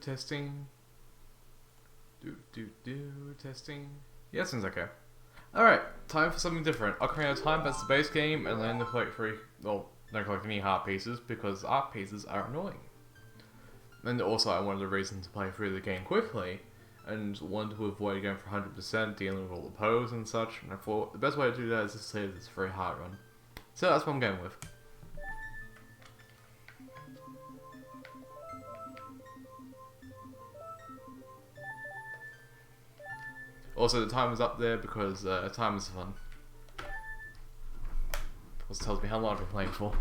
Testing. Testing. Yeah, seems okay. Alright, time for something different. Ocarina of Time, that's the base game, and then to collect don't collect any art pieces, because art pieces are annoying. And also, I wanted a reason to play through the game quickly, and wanted to avoid going for 100%, dealing with all the pose and such, and I thought the best way to do that is to say that it's a very hard run. So that's what I'm going with. Also, the time is up there because time is fun. Also tells me how long I've been playing for.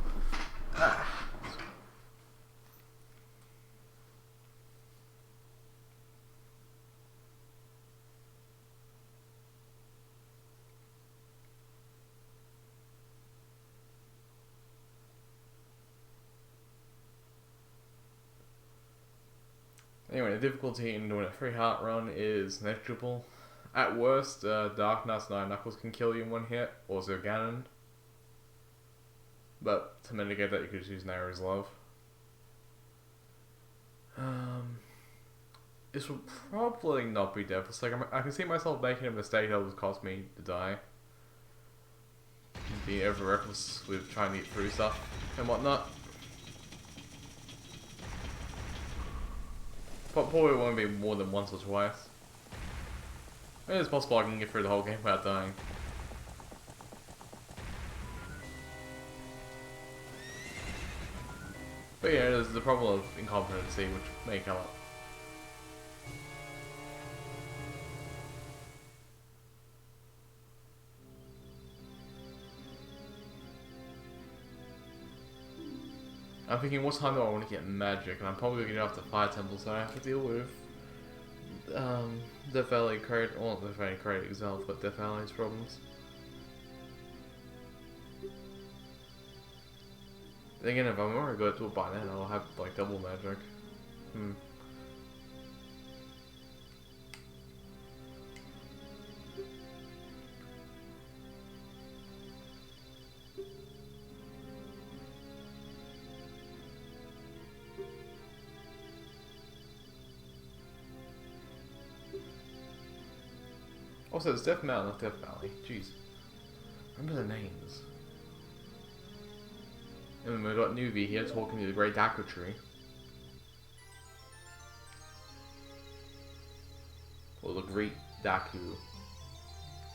Anyway, the difficulty in doing a free heart run is negligible. At worst, Dark Knight's Nine Knuckles can kill you in one hit, or Ganon. But to mitigate that, you could just use Nayru's Love. This will probably not be devastating. I can see myself making a mistake that would cost me to die. Being over reckless with trying to get through stuff and whatnot. But probably won't be more than once or twice. Maybe it's possible I can get through the whole game without dying. But yeah, there's the problem of incompetency, which may come up. I'm thinking, what time do I want to get magic? And I'm probably going to get off the fire temple, so I have to deal with Death Valley Crate, well, not Death Valley Crate itself, but Death Valley's problems. Then again, if I'm already good to it by then, I'll have like double magic. Also, it's Death Mountain, not Death Valley. Jeez. Remember the names. And then we've got Nuvi here talking to the Great Daku Tree. Or the Great Daku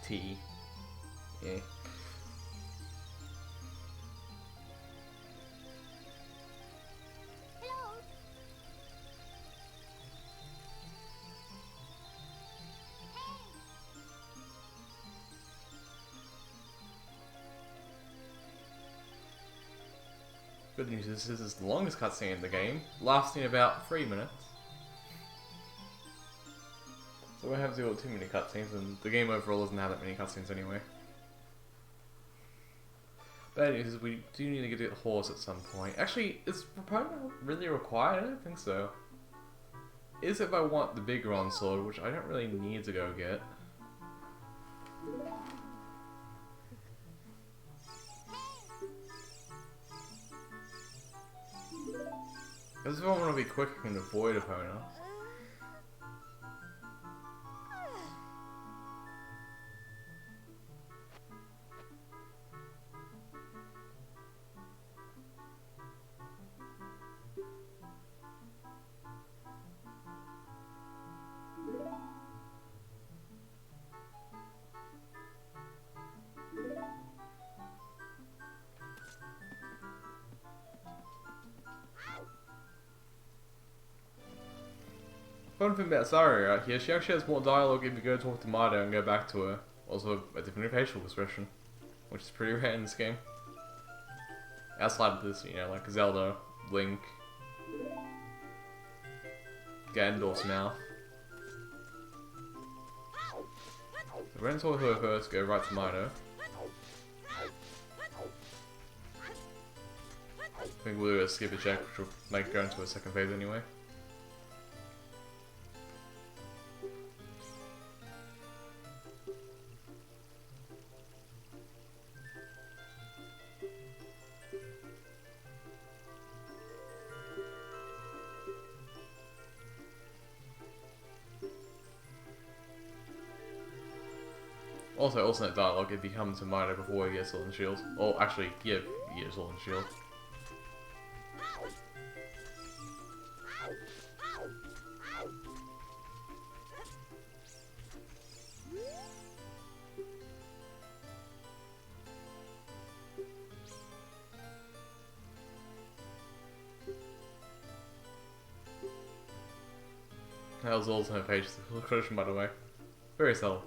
Tea. Yeah. Good news is this is the longest cutscene in the game, lasting about 3 minutes. So we haven't got too many cutscenes, and the game overall doesn't have that many cutscenes anyway. Bad news is we do need to get a horse at some point. Actually, is Proponent really required? I don't think so. Is if I want the big Ron sword, which I don't really need to go get. Because if I want to be quick, I can avoid Epona. Fun thing about Sari out here, she actually has more dialogue if you go talk to Mido and go back to her. Also, a different facial expression, which is pretty rare in this game. Outside of this, you know, like Zelda, Link, Ganondorf's mouth. So we're going to talk to her first, go right to Mido. I think we'll do a skip a check, which will make go into a second phase anyway. Also, alternate dialogue if you come to Mido before you get Sword and Shield. Or actually, yeah, you get Sword and Shield. That was the alternate page question, by the way. Very subtle.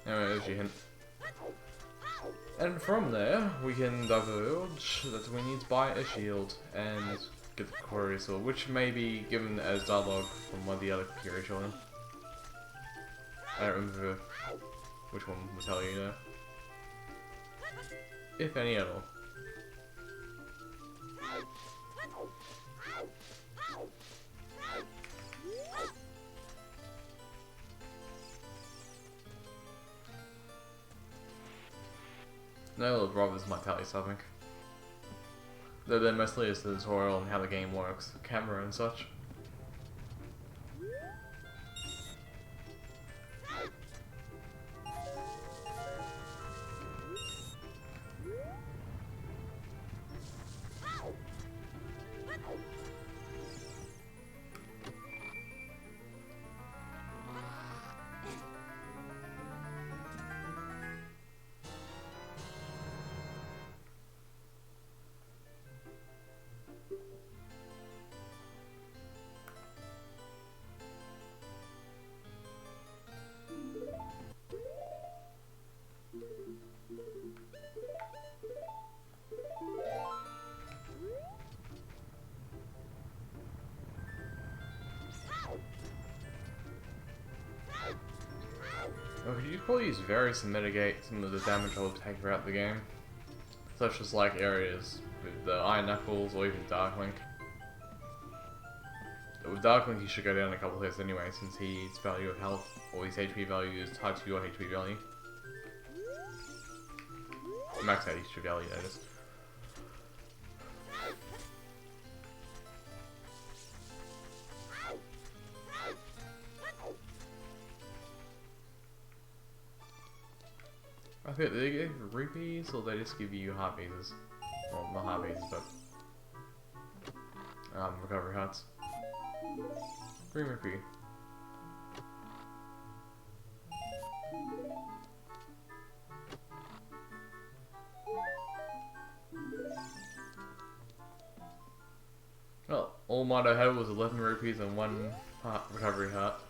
Anyway, there's your hint. And from there, we can diverge that we need to buy a shield and get the Courier Sword, which may be given as dialogue from one of the other Courier children. I don't remember which one will tell you though. If any at all. No, the Barbers might tell you something. Though they're mostly just a tutorial on how the game works, camera and such. Well, you could probably use various to mitigate some of the damage I will take throughout the game. Such as like areas with the Iron Knuckles or even Dark Link. With Dark Link, he should go down a couple of hits anyway, since his value of health, or his HP value, is tied to your HP value. Max HP value, that is. I think they give rupees, or they just give you heart pieces. Well, not heart pieces, but recovery hearts. Green rupee. Well, all Mido had was 11 rupees and 1 recovery heart.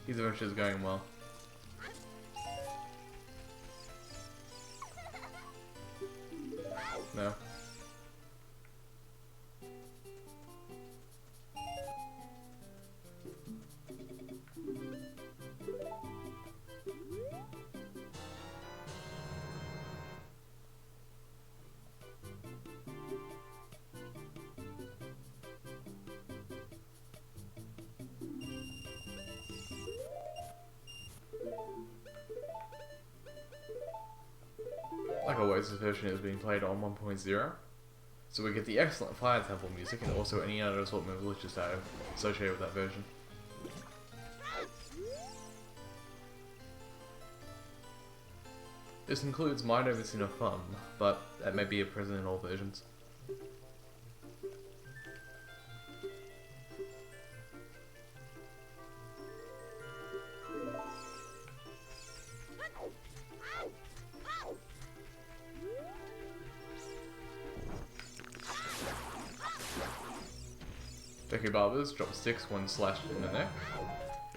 His adventure is going well. No. Like always, this version is being played on 1.0, so we get the excellent Fire Temple music and also any other assortment of glitches that are associated with that version. This includes Mido missing a thumb, but that may be present in all versions. Barbers drop sticks when slashed in the neck.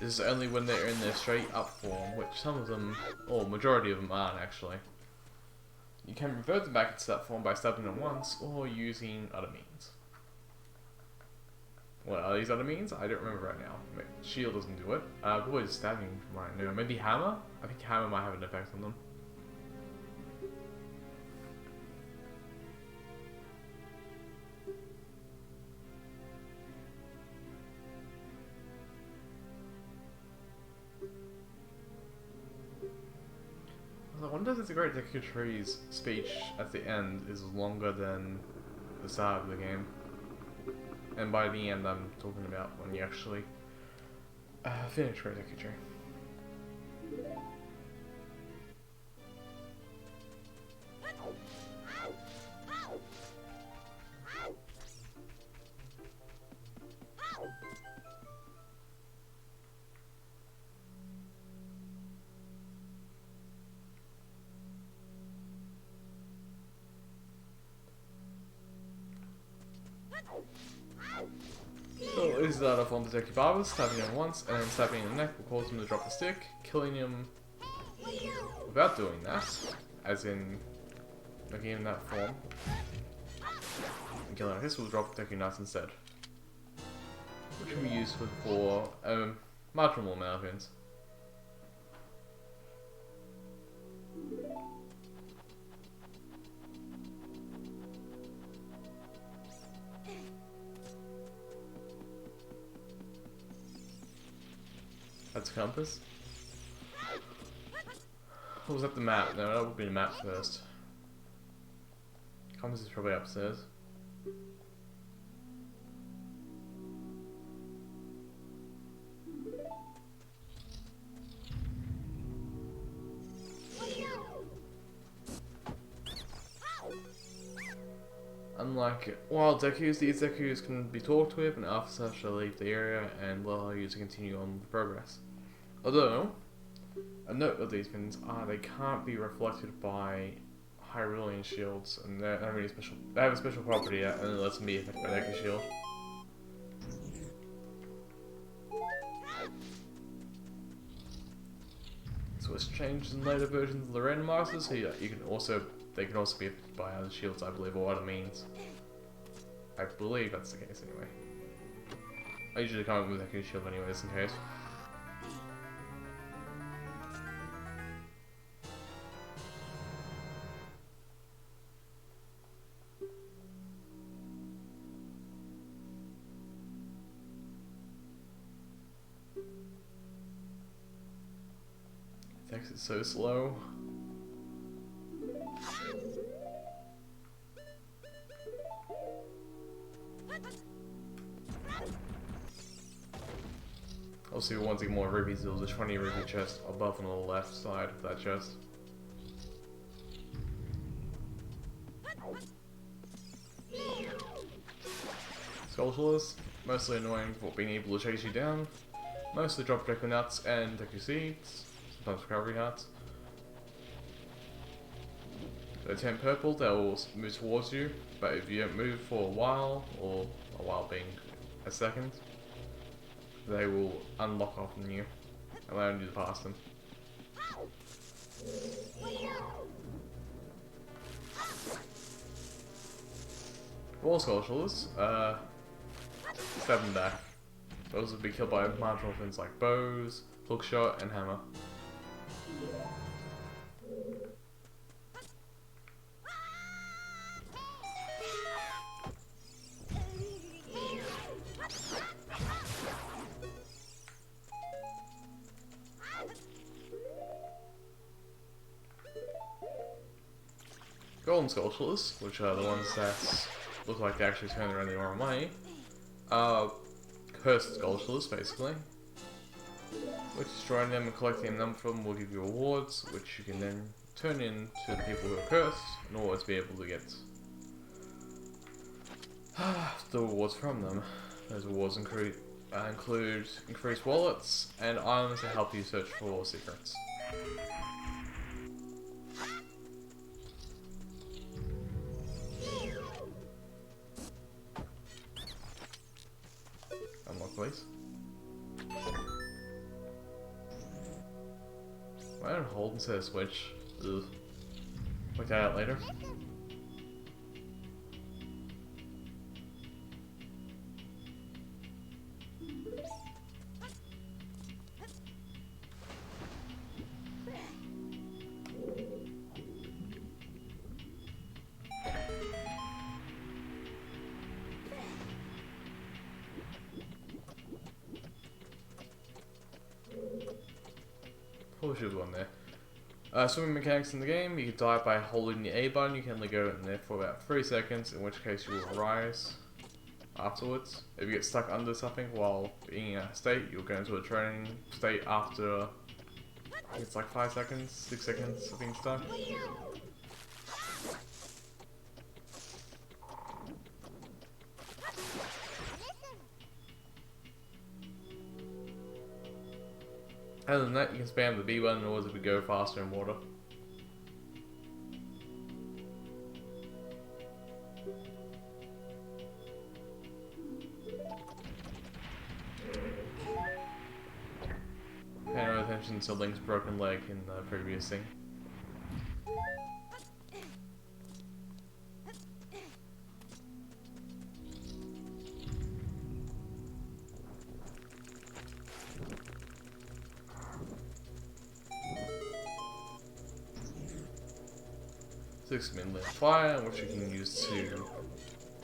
This is only when they're in their straight up form, which some of them, or majority of them aren't actually. You can revert them back into that form by stabbing them once, or using other means. What are these other means? I don't remember right now. Shield doesn't do it. Probably just stabbing from right now. Maybe hammer? I think hammer might have an effect on them. I wonder if the Great Tree's speech at the end is longer than the start of the game. And by the end, I'm talking about when you actually Finish Great Ferry. So this is out of one to take Barbers, stabbing him once, and then stabbing him in the neck will cause him to drop the stick, killing him without doing that, as in making him in that form. And killing like this will drop the nuts instead, which can be used for marginal amount of hits. That's a compass. Or was that the map? No, that would be the map first. Compass is probably upstairs. Unlike wild Dekus, these Dekus can be talked with, and after such they'll leave the area and allow you to continue on with progress. Although, a note of these things are they can't be reflected by Hyrulean Shields, and they're not really special. They have a special property and it lets them be affected by Deku Shield. So it's changed in later versions of the Random Masters, so you can also they can also be affected by other shields, I believe, or other means. I believe that's the case anyway. I usually come up with Deku Shield anyway, just in case. Text is so slow. Also, if you want to get more rubies, there's a 20 ruby chest above on the left side of that chest. Skulltulas, mostly annoying for being able to chase you down. Mostly drop Deku Nuts and Deku Seeds, sometimes recovery hearts. They turn purple, they will move towards you, but if you don't move for a while, or a while being a second, they will unlock off on you, allowing you to pass them. Wall Skulltulas, stab them back. Those will be killed by marginal things like bows, hookshot, and hammer. Golden Skulltulas, which are the ones that look like they actually turn around the wrong way, are cursed Skulltulas, basically. Which destroying them and collecting them from them will give you rewards, which you can then turn in to the people who are cursed in order to be able to get the rewards from them. Those rewards include increased wallets and items to help you search for secrets. Unlock, please. Why don't hold instead of switch? Ugh. Work that out later. Probably should have gone there. Swimming mechanics in the game, you can dive by holding the A button, you can only go in there for about 3 seconds, in which case you will rise. afterwards. If you get stuck under something while being in a state, you'll go into a training state after, I think it's like 5 seconds, 6 seconds of being stuck. Other than that, you can spam the B button in order to go faster in water. Pay no attention to Link's broken leg in the previous thing. Six minute fire, which you can use to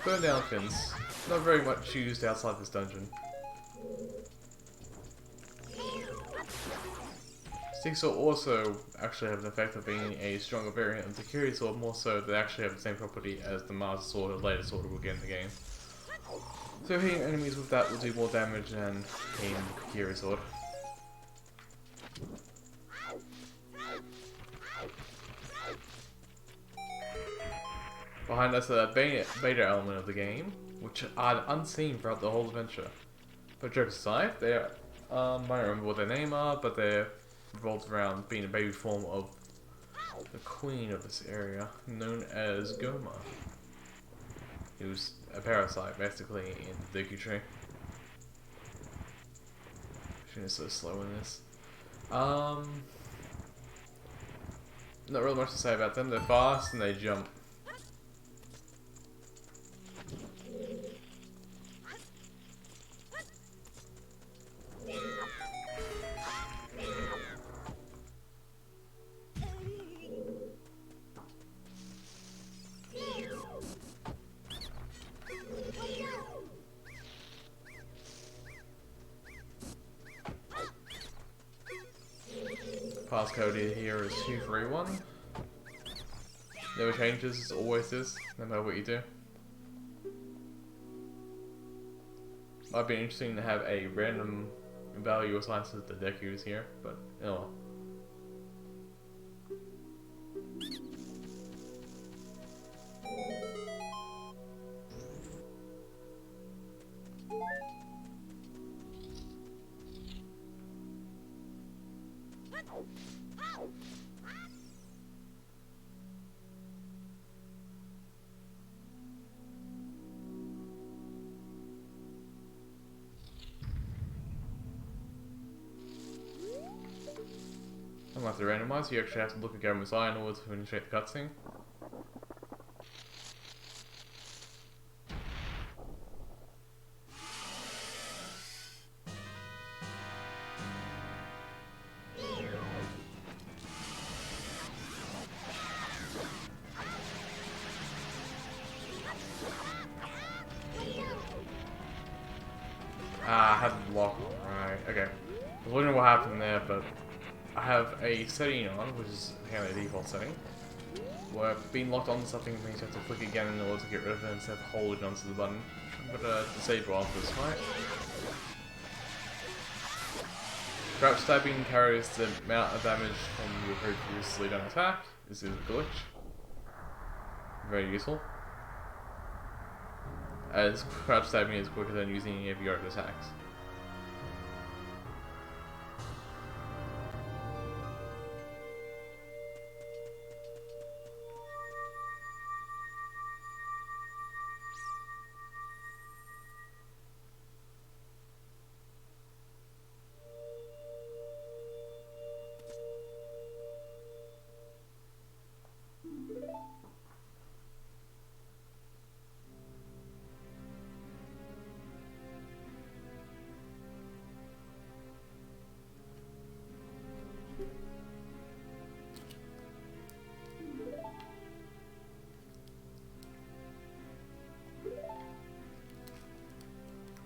burn down fins. Not very much used outside this dungeon. Sticks will also actually have an effect of being a stronger variant of the Kyrie Sword, more so they actually have the same property as the Master Sword or later sword we'll get in the game. So hitting enemies with that will do more damage than hitting the Kyrie Sword. Behind us, a beta element of the game, which are unseen throughout the whole adventure. But jokes aside, they're, I don't remember what their name are, but they're revolved around being a baby form of the queen of this area, known as Goma. Who's a parasite, basically, in the Deku Tree. She is so slow in this. Not really much to say about them. They're fast and they jump. Passcode here is 231. Never changes, it's always this, no matter what you do. Might be interesting to have a random value assigned to the Dekus here, but oh well. Unlike the randomizer, you actually have to look at Gamer's Eye in order to initiate the cutscene. I had the lock on, right, okay. I was wondering what happened there, but I have a setting on, which is kind of the default setting, where being locked onto something means you have to click again in order to get rid of it instead of holding onto the button. I'm gonna disable after this fight. Crouch stabbing carries the amount of damage from your previously done attack. This is a glitch. Very useful. As crouch stabbing is quicker than using any of your other attacks.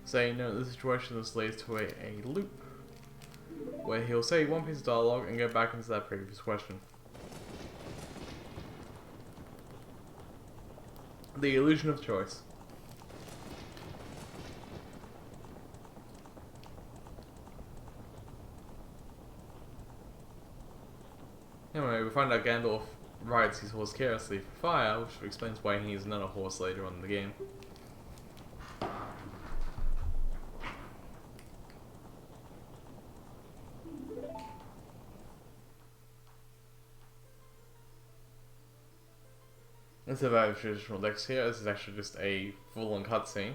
Saying no, the situation this leads to a loop, where he'll say one piece of dialogue and go back into that previous question. The illusion of choice. Anyway, we find out Gandalf rides his horse carelessly for fire, which explains why he needs another horse later on in the game. Instead of traditional text here, this is actually just a full-on cutscene.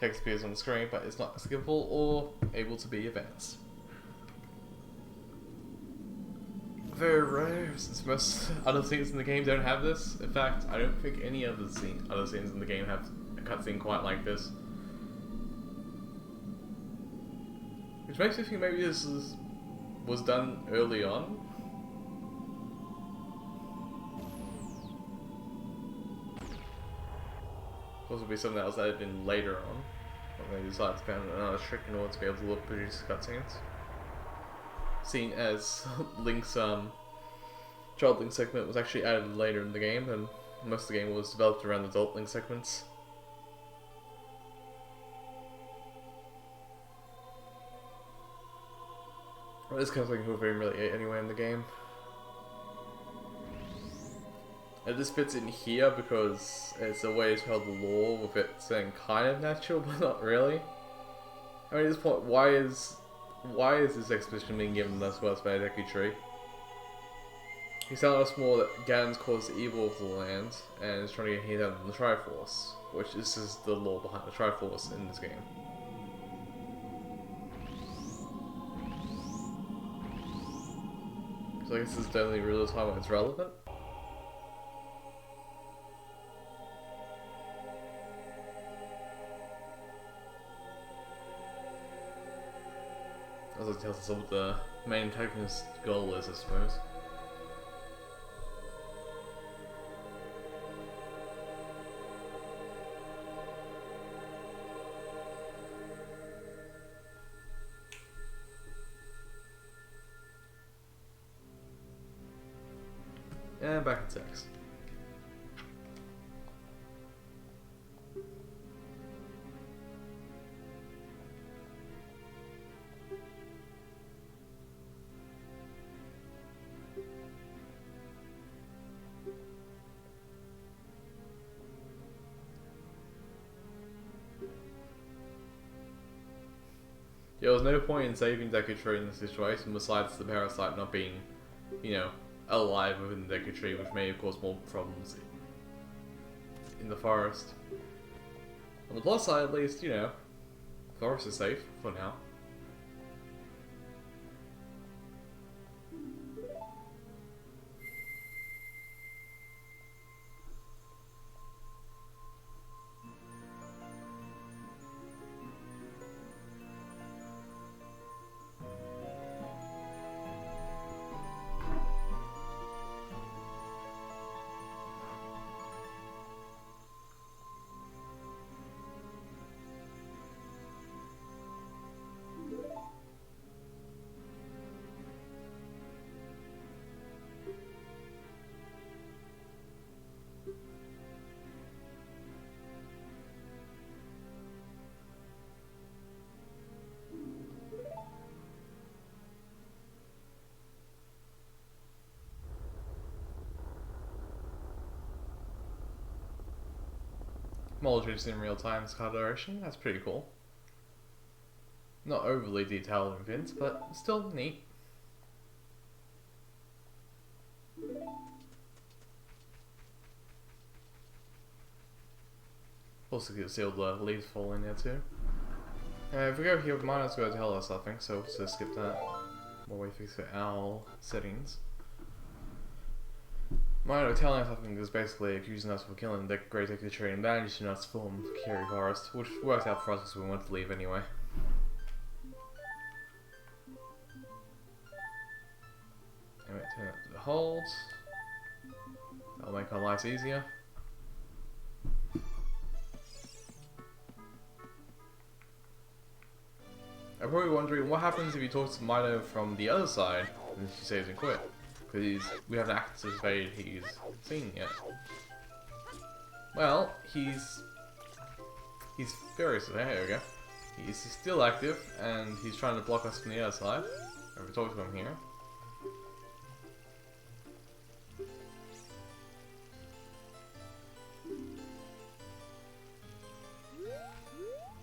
Text appears on the screen, but it's not skippable or able to be advanced. Very rare, since most other scenes in the game don't have this. In fact, I don't think any other scenes in the game have a cutscene quite like this. Which makes me think maybe this was done early on. This would be something that was added in later on, when they decided to spend another trick in order to be able to produce cutscenes. Seen as Link's Child Link segment was actually added later in the game, and most of the game was developed around adult Link segments. Well, this kind of thing will be really anywhere in the game. And this fits in here because it's a way to tell the lore with it saying kind of natural, but not really. I mean, at this point, why is this exposition being given us by the Deku Tree? He's telling us more that Ganon's caused the evil of the land and is trying to get hit out of the Triforce, which is just the lore behind the Triforce in this game. So I guess this is the only real time when it's relevant. As it tells us what the main antagonist's goal is, I suppose. And back in text. There was no point in saving Deku Tree in this situation besides the parasite not being, you know, alive within the Deku Tree, which may have caused more problems in the forest. On the plus side, at least, you know, the forest is safe for now. Moldra's in real time car direction, that's pretty cool. Not overly detailed in Vince, but still neat. Also get to see all the leaves fall in there too. If we go here, Mino's going to tell us something, so we'll just skip that while we fix our settings. Mino telling us something is basically accusing us of killing the Great Deku Tree and banishing us from Kerry Forest, which worked out for us because we wanted to leave anyway. Anyway, turn it to the hold. That'll make our lives easier. I'm probably wondering what happens if you talk to Mino from the other side and she saves and quit. Because we haven't activated he's seen yet. Well, he's very there we go. He's still active and he's trying to block us from the other side. If we talk to him here.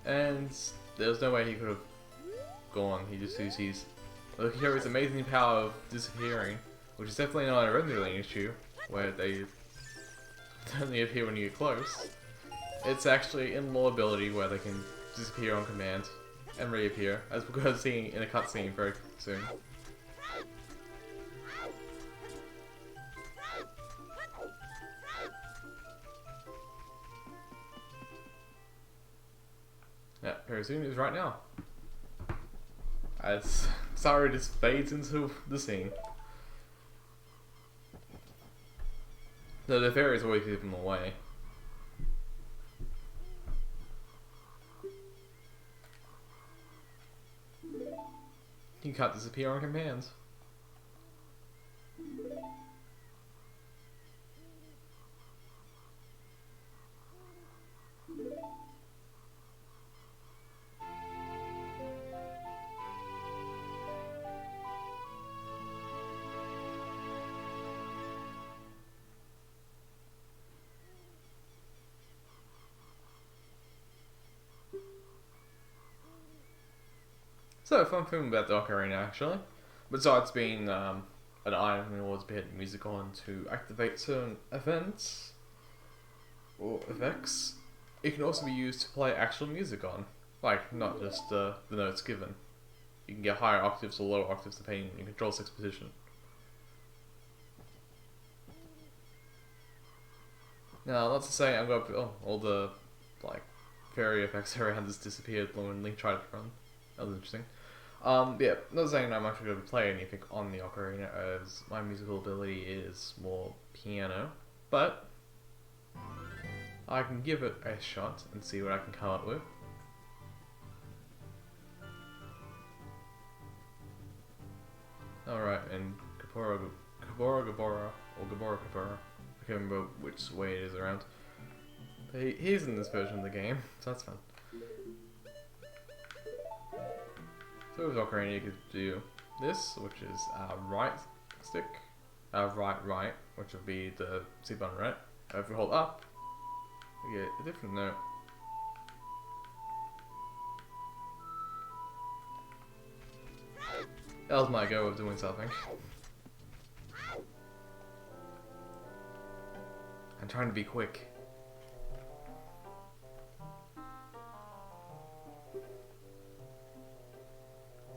And there's no way he could have gone. He just sees Loki's amazing power of disappearing, which is definitely not a rendering issue, where they only appear when you get close. It's actually in-law ability where they can disappear on command and reappear, as we're going to see in a cutscene very soon. Yeah, very soon is right now. As Saru just fades into the scene. So the fairies always give him away. You can't disappear on command. So, a fun thing about the Ocarina actually, besides being an item in order to be hitting music on to activate certain events or effects, it can also be used to play actual music on, like not just the notes given. You can get higher octaves or lower octaves depending on your control stick's position. Now, not to say I'm going to all the like fairy effects around just disappeared when Link tried to run. That was interesting. Yeah, not saying I'm actually going to play anything on the Ocarina, as my musical ability is more piano, but I can give it a shot and see what I can come up with. Alright, and Gabora, or Gabora, I can't remember which way it is around. But he's in this version of the game, so that's fun. So with Ocarina you could do this, which is right stick, right, which would be the C button, right? If you hold up, you get a different note. That was my go of doing something. I'm trying to be quick.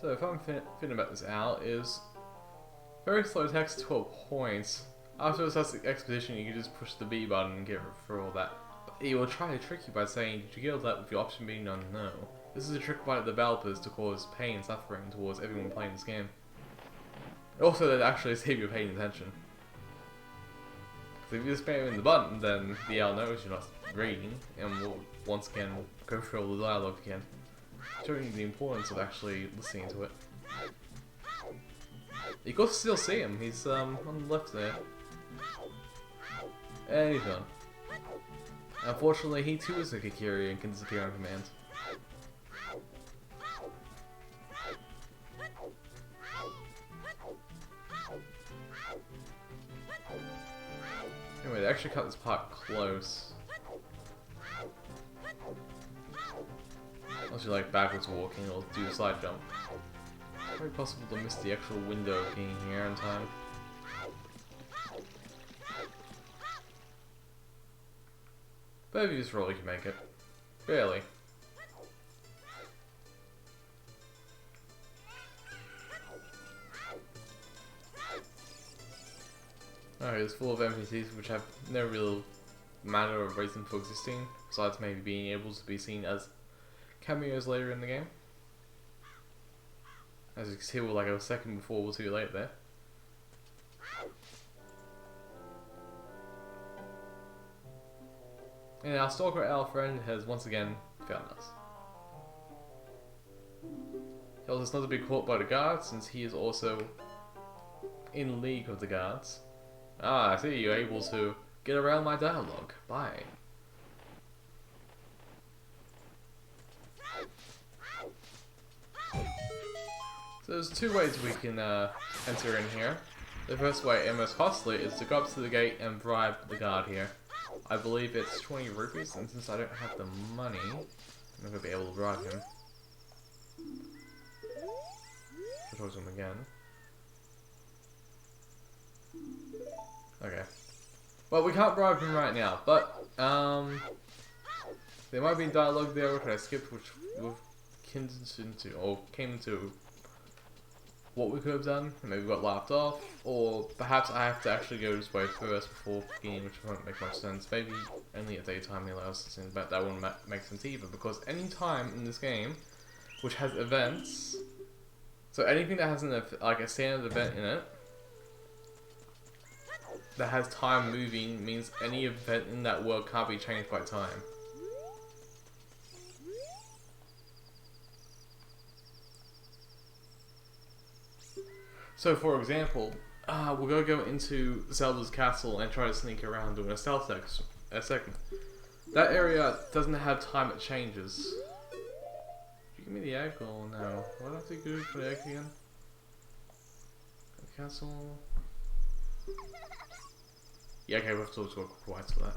So if I'm thinking about this out, is very slow text to a point. After it starts the exposition, you can just push the B button and get through all that. But he will try to trick you by saying, did you get all that with your option being on no? This is a trick by the developers to cause pain and suffering towards everyone playing this game. Also, that actually save you paying attention. Because if you're spamming the button, then the L knows you're not reading, and will once again go through all the dialogue again, showing you the importance of actually listening to it. You can still see him, he's on the left there. And he's gone. Unfortunately, he too is a Kikiri and can disappear on command. Anyway, they actually cut this part close. Unless you like backwards walking or do a slide jump. Very possible to miss the actual window being here in time. But if you just roll, you can make it. Barely. Alright, it's full of NPCs which have no real matter or reason for existing, besides maybe being able to be seen as cameos later in the game. As you can see, we're like a second before we're too late there. And our stalker owl friend has once again found us. He tells us not to be caught by the guards, since he is also in league with the guards. Ah, I see, you're able to get around my dialogue. Bye. So there's two ways we can enter in here. The first way, and most costly, is to go up to the gate and bribe the guard here. I believe it's 20 rupees, and since I don't have the money, I'm not gonna be able to drive him. I'll talk to him again. Okay. Well, we can't bribe him right now, but, there might be dialogue there which I skipped, which came into what we could have done, and maybe got laughed off, or perhaps I have to actually go this way first before beginning, which won't make much sense. Maybe only at daytime he allows us in, but that wouldn't make sense either, because any time in this game which has events, so anything that has like a standard event in it, that has time moving, means any event in that world can't be changed by time. So, for example, we're gonna go into Zelda's castle and try to sneak around doing a stealth a second. That area doesn't have time it changes. Did you give me the egg or no? What do I have to do for the egg again? The castle. Yeah, okay, we'll have to talk twice for that.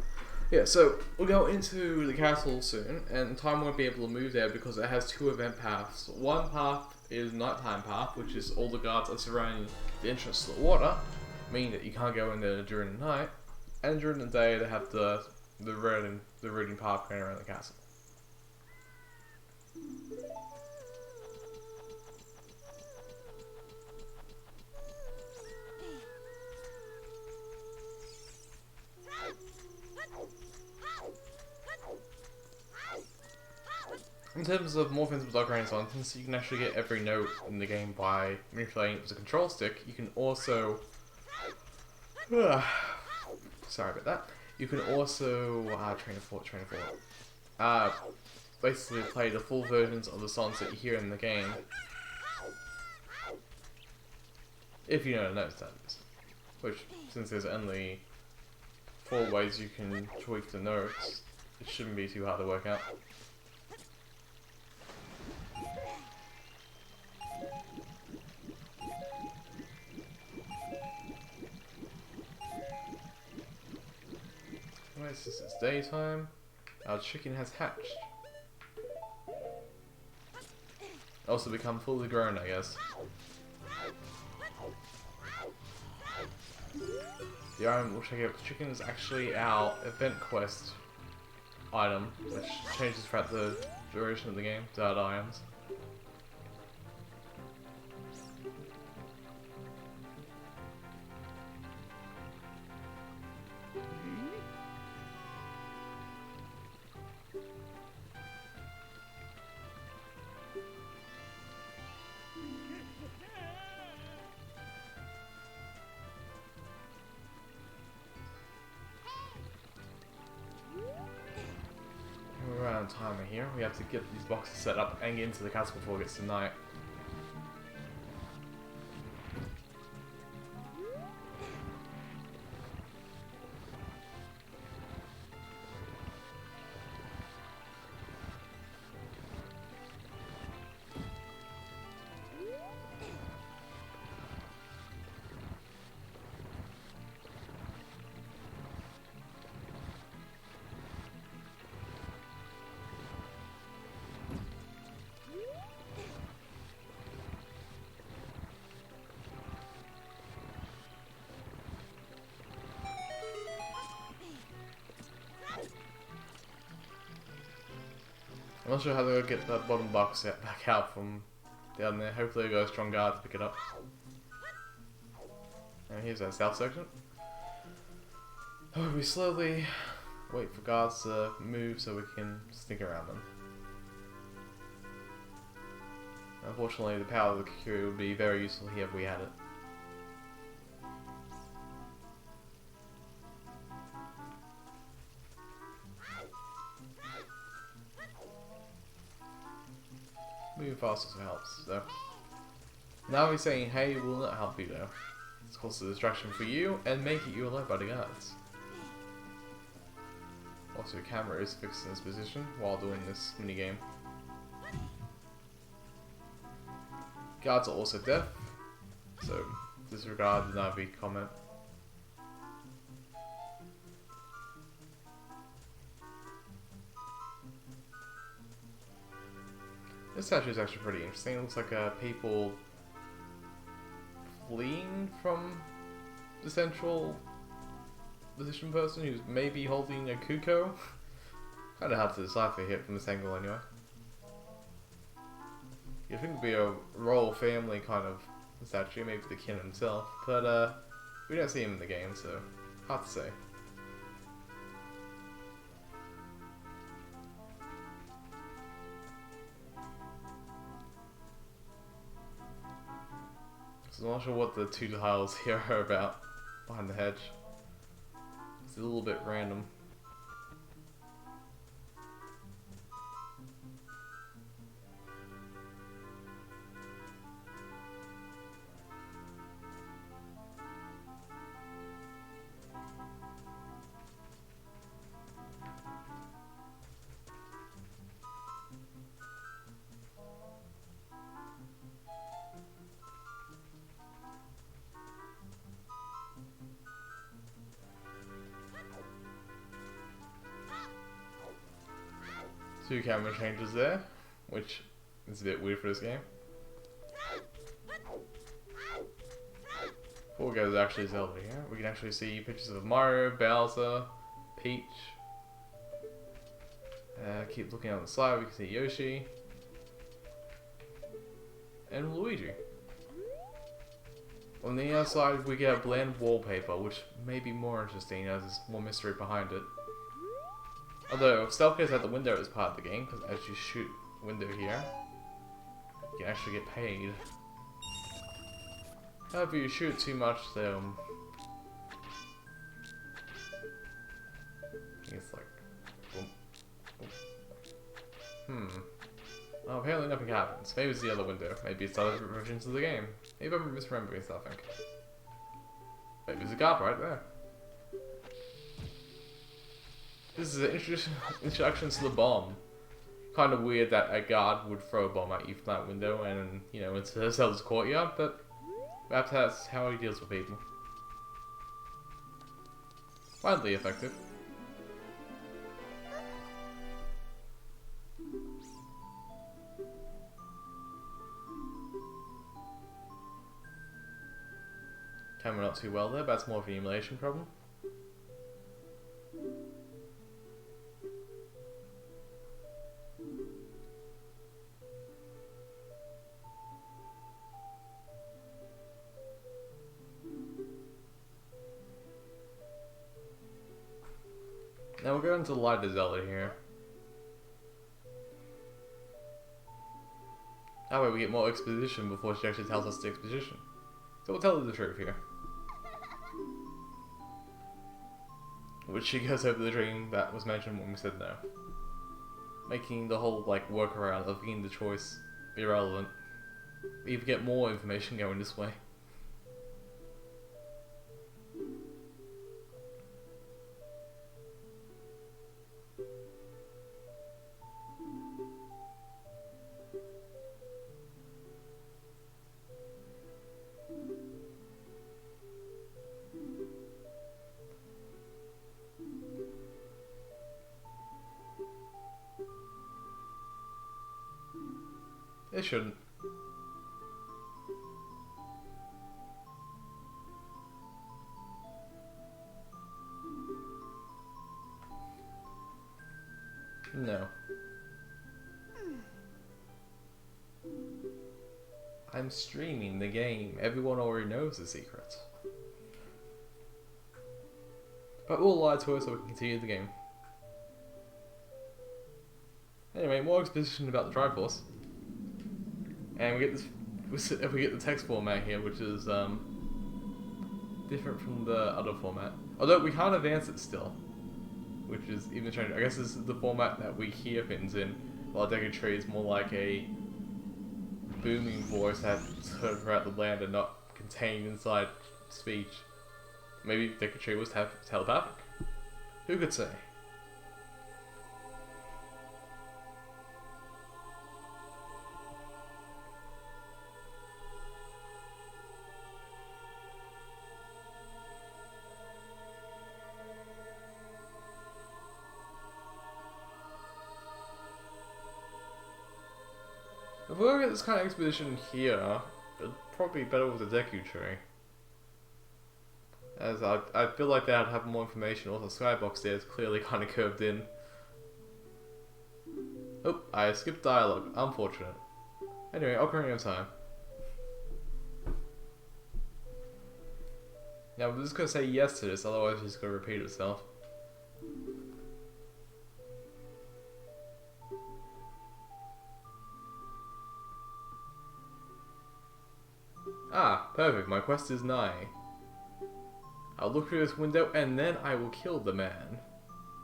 Yeah, so we'll go into the castle soon, and time won't be able to move there because it has two event paths. One path is nighttime path, which is all the guards are surrounding the entrance to the water, meaning that you can't go in there during the night. And during the day, they have the reading path going around the castle. In terms of more things with Ocarina on, since you can actually get every note in the game by manipulating it with a control stick, you can also... sorry about that. You can also... train of thought. Basically play the full versions of the songs that you hear in the game. If you know the notes, that is. Which, since there's only 4 ways you can tweak the notes, it shouldn't be too hard to work out. Since it's daytime, our chicken has hatched. Also become fully grown, I guess. The item we'll check out the chicken is actually our event quest item, which changes throughout the duration of the game to other items. Timer here. We have to get these boxes set up and get into the castle before it gets to night. I'm not sure how they'll get that bottom box back out from down there. Hopefully they've got a strong guard to pick it up. And here's our south section. We slowly wait for guards to move so we can sneak around them. Unfortunately, the power of the Kukuri would be very useful here if we had it. Moving fast also helps, so. Now he's saying, hey, will not help you though. It's cause a distraction for you and making you alert by the guards. Also, the camera is fixed in its position while doing this minigame. Guards are also deaf, so disregard the Navi comment. This statue is actually pretty interesting. It looks like people fleeing from the central position person who's maybe holding a Kuko. Kinda hard to decipher here from this angle anyway. You'd think it'd be a royal family kind of statue, maybe the king himself, but we don't see him in the game, so hard to say. So I'm not sure what the two tiles here are about behind the hedge. It's a little bit random. Two camera changes there, which is a bit weird for this game. Before we go to actually Zelda here, we can actually see pictures of Mario, Bowser, Peach. Keep looking on the side, we can see Yoshi. And Luigi. On the outside we get bland wallpaper, which may be more interesting as there's more mystery behind it. Although, stealth goes out the window as part of the game, because as you shoot the window here, you can actually get paid. However, you shoot too much, I think it's like... Well, apparently nothing happens. Maybe it's the other window. Maybe it's other versions of the game. Maybe I'm misremembering stuff, I think. Maybe there's a guard right there. This is an introduction to the bomb. Kind of weird that a guard would throw a bomb at you from that window and, you know, into Zelda's courtyard, but perhaps that's how he deals with people. Widely effective. Camera not too well there, but that's more of an emulation problem. Now we're going to Light of Zelda here. That way we get more exposition before she actually tells us the exposition. So we'll tell her the truth here. Which she goes over the dream that was mentioned when we said no. Making the whole like workaround of getting the choice irrelevant. We even get more information going this way. It shouldn't. No. I'm streaming the game. Everyone already knows the secret. But we'll lie to us so we can continue the game. Anyway, more exposition about the Triforce. And we get the text format here, which is different from the other format. Although we can't advance it still, which is even stranger. I guess this is the format that we hear things in, while Deku Tree is more like a booming voice that's heard throughout the land and not contained inside speech. Maybe Deku Tree was telepathic. Who could say? we're gonna get this kind of expedition here, it'd probably be better with the Deku Tree. As I feel like they'd have more information. Also, Skybox there is clearly kind of curved in. Oh, I skipped dialogue. Unfortunate. Anyway, Ocarina of Time. Now, we're just gonna say yes to this, otherwise it's just gonna repeat itself. Ah, perfect. My quest is nigh. I'll look through this window and then I will kill the man.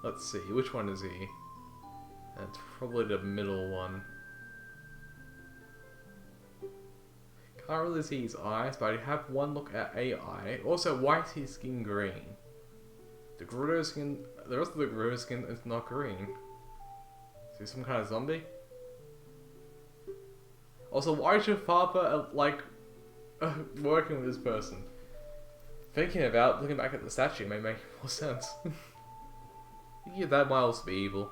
Let's see, which one is he? That's probably the middle one. Can't really see his eyes, but I have one look at a eye. Also, why is his skin green? The Gerudo skin, the rest of the Gerudo skin is not green. Is he some kind of zombie? Also, why is your father, working with this person? Thinking about looking back at the statue may make more sense. Yeah, that might also be evil.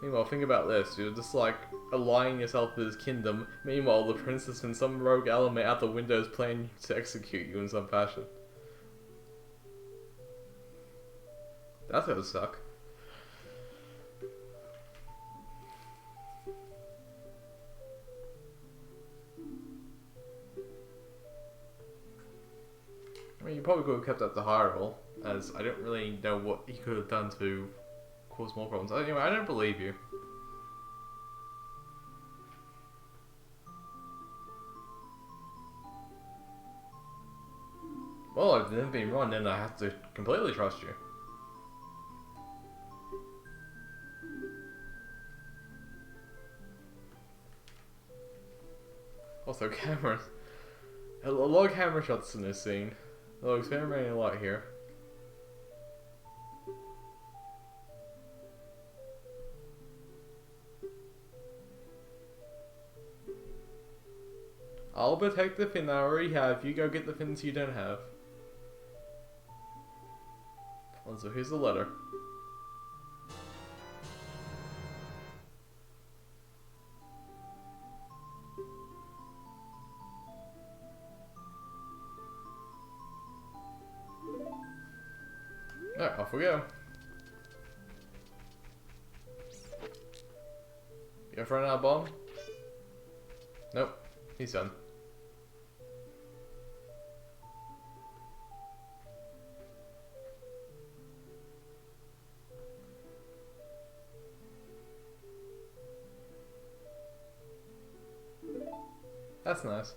Meanwhile, think about this, you're just like aligning yourself with his kingdom, meanwhile the princess and some rogue element out the window is planning to execute you in some fashion. That's gonna suck. I mean, you probably could have kept that to Hyrule, as I don't really know what he could have done to cause more problems. Anyway, I don't believe you. Well, I've never been wrong, then I have to completely trust you. Also, cameras. A lot of camera shots in this scene. They're experimenting a lot here. I'll protect the fin I already have. You go get the fins you don't have. So here's the letter. Alright, off we go. You ever run out of bomb? Nope, he's done. That's nice.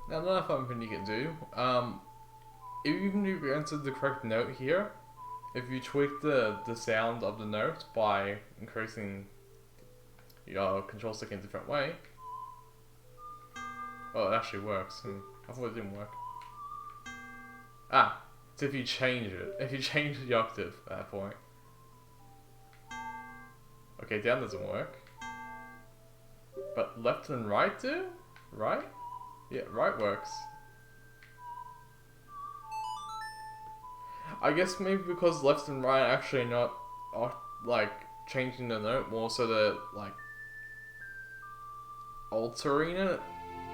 Now, another fun thing you can do, even if you enter the correct note here, if you tweak the sound of the note by increasing your control stick in a different way, oh, it actually works. I thought it didn't work. Ah, it's if you change it. If you change the octave at that point. Okay, down doesn't work. But left and right do? Right? Yeah, right works. I guess maybe because left and right are actually not like changing the note, more so they're like altering it.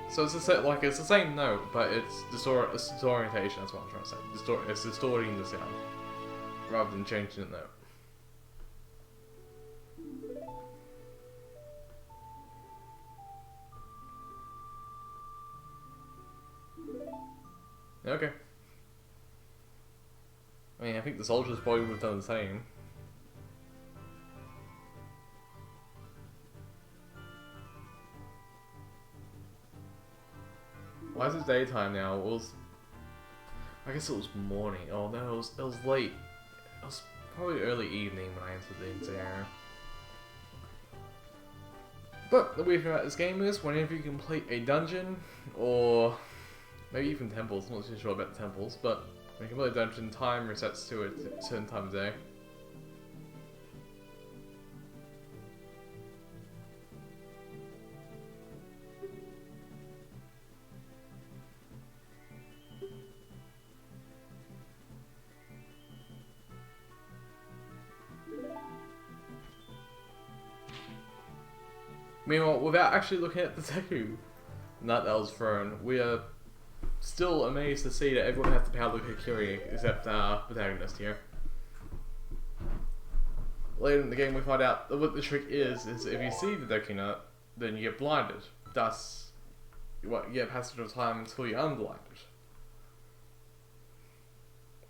So it's it's the same note, but it's disorientation. That's what I'm trying to say. It's distorting the sound rather than changing the note. Okay. I mean, I think the soldiers probably would have done the same. Why is it daytime now? I guess it was morning. Oh no, it was late. It was probably early evening when I entered the area. But the weird thing about this game is, whenever you complete a dungeon, or maybe even temples, I'm not too sure about the temples, but when you complete a dungeon, time resets to a certain time of day. Meanwhile, without actually looking at the Deku that was thrown, we are still amazed to see that everyone has the power to look at Kiri except our protagonist here. Later in the game we find out that what the trick is if you see the Deku Nut, then you get blinded. Thus, you get passage of time until you're unblinded.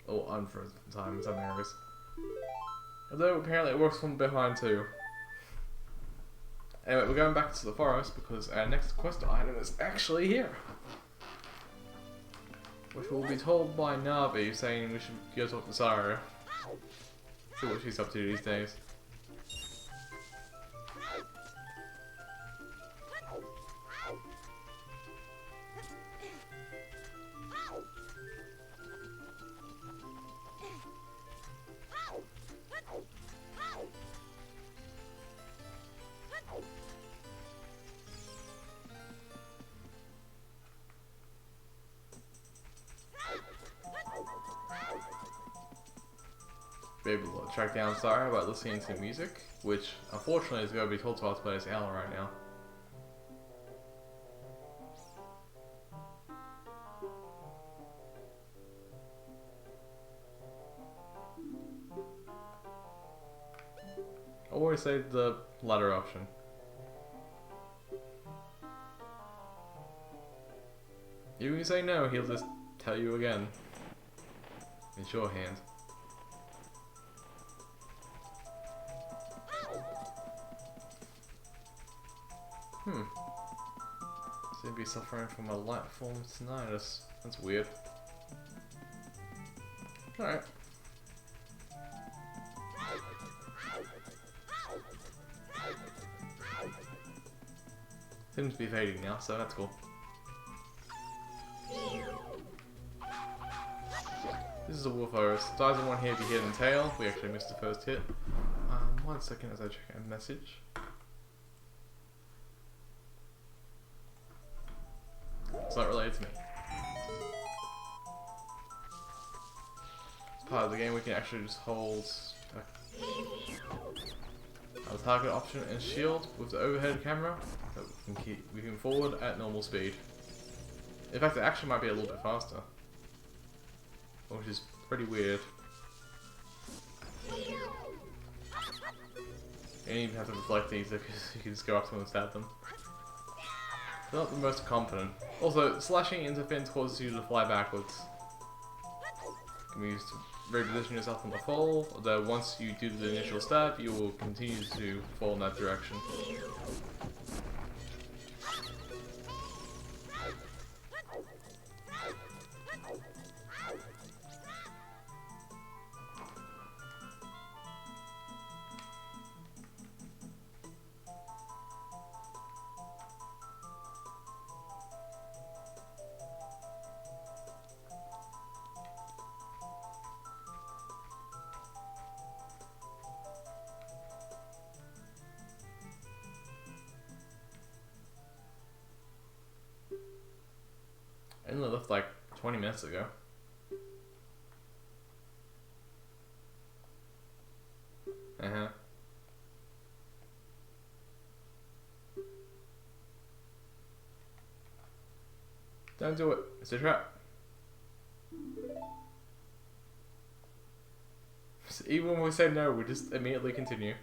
Or unfrozen time in some areas. Although apparently it works from behind too. Anyway, we're going back to the forest because our next quest item is actually here. Which we'll be told by Navi saying we should go talk to Sarah. See what she's up to these days. Be able to track down Sarah by listening to music, which unfortunately is going to be told to us by this owl right now. I always say the latter option. Even if you say no, he'll just tell you again. In shorthand. Seem to be suffering from a light form of tinnitus. That's weird. Alright. Seems to be fading now, so that's cool. This is a wolf virus. Dies in one hit if you hit and tail. We actually missed the first hit. 1 second as I check a message. It's not related to me. As part of the game, we can actually just hold the target option and shield with the overhead camera. So we can forward at normal speed. In fact, it actually might be a little bit faster, which is pretty weird. You don't even have to reflect these because you can just go up to them and stab them. They're not the most confident. Also, slashing into fins causes you to fly backwards. It can be used to reposition yourself on the fall, although once you do the initial stab, you will continue to fall in that direction. I only left like 20 minutes ago. Don't do it. It's a trap. So even when we say no, we just immediately continue.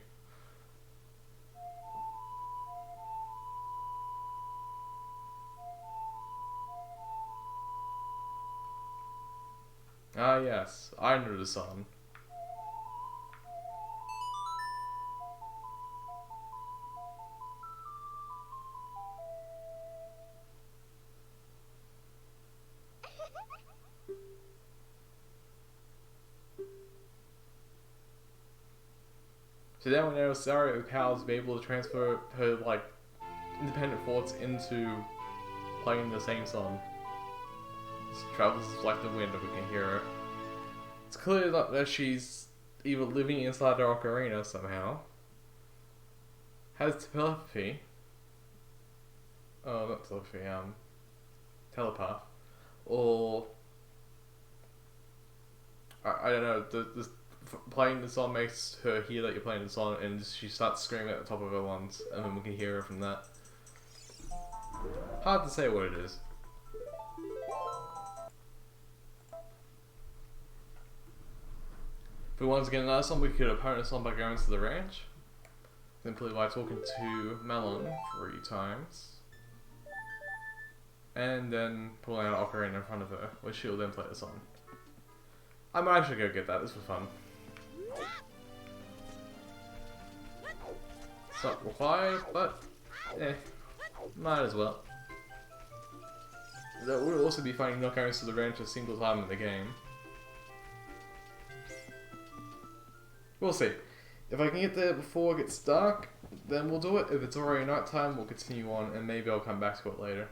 Ah yes, I know the song. So now we know Sarah has powers to be able to transfer her like independent thoughts into playing the same song. She travels like the wind, we can hear her. It's clear that she's either living inside the Ocarina somehow, has telepathy. Oh, not telepathy, telepath. Or I don't know, playing the song makes her hear that you're playing the song and she starts screaming at the top of her lungs and then we can hear her from that. Hard to say what it is. If we wanted to get another song, we could opponent a song by going to the ranch. Simply by talking to Melon 3 times. And then pulling out Ocarina in front of her, which she'll then play the song. I might actually go get that, this was fun. It's not required, but might as well. That would also be funny not going to the ranch a single time in the game. We'll see. If I can get there before it gets dark, then we'll do it. If it's already night time, we'll continue on, and maybe I'll come back to it later.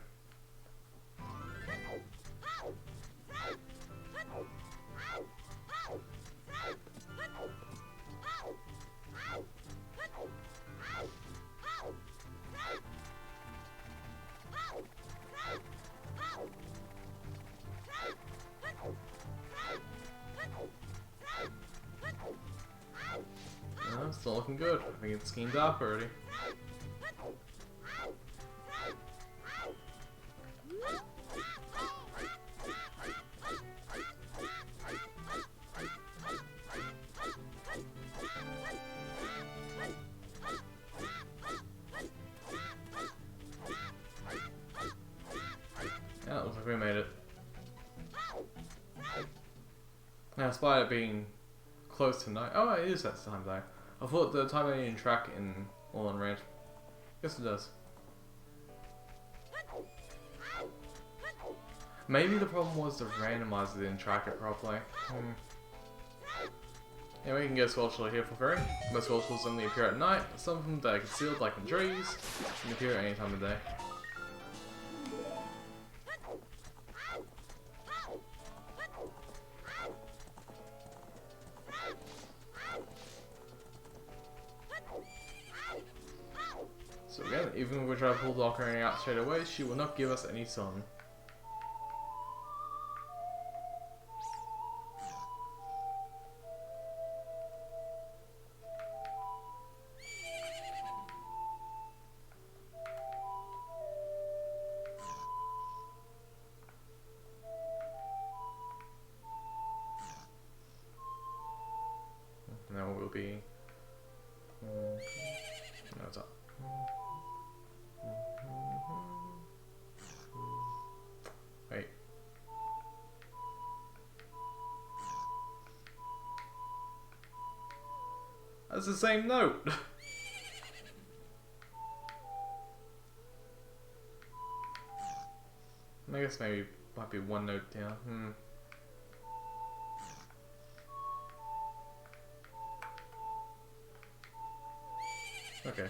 It's not looking good. I think it's schemed up already. Yeah, it looks like we made it. Now, despite it being close to night. Oh, it is that time though. I thought the time they didn't track in All Ranch. Yes, it does. Maybe the problem was the randomizer didn't track it properly. Yeah, we can get Squelchel here for free. Most Squelchels only appear at night. Some of them that are concealed, like in trees, can appear at any time of day. So again, even if we try to pull the Ocarina out straight away, she will not give us any song. Now we'll be... no, it's up. Wait. That's the same note! I guess maybe might be one note down. Okay.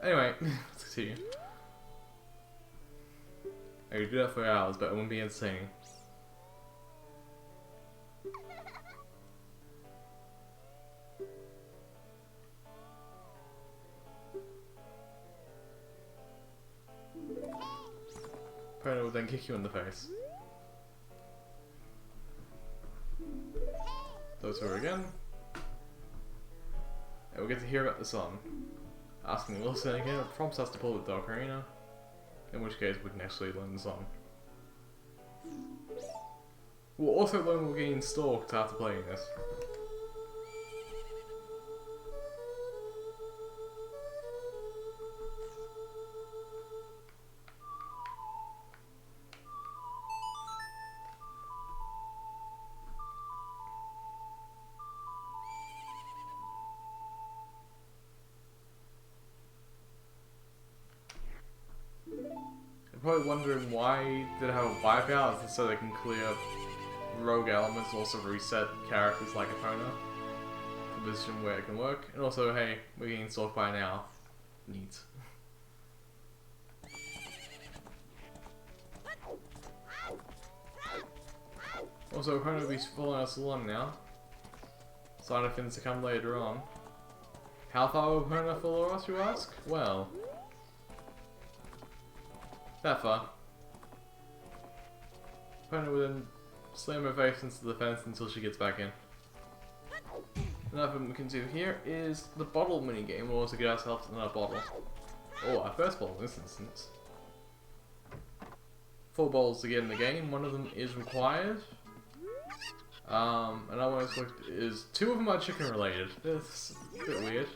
Anyway, let's continue. I could do that for hours, but it wouldn't be entertaining. Opponent will then kick you in the face. Those two again. And we'll get to hear about the song. Asking the listen again, it prompts us to pull the Ocarina, in which case we can actually learn the song. We'll also learn we're getting stalked after playing this. probably wondering why did it have a wipeout? Is it so they can clear rogue elements, also reset characters like Epona to a position where it can work. And also, hey, we're getting stalked by now. Neat. Also, Epona will be following us along now. Sign of things to come later on. How far will Epona follow us, you ask? Well, that far. Epona will then slam her face into the fence until she gets back in. Another thing we can do here is the bottle minigame. We'll also get ourselves another bottle. Oh, our first bottle in this instance. 4 bottles to get in the game. One of them is required. Another one is 2 of them are chicken related. That's a bit weird.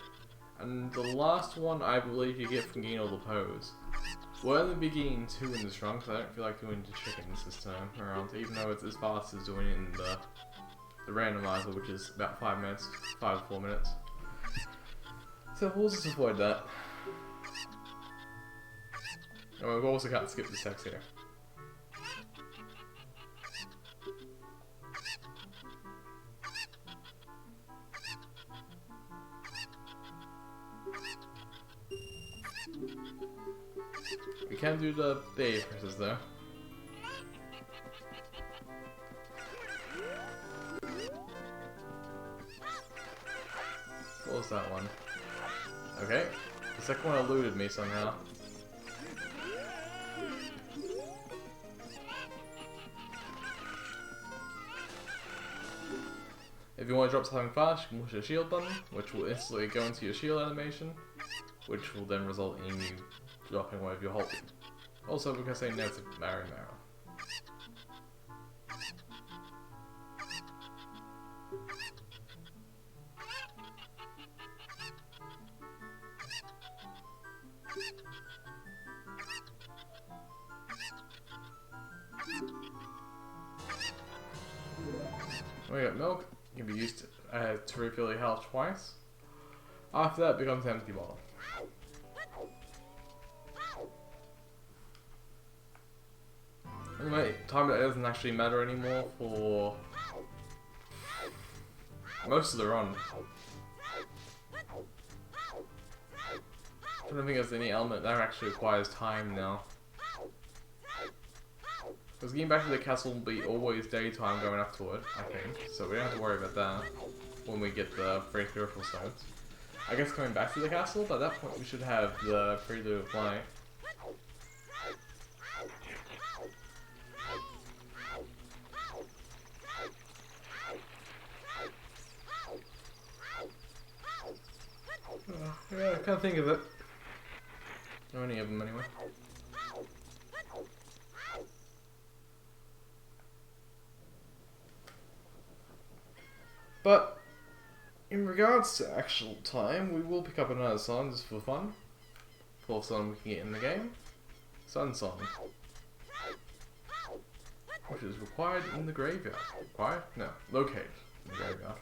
And the last one I believe you get from getting all the pose. We'll only be getting 2 in this run because I don't feel like doing the chickens this time around, even though it's as fast as doing it in the randomizer, which is about 5 minutes, 5 to 4 minutes. So we'll just avoid that. And we also can't skip the text here. We can do the A presses though. What was that one? Okay. The second one eluded me somehow. If you want to drop something fast, you can push the shield button, which will instantly go into your shield animation, which will then result in you dropping whatever you're holding. Also, we can say no to Marrow. We got milk. It can be used to refill your health twice. After that, it becomes an empty bottle. Anyway, time that doesn't actually matter anymore for most of the run. I don't think there's any element that actually requires time now. Because getting back to the castle will be always daytime going up to it, I think. So we don't have to worry about that when we get the free spiritual stones. I guess coming back to the castle, but at that point we should have the Prelude of Light. Yeah, I can't think of it. Or any of them anyway. But in regards to actual time, we will pick up another song just for fun. 4th song we can get in the game. Sun Song. Which is required in the graveyard. Required? No. Located in the graveyard.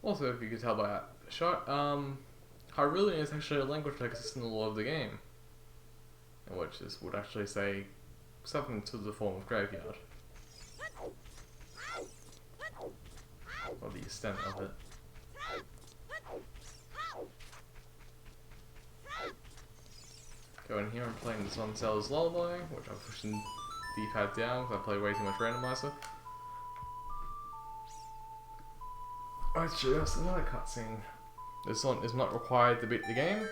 Also, if you could tell by that shot, Hyrulean is actually a language that exists in the lore of the game. In which this would actually say something to the form of graveyard. Or the extent of it. Go in here and play this on Zelda's Lullaby, which I'm pushing D-pad down because I play way too much randomizer. Actually, that's another cutscene. This one is not required to beat the game,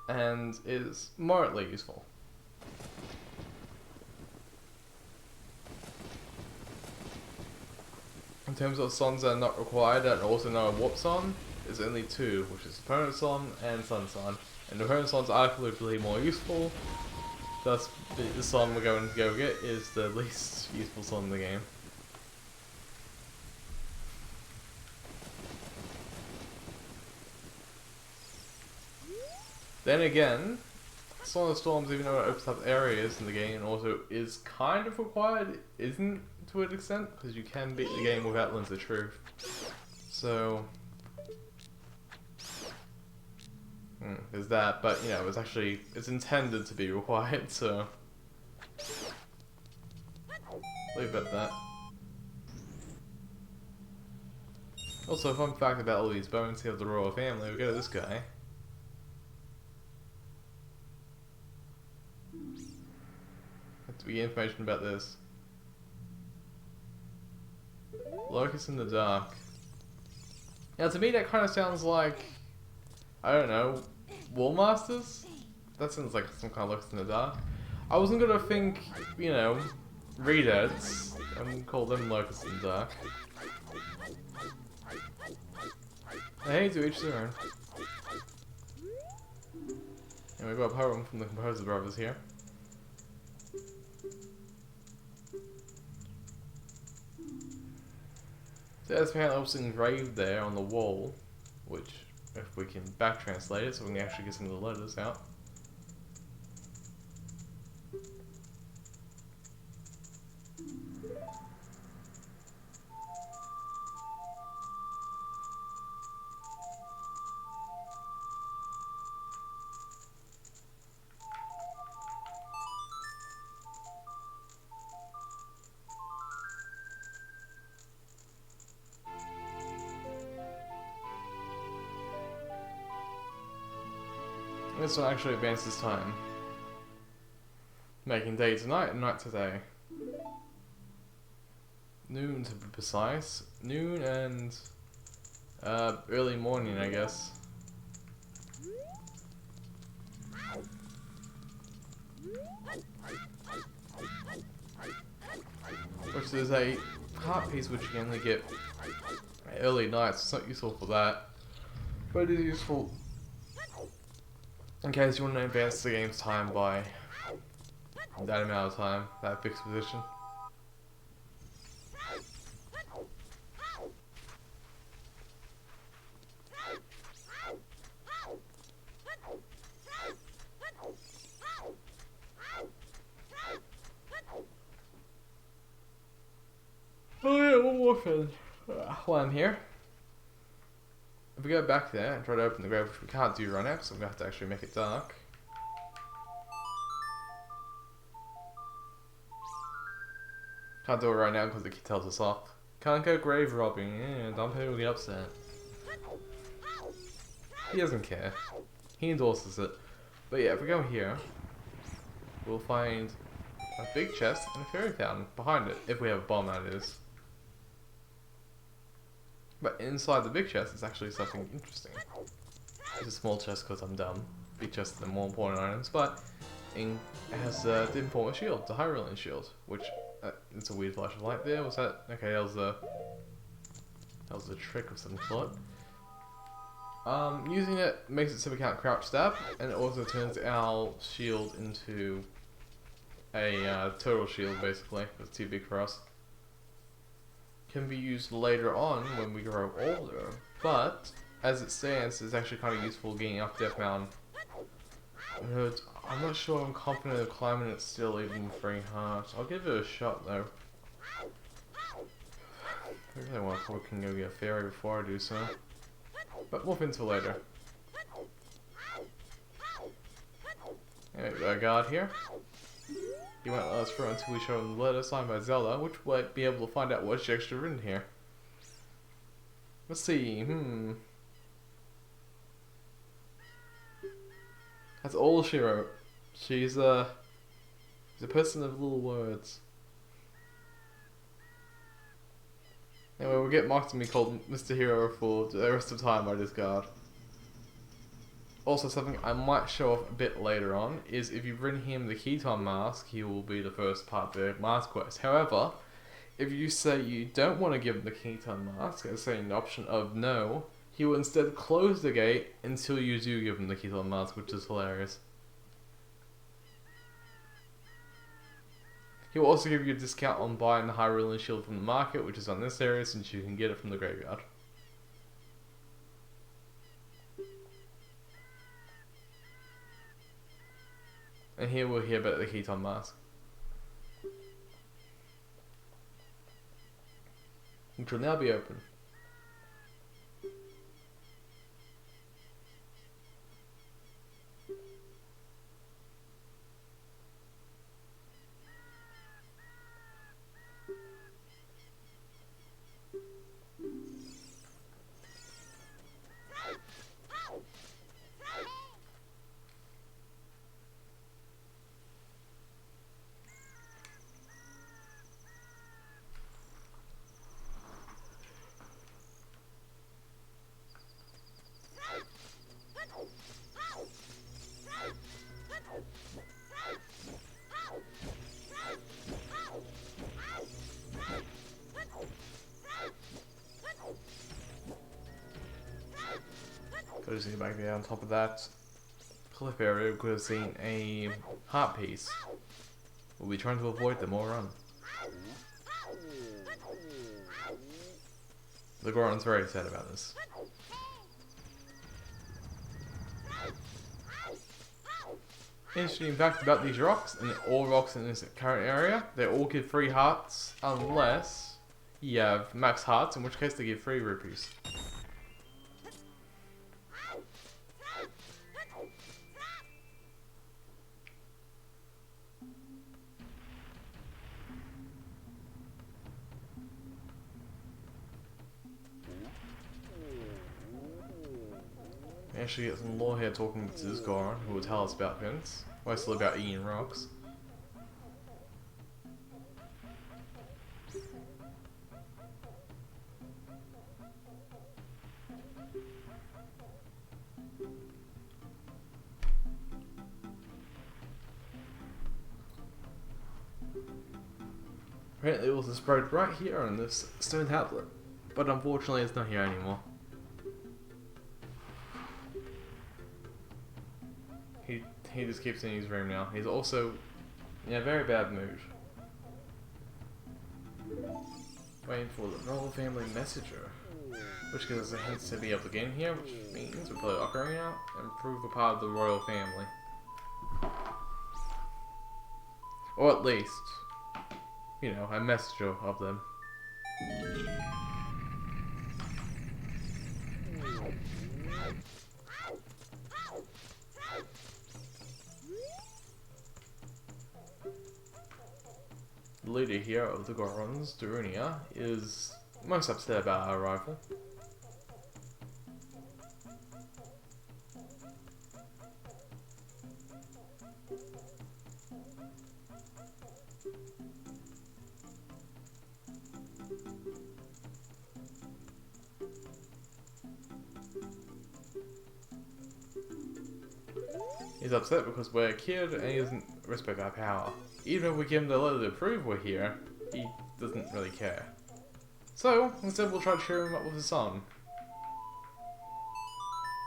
and is moderately useful. In terms of songs that are not required and also know a warp song, there's only 2, which is Opponent Song and Sun Song. And the Opponent Songs are arguably more useful, thus the song we're going to go get is the least useful song in the game. Then again, some of the storms, even though it opens up areas in the game, and also is kind of required, isn't to an extent, because you can beat the game without Lens of Truth. So, there's that, but you know, it's intended to be required, so leave it at that. Also, fun fact about all these bones here of the royal family, we go to this guy. Have to be information about this. Locust in the dark. Now, to me, that kind of sounds like, I don't know, Wool Masters? That sounds like some kind of locust in the dark. I wasn't gonna think, you know, Redeads, and call them locusts in the dark. Hey, to each their own. And we've got a poem from the Composer Brothers here. There's apparently also engraved there on the wall, which, if we can back translate it so we can actually get some of the letters out. This one actually advances time, making day tonight and night today. Noon to be precise. Noon and early morning, I guess. Which is a heart piece which you can only get early nights. It's not useful for that, but it is useful in case you want to advance the game's time by that amount of time, that fixed position. Oh yeah, one more thing. While I'm here. If we go back there and try to open the grave, which we can't do right now, so we're going to have to actually make it dark. Can't do it right now because the key tells us off. Can't go grave robbing, yeah, don't people get upset. He doesn't care. He endorses it. But yeah, if we go here, we'll find a big chest and a fairy fountain behind it, if we have a bomb, that is. But inside the big chest is actually something interesting. It's a small chest because I'm dumb. Big chest are the more important items, but it has the different form of shield, the Hyrulean Shield, which it's a weird flash of light there. Was that okay? That was a trick of some sort. Using it makes it so we can't crouch stab, and it also turns our shield into a turtle shield, basically. It's too big for us. Can be used later on when we grow older, but as it stands, it's actually kind of useful getting up Death Mountain. I'm not sure I'm confident of climbing it still, even with 3 hearts. I'll give it a shot though. I really want to can go get a fairy before I do so, but more things for later. Anyway, we got a guard here. He won't let us through until we show him the letter signed by Zelda, which might be able to find out what's extra written here. Let's see, That's all she wrote. She's a person of little words. Anyway, we'll get mocked and be called Mr. Hero for the rest of the time by this guard. Also, something I might show off a bit later on is if you bring him the Ketone Mask, he will be the first part of the mask quest. However, if you say you don't want to give him the Ketone Mask, and say an option of no, he will instead close the gate until you do give him the Ketone Mask, which is hilarious. He will also give you a discount on buying the Hyrulean Shield from the market, which is unnecessary since you can get it from the graveyard. And here we'll hear about the Ketone Mask, which will now be open. So just back there on top of that cliff area, we could have seen a heart piece. We'll be trying to avoid them or run. The Goron's very sad about this. Interesting fact about these rocks, and all rocks in this current area, they all give 3 hearts unless you have max hearts, in which case they give 3 rupees. Actually get some lore here talking to this Goron, who will tell us about things, mostly about eating rocks. Apparently it was displayed right here on this stone tablet, but unfortunately it's not here anymore. He just keeps in his room now. He's also in a very bad mood. Waiting for the royal family messenger, which gives us a hint to be able to get in here, which means we play Ocarina and prove a part of the royal family. Or at least, you know, a messenger of them. The leader here of the Gorons, Darunia, is most upset about our arrival. He's upset because we're a kid and he doesn't respect our power. Even if we give him the letter to prove we're here, he doesn't really care. So, instead we'll try to cheer him up with a song.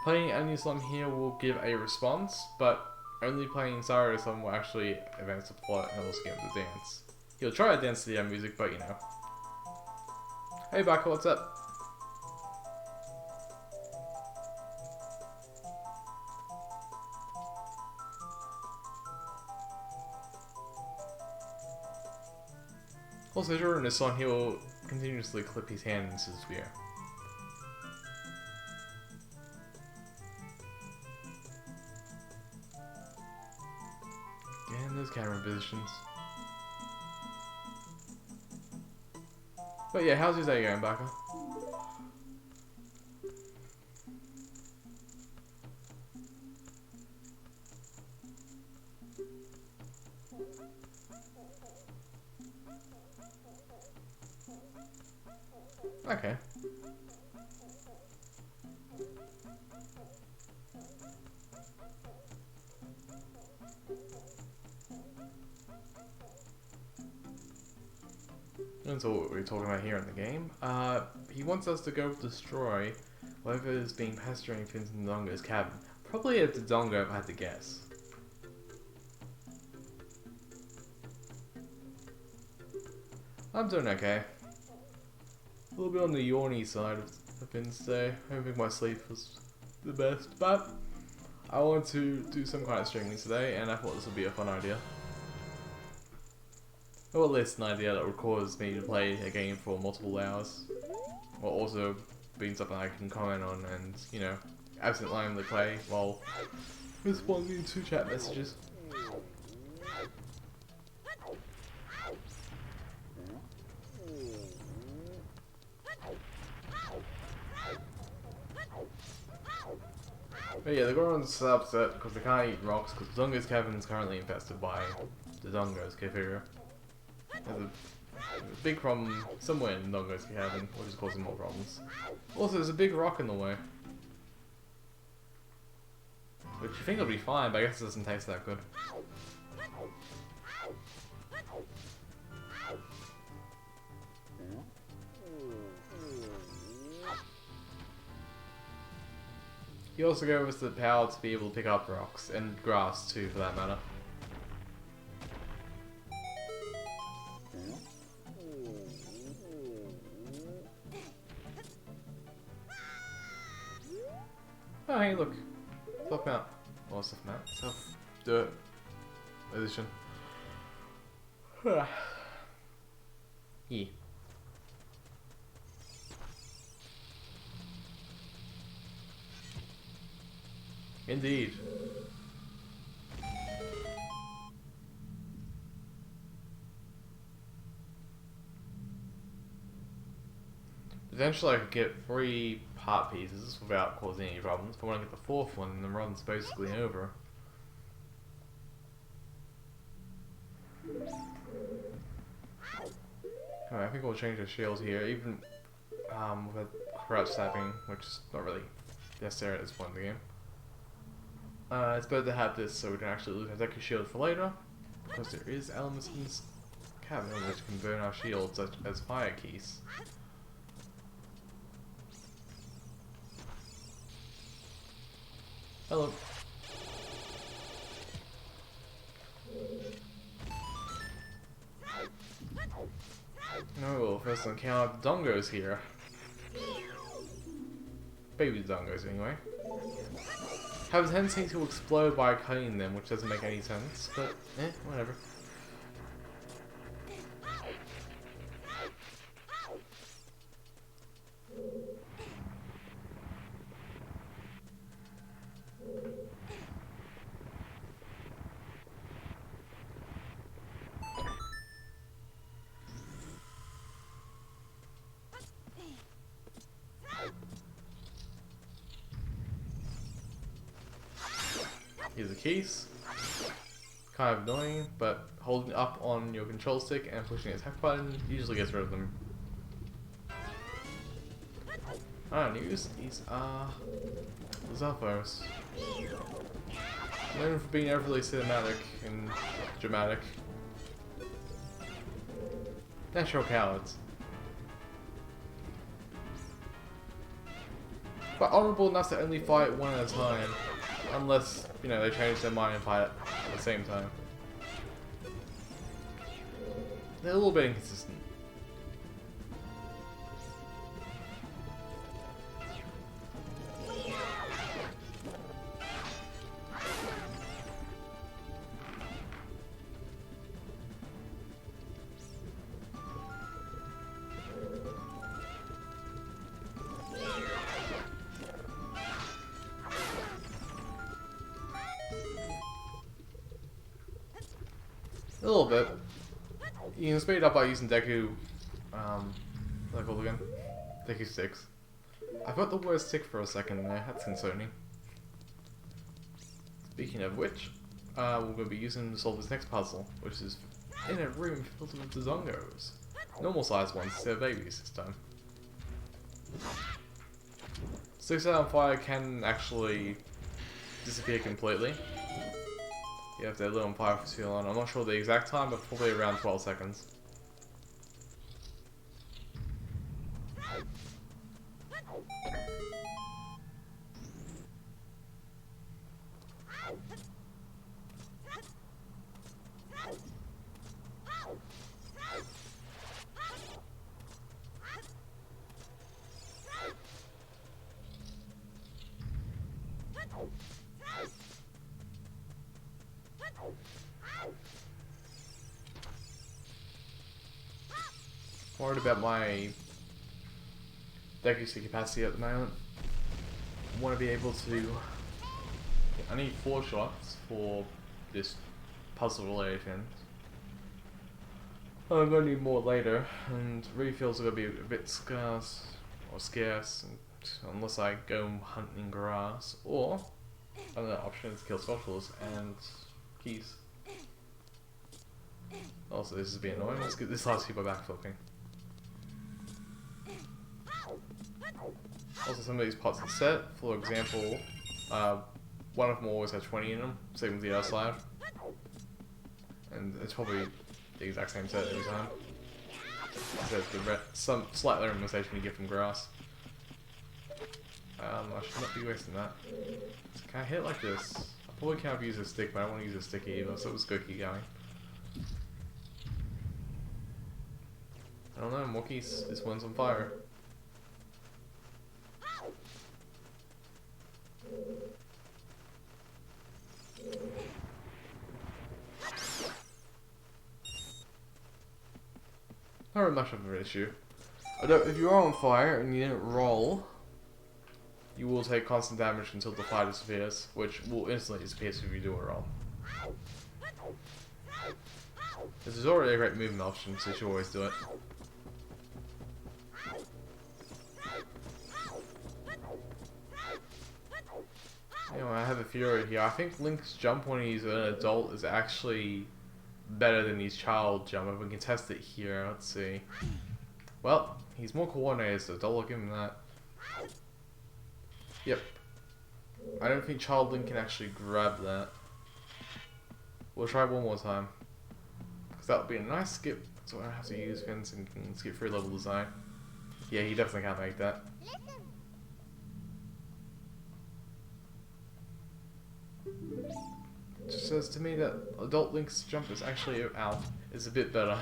Playing any song here will give a response, but only playing Sarah's song will actually advance the plot and also get him to dance. He'll try to dance to the music, but you know. Hey Baka, what's up? Also, during this song, he will continuously clip his hand into the spear. Again, those camera positions. But yeah, how's your day going, Baka? Okay. That's what we're talking about here in the game. He wants us to go destroy whatever is being pestering Finns in Dodongo's cabin. Probably at Dodongo if I had to guess. I'm doing okay. A little bit on the yawny side of things today. I don't think my sleep was the best, but I want to do some kind of streaming today, and I thought this would be a fun idea. Or at least an idea that would cause me to play a game for multiple hours. While also being something I can comment on and, you know, absent-mindedly play while responding to chat messages. But yeah, the Goron's upset because they can't eat rocks because Zongo's Cavern is currently infested by the Zongo's Cavern. There's a big problem somewhere in Zongo's Cavern, which is causing more problems. Also, there's a big rock in the way. Which you think will be fine, but I guess it doesn't taste that good. He also gave us the power to be able to pick up rocks, and grass too, for that matter. Oh hey, look. Self mount. Or self mount. Self dirt edition. Yeah. Indeed. Potentially I could get 3 part pieces without causing any problems, but when I get the 4th one, the run's basically over. Alright, I think we'll change the shield here, even with crouch snapping, which is not really necessary at this point in the game. It's better to have this so we can actually lose our Deku shield for later, because there is elements in this cavern which can burn our shields, such as fire keys. Hello. No, first encounter the Dongos here. Baby Dongos, anyway. Have a tendency to explode by cutting them, which doesn't make any sense, but whatever. Here's the keys. Kind of annoying, but holding up on your control stick and pushing the attack button usually gets rid of them. I don't use these are the Zelfos. Known for being overly cinematic and dramatic. Natural cowards. But honorable enough to only fight one at a time. Unless, you know, they change their mind and fight at the same time. They're a little bit inconsistent. A little bit. You can speed it up by using Deku, what's that called again? Deku sticks. I got the word stick for a second there, that's concerning. Speaking of which, we're going to be using to solve this next puzzle, which is in a room filled with the Zongos. Normal sized ones, they're babies this time. Sticks out on fire can actually disappear completely. You have to let on fire for too long. I'm not sure the exact time, but probably around 12 seconds. worried about my accuracy capacity at the moment. I want to be able to. I need 4 shots for this puzzle related thing. I'm gonna need more later, and refills are gonna be a bit scarce, unless I go hunting grass, or another option is kill sculptures and keys. Also, this is being annoying. Let's get this last few by backflipping. Also, some of these pots are set. For example, one of them always has 20 in them, same with the other slab. And it's probably the exact same set every time. There's some slight randomization you get from grass. I should not be wasting that. So can I hit like this? I probably can't use a stick, but I don't want to use a stick either, so let's go keep going. I don't know, more keys. This one's on fire. Not really much of an issue. Although, if you are on fire and you didn't roll, you will take constant damage until the fire disappears, which will instantly disappear if you do a roll. This is already a great movement option, so you should always do it. Anyway, I have a theory here. I think Link's jump when he's an adult is actually better than his child jump. If we can test it here, let's see. Well, he's more coordinated, so don't give him that. Yep. I don't think child Link can actually grab that. We'll try one more time. Because that would be a nice skip, so I don't have to use fins and can skip through level design. Yeah, he definitely can't make that. It just says to me that adult Link's jump is actually out. Is a bit better.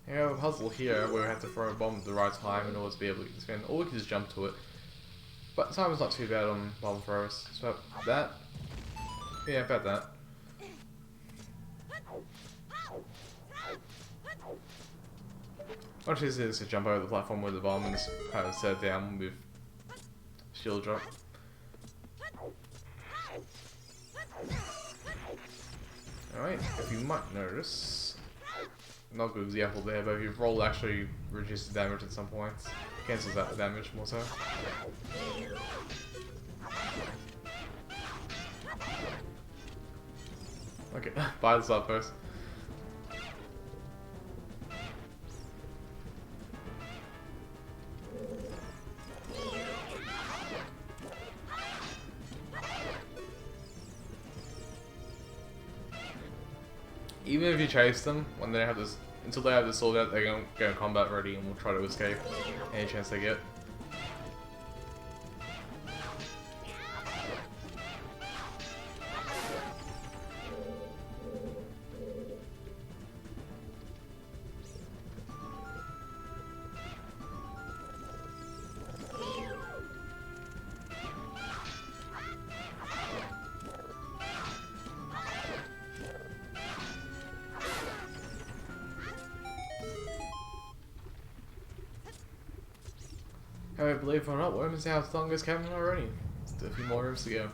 We have a puzzle here where we have to throw a bomb at the right time in order to be able to spin, or we can just jump to it. But the time is not too bad on bomb throwers. So that, yeah, about that. What is this to jump over the platform with the bomb and just kind of set it down with shield drop. Alright, if you might notice, not a good example there, but if your roll actually reduces the damage at some points, cancels out the damage more so. Okay, buy this up first. Even if you chase them, when they have this, until they have this sword out, they're going to go combat ready and will try to escape any chance they get. However, believe it or not, we're almost out of longest cabin already. Still a few more rooms to go.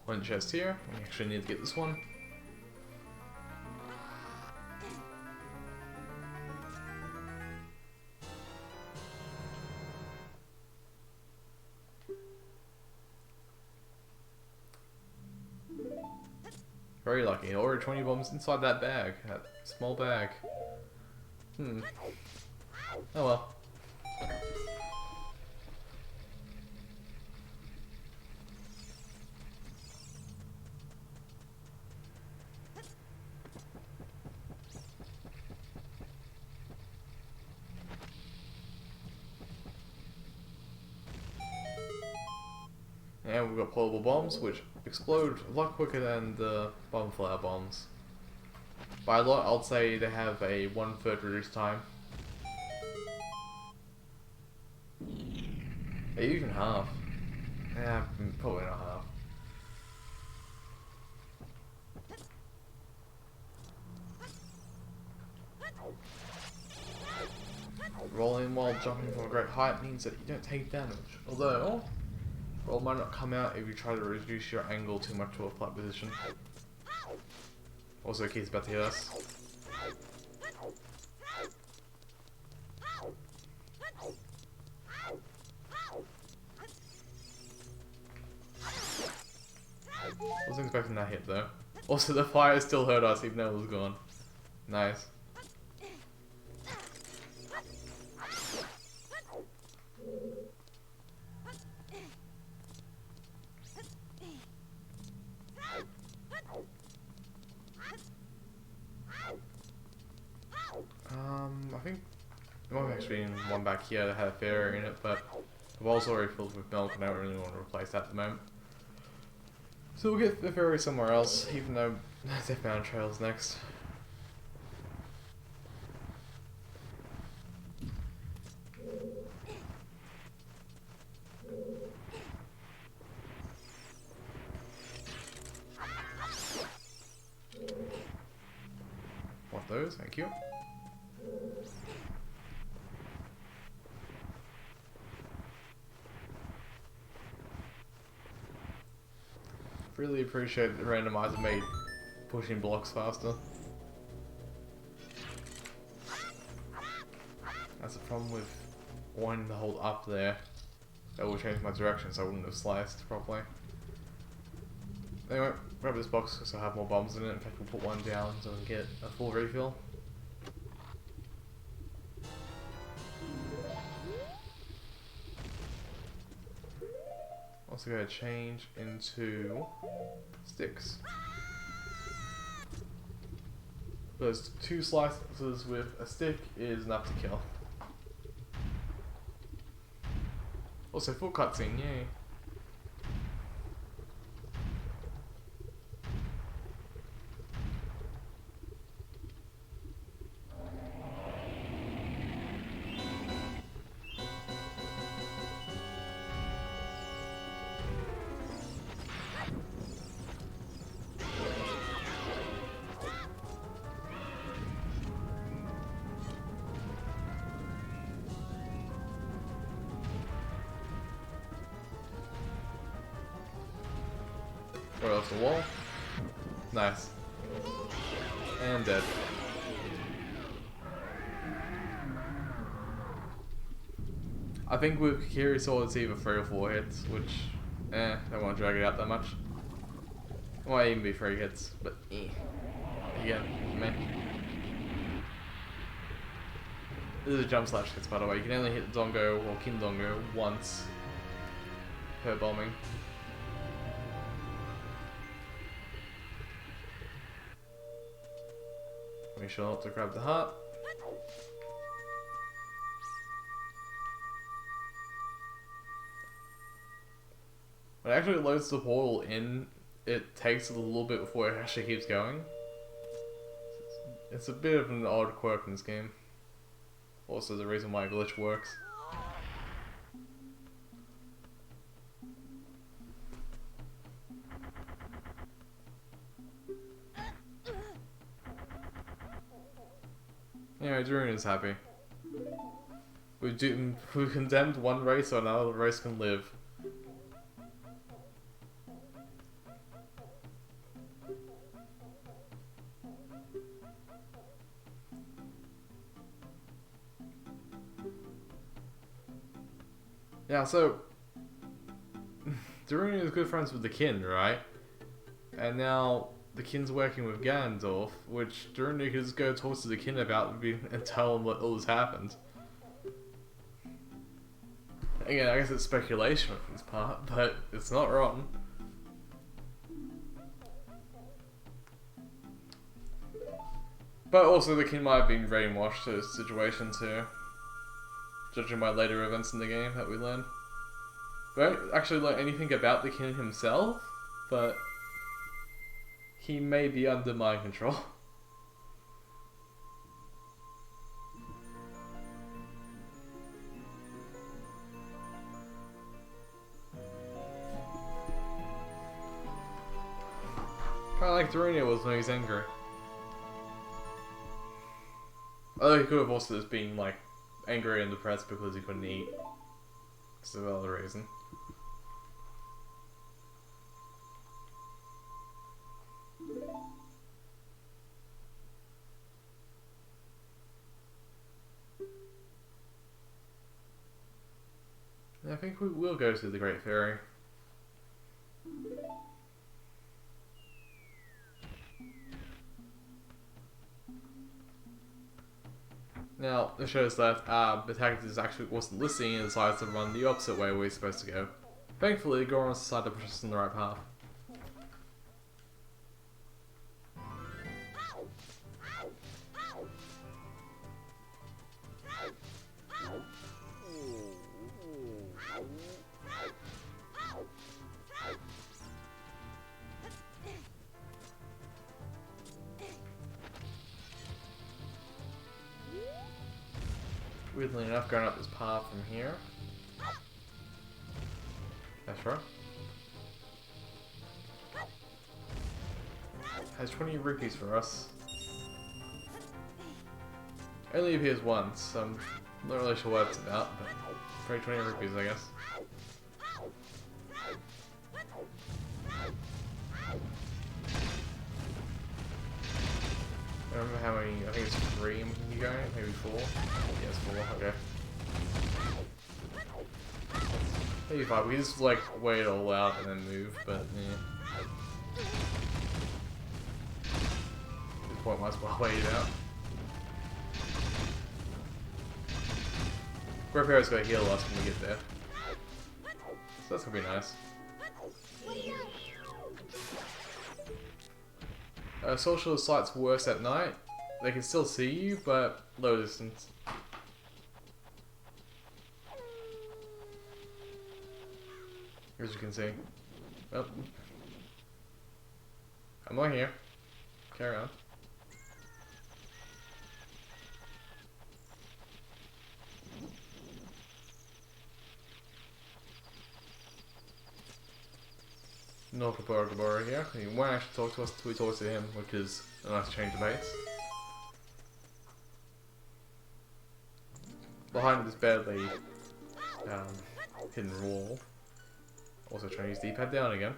One chest here. We actually need to get this one. Very lucky. Already 20 bombs inside that bag. That small bag. Oh well. And we've got portable bombs, which explode a lot quicker than the bomb flower bombs. By a lot, I'd say they have a 1/3 reduced time. Even half. Yeah, probably not half. Rolling while jumping from a great height means that you don't take damage. Although, roll might not come out if you try to reduce your angle too much to a flat position. Also, Keith's about to hit us. Wasn't expecting that hit though. Also, the fire still hurt us even though it was gone. Nice. I think there might have actually been one back here that had a fairy in it, but the bowl's already filled with milk and I don't really want to replace that at the moment. So we'll get the fairy somewhere else, even though Death Mountain Trail's next. Want those? Thank you. Really appreciate the randomizer made pushing blocks faster. That's the problem with wanting to hold up there. That will change my direction so I wouldn't have sliced properly. Anyway, grab this box because I have more bombs in it. In fact, we'll put one down so we can get a full refill. Also going to change into sticks. Those 2 slices with a stick is enough to kill. Also, full cutscene, yay. Right off the wall. Nice. And dead. I think with Kiri Sword it's either 3 or 4 hits, which, don't want to drag it out that much. It might even be 3 hits, but again, meh. This is a jump slash hits, by the way. You can only hit Dongo or Kindongo once per bombing. Make sure not to grab the heart. When it actually loads the portal in, it takes a little bit before it actually keeps going. It's a bit of an odd quirk in this game. Also the reason why glitch works. Anyway, Darun is happy. We've condemned one race so another race can live. Yeah, so Darun is good friends with the kin, right? And now the kin's working with Ganondorf, which Darun could just go talk to the kin about and tell him what all this happened. Again, I guess it's speculation on his part, but it's not wrong. But also the kin might have been brainwashed to this situation too, judging by later events in the game that we learn. We don't actually learn anything about the king himself, but he may be under mind control. Kinda like Dorina was when he's angry. Although he could have also just been like angry and depressed because he couldn't eat. It's a valid reason. I think we will go to the Great Ferry. Now, it shows that the protagonist actually wasn't listening and decides to run the opposite way where he's supposed to go. Thankfully, Goron's decided to push us in the right path. Weirdly enough, going up this path from here. That's right. Has 20 rupees for us. Only appears once, I'm not really sure what it's about, but probably 20 rupees, I guess. I don't remember how many, I think it's 3 you can go, maybe 4? Yeah, it's 4, okay. Maybe 5, we just like wait it all out and then move, but yeah. At this point, might as well wait it out. Great Ferry's gonna heal us when we get there. So that's gonna be nice. Social sight's worse at night. They can still see you, but low distance. As you can see. Oh. I'm not here. Carry on. No Barbers here. He won't actually talk to us until we talk to him, which is a nice change of pace. Behind this badly hidden wall. Also trying to use D-pad down again.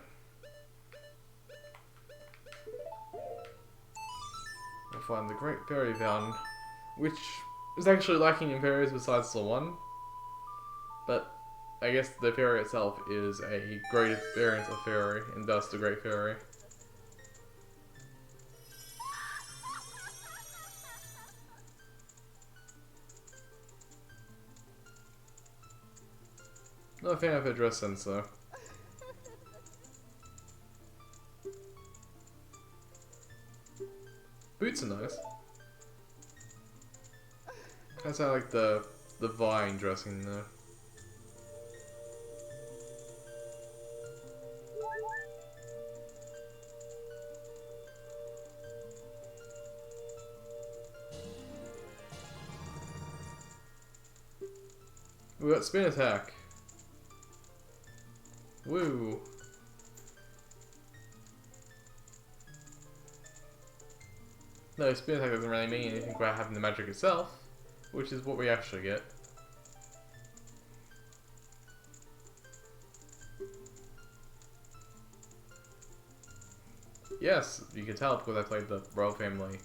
We'll find the Great Ferry fountain, which is actually lacking in ferries besides the one. But I guess the ferry itself is a great variant of ferry, and thus the Great Ferry. Not a fan of her dress sense though. Boots are nice. Kind of sound like the vine dressing though. We got spin attack. Woo. No, spin attack doesn't really mean anything about having the magic itself, which is what we actually get. Yes, you can tell because I played the Royal Family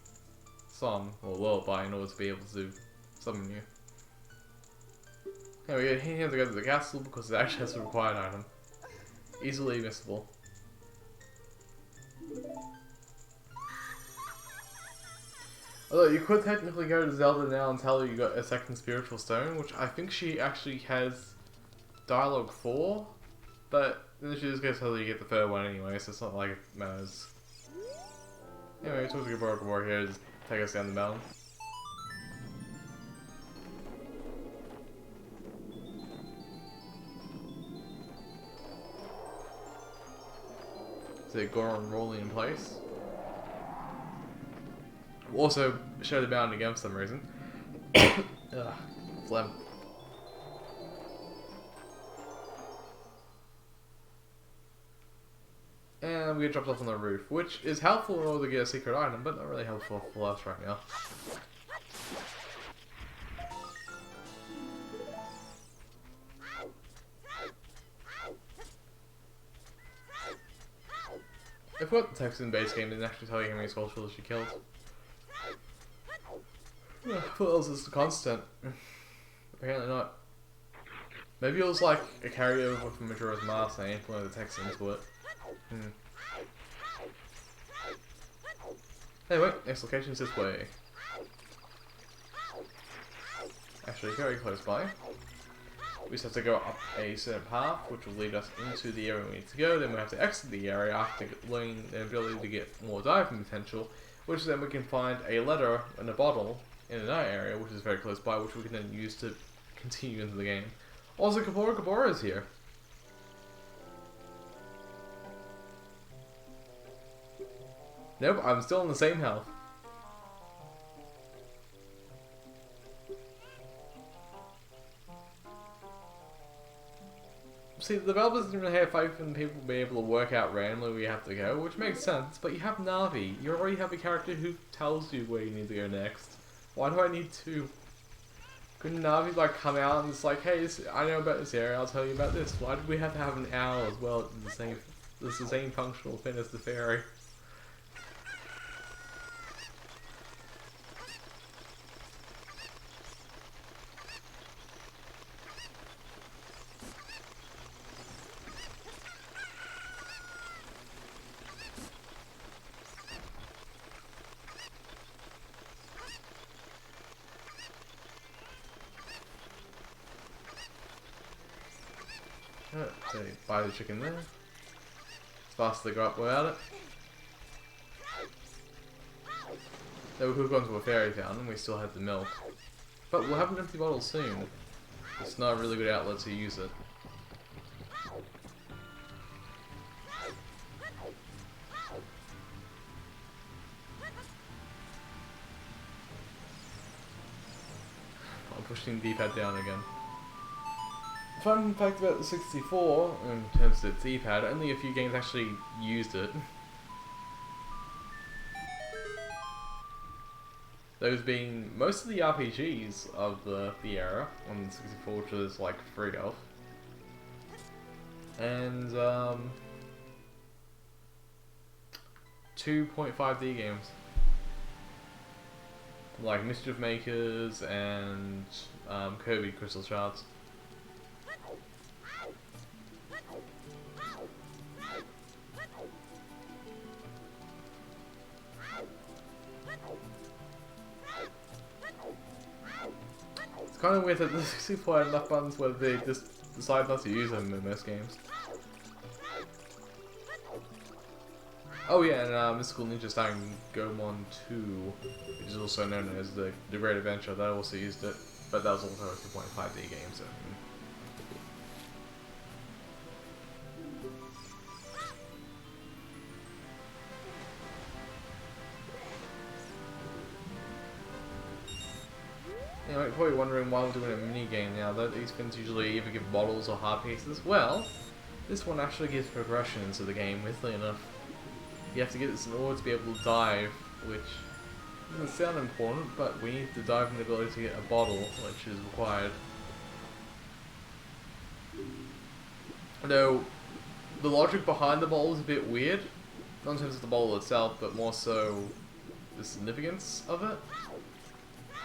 song, or lullaby, in order to be able to summon you. Anyway, we have to go to the castle because it actually has a required item. Easily missable. Although you could technically go to Zelda now and tell her you got a second spiritual stone, which I think she actually has dialogue for, but then she just goes to tell you get the third one anyway, so it's not like it matters. Anyway, it's supposed to get Barbers here to just take us down the mountain. the Goron rolling in place. Also, show the bound again for some reason. Ugh, phlegm. And we get dropped off on the roof, which is helpful in order to get a secret item, but not really helpful for us right now. I forgot the text in the base game didn't actually tell you how many skulltulas you killed. What else is the constant? Apparently not. Maybe it was like a carryover from Majora's Mask and they implemented the text into it. Anyway, next location is this way. Actually, very close by. We just have to go up a certain path, which will lead us into the area we need to go. Then we have to exit the area after learning the ability to get more diving potential, which then we can find a letter in a bottle in another area, which is very close by, which we can then use to continue into the game. Also, Kabora is here. Nope, I'm still on the same health. See, the developers didn't really have faith in people being able to work out randomly where you have to go, which makes sense, but you have Navi. You already have a character who tells you where you need to go next. Why do I need to? Couldn't Navi like come out and it's like, hey, I know about this area, I'll tell you about this. Why did we have to have an owl as well? It's the same functional thing as the fairy. So you buy the chicken there. It's faster to go up without it. Then we could have gone to a fairy town and we still had the milk. But we'll have an empty bottle soon. It's not a really good outlet to use it. I'm pushing the D-pad down again. Fun fact about the 64, in terms of its D-pad, only a few games actually used it. Those being most of the RPGs of the era on the 64, which is like 3 of. And 2.5D games. Like Mischief Makers and Kirby Crystal Shards. It's kind of weird that the 64 had enough buttons where they just decide not to use them in most games. Oh yeah, and Mystical Ninja Starring Gomon 2, which is also known as the Great Adventure, that also used it, but that was also a 2.5D game, so... Anyway, you're probably wondering why we're doing a mini-game now, that these things usually either give bottles or heart pieces. Well, this one actually gives progression into the game, weirdly enough. You have to get this in order to be able to dive, which doesn't sound important, but we need the diving ability to get a bottle, which is required. Though, the logic behind the bottle is a bit weird, not in terms of the bottle itself, but more so the significance of it.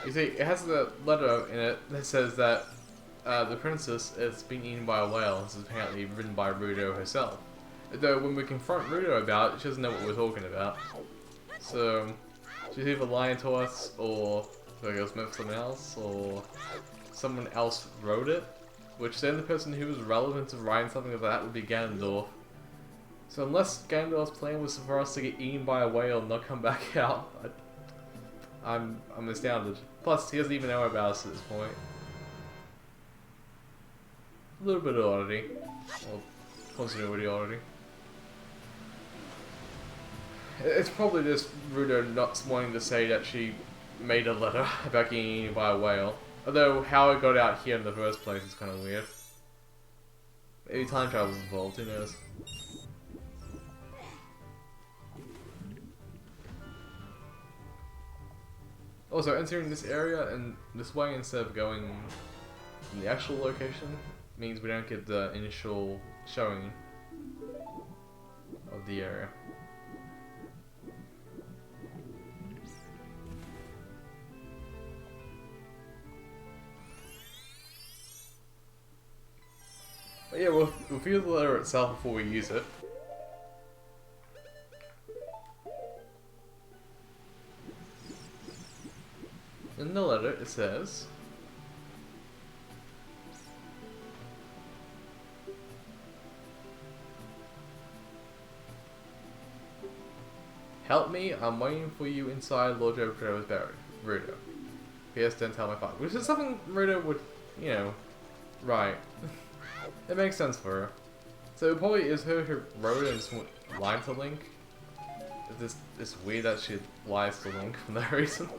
You see, it has a letter in it that says that the princess is being eaten by a whale. This is apparently written by Rudo herself. Though when we confront Rudo about it, she doesn't know what we're talking about. So, she's either lying to us, or I guess meant for something else, or someone else wrote it. Which then the person who was relevant to writing something like that would be Ganondorf. So unless Ganondorf's plan was for us to get eaten by a whale and not come back out, I'm astounded. Plus, he doesn't even know about us at this point. A little bit of oddity. Well, continuity oddity. It's probably just Rudo not wanting to say that she made a letter about getting eaten by a whale. Although, how it got out here in the first place is kind of weird. Maybe time travel's involved, who knows. Also, entering this area and this way instead of going in the actual location means we don't get the initial showing of the area. But yeah, we'll view the letter itself before we use it. In the letter it says, "Help me, I'm waiting for you inside Lord Jabba's barracks, Rudo. P.S. Don't tell my father." Which is something Rudo would, you know, write. It makes sense for her. So it probably is her who wrote and just lied to Link. It's weird that she lies to Link for that reason.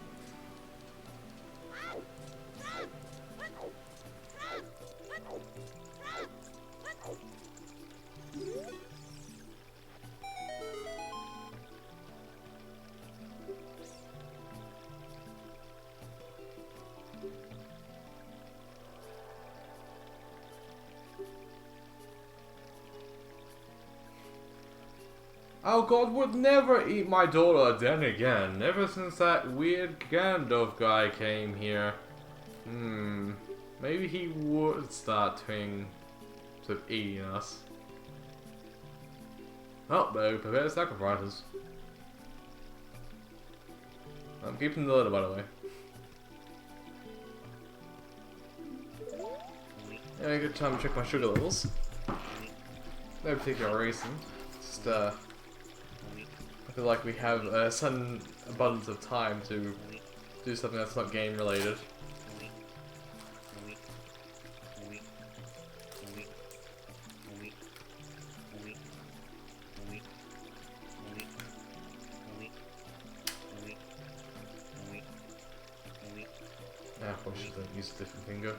Oh, God would never eat my daughter then again, ever since that weird Gandalf guy came here. Maybe he would start doing sort of eating us. Oh, no, prepare sacrifices. I'm keeping the letter, by the way. Yeah, good time to check my sugar levels. No particular reason. Just, I feel like we have a sudden abundance of time to do something that's not game related. Ah, I probably should have used a different finger.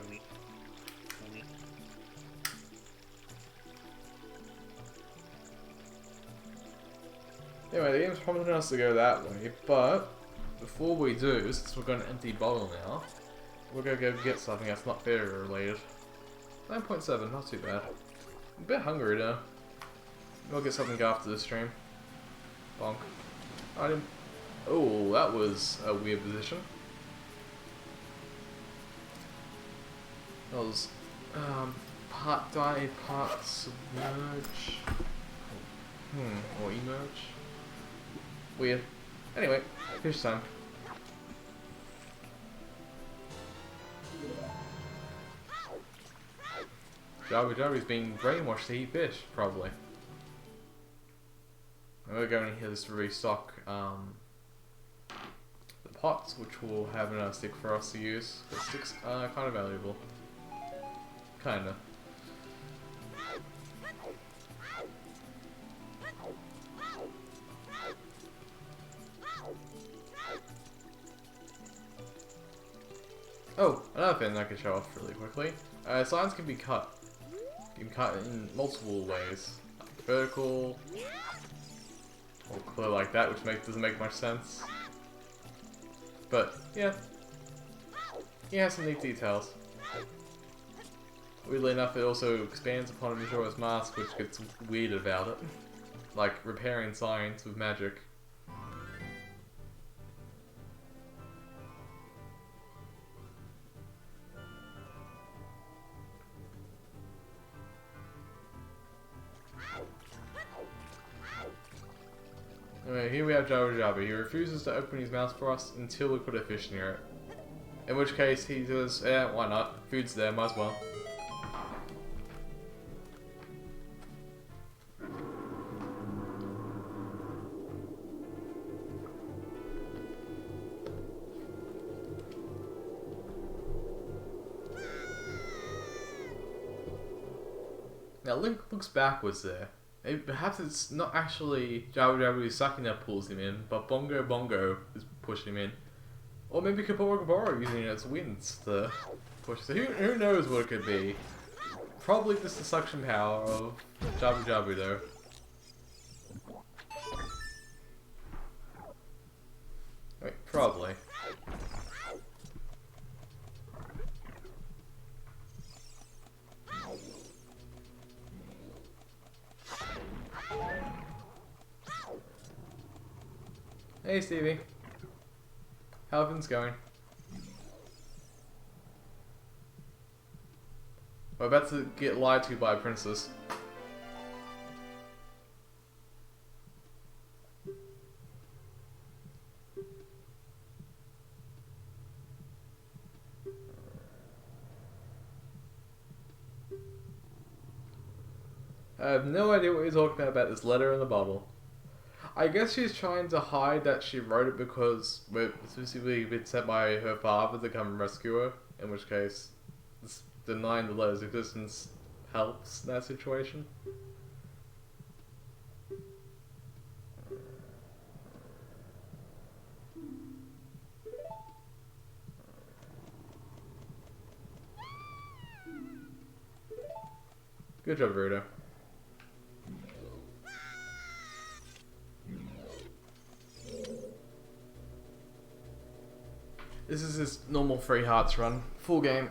Anyway, the game's promising us to go that way, but before we do, since we're going to empty bottle now, we're going to go get something that's not fairy related. 9.7, not too bad. I'm a bit hungry though. We'll get something after this stream. Bonk. Item. Oh, that was a weird position. That was part dive, part submerge. Or emerge. Weird. Anyway, fish time. Jabba's being brainwashed to eat fish, probably. And we're going here to restock the pots, which will have another stick for us to use. The sticks are kind of valuable. Kinda. Oh, another thing I can show off really quickly. Signs can be cut. You can cut in multiple ways. Like vertical, or clear like that, which doesn't make much sense. But, yeah. He has some neat details. Weirdly enough, it also expands upon Majora's Mask, which gets weird about it. Like repairing signs with magic. Alright, here we have Jabba. He refuses to open his mouth for us until we put a fish near it. In which case he says, yeah, why not? Food's there, might as well. Now Link looks backwards there. Perhaps it's not actually Jabba Jabba who's sucking that pulls him in, but Bongo Bongo is pushing him in. Or maybe Kaporo Kaporo using its wings to push. So who knows what it could be? Probably just the suction power of Jabba Jabba though. Wait, probably. Hey Stevie. How are things going? We're about to get lied to by a princess. I have no idea what you're talking about this letter in the bottle. I guess she's trying to hide that she wrote it because we're specifically been sent by her father to come and rescue her, in which case denying the letter's existence helps that situation. Good job, Rudo. This is his normal free hearts run. Full game.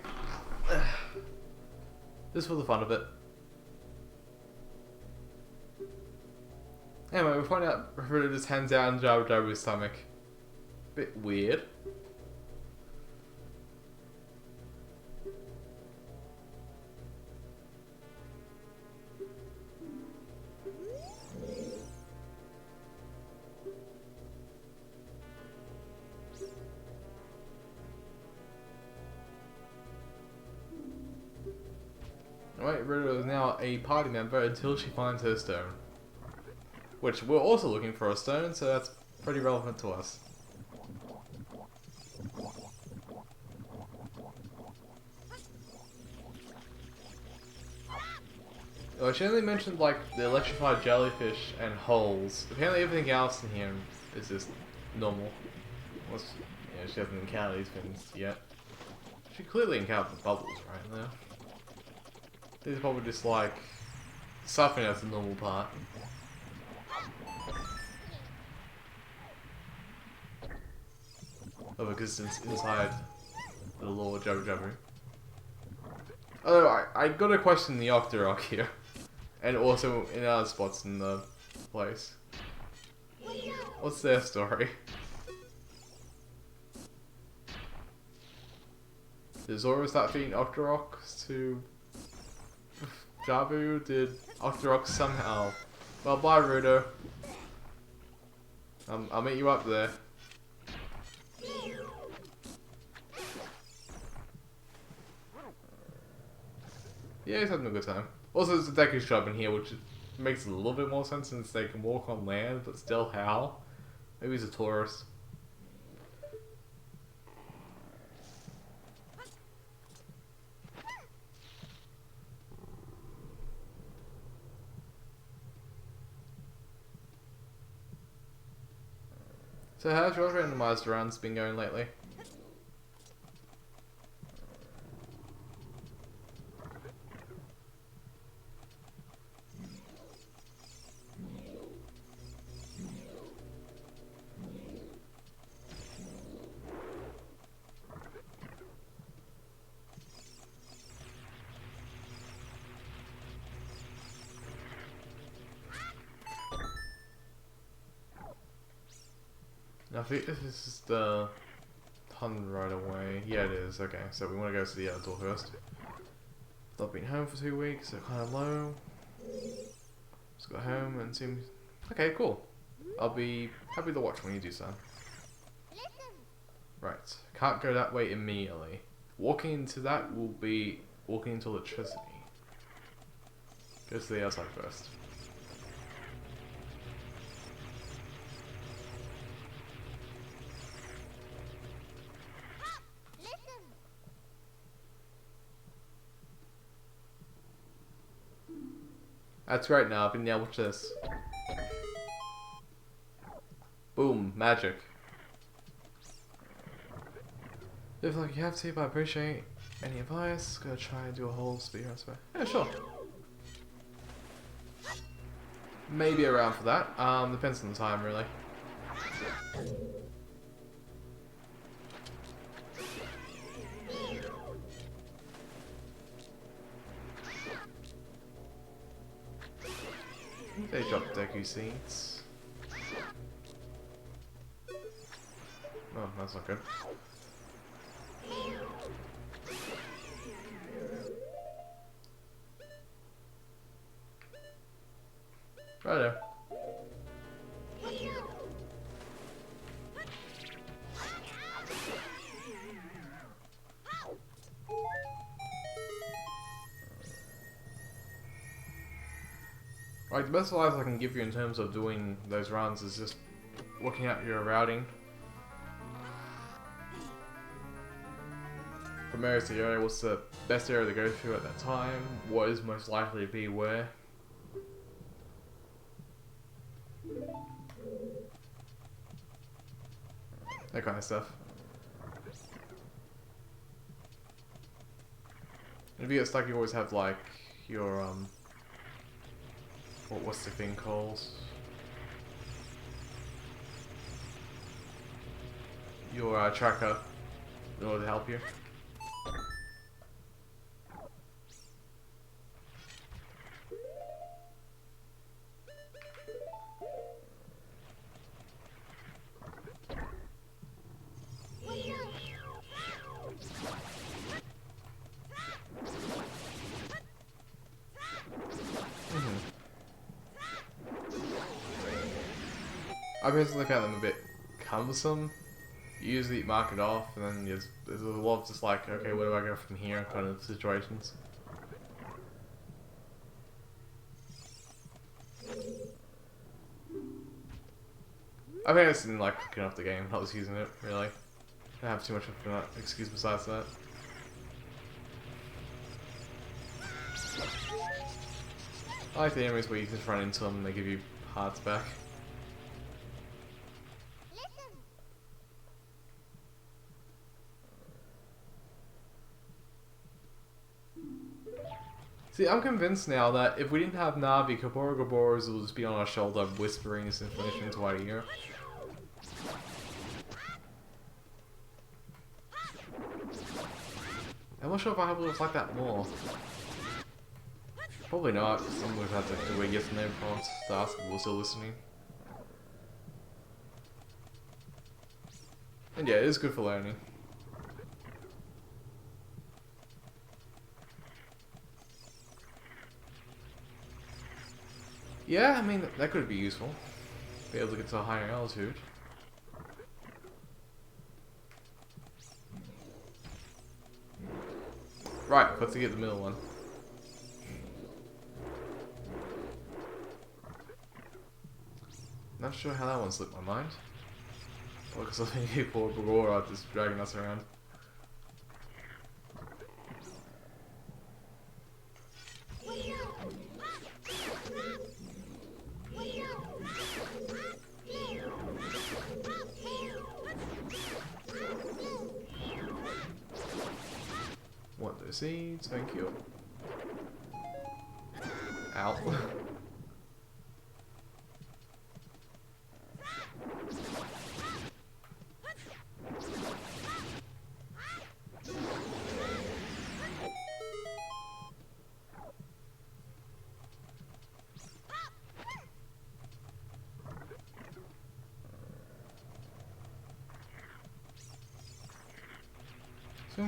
Just for the fun of it. Anyway, we find out Rudo just hands out Jabba Jabba's stomach. Bit weird. Right, Rudo is now a party member until she finds her stone. Which we're also looking for a stone, so that's pretty relevant to us. Well, she only mentioned like the electrified jellyfish and holes. Apparently everything else in here is just normal. Unless, she hasn't encountered these things yet. She clearly encountered the bubbles right now. These are probably just like something that's the normal part. Of existence inside the Lord Jabba Jabba. Although I gotta question the Octorok here. And also in other spots in the place. What's their story? Did Zora start feeding Octoroks to Jabu? Did Octorok somehow? Well, bye Rudo. I'll meet you up there. Yeah, he's having a good time. Also, there's a Deku's job in here, which makes a little bit more sense since they can walk on land, but still how? Maybe he's a tourist. So how's your randomized runs been going lately? I think this is just the ton right away. Yeah, it is. Okay, so we want to go to the other door first. I've been home for 2 weeks, so kind of low. Just got home and seems okay. Cool. I'll be happy to watch when you do so. Right, can't go that way immediately. Walking into that will be walking into electricity. Go to the outside first. That's great now, but yeah, watch this. Boom, magic. If like you have to, but I appreciate any advice. Gonna try and do a whole speedrun spec. Yeah, sure. Maybe around for that. Depends on the time, really. They dropped Deku seeds. Oh, that's not good. Right there. Like, the best advice I can give you in terms of doing those runs is just looking at your routing. From area to area, what's the best area to go through at that time? What is most likely to be where? That kind of stuff. And if you get stuck, you always have like your what's the thing called? Your tracker in order to help you. I basically look at them a bit cumbersome. You usually mark it off, and then there's a lot of just like, okay, where do I go from here kind of situations. I think I just didn't like clicking off the game when I was using it, really. I don't have too much of an excuse besides that. I like the enemies where you just run into them and they give you hearts back. See, I'm convinced now that if we didn't have Navi, Gaboras will just be on our shoulder whispering this information into our ear. I'm not sure if I would have liked that more. Probably not, because then we've had to do a yes and no prompt to ask if we're still listening. And yeah, it is good for learning. Yeah, I mean, that could be useful. Be able to get to a higher altitude. Right, let's get the middle one. Not sure how that one slipped my mind. Well, because I think poor Bagora just dragging us around. Want those seeds, thank you. Ow.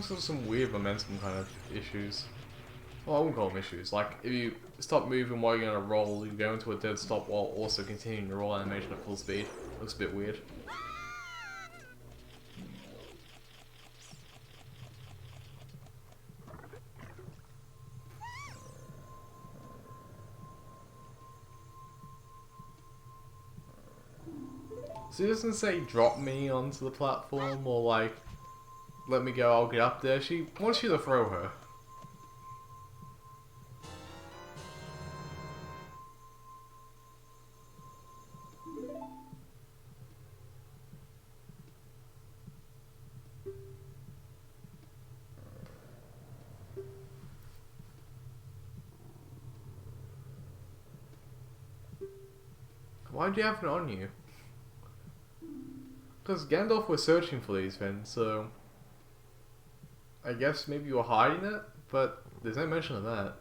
There's some weird momentum kind of issues. Well, I wouldn't call them issues. Like, if you stop moving while you're on a roll, you go into a dead stop while also continuing the roll animation at full speed. Looks a bit weird. So it doesn't say drop me onto the platform or like let me go, I'll get up there. She wants you to throw her. Why do you have it on you? Because Gandalf was searching for these fins, so I guess maybe you were hiding it, but there's no mention of that.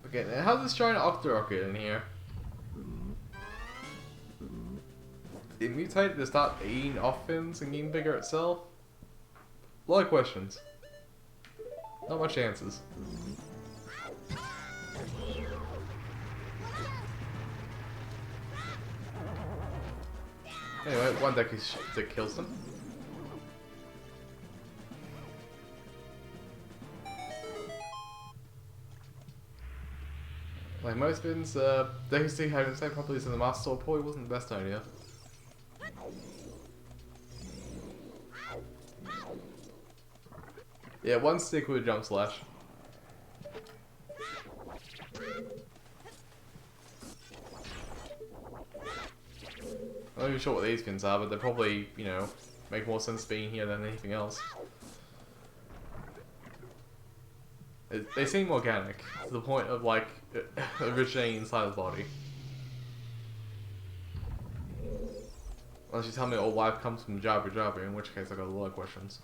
Okay, now how's this giant Octorok in here? It mutated to start eating off fins and getting bigger itself? A lot of questions. Not much answers. Anyway, one deck that kills them. Like most fins, Dexter having the same properties as the Master Sword probably wasn't the best idea. Yeah, one stick with a jump slash. I'm not even sure what these fins are, but they probably, you know, make more sense being here than anything else. They seem organic, to the point of, like, originating inside the body. Unless you tell me all life comes from Jabba, in which case I got a lot of questions.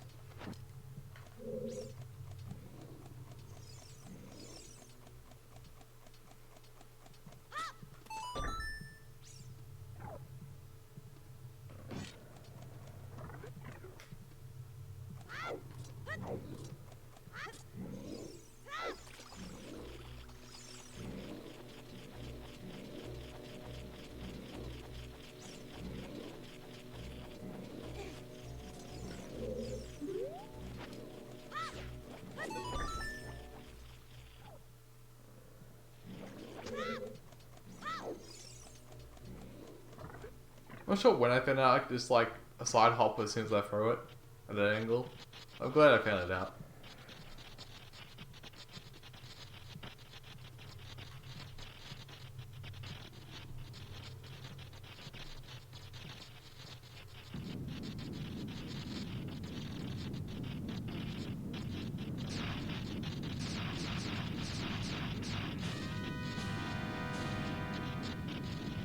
I'm not sure when I found out I could just like a side hop as soon as I throw it at an angle. I'm glad I found it out.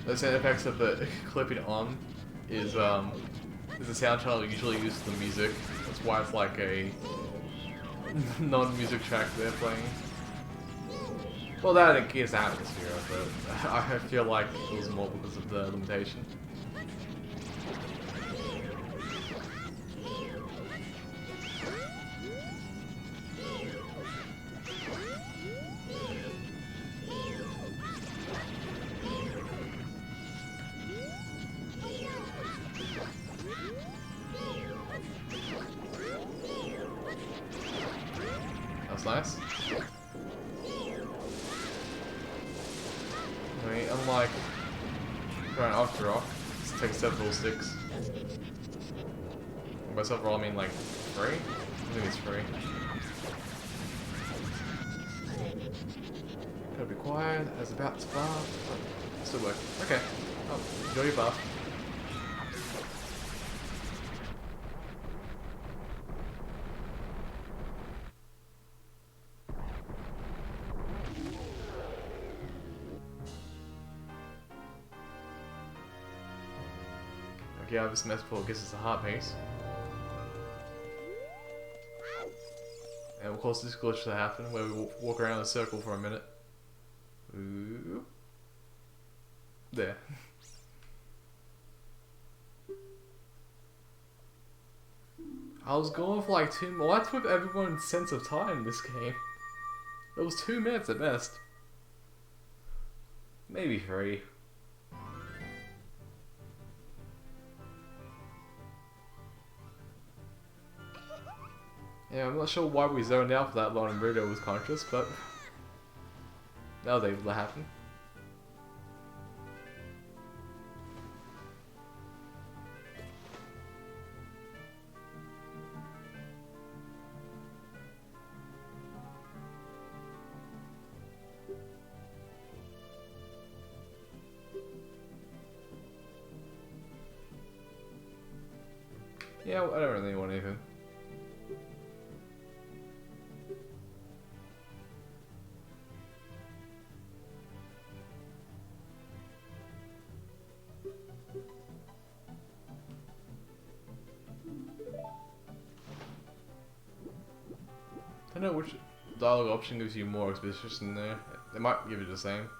The sound effects of the clipping on is the sound channel usually uses the music. That's why it's like a non-music track they're playing. Well, that it gives atmosphere, but I feel like it was more because of the limitation. That's nice. I mean, unlike trying Octorok, it takes several sticks. By several, I mean like 3? I think it's 3. Gotta be quiet, as about to bath. Oh, still working. Okay. Oh, enjoy your bath. Okay, I have this mess before it gives us a heart pace. And of course this glitch to happen where we walk around in a circle for a minute. Ooh. There. I was going for like 2 more. What's with everyone's sense of time in this game? It was 2 minutes at best. Maybe 3. Yeah, I'm not sure why we zoned out for that long and Rudo was conscious, but that was able to happen. Yeah, I don't really want anything. I don't know which dialogue option gives you more exposition there. They might give you the same.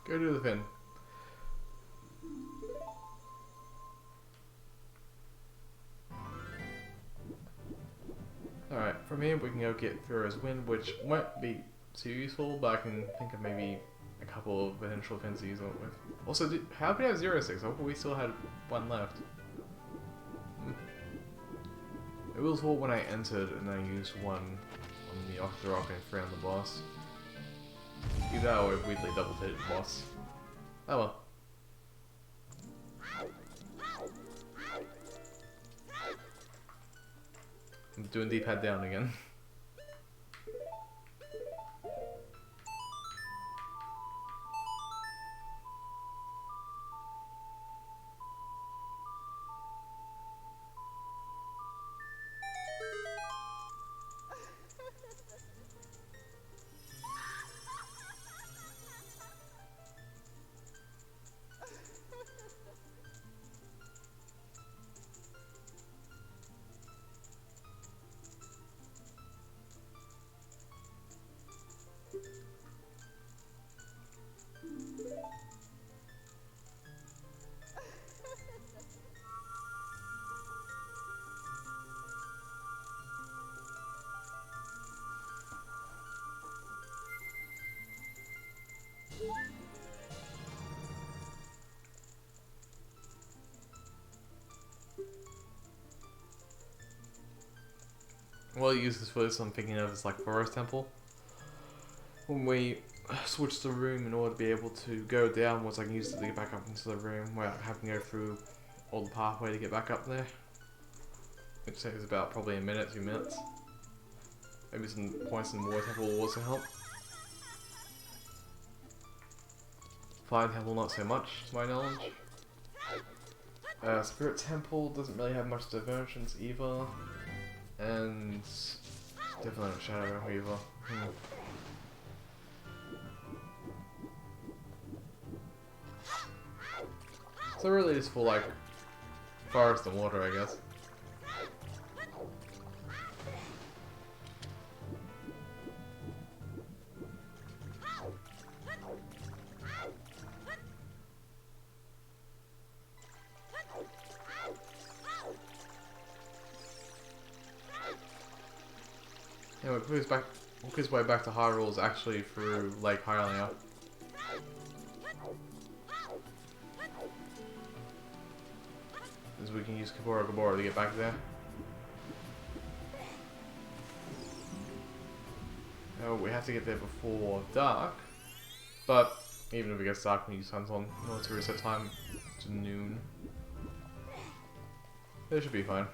Go to the fin. Alright, from here we can go get Pharaoh's Wind, which won't be too useful, but I can think of maybe a couple of potential fins to use it with. Also, how do we have 0-6? I thought we still had one left. It was all when I entered and I used one on the Octorok and 3 on the boss. Either that or I weirdly double hit the boss. Oh well. I'm doing D-pad down again. What I use this for is I'm thinking of is like Forest Temple. When we switch the room in order to be able to go downwards, I can use it to get back up into the room without having to go through all the pathway to get back up there. Which takes about probably a minute, 2 minutes. Maybe some points in Water Temple will also help. Fire Temple not so much, to my knowledge. Spirit Temple doesn't really have much divergence either. And definitely not Shadow Realm either. So really just for like forest and water, I guess. Anyway, Walker's way back to Hyrule is actually through Lake Hyrulean. As we can use Gabora to get back there. Oh, we have to get there before dark. But even if it gets dark, we use Sun's on in order to reset time to noon. It should be fine.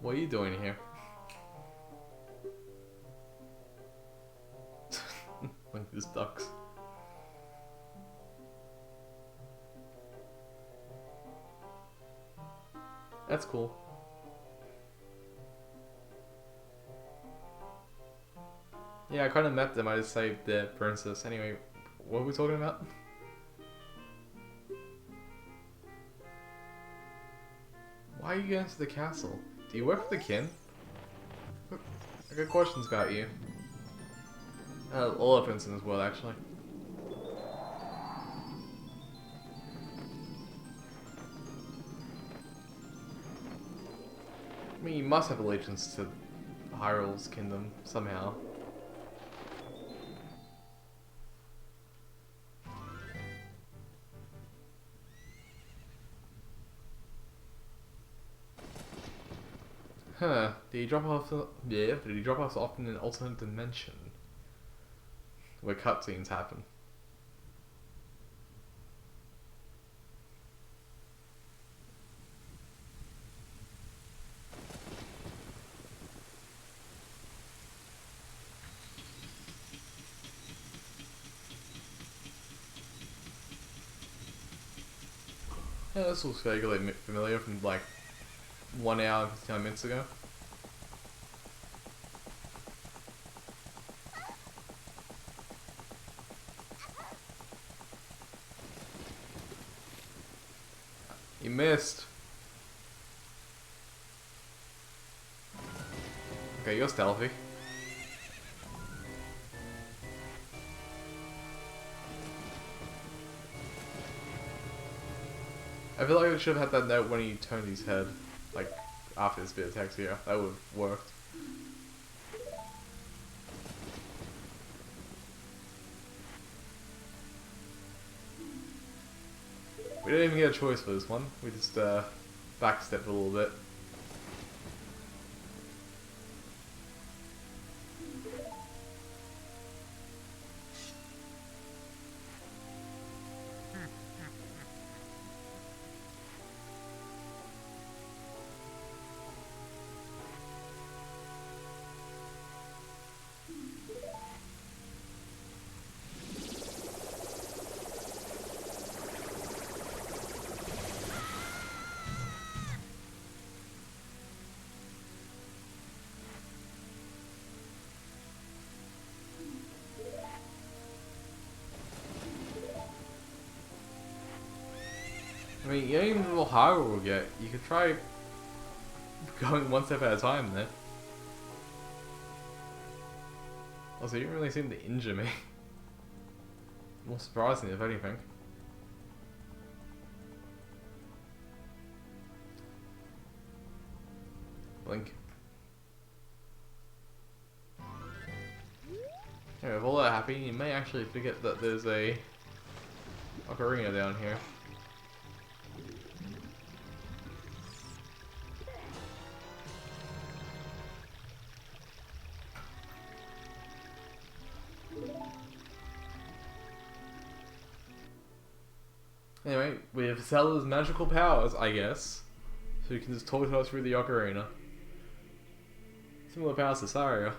What are you doing here? Look at these ducks. That's cool. Yeah, I kind of met them. I just saved the princess. Anyway, what were we talking about? Why are you going to the castle? Do you work for the kin? I got questions about you. All elephants in this world, actually. I mean, you must have allegiance to Hyrule's kingdom, somehow. Huh, did he drop off often in an alternate dimension? Where cutscenes happen. Yeah, this looks vaguely familiar from like 1 hour and 59 minutes ago. You missed. Okay, you're stealthy. I feel like I should have had that note when he turned his head, like after this bit of text here. That would have worked. We didn't even get a choice for this one. We just backstepped a little bit. I mean, you don't even know what Hyrule will get. You could try going one step at a time there. Also, you didn't really seem to injure me. More surprising, if anything. Blink. Anyway, with all that happening, you may actually forget that there's a Ocarina down here. Anyway, we have Zelda's magical powers, I guess. So you can just talk to us through the Ocarina. Similar powers to Saria.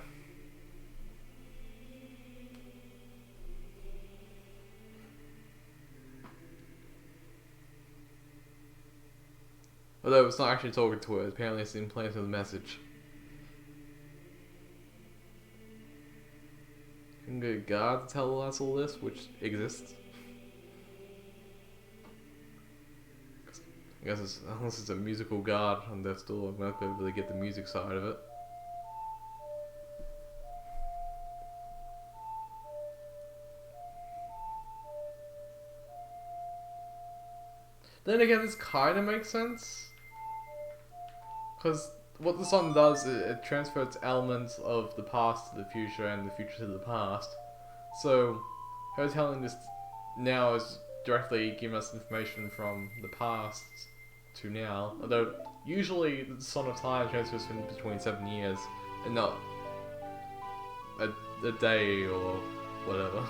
Although it's not actually talking to her, apparently it's implanted a message. You can get a guard to tell us all this, which exists. I guess unless it's a musical guard on Death's Door, I'm not going to really get the music side of it. Then again, this kind of makes sense. Because what the song does, it transfers elements of the past to the future and the future to the past. So, her telling this now is directly giving us information from the past to now. Although, usually the Song of Time transfers in between 7 years and not a day or whatever.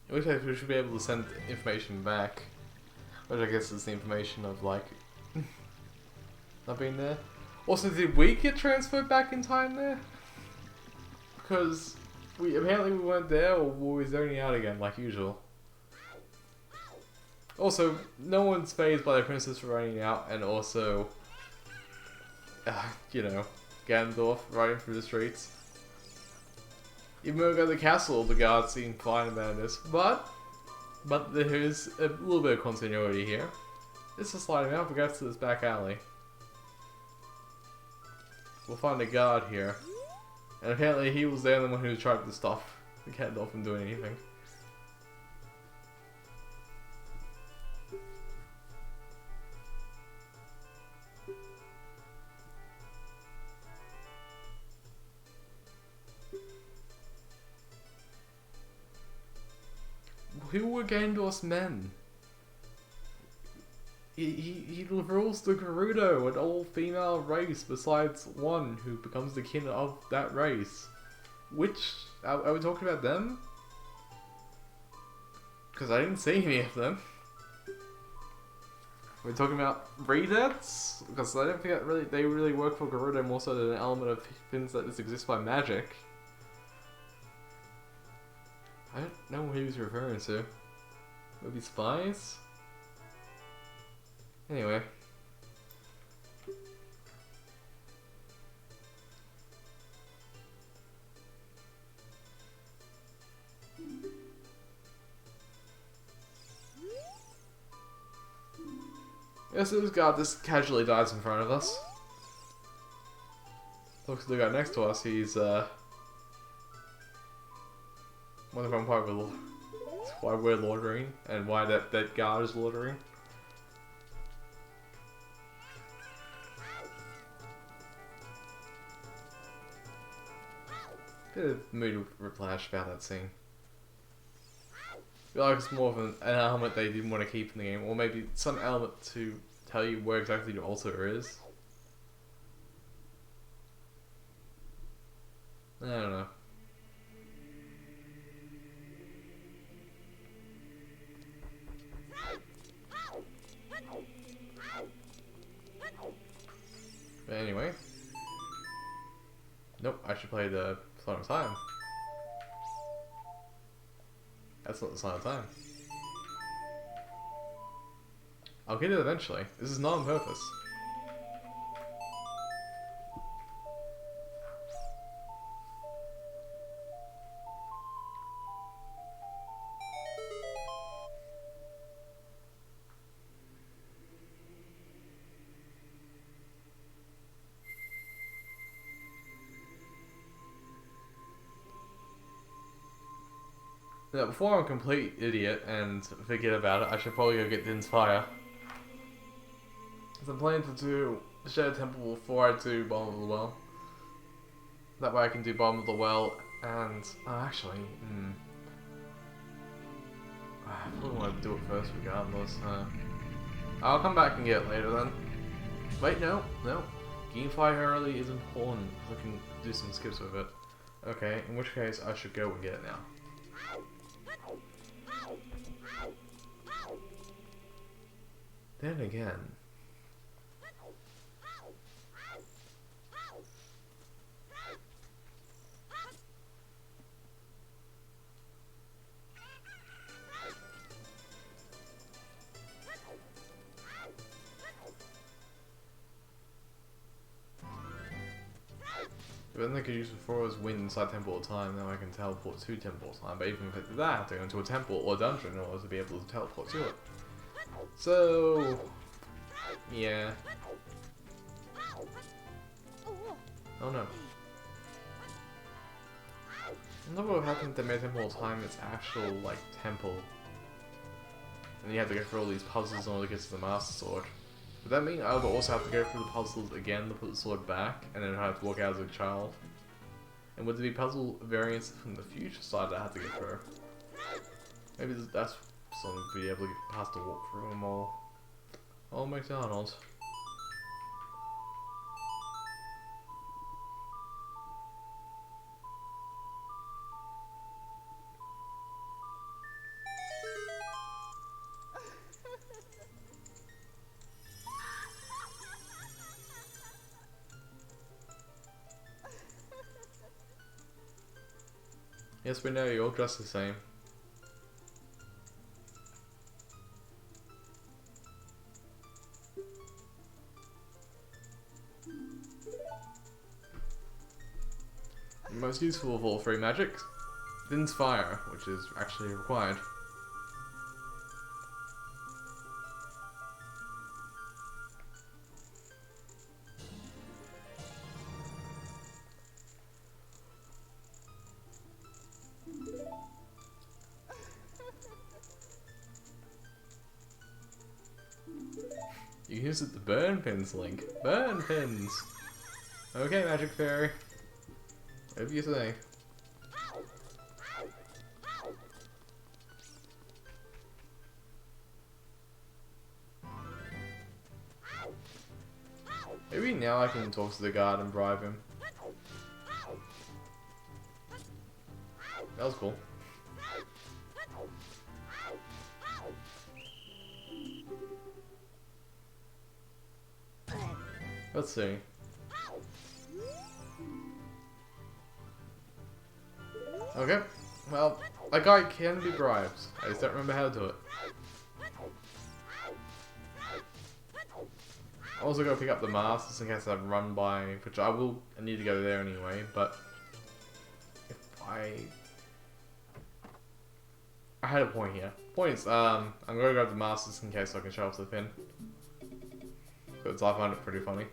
In which case we should be able to send information back. Which I guess is the information of like not being there. Also, did we get transferred back in time there? Because apparently we weren't there, or were we zoning out again like usual? Also, no one's fazed by the princess running out, and also you know, Ganondorf riding through the streets. Even when we go to the castle, the guards seem fine about this, but there is a little bit of continuity here. It's a sliding out, we go to this back alley. We'll find a guard here. And apparently he was the only one who tried to stop the cat doll from doing anything. Who were Gandalf's men? He rules the Gerudo, an all-female race, besides one who becomes the king of that race. Which, are we talking about them? Because I didn't see any of them. We're talking about Redeads? Because I don't think they really work for Gerudo more so than an element of things that just exist by magic. I don't know what he was referring to. Maybe spies? Anyway. Yes, this guy just casually dies in front of us. Looks at the guy next to us, he's wonder if I'm why we're loitering and why that guard is loitering. Bit of mood whiplash about that scene. I feel like it's more of an element they didn't want to keep in the game, or maybe some element to tell you where exactly your altar is. I don't know. But anyway. Nope, I should play the Song of Time. That's not the Song of Time. I'll get it eventually. This is not on purpose. Now, before I'm a complete idiot and forget about it, I should probably go get Din's Fire. Because I'm planning to do the Shadow Temple before I do Bottom of the Well. That way I can do Bottom of the Well and... actually, I probably want to do it first regardless. I'll come back and get it later then. Wait, no. Getting Fire early is important. I can do some skips with it. Okay, in which case I should go and get it now. Then again... The one thing I could use before was win inside temple all the time, now I can teleport to temple all the time, but even if I did that, I have to go into a temple or dungeon in order to be able to teleport to it. So... yeah. Oh no. I wonder what happened to Main Temple all the time, it's actual, like, temple. And you have to go through all these puzzles in order to get to the Master Sword. Would that mean I would also have to go through the puzzles again to put the sword back, and then I have to walk out as a child? And would there be puzzle variants from the future side that I have to go through? Maybe that's something to be able to get past to walk through them all. Oh, McDonald's. Yes, we know, you're all dressed the same. The most useful of all three magics. Thin's fire, which is actually required. You can use it to burn pins, Link. Burn pins! Okay, Magic Fairy. Whatever you say. Maybe now I can talk to the guard and bribe him. That was cool. Let's see. Okay, well, that guy can be bribed. I just don't remember how to do it. I also gotta pick up the mask just in case I run by, which I will. I need to go there anyway, but if I had a point here. Points. I'm gonna grab the mask just in case I can show off the pin. Because I find it pretty funny.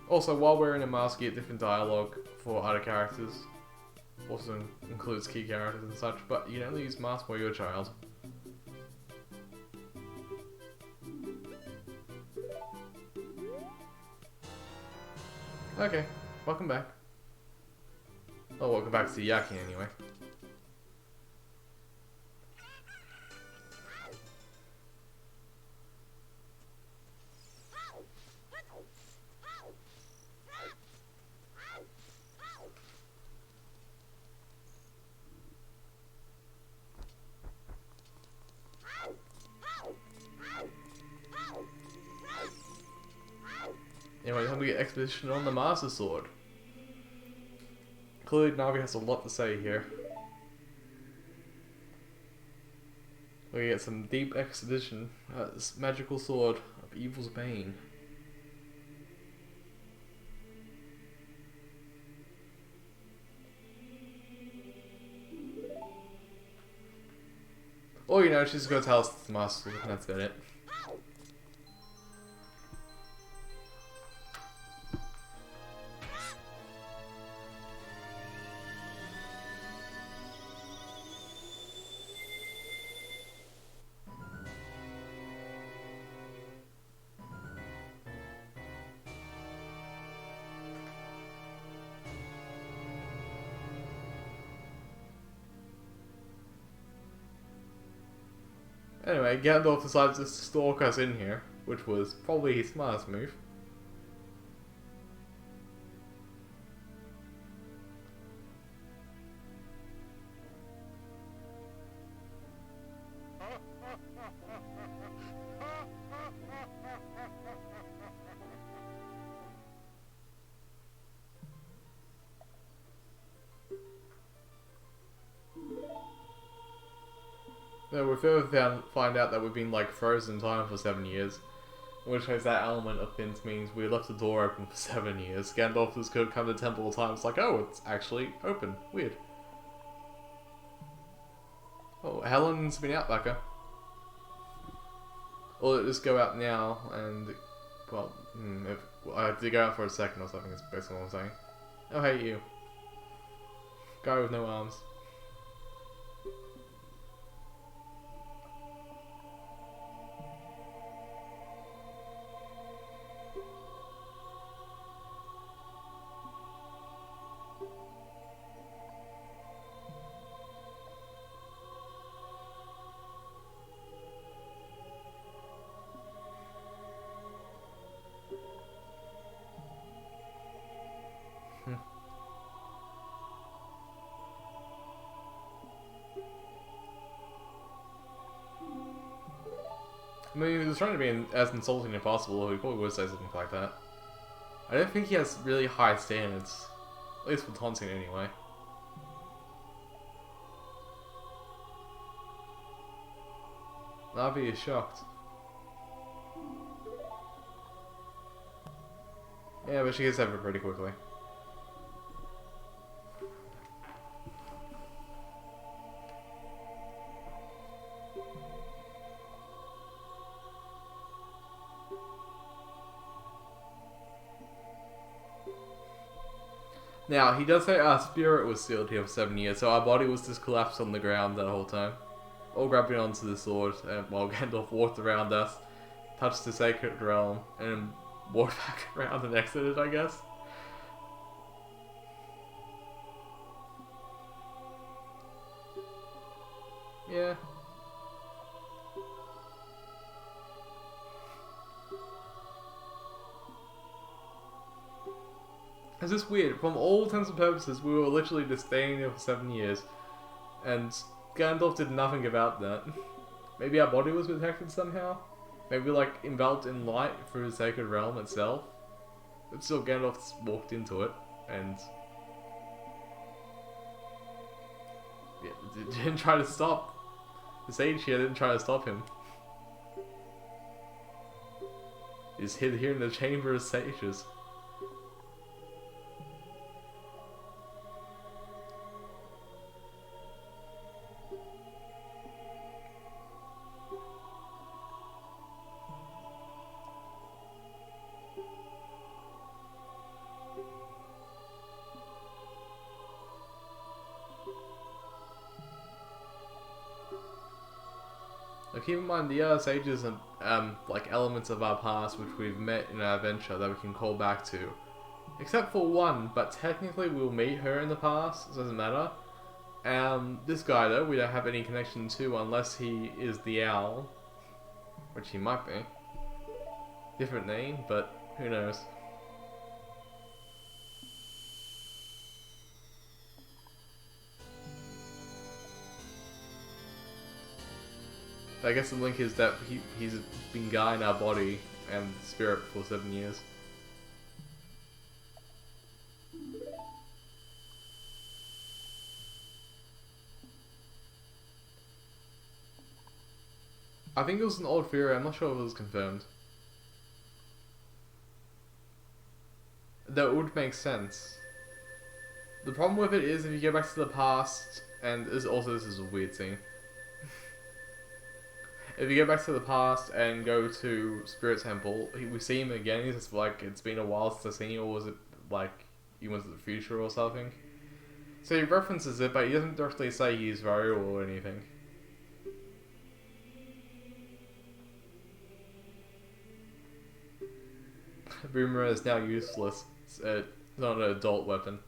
Also, while wearing a mask, you get different dialogue for other characters. Also includes key characters and such, but you can only use masks while you're a child. Okay, welcome back. Oh, welcome back to Yaki anyway. Anyway, time to get Expedition on the Master Sword. Clearly Navi has a lot to say here. We get some deep exposition. This magical sword of evil's bane. Or, you know, she's gonna tell us it's the Master Sword, and that's about it. Anyway, Gandalf decides to stalk us in here, which was probably his smartest move. No, we further find out that we've been like frozen in time for 7 years. In which case that element of things means we left the door open for 7 years. Gandalf has come to the temple all the time. It's like, oh, it's actually open. Weird. Oh, Helen's been out, Becca. Or just go out now and, well, if I have to go out for a second or something. Is basically what I'm saying. Oh, hey you, guy with no arms. I mean, he was trying to be as insulting as possible, he probably would say something like that. I don't think he has really high standards. At least for taunting anyway. Navi is shocked. Yeah, but she gets over it pretty quickly. Now, he does say our spirit was sealed here for 7 years, so our body was just collapsed on the ground that whole time. All grabbing onto the sword, and while Gandalf walked around us, touched the sacred realm, and walked back around and exited, I guess. Yeah. It's just weird. From all intents and purposes, we were literally just staying there for 7 years, and Gandalf did nothing about that. Maybe our body was protected somehow? Maybe like enveloped in light through the sacred realm itself? But still, Gandalf walked into it, and yeah, didn't try to stop. The sage here didn't try to stop him. He's hid here in the Chamber of Sages. Now keep in mind the other sages are like elements of our past which we've met in our adventure that we can call back to. Except for one, but technically we'll meet her in the past, so it doesn't matter. This guy though, we don't have any connection to unless he is the owl. Which he might be. Different name, but who knows. I guess the link is that he's been Guy in our body and spirit for 7 years. I think it was an old theory, I'm not sure if it was confirmed. That would make sense. The problem with it is if you go back to the past, and this is a weird thing. If you go back to the past and go to Spirit Temple, we see him again, he's just like, it's been a while since I've seen you, or was it like, he went to the future or something? So he references it, but he doesn't directly say he's Hyrulean or anything. Boomerang is now useless. It's not an adult weapon.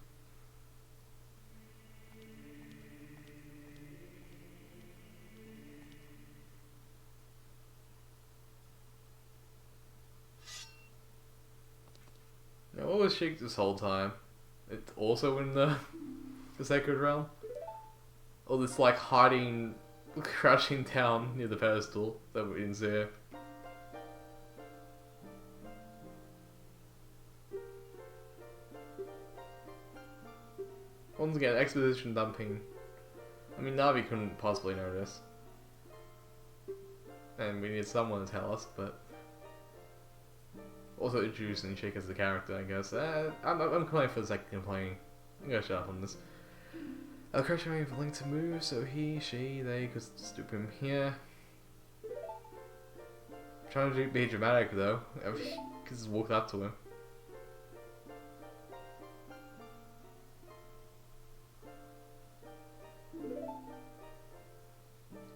Now, what was Sheik this whole time? It's also in the Sacred Realm? Or this like hiding, crouching down near the pedestal that we didn't see. Once again, exposition dumping. I mean, Navi couldn't possibly notice. And we need someone to tell us, but... Also introducing Sheik as the character, I guess. I'm complaining for the sake of complaining. I'm gonna shut up on this. I'll correct me for Link to move, so he, she, they could stoop him here. I'm trying to be dramatic though, because just walked up to him.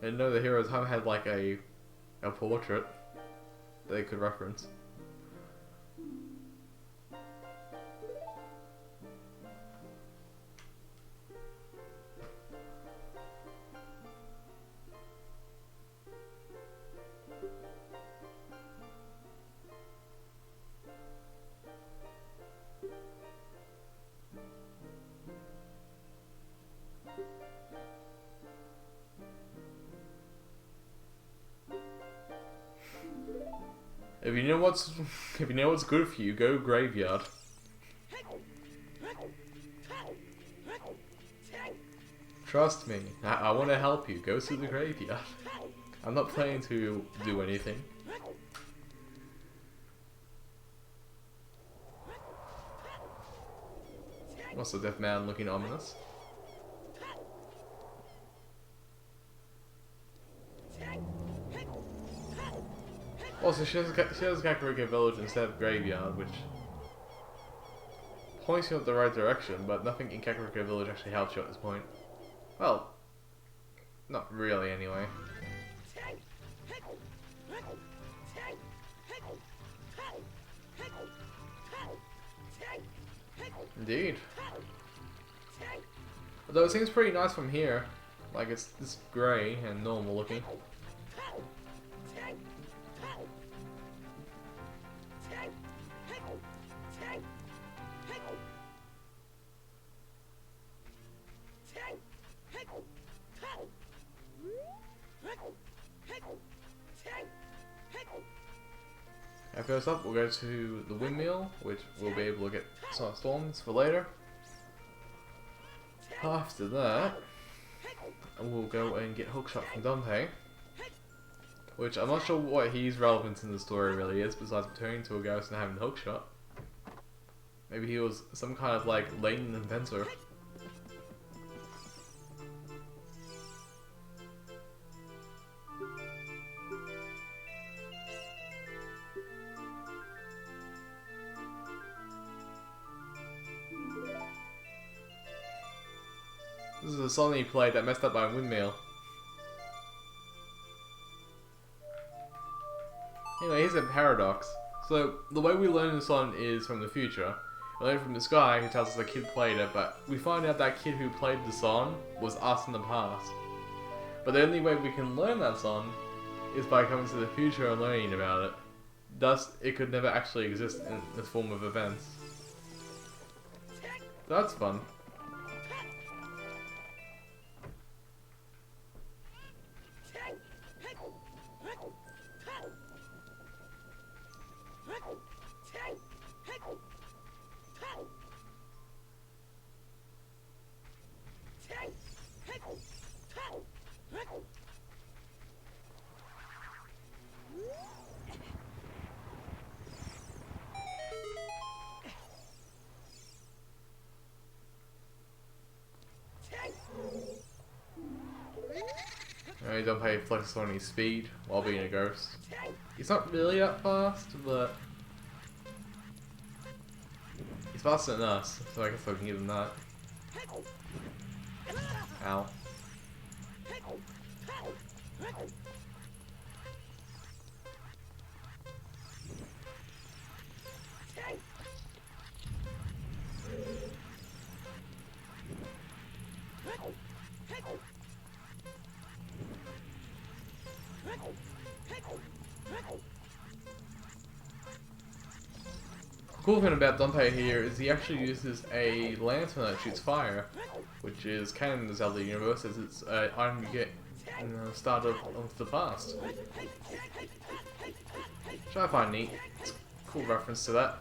I didn't know the hero at the time had like a portrait that they could reference. If you know what's good for you, go graveyard. Trust me, I want to help you. Go to the graveyard. I'm not planning to do anything. What's the deaf man looking ominous? Also, she has Kakariko Village instead of Graveyard, which points you in the right direction, but nothing in Kakariko Village actually helps you at this point. Well, not really anyway. Indeed. Although it seems pretty nice from here. Like it's grey and normal looking. And first up, we'll go to the windmill, which we'll be able to get some storms for later. After that, we'll go and get Hookshot from Dante, which I'm not sure what his relevance in the story really is, besides returning to a ghost and having the Hookshot. Maybe he was some kind of like latent inventor. This is a song he played that messed up by a windmill. Anyway, here's a paradox. So, the way we learn the song is from the future. We learn from this guy who tells us the kid played it, but we find out that kid who played the song was us in the past. But the only way we can learn that song is by coming to the future and learning about it. Thus, it could never actually exist in this form of events. That's fun. Dante flexes on his speed while being a ghost. He's not really that fast, but he's faster than us, so I guess I can give him that. Ow. The cool thing about Dante here is he actually uses a lantern that shoots fire, which is canon in the Zelda universe as it's an item you get in the start of the past. Which I find neat. It's a cool reference to that.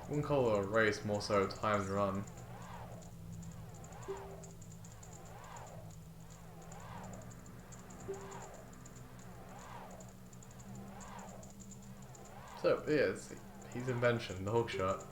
Wouldn't call it a race, more so timed run. So, yeah, it's his invention, the hookshot.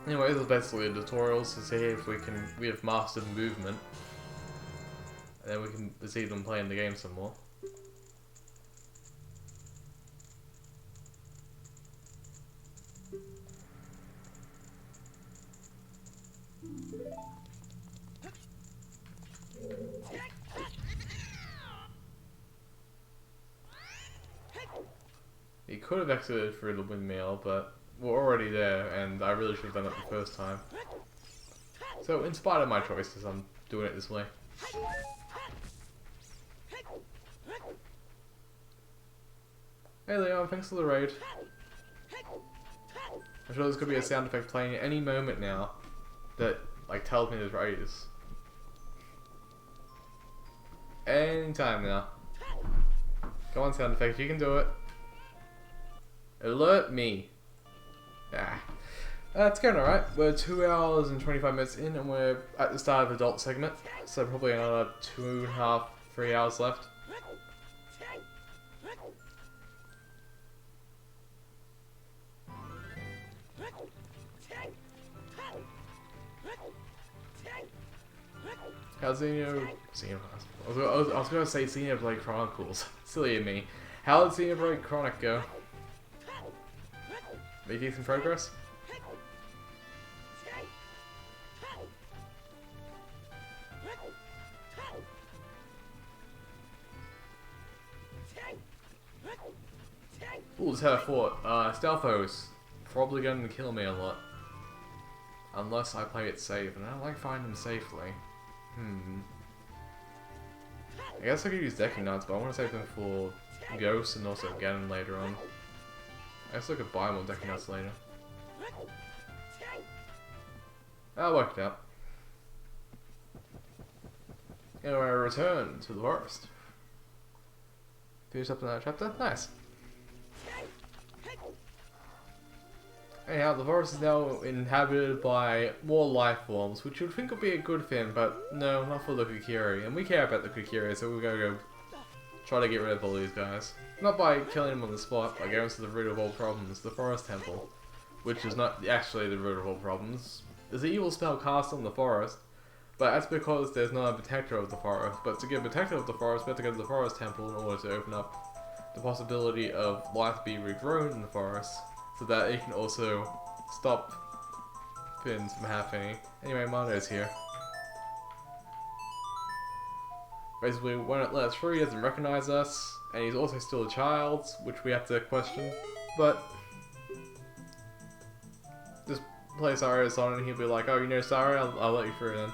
Anyway, this is basically a tutorial to see if we have mastered movement, and then we can proceed on playing the game some more. He could have exited through the windmill, but we're already there, and I really should have done it the first time. So, in spite of my choices, I'm doing it this way. Hey Leon, thanks for the raid. I'm sure there's gonna be a sound effect playing at any moment now that, like, tells me there's raiders. Anytime now. Come on, sound effect, you can do it. Alert me. Ah. It's going alright. We're 2 hours and 25 minutes in, and we're at the start of the adult segment, so probably another 2.5, 3 hours left. How's I was going to say Xenoblade Chronicles. Silly of me. How did Xenoblade Chronic go? Making some progress? Ooh, just had a thought. Stealthos probably going to kill me a lot. Unless I play it safe, and I don't like finding them safely. I guess I could use Decking Nuts, but I want to save them for Ghosts and also Ganon later on. I guess I could buy more Decking Nuts later. That worked out. Anyway, I return to the forest. Finish up in that chapter? Nice. Anyhow, the forest is now inhabited by more life forms, which you'd think would be a good thing, but no, not for the Kokiri. And we care about the Kokiri, so we're gonna go try to get rid of all these guys. Not by killing them on the spot, by going to the root of all problems, the Forest Temple. Which is not actually the root of all problems. There's an evil spell cast on the forest, but that's because there's not a protector of the forest. But to get a protector of the forest, we have to go to the Forest Temple in order to open up the possibility of life being regrown in the forest, so that it can also stop things from happening. Anyway, Mondo's here. Basically, when it lets free, he doesn't recognize us, and he's also still a child, which we have to question. But just play Sarius on it, and he'll be like, "Oh, you know, sorry, I'll let you through then."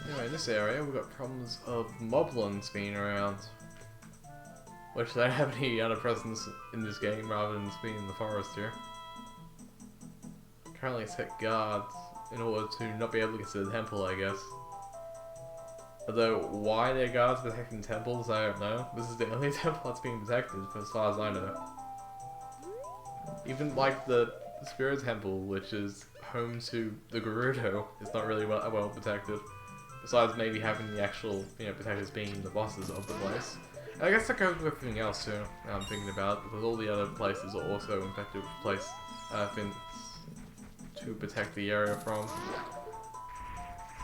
Anyway, in this area, we've got problems of moblins being around. Which they have any other presence in this game rather than being in the forest here. Currently set guards in order to not be able to get to the temple, I guess. Although, why they're guards protecting temples, I don't know. This is the only temple that's being protected, as far as I know. Even like the Spirit Temple, which is home to the Gerudo, is not really well protected. Besides maybe having the actual, protectors being the bosses of the place. And I guess that goes with everything else too, I'm thinking about, because all the other places are also infected with things to protect the area from.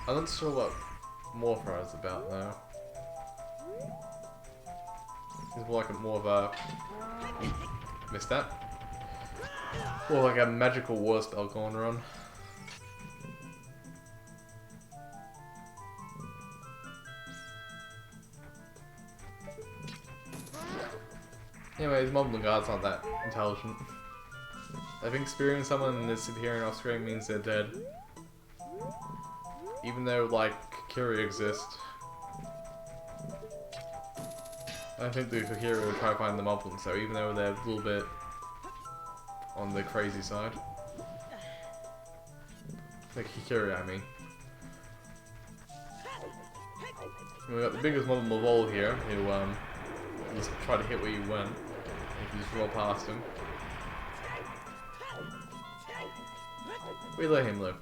I'm not sure what Morpha is about though. It's more like more of a... Missed that? More like a magical war spell going on. Anyways, Moblin guards aren't that intelligent. I think spearing someone that's disappearing off screen means they're dead. Even though, like, Kokiri exist. I think the Kokiri will try to find the Moblin, so even though they're a little bit on the crazy side. The Kokiri, I mean. And we've got the biggest Moblin of all here, who, just try to hit where you went. If you just roll past him. We let him live.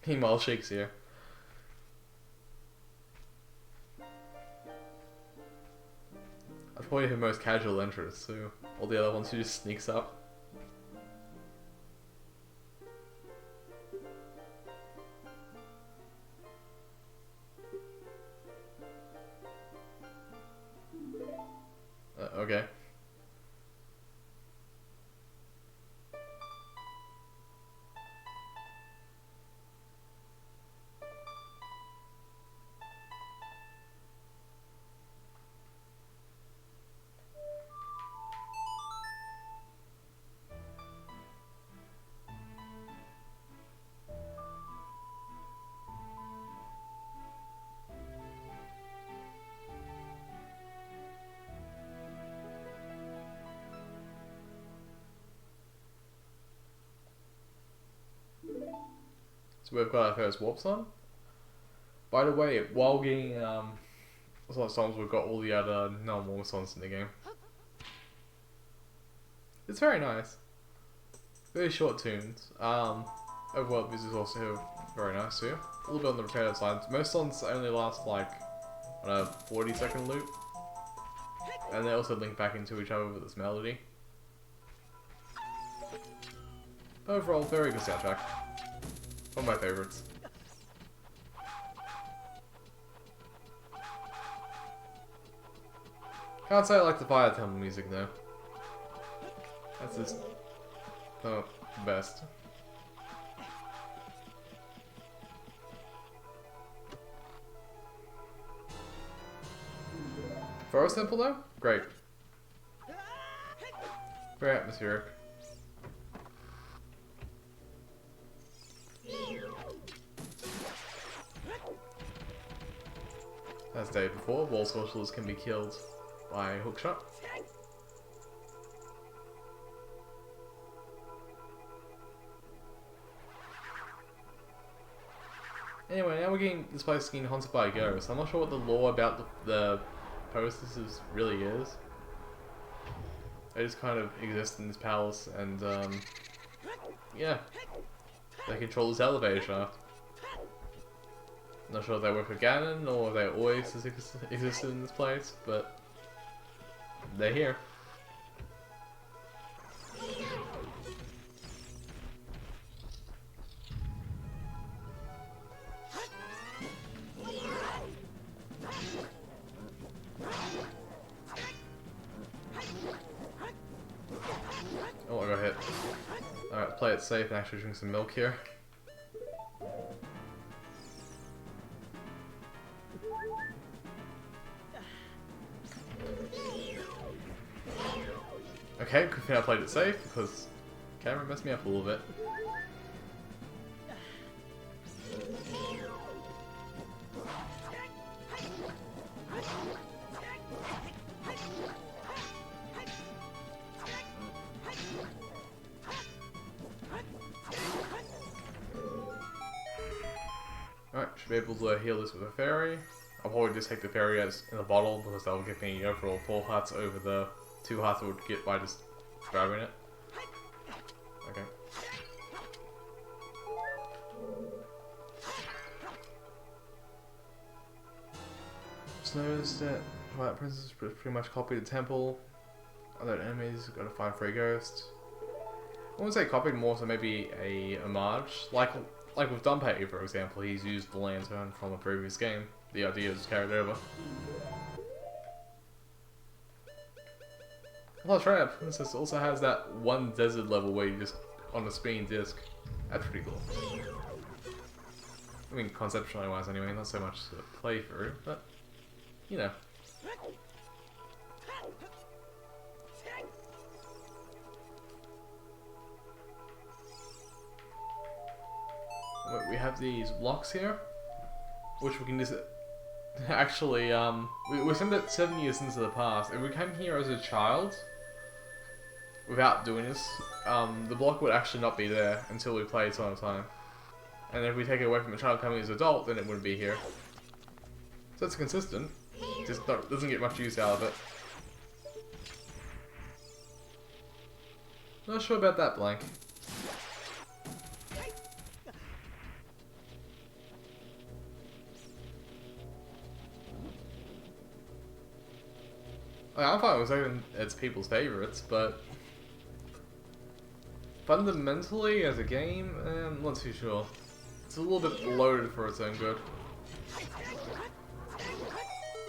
Meanwhile, Shake's here. That's probably her most casual entrance too. All the other ones, she just sneaks up. Okay. So we've got our first warp song. By the way, while getting some songs, we've got all the other non-warp songs in the game. It's very nice. Very short tunes. Overworld music is also very nice too. A little bit on the repetitive side. Most songs only last like on a 40-second loop. And they also link back into each other with this melody. Overall, very good soundtrack. One of my favourites. Can't say I like the fire temple music though. That's just not the best. Forest temple though? Great. Very atmospheric. As stated before, wall sorcerers can be killed by hookshot. Anyway, now we're getting this place getting haunted by a ghost. I'm not sure what the lore about the posters really is. They just kind of exist in this palace and yeah. They control this elevator shaft. Not sure if they work for Ganon or if they always existed in this place, but they're here. Oh, I got hit. Alright, play it safe and actually drink some milk here. Okay, good thing I played it safe because the camera messed me up a little bit. Alright, should be able to heal this with a fairy. I'll probably just take the fairy as in a bottle because that will give me overall 4 hearts over the 2 hearts I would get by just grabbing it. Okay. Just noticed that Twilight Princess pretty much copied the temple. Other enemies, gotta find free ghosts. I wouldn't say copied, more so maybe a homage. Like with Dunpay, for example, he's used the lantern from a previous game. The idea is carried over. Well, Twilight Princess also has that one desert level where you just on a spinning disc. That's pretty cool. I mean, conceptually wise anyway, not so much to play through, but you know. We have these blocks here, which we can just actually, we sent it 7 years into the past. If we came here as a child, without doing this, the block would actually not be there until we played time to time. And if we take it away from a child coming as an adult, then it wouldn't be here. So it's consistent, just doesn't get much use out of it. Not sure about that blank. I'm fine with saying it's people's favorites, but fundamentally, as a game, I'm not too sure. It's a little bit loaded for its own good.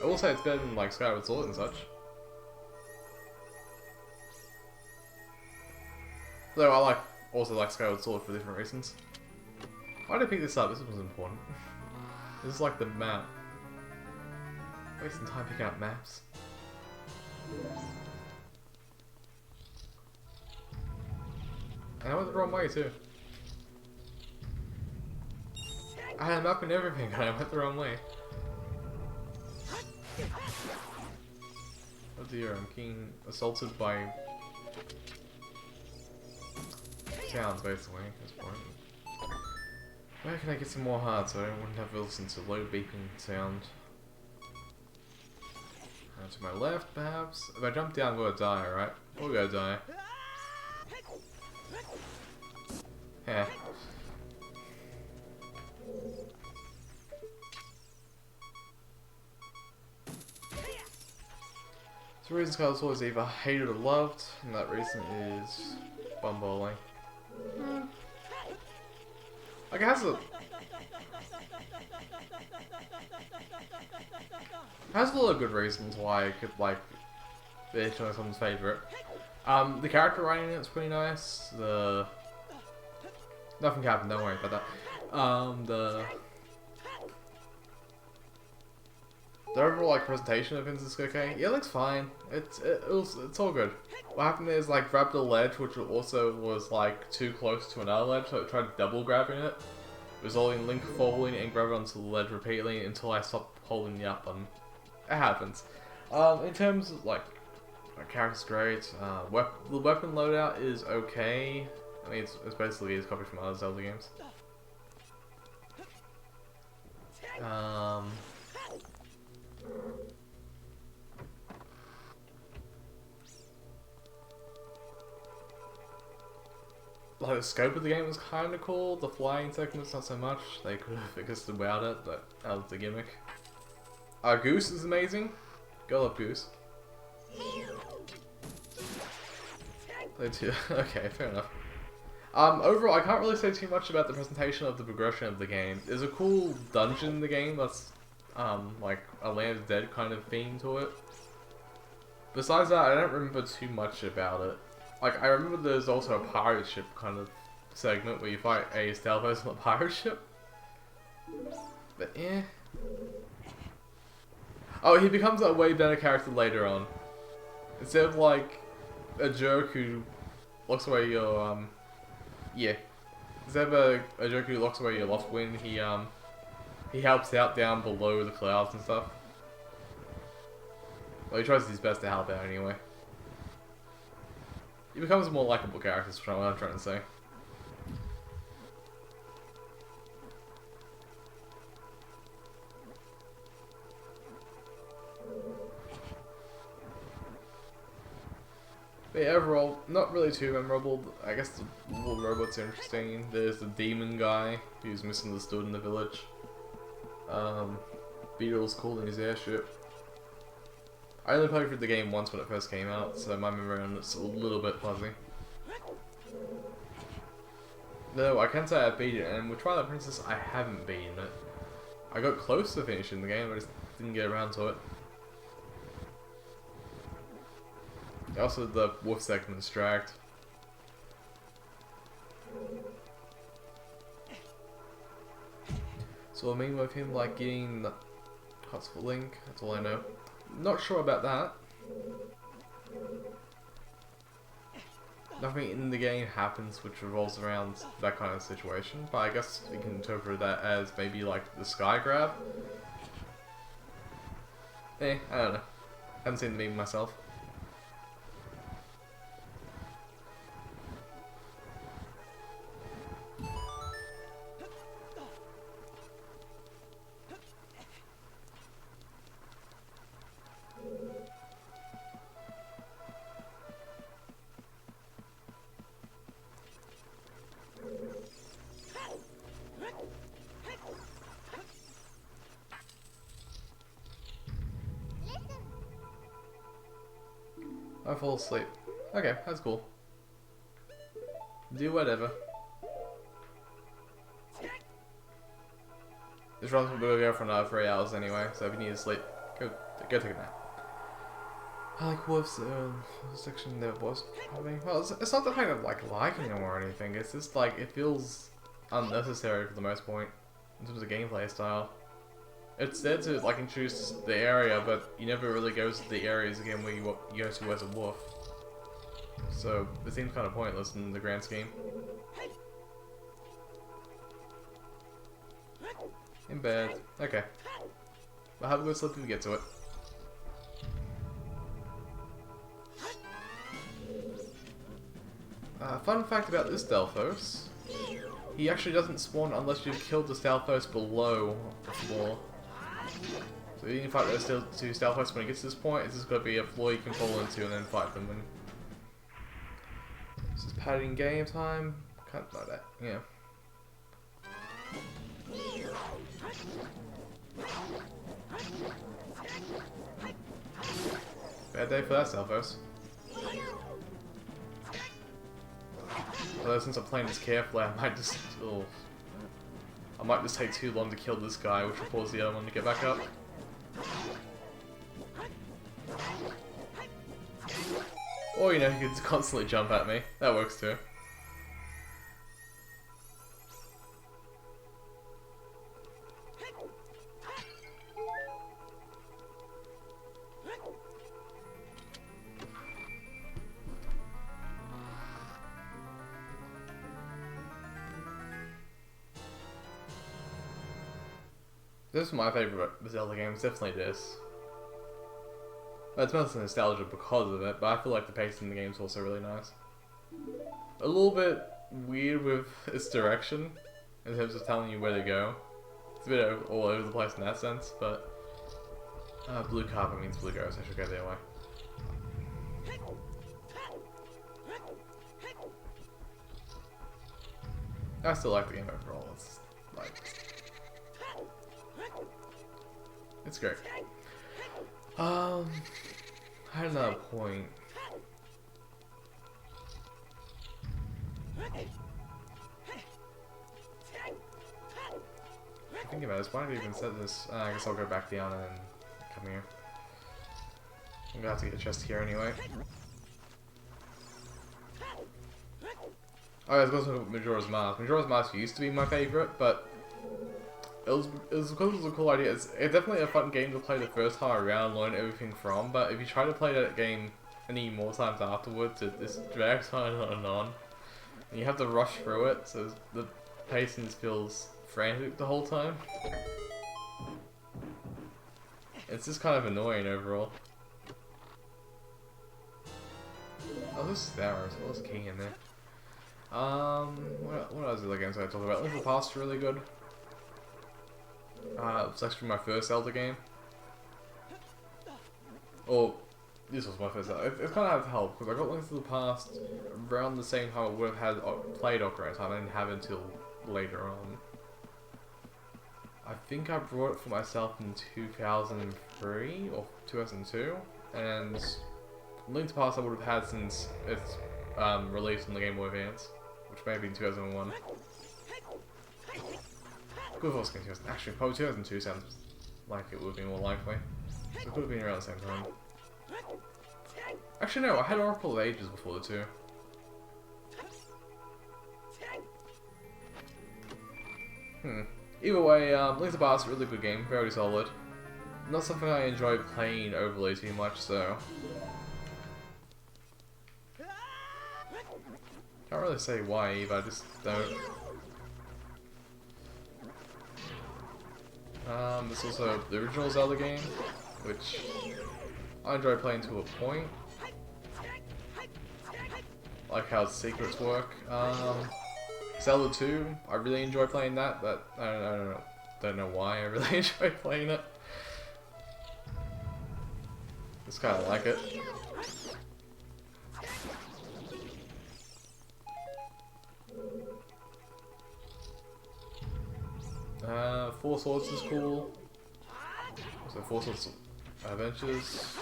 I will say it's better than like Skyward Sword and such. Though I also like Skyward Sword for different reasons. Why did I pick this up? This was important. This is like the map. Wasting time picking out maps. And I went the wrong way too. I had a map and everything and I went the wrong way. Oh dear, I'm being assaulted by sounds basically at this point. Where can I get some more hearts so I wouldn't have to listen to low beeping sound? To my left, perhaps? If I jump down, I'm gonna die, right? We're gonna die. Heh. The reason Scarlet Sword is either hated or loved, and that reason is bum bowling. Like, it has a lot of good reasons why it could, like, be someone's favourite. The character writing in it's pretty nice. Nothing happened, don't worry about that. The overall, like, presentation of Vince is okay. Yeah, it looks fine. It's all good. What happened is, like, grabbed a ledge, which also was, like, too close to another ledge, so it tried double grabbing it, resulting in Link falling and grabbing onto the ledge repeatedly until I stopped holding the up button. It happens. In terms of, like, character's great. The weapon loadout is okay. I mean, it's basically a copy from other Zelda games. Like, the scope of the game was kind of cool. The flying segments, not so much. They could have fixed without it, but that was the gimmick. Goose is amazing. Go love Goose. Okay, fair enough. Overall, I can't really say too much about the presentation of the progression of the game. There's a cool dungeon in the game that's, like, a Land of Dead kind of theme to it. Besides that, I don't remember too much about it. Like, I remember there's also a pirate ship kind of segment where you fight a stealth person on a pirate ship. But, eh. Oh, he becomes a way better character later on. Instead of, like, a jerk who locks away your, yeah. Instead of a jerk who locks away your loft wind, he helps out down below the clouds and stuff. Well, he tries his best to help out anyway. He becomes a more likable character, is what I'm trying to say. But yeah, overall, not really too memorable. I guess the little robots are interesting. There's the demon guy who's misunderstood in the village. Beetle's cool in his airship. I only played through the game once when it first came out, so my memory on it's a little bit fuzzy. No, I can say I beat it, and with Twilight Princess, I haven't beaten it. I got close to finishing the game, I just didn't get around to it. Also, the wolf segment's dragged. So I mean with him like getting the hearts for Link, that's all I know. Not sure about that. Nothing in the game happens which revolves around that kind of situation, but I guess we can interpret that as maybe like the sky grab. I don't know. Haven't seen the meme myself. I fall asleep. Okay, that's cool. Do whatever. This run's gonna go for another 3 hours anyway, so if you need to sleep, go take a nap. I like wolves, section there was. I mean, well, it's not the fact of like liking them or anything, it's just like it feels unnecessary for the most point in terms of gameplay style. It's there to like introduce the area, but you never really go to the areas again where you go to as a wolf. So it seems kind of pointless in the grand scheme. In bed. Okay. Well, have a good sleep if you get to it. Fun fact about this Delphos. he actually doesn't spawn unless you've killed the Stalfos below the floor. So you can fight those two Stalfos when it gets to this point. It's just got to be a floor you can fall into and then fight them. And this is padding game time. Can't know that. Yeah. Bad day for that Stalfos. Although since I'm playing this carefully, I might just take too long to kill this guy, which will cause the other one to get back up. Or you know, he can constantly jump at me. That works too. This is my favourite Zelda game, it's definitely this. It's mostly nostalgia because of it, but I feel like the pacing in the game is also really nice. A little bit weird with its direction, in terms of telling you where to go. It's a bit all over the place in that sense, but... blue carpet means blue ghost, I should go their way. I still like the game overall, it's like... It's great. I had another point. Thinking about this, why did I even set this? I guess I'll go back down and come here. I'm gonna have to get a chest here anyway. Oh, I was going to talk about Majora's Mask. Majora's Mask used to be my favourite, but it was because it was a cool idea. It's definitely a fun game to play the first time around, learn everything from, but if you try to play that game any more times afterwards, it just drags on and on. And you have to rush through it, so the pacing feels frantic the whole time. It's just kind of annoying overall. Oh, there's Stars. What was King in there? What else other games I talk about? Link to the Past is really good. It's actually my first Zelda game. Oh, this was my first Zelda. It's kind of had to help, because I got Link to the Past around the same time I would have had played Ocarina Time. I didn't have it until later on. I think I brought it for myself in 2003 or 2002, and Link to the Past I would have had since its release on the Game Boy Advance, which may have been 2001. Good for actually, probably 2002 sounds like it would be more likely. So it could have been around the same time. Actually no, I had Oracle of Ages before the two. Either way, Link to the Past is a really good game, very solid. Not something I enjoy playing overly too much, so... Can't really say why either, I just don't. It's also the original Zelda game, which I enjoy playing to a point. Like how secrets work. Zelda 2, I really enjoy playing that, but I don't know why I really enjoy playing it. Just kind of like it. Four Swords is cool. So Four Swords Adventures.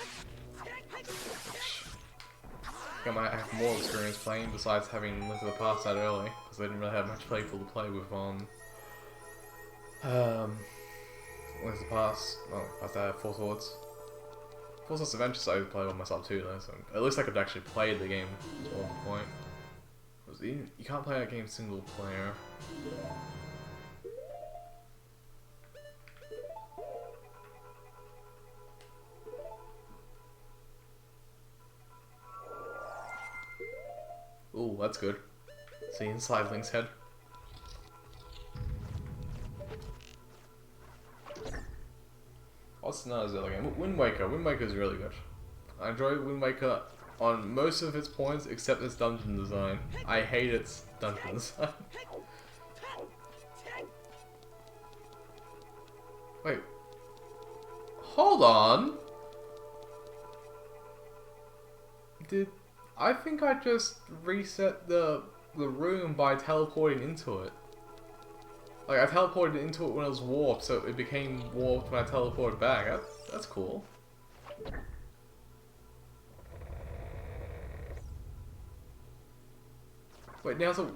I might have more experience playing besides having Link to the Past that early, because I didn't really have much playful to play with on Link to the Past. Well, I have Four Swords. Four Swords Adventures I play on myself too though, so at least I could actually play the game at one point. You can't play that game single player. Ooh, that's good. See inside Link's head. What's another Zelda game? Wind Waker. Wind Waker is really good. I enjoy Wind Waker on most of its points, except its dungeon design. I hate its dungeon design. Wait. Hold on. I think I just reset the room by teleporting into it. Like, I teleported into it when it was warped, so it became warped when I teleported back. That's cool. Wait, now's a...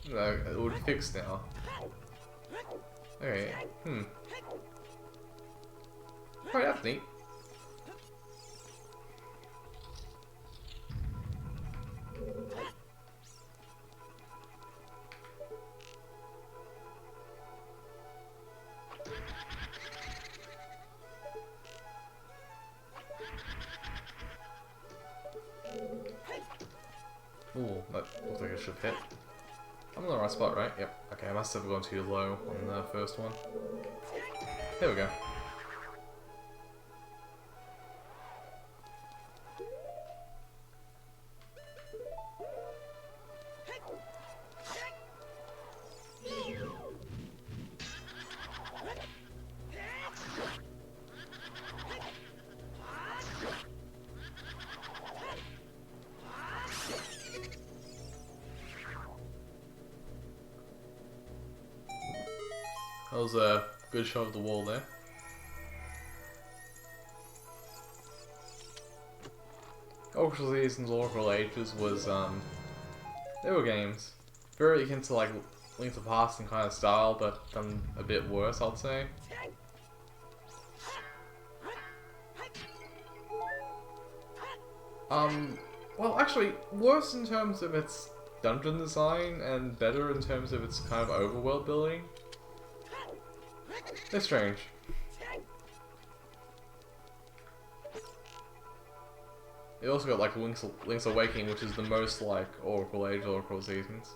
No, it would fix now. Okay, Oh, that's neat. Ooh, that looks like it should hit. I'm in the right spot, right? Yep. Okay, I must have gone too low on the first one. There we go. That was a good shot of the wall there. Oracle Seasons, Oracle Ages was, they were games. Very akin to, like, Link to the Past in kind of style, but done a bit worse, I'd say. Well, actually, worse in terms of its dungeon design, and better in terms of its kind of overworld building. They're strange. It also got like Link's Awakening, which is the most like Oracle Age, Oracle Seasons.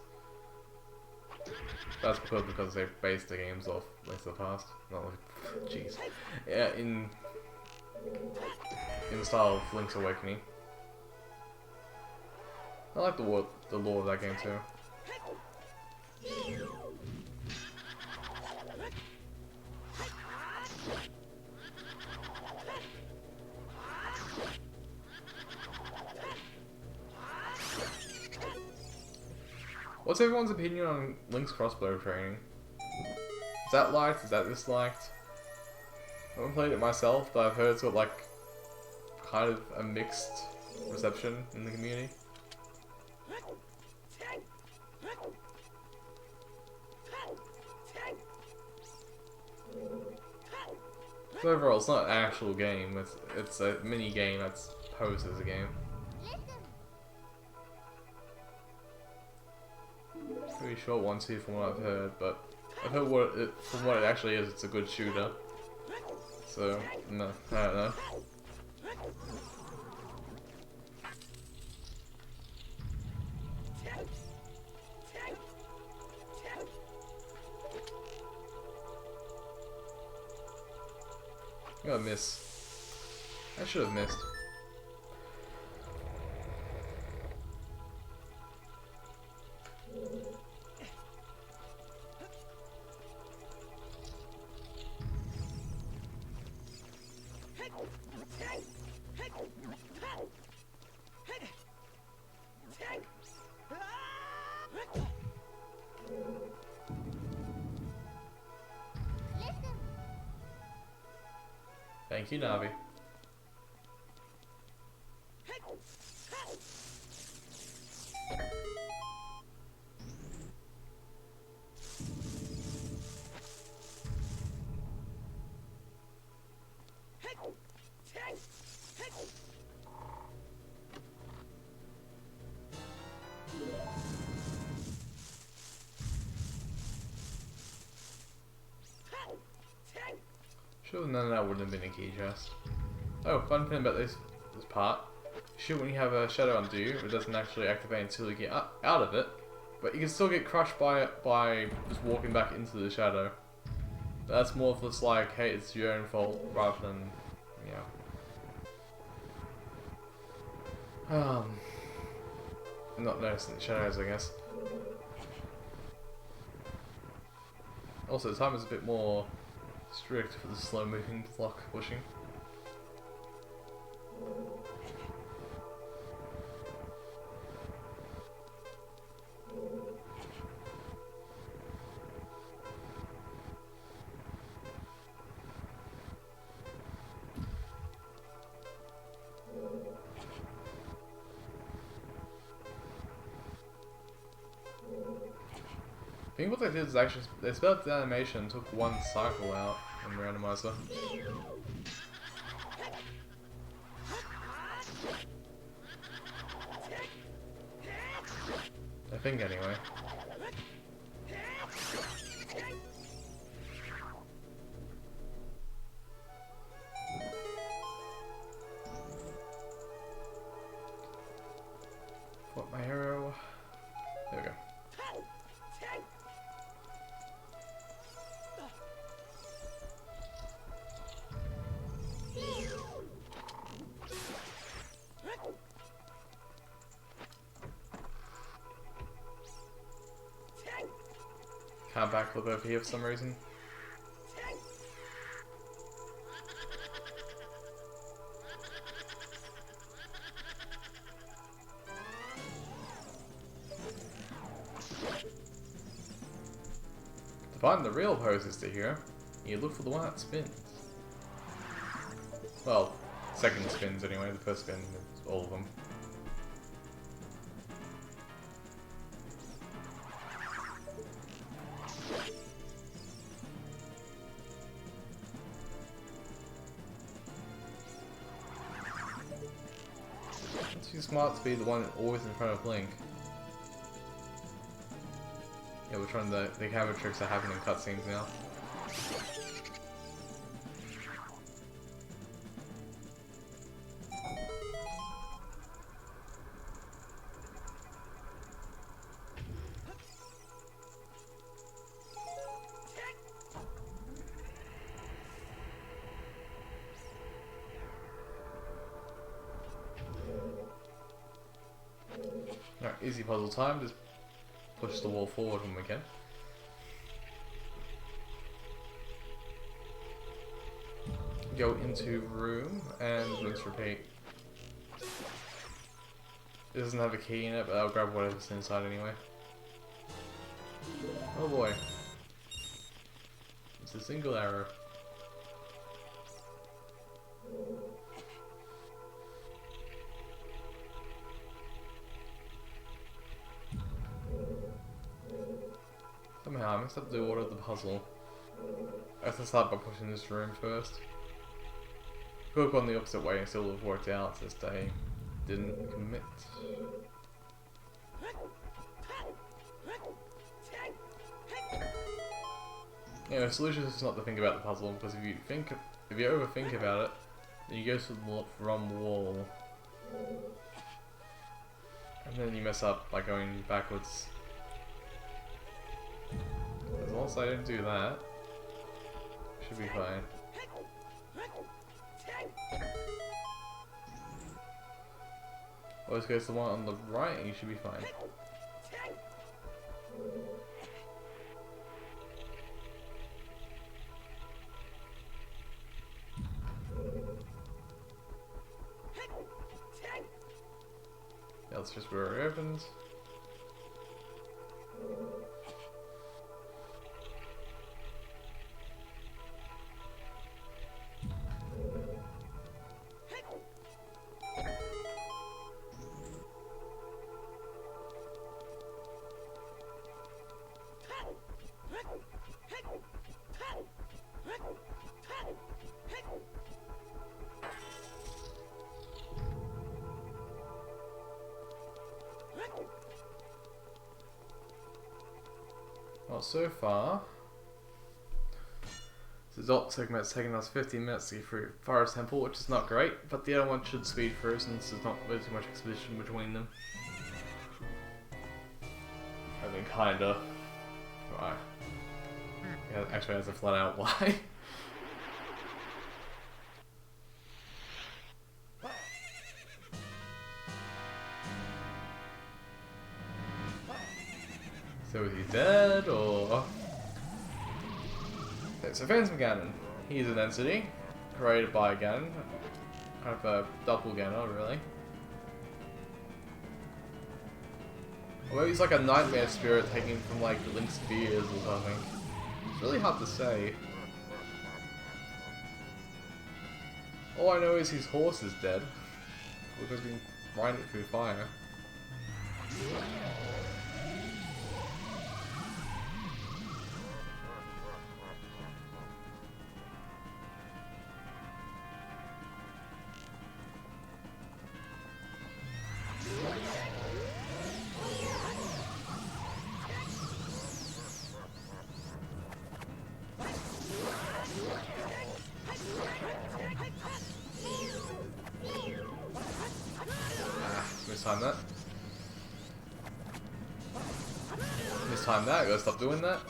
That's because they based the games off Link to the Past. Not like, jeez. Yeah, in the style of Link's Awakening. I like the lore of that game too. What's everyone's opinion on Link's crossbow training? Is that liked? Is that disliked? I haven't played it myself, but I've heard it's got like kind of a mixed reception in the community. So overall, it's not an actual game. It's a mini game that's posed as a game. Pretty short one too, from what I've heard, but I've heard from what it actually is. It's a good shooter. So no, I don't know. I got a miss. I should have missed. Thank you, Navi. Sure, none of that wouldn't have been a key chest. Oh, fun thing about this part. Shoot, when you have a shadow undo, it doesn't actually activate until you get out of it, but you can still get crushed by it by just walking back into the shadow. But that's more of just like, hey, it's your own fault, rather than, not noticing the shadows, I guess. Also, the time is a bit more Strict for the slow moving block pushing. I think what they did is actually they sped up the animation and took one cycle out in the randomizer. I think anyway. What my hero? There we go. Can't backflip over here for some reason. To find the real poses to here, you look for the one that spins. Well, second spins anyway, the first spin is all of them. It's too smart to be the one always in front of Link. Yeah, we're trying the camera tricks that happen in cutscenes now. Alright, easy puzzle time, just push the wall forward when we can. Go into room and rinse repeat. It doesn't have a key in it, but I'll grab whatever's inside anyway. Oh boy. It's a single arrow. Somehow I messed up the order of the puzzle. I have to start by pushing this room first. Could have gone the opposite way and still would have worked out since they didn't commit. Yeah, the solution is not to think about the puzzle, because if you overthink about it, then you go to the wrong wall. And then you mess up by going backwards. As long as I don't do that, should be fine. Always goes to the one on the right and you should be fine. Yeah, that's just where it opens. Well, so far, the adult segment's taken us 15 minutes to get through Forest Temple, which is not great, but the other one should speed through since there's not really too much expedition between them. I mean, kinda. Right. Yeah, actually has a flat out lie. So is he dead, or...? So Phantom Ganon. He's an entity created by Ganon. Kind of a doppelganger, really. Or maybe he's like a nightmare spirit taken from like Link's fears or something. It's really hard to say. All I know is his horse is dead. Because we can grind it through fire. Mistime that. Mistime that, gotta stop doing that.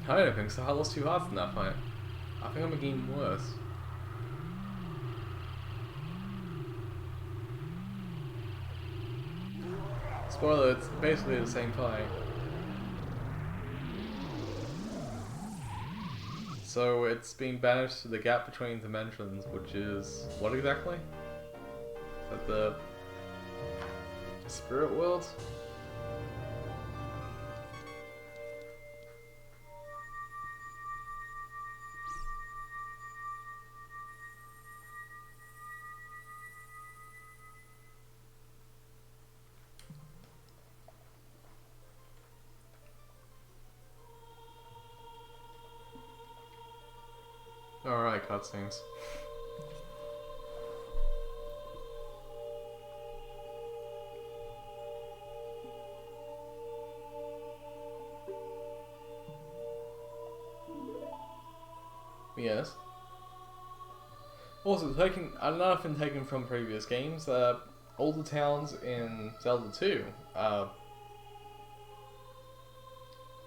I don't think so. I lost 2 hearts in that fight. I think I'm making it worse. Spoiler, it's basically the same fight. So it's been banished to the gap between dimensions, which is what exactly? Is that the spirit world? Alright, cutscenes. Yes. Also, another thing taken from previous games, all the towns in Zelda 2 are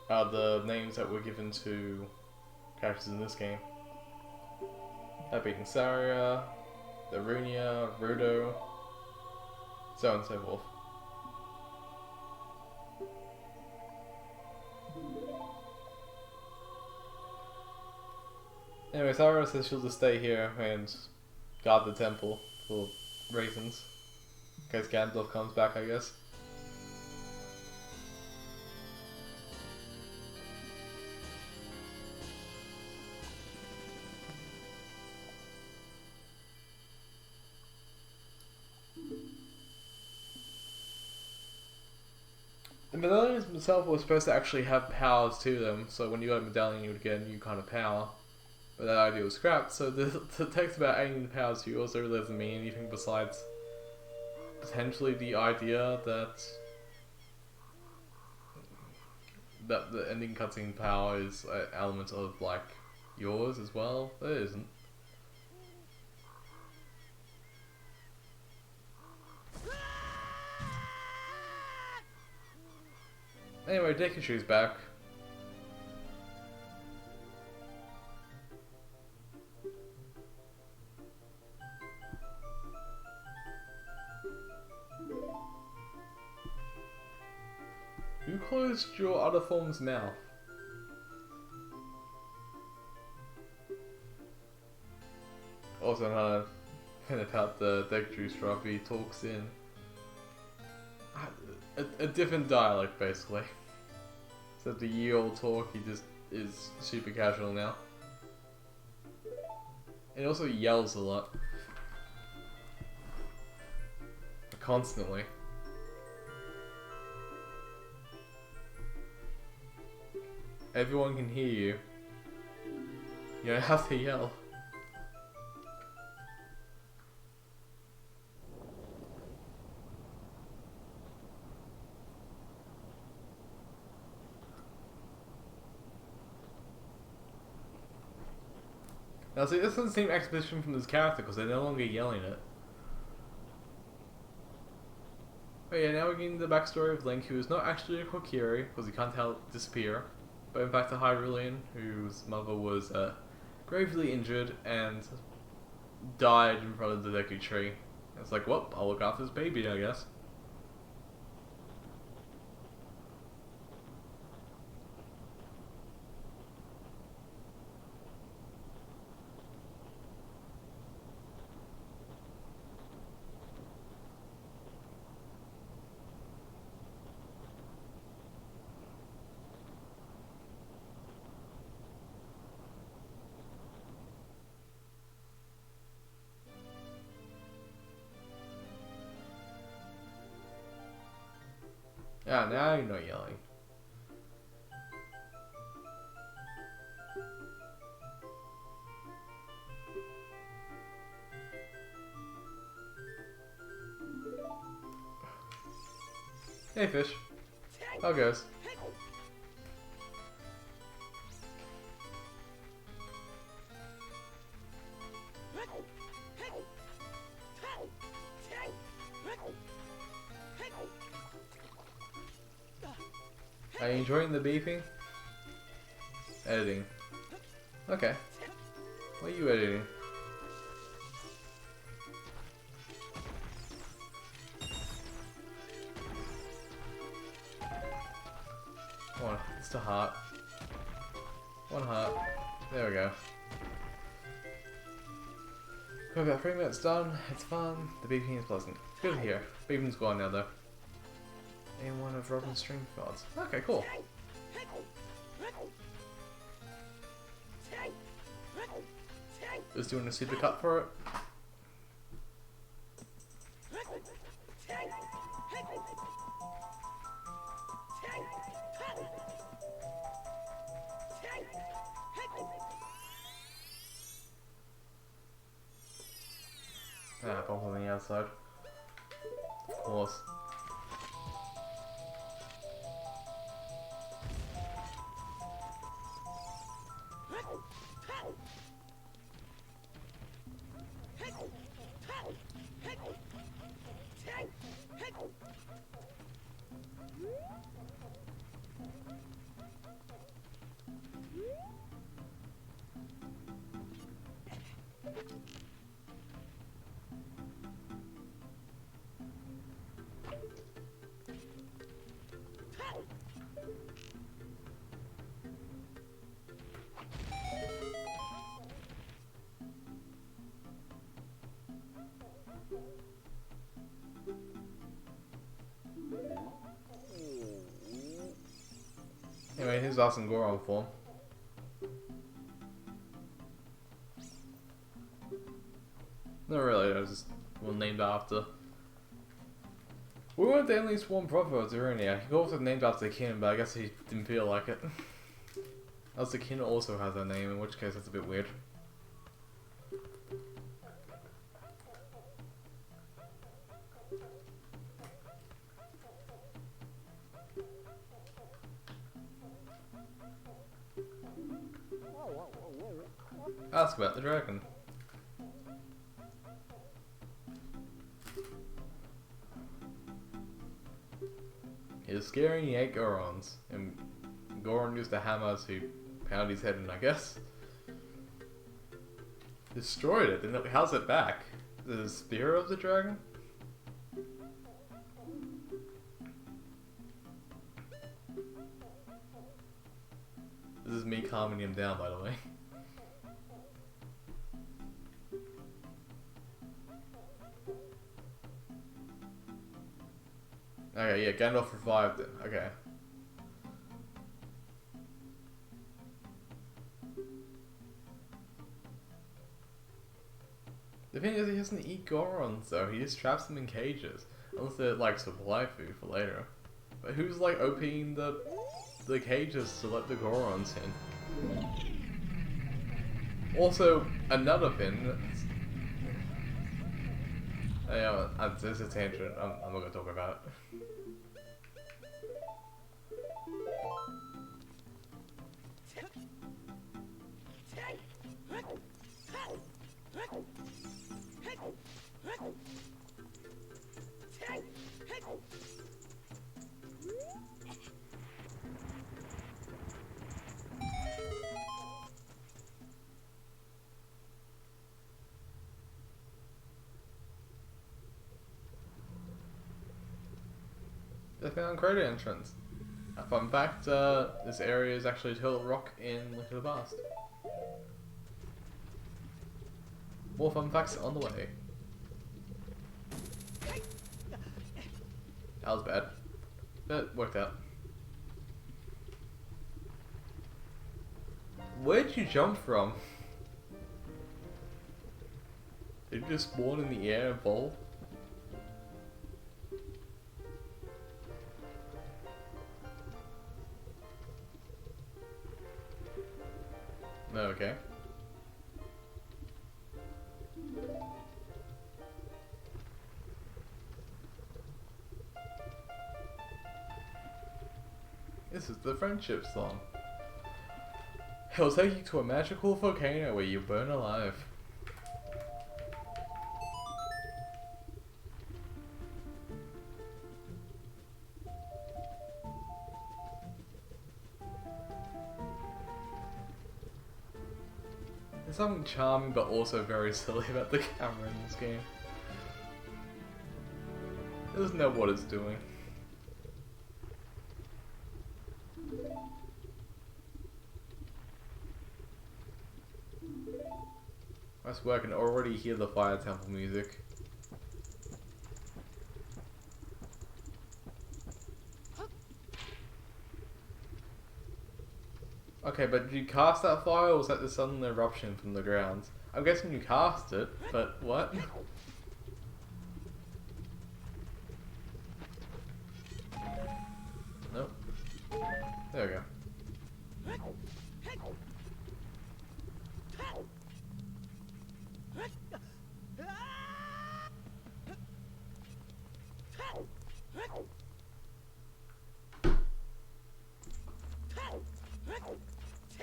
the names that were given to characters in this game. That being Saria, Darunia, Rudo, so on and so forth. Anyway, Saria says she'll just stay here and guard the temple for reasons. In case Gandalf comes back, I guess. The medallions themselves were supposed to actually have powers to them, so when you got a medallion you would get a new kind of power. But that idea was scrapped, so the text about adding the powers to you also really doesn't mean anything besides potentially the idea that the ending cutscene power is an element of, like, yours as well, but it isn't. Anyway, Dekashu's back. Who closed your other form's mouth? Also, another thing about the Dekashu's drop, he talks in a different dialect, basically. Instead of the ye-old talk, he just is super casual now. And he also yells a lot. Constantly. Everyone can hear you. You don't have to yell. Now see, this doesn't seem exposition from this character because they're no longer yelling it. Oh yeah, now we're getting the backstory of Link, who is not actually a Kokiri, because he can't disappear, but in fact a Hyrulean, whose mother was gravely injured and died in front of the Deku Tree. It's like, well, I'll look after this baby, I guess. Yeah, now you're not yelling. Hey fish. How goes? Are you enjoying the beeping? Editing. Okay. What are you editing? One. It's a heart. One heart. There we go. We're about 3 minutes done. It's fun. The beeping is pleasant. Good to hear. Beeping's gone now though. And one of Robin's stream gods. Okay, cool. Just doing a super cut for it. Ah, bump on the outside. Of course. Anyway, here's awesome Goron form. Not really, I was just named after. We wanted at least one proper of Ocarina. He also named after the kin, but I guess he didn't feel like it. As the kin also has a name, in which case that's a bit weird. Ask about the dragon. He was scaring the 8 Gorons, and Goron used a hammer to pound his head in, I guess. Destroyed it, then how's it back? The spear of the dragon? This is me calming him down, by the way. Okay, yeah, Gandalf revived it. Okay. The thing is, he doesn't eat Gorons, though. He just traps them in cages. Unless they're, like, supply food for later. But who's, like, OPing the cages to let the Gorons in? Also, another thing... Yeah, this is a tangent. I'm not gonna talk about it. They found crater entrance. A fun fact, this area is actually Turtle Rock in Link to the Past. More fun facts on the way. That was bad. But it worked out. Where'd you jump from? Did you just spawn in the air and fall? No, okay. This is the friendship song. It'll take you to a magical volcano where you burn alive. There's something charming but also very silly about the camera in this game. It doesn't know what it's doing. I swear I can already hear the Fire Temple music. Okay, but did you cast that fire or was that the sudden eruption from the ground? I'm guessing you cast it, but what? Nope. There we go.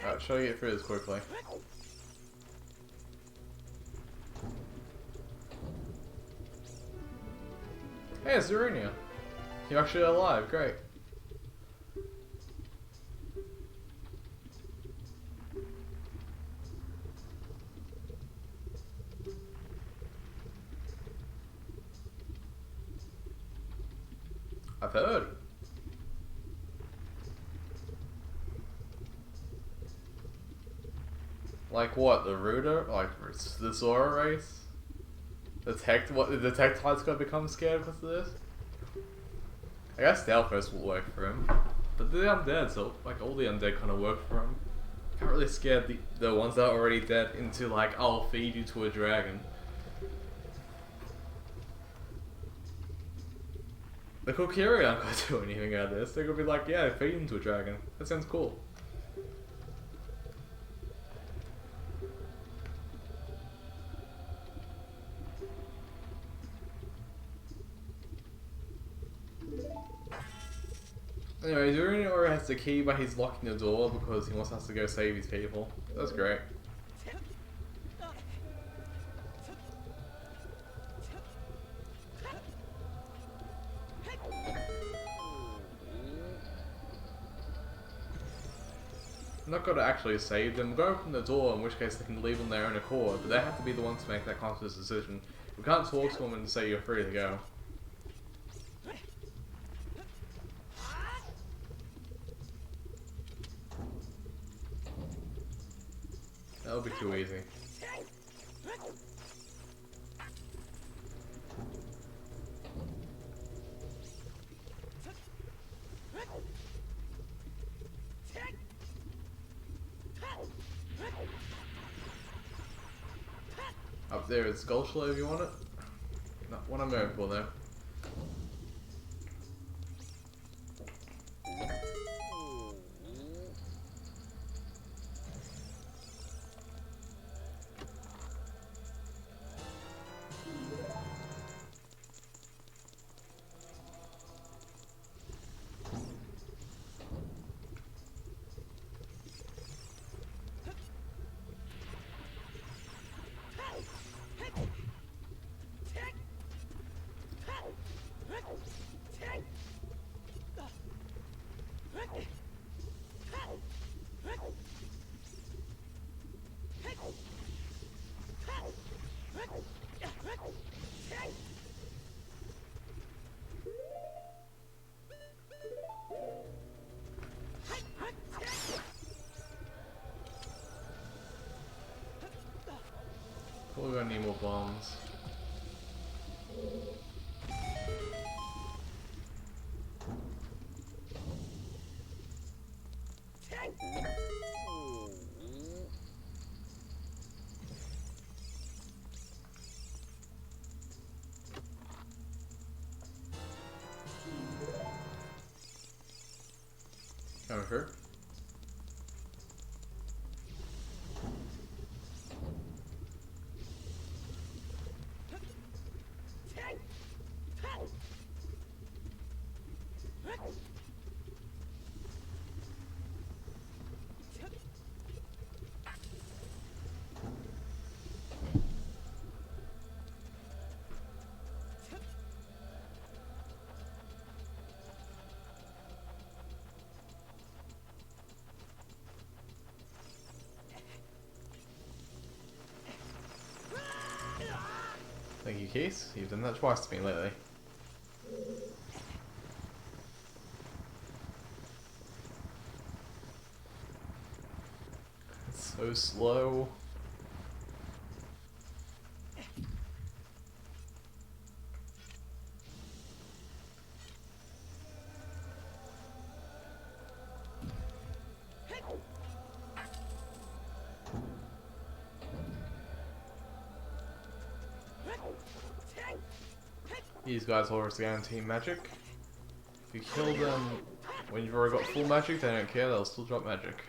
Alright, shall I get through this quickly? Hey, it's Ocarina. You're actually alive, great. I've heard. Like what? The Ruder? Like the Zora race? The Tektide's gonna become scared because of this? I guess Stealthers will work for him. But they're undead, so like all the undead kind of work for him. Can't really scare the ones that are already dead into like, I'll feed you to a dragon. The Kokiri aren't gonna do anything out of this. They're gonna be like, yeah, feed him to a dragon. That sounds cool. Anyway, Hyrulean already has the key, but he's locking the door because he wants us to go save his people. That's great. I'm not gonna actually save them. Go open the door, in which case they can leave on their own accord, but they have to be the ones to make that conscious decision. We can't talk to them and say you're free to go. That'll be too easy. Up there is Skullshlow if you want it. Not what I'm going for though. We're gonna need more bombs. Coming through. Thank you, Keith. You've done that twice to me lately. It's so slow. These guys always guarantee magic. If you kill them when you've already got full magic, they don't care, they'll still drop magic.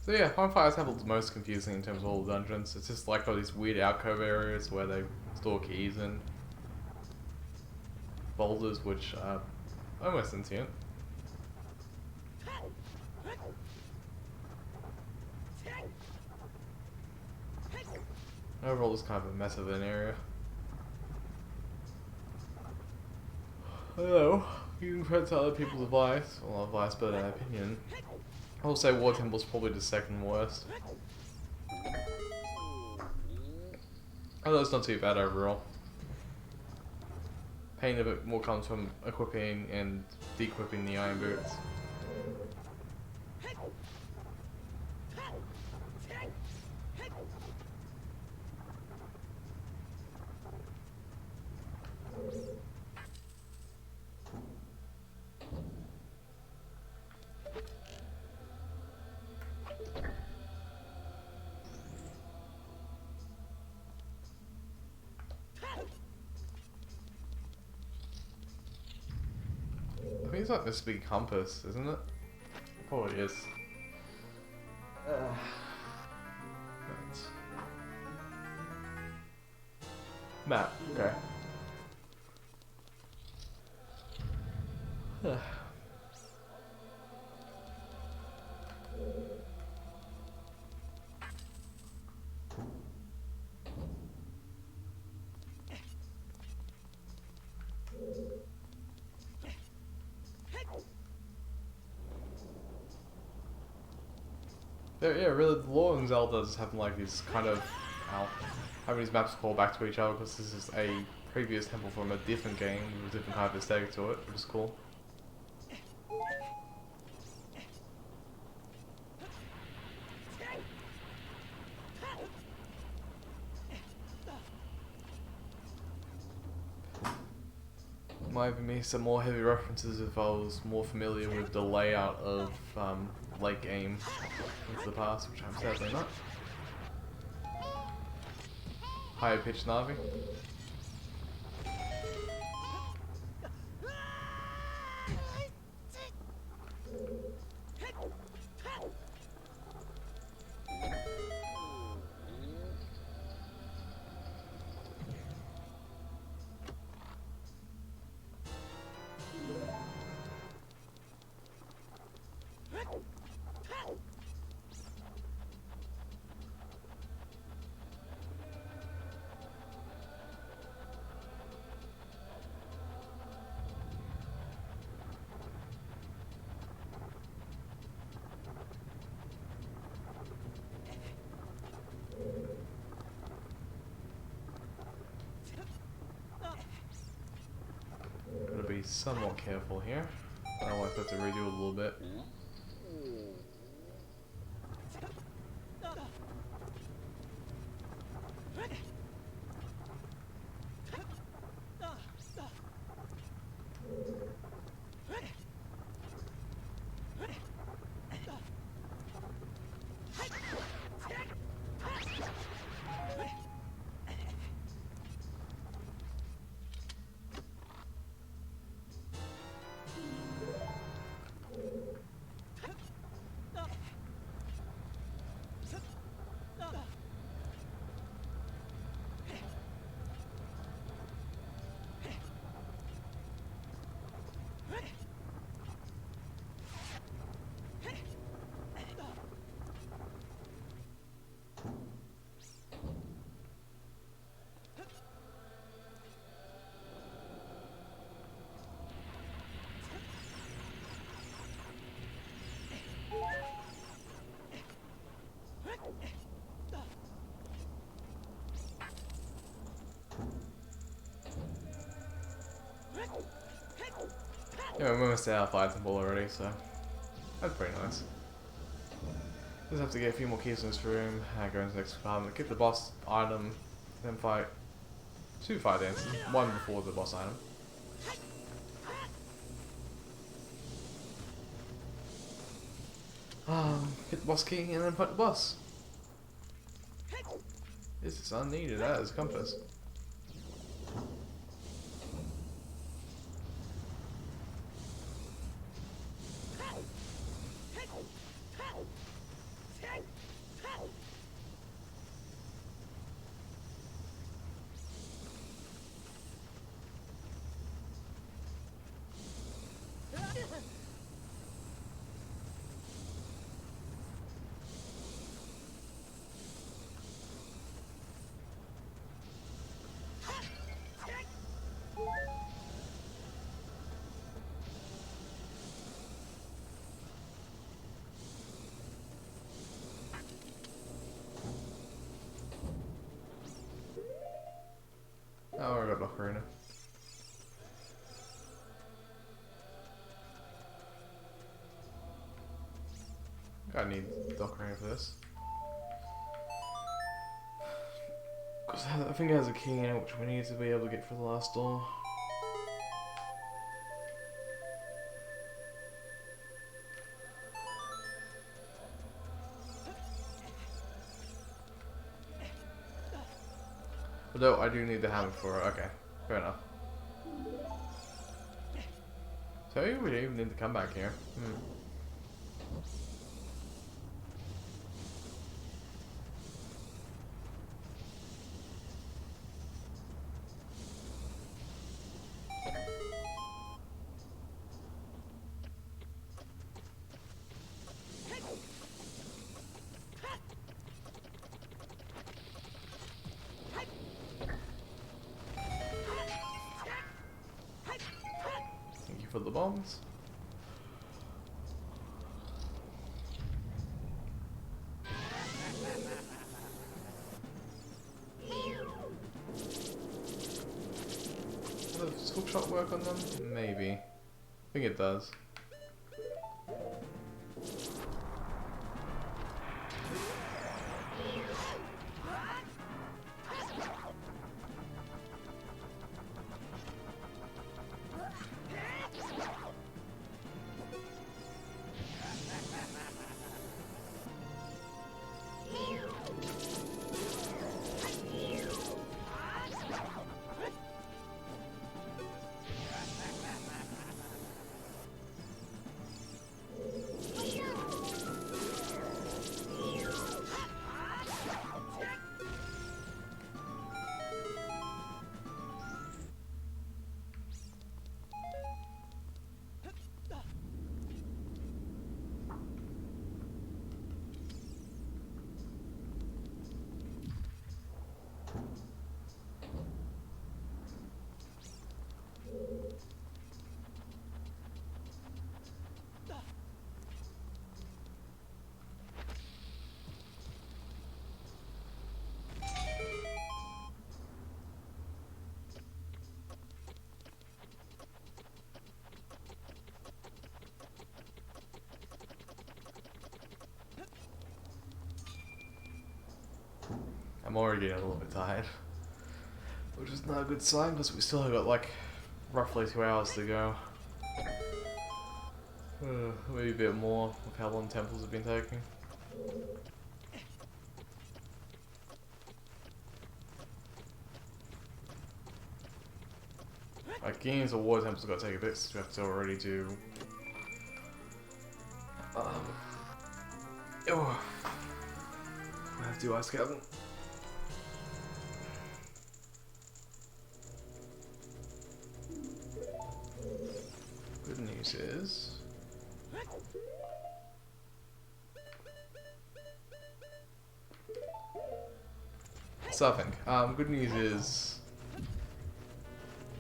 So yeah, Bonfire's Temple's the most confusing in terms of all the dungeons. It's just like all these weird alcove areas where they store keys in. Boulders which are almost sentient. Overall, it's kind of a mess of an area. I don't know, you can credit to other people's advice, well not advice but an opinion. I'll say War Temple's probably the second worst. Although it's not too bad overall. Pain a bit more comes from equipping and de-equipping the iron boots. I think it's like this big compass, isn't it? Probably is. Right. Map, okay. Yeah, really, the lore in Zelda is having like these kind of, ow, having these maps call back to each other because this is a previous temple from a different game with a different kind of aesthetic to it, which is cool. Might even be some more heavy references if I was more familiar with the layout of late game into the past, which I'm sadly not. Higher pitched Navi. Gotta be somewhat careful here. I don't want to have to redo it a little bit. Yeah, we're almost out of item ball already, so that's pretty nice. Just have to get a few more keys in this room, go into the next compartment, get the boss item, then fight 2 fire dances, 1 before the boss item. Get the boss key and then fight the boss. This is unneeded as compass. Oh, I got Ocarina. I need Ocarina for this. Because I think it has a key in it which we need to be able to get for the last door. Although I do need the hammer for it. Okay, fair enough. So we don't even need to come back here. Thank you for the bombs. shot work on them? Maybe. I think it does. I'm already getting a little bit tired, which is not a good sign because we still have got like roughly 2 hours to go. Maybe a bit more of how long temples have been taking. Like games or war temples got to take a bit, so we have to already do. I have to do Ice Cavern. Good news is. Something. Good news is.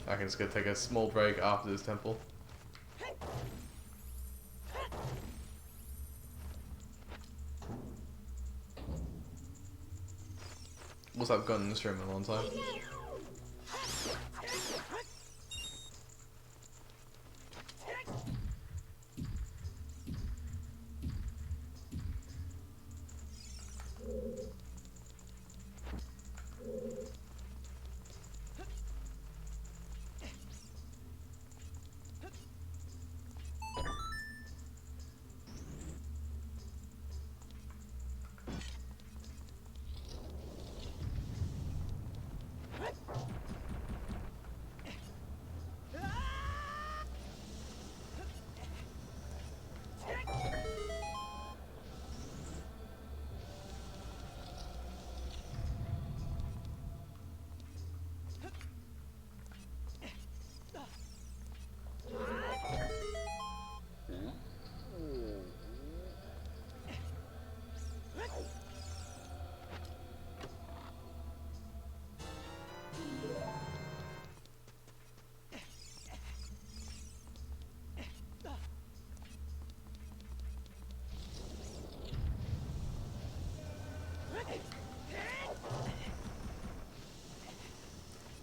I can just go take a small break after this temple. Also, I've gotten in this room in a long time.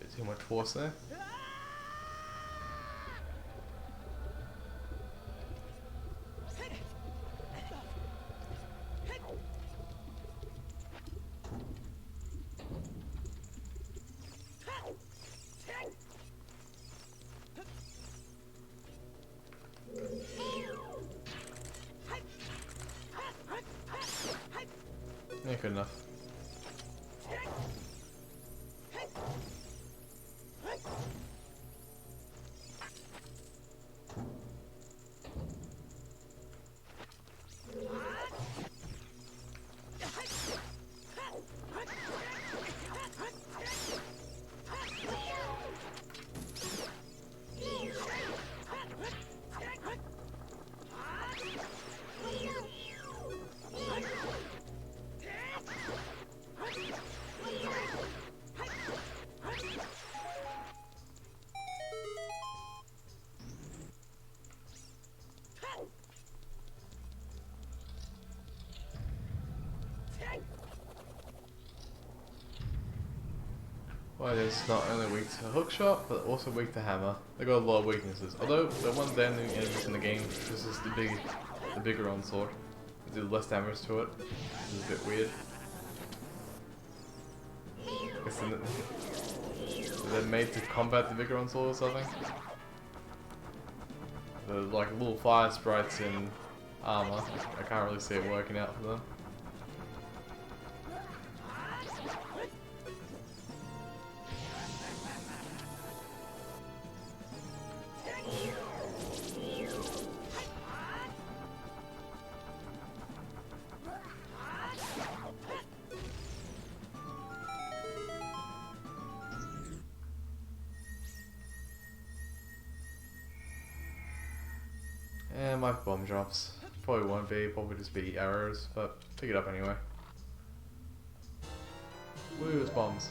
Bit too much force there. Yeah, good enough. Well, it's not only weak to hookshot, but also weak to hammer. They got a lot of weaknesses. Although the one damaging enemies in the game, this is the bigger onslaught. They do less damage to it. This is a bit weird. They're made to combat the bigger onslaught or something. They're like little fire sprites in armor. I can't really see it working out for them. And my bomb drops. Probably won't be, probably just be arrows, but pick it up anyway. Woo, it's bombs.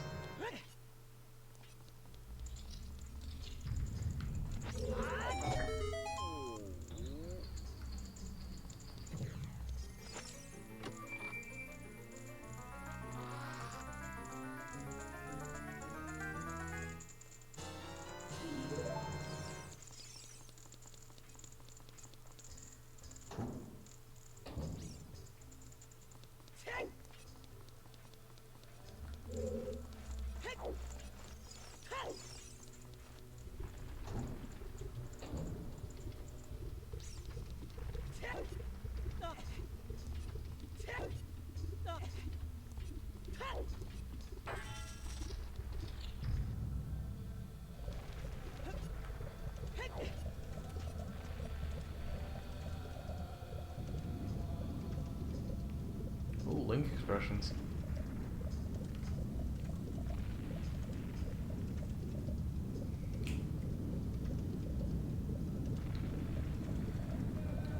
Ooh, Link expressions.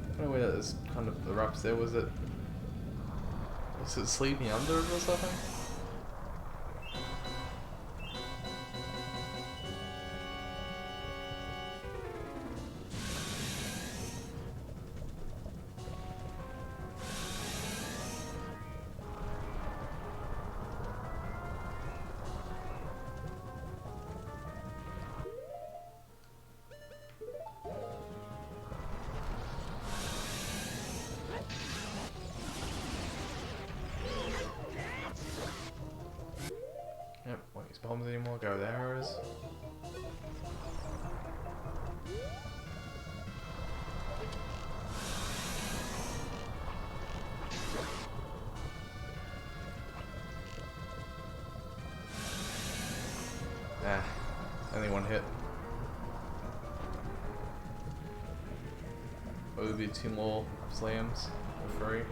I don't know where that is kind of the wraps there, was it sleeping under it or something? Yep, won't use bombs anymore, go with arrows. Ah, only one hit. What would be 2 more slams for free?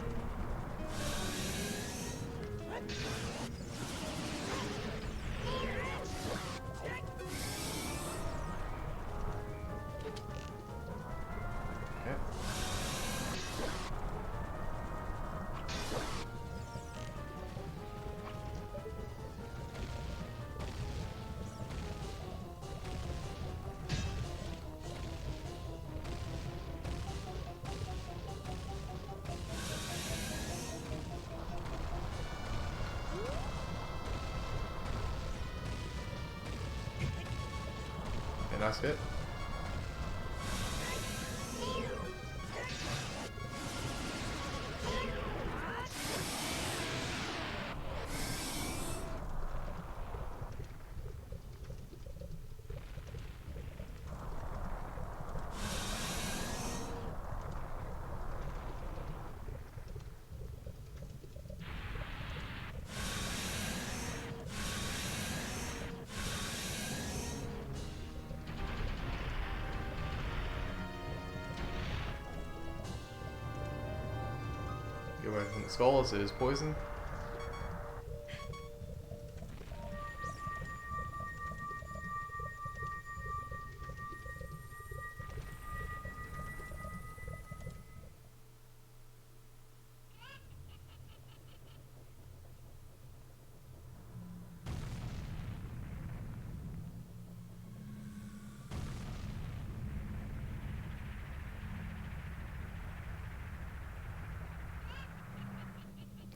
Nice hit. Get away from the skulls, it is poison.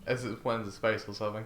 As it went into space or something.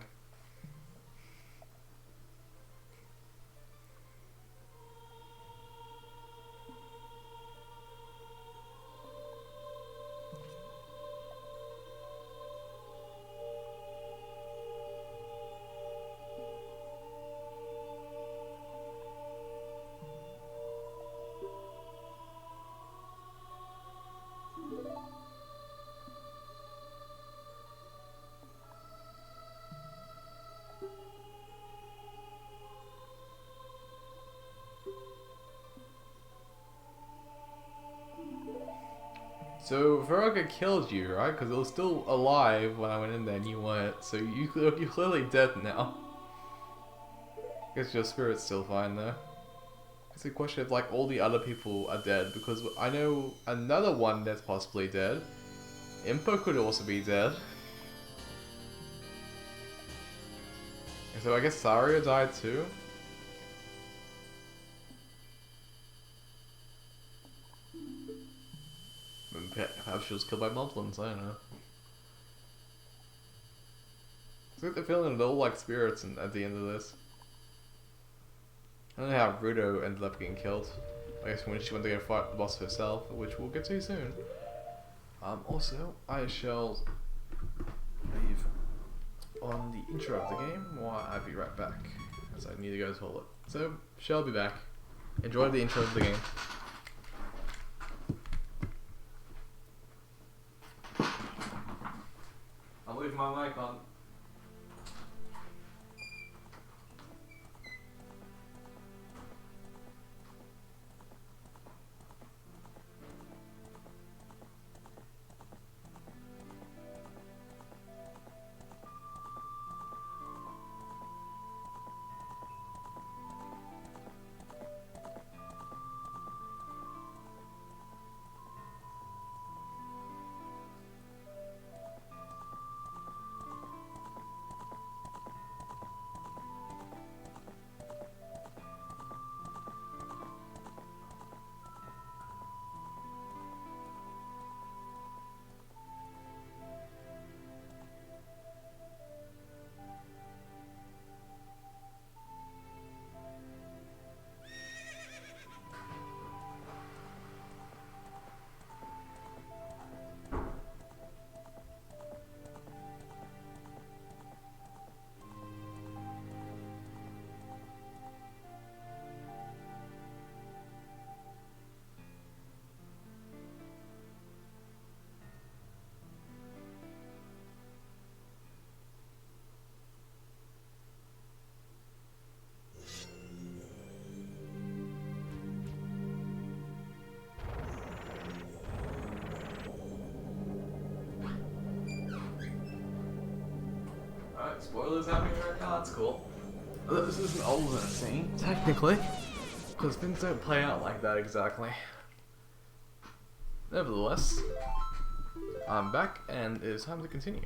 So Veronica killed you, right? Because it was still alive when I went in there and you weren't. So you're clearly dead now. Guess your spirit's still fine though. It's a question if like all the other people are dead, because I know another one that's possibly dead. Impa could also be dead. So I guess Saria died too. Perhaps she was killed by moblins, I don't know. I get the feeling they're all like spirits at the end of this. I don't know how Rudo ended up getting killed. I guess when she went to go fight the boss herself, which we'll get to soon. Also, I shall leave on the intro of the game while I'll be right back, as I need to go to the toilet. So, shall be back. Enjoy the intro of the game. I'll leave my mic on. Spoilers happening right now, that's cool. This is an older scene, technically, because things don't play out like that exactly. Nevertheless, I'm back and it is time to continue.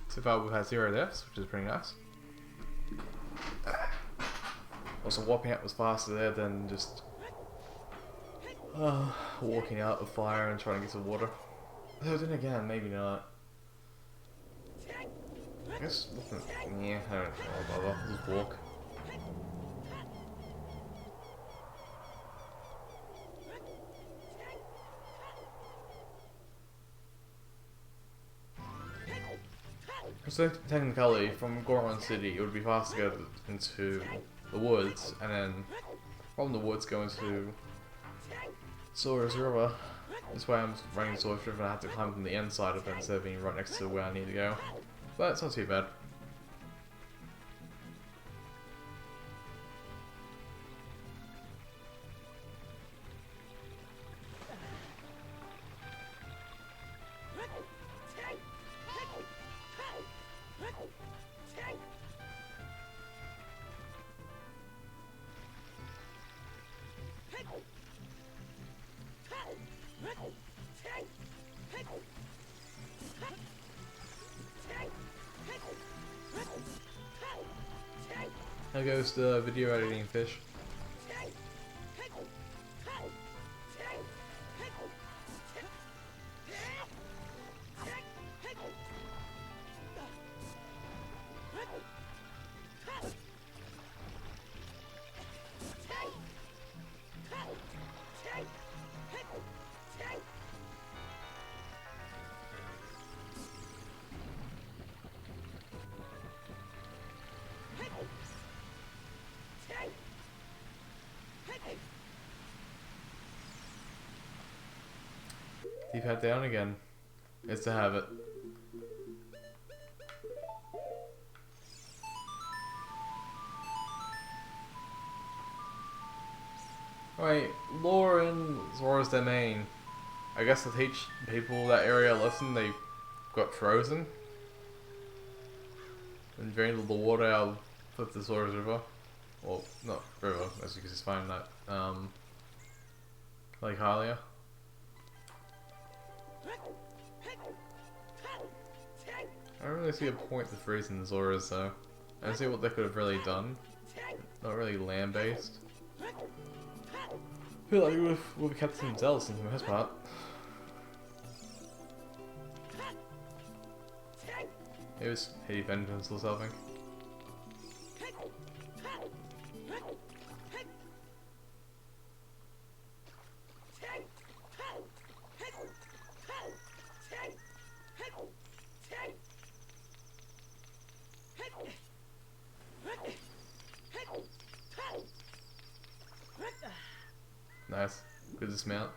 So far we've had 0 deaths, which is pretty nice. Also, walking out was faster there than just walking out of fire and trying to get to water. Though then again, maybe not. I guess, yeah, I don't know, bother. Just walk. So technically, from Goron City, it would be faster to go into the woods, and then from the woods go into Sora's River. This way I'm running Sora's River and I have to climb from the inside of it instead of being right next to where I need to go. But it's not too bad. There goes the video editing fish. Deep head down again. It's to have it. Right, lore in Zora's domain. I guess to teach people that area a lesson, they got frozen and drained all the water out of the Zora's River. Well, not river, as you can just find that. Like Hylia. I don't really see a point to freezing Zoras though. I don't see what they could have really done. Not really land based. I feel like we would have kept some Zelda in the most part. It was Hiddy Vengeance or something. Nice. Good dismount.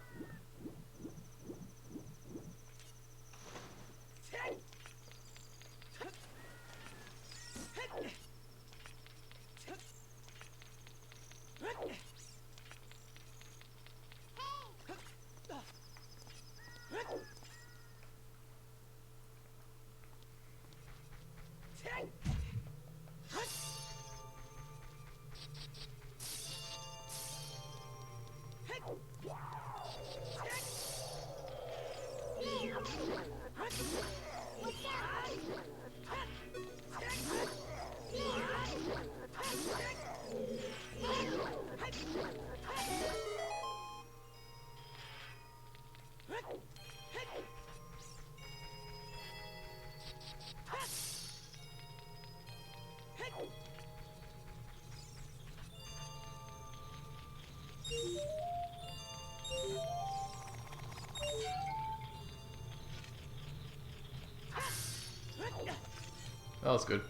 That was good.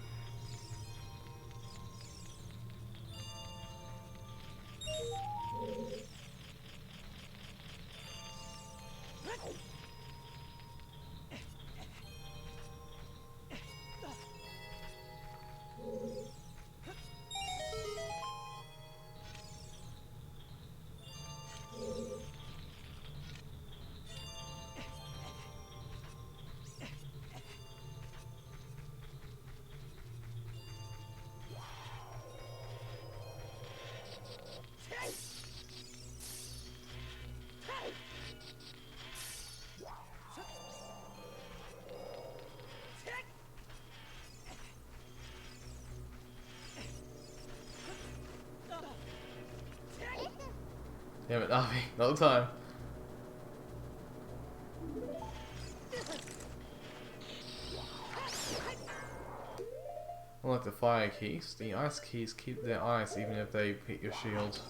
Damn it, Navi, another time. Unlike the fire keys, the ice keys keep their ice even if they hit your shield.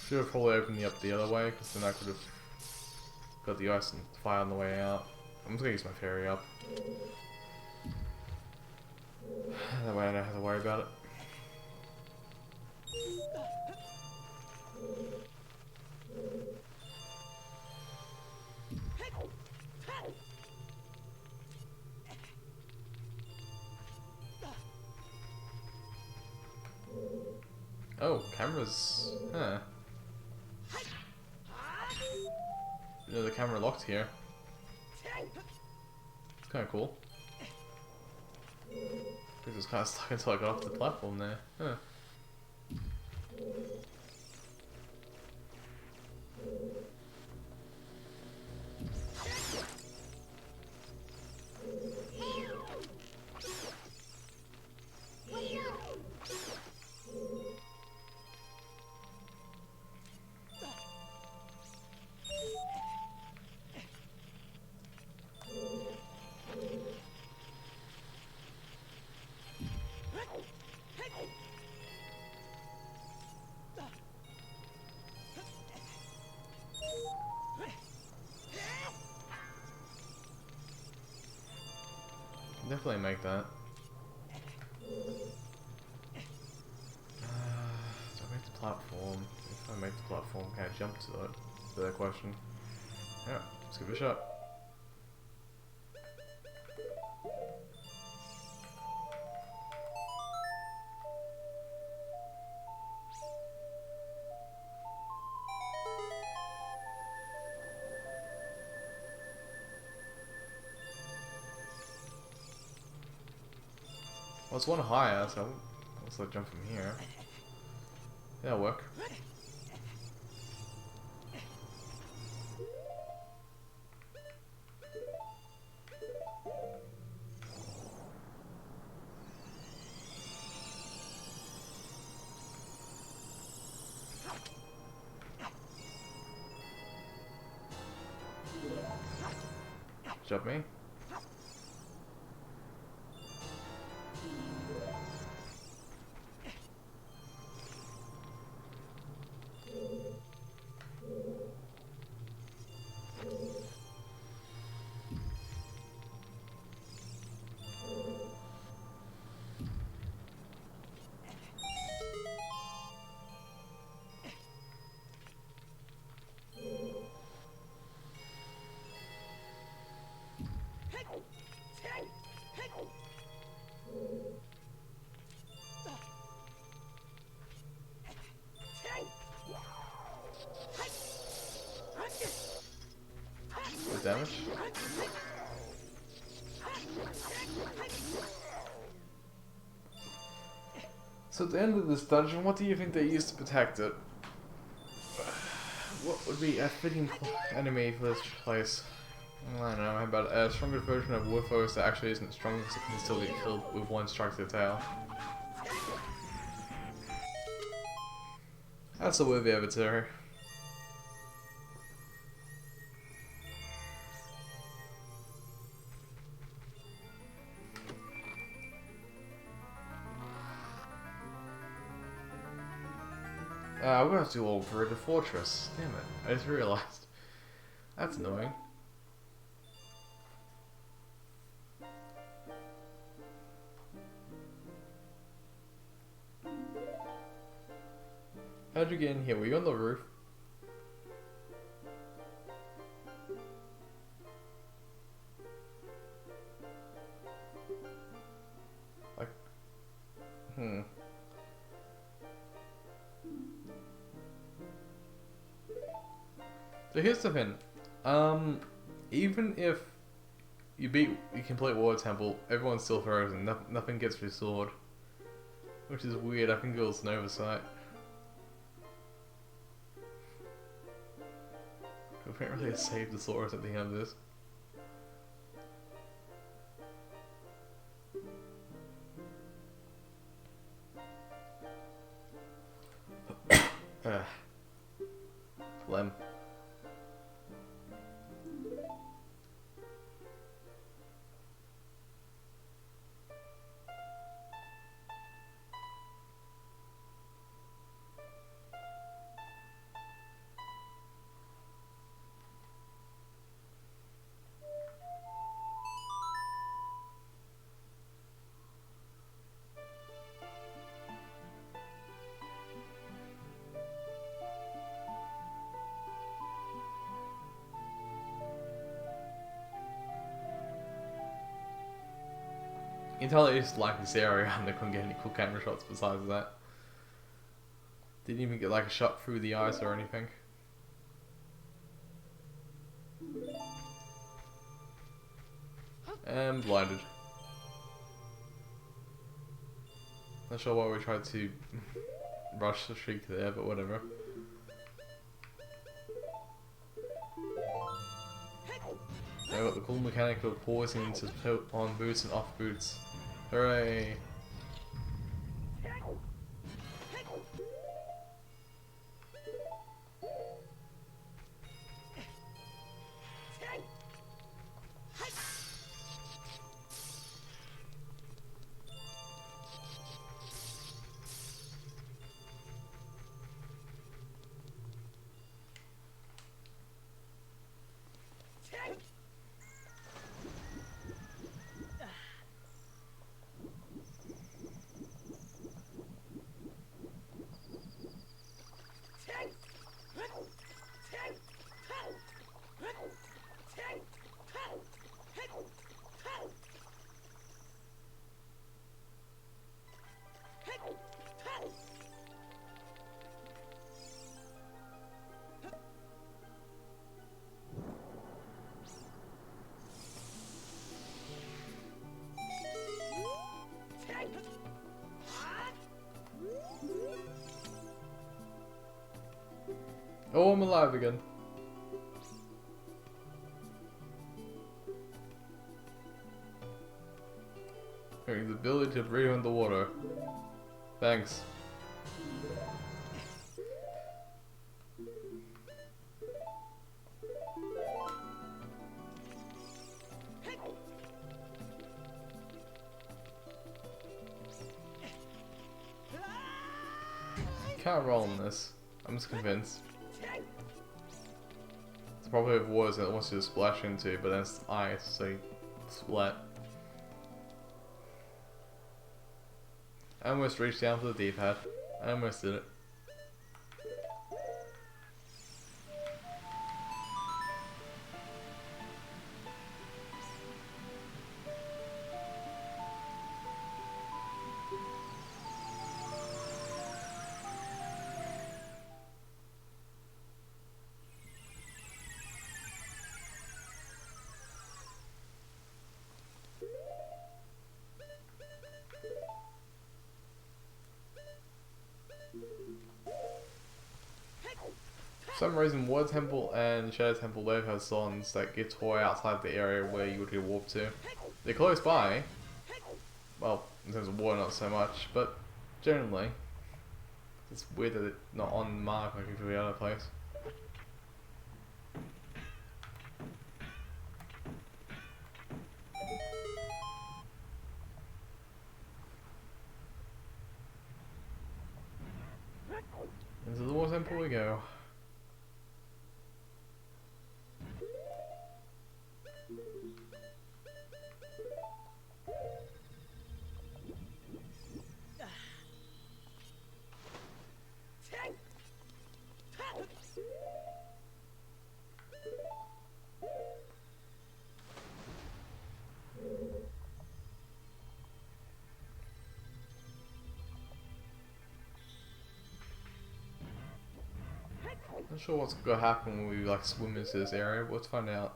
Should have probably opened up the other way, because then I could have got the ice and fire on the way out. I'm just gonna use my fairy up. That way I don't have to worry about it. Oh, cameras. Huh. No, the camera locked here. It's kind of cool. I was kind of stuck until I got off the platform there. Huh. definitely make that. Do I make the platform? If I make the platform, can I jump to it? That's the question. Yeah, let's give it a shot. Well, it's one higher, so let's let jump from here. That'll work. Jump me. Good damage. So at the end of this dungeon, what do you think they used to protect it? What would be a fitting enemy for this place? I don't know, how about a stronger version of Woofos that actually isn't strong because it can still get killed with one strike to the tail? That's a worthy adversary. We're gonna have to do all over the fortress. Damn it, I just realized. That's annoying. How'd you get in here? Were you on the roof? Like, So here's the thing. Even if you complete Water Temple, everyone's still frozen. Nothing gets restored. Which is weird. I think it was an oversight. We can't really save the Saurus at the end of this. Phlegm. You can tell they just like this area and they couldn't get any cool camera shots besides that. Didn't even get like a shot through the ice or anything. And blinded. Not sure why we tried to rush the streak there, but whatever. I got the cool mechanic of pausing to put on boots and off boots. Hooray! Oh, I'm alive again. Having the ability to breathe underwater. Thanks. Can't roll on this. I'm just convinced. It's probably of waters that it wants you to splash into, but then it's ice, so you splat. I almost reached down for the D-pad. I almost did it. For some reason, Water Temple and Shadow Temple both have songs that get toy outside the area where you would get warped to. They're close by. Well, in terms of water, not so much, but generally, it's weird that it's not on the mark like every other place. Into the Water Temple we go. Not sure what's gonna happen when we like swim into this area, but let's find out.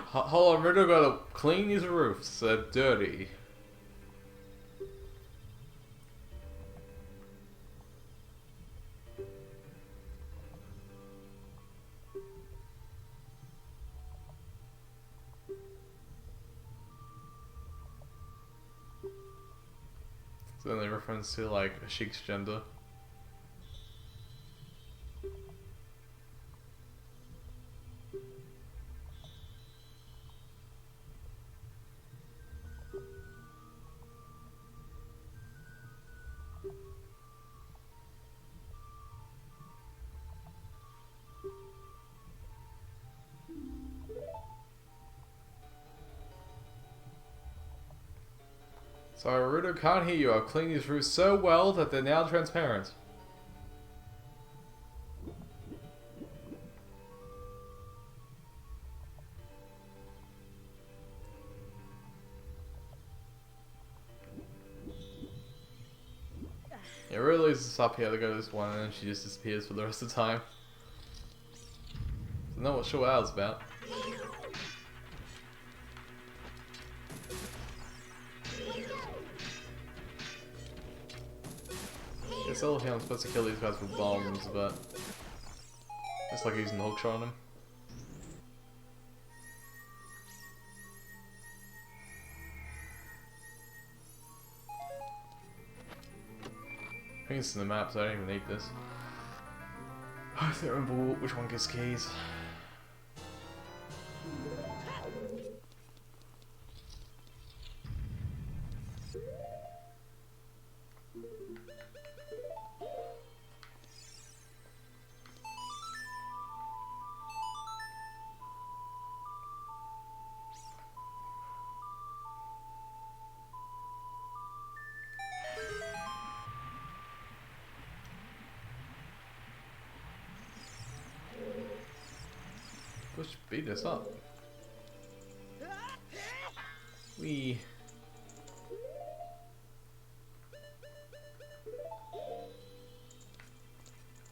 Hold on, Riddle gotta clean these roofs, they're dirty. So then they reference to like a Sheik's gender. Sorry, Rudo, can't hear you. I've cleaned these roofs so well that they're now transparent. It really leaves us up here to go to this one, and then she just disappears for the rest of the time. So not what sure what I was about. It's all I'm supposed to kill these guys with bombs, but it's like using the hook shot on them. I think it's in the map, so I don't even need this. I don't remember which one gets keys. Let's beat this up.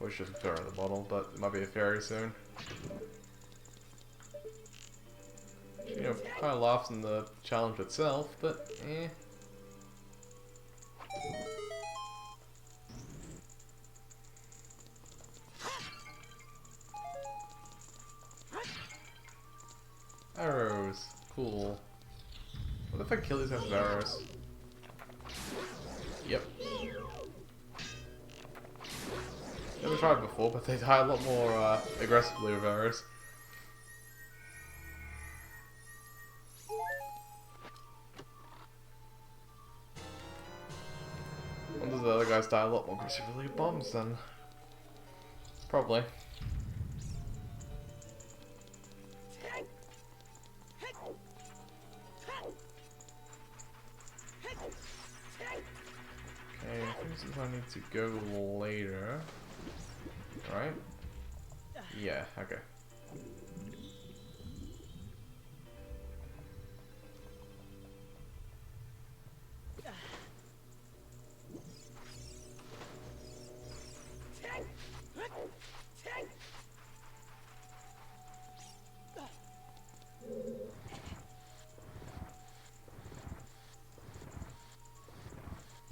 Or should throw in the bottle, but it might be a fairy soon. You know, kind of laughs in the challenge itself, but eh. Arrows. Cool. What if I kill these guys with arrows? Yep. Never tried before, but they die a lot more aggressively with arrows. Wonder if the other guys die a lot more aggressively with bombs then. Probably. Okay, I think this is where I need to go later. Right? Yeah, okay.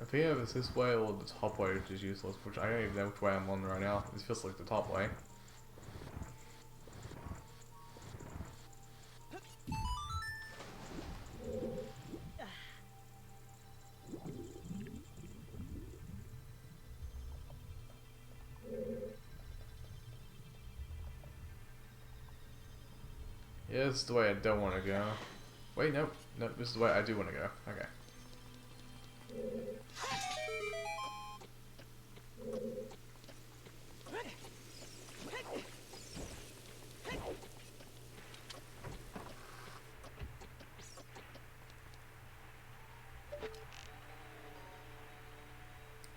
I think it's this way or the top way, which is useless, which I don't even know which way I'm on right now. This feels like the top way. Yeah, this is the way I don't want to go. Wait, no. No, this is the way I do want to go. Okay.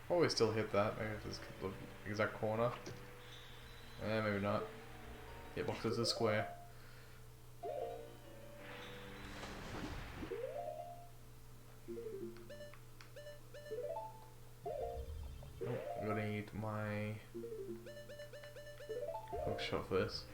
Probably still hit that. Maybe if this the exact corner. Maybe not. Hitbox is a square. Oh, I'm gonna need my hook shot for this.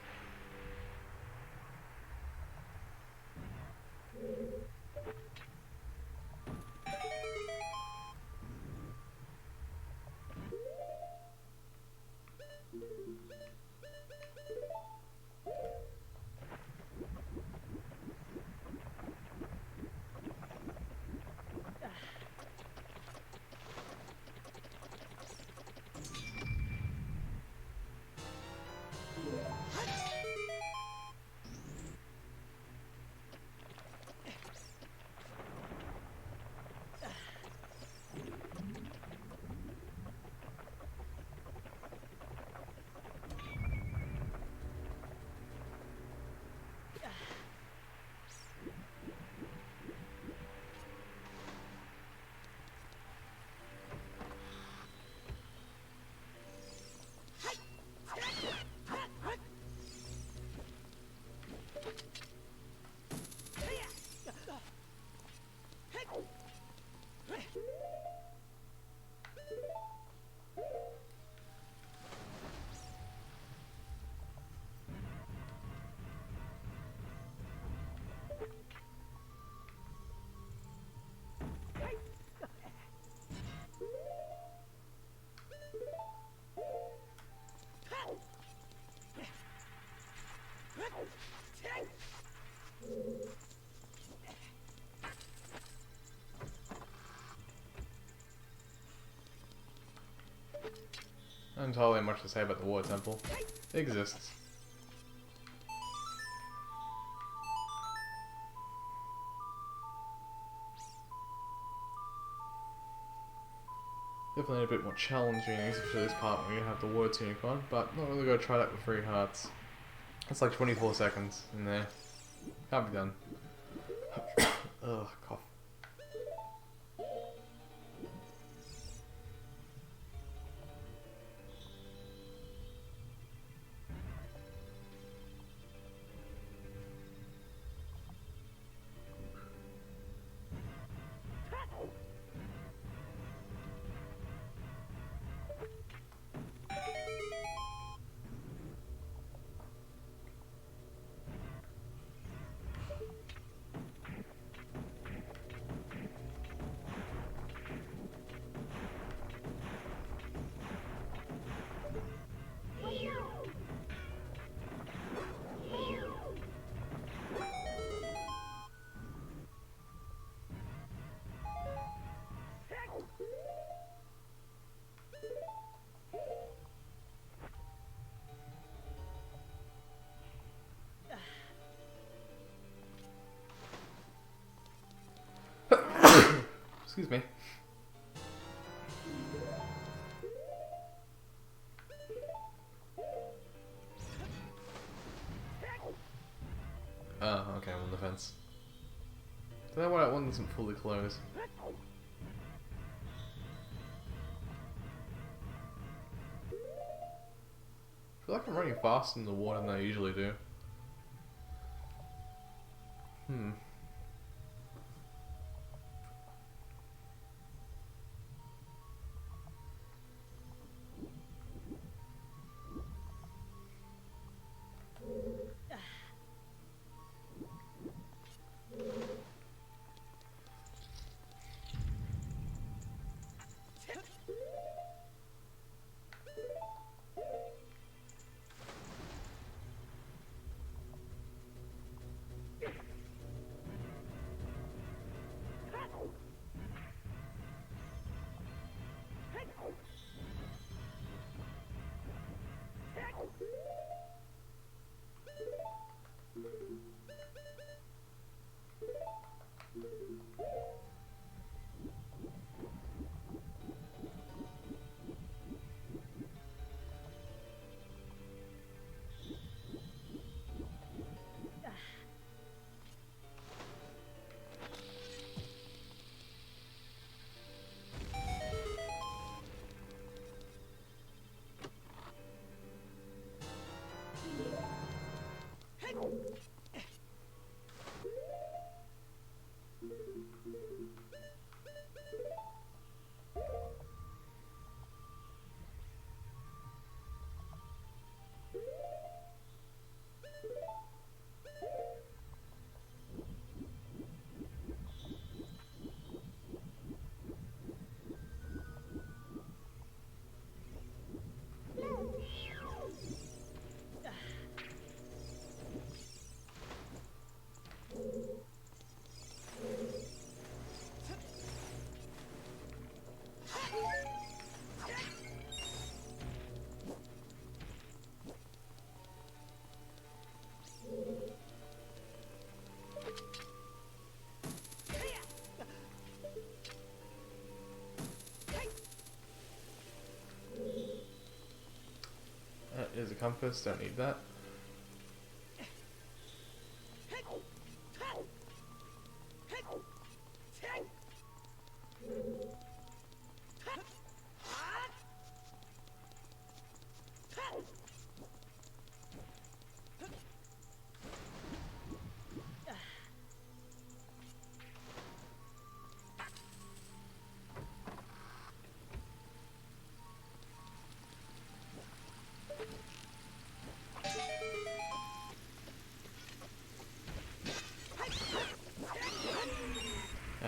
Not entirely much to say about the water temple. It exists. Definitely a bit more challenging, especially this part when you have the water tunic on, but not really gonna try that with 3 hearts. It's like 24 seconds in there. Can't be done. Ugh, cough. Excuse me. Oh, okay, I'm on the fence. Don't know why that one doesn't fully close. I feel like I'm running faster in the water than I usually do. Here's a compass, don't need that.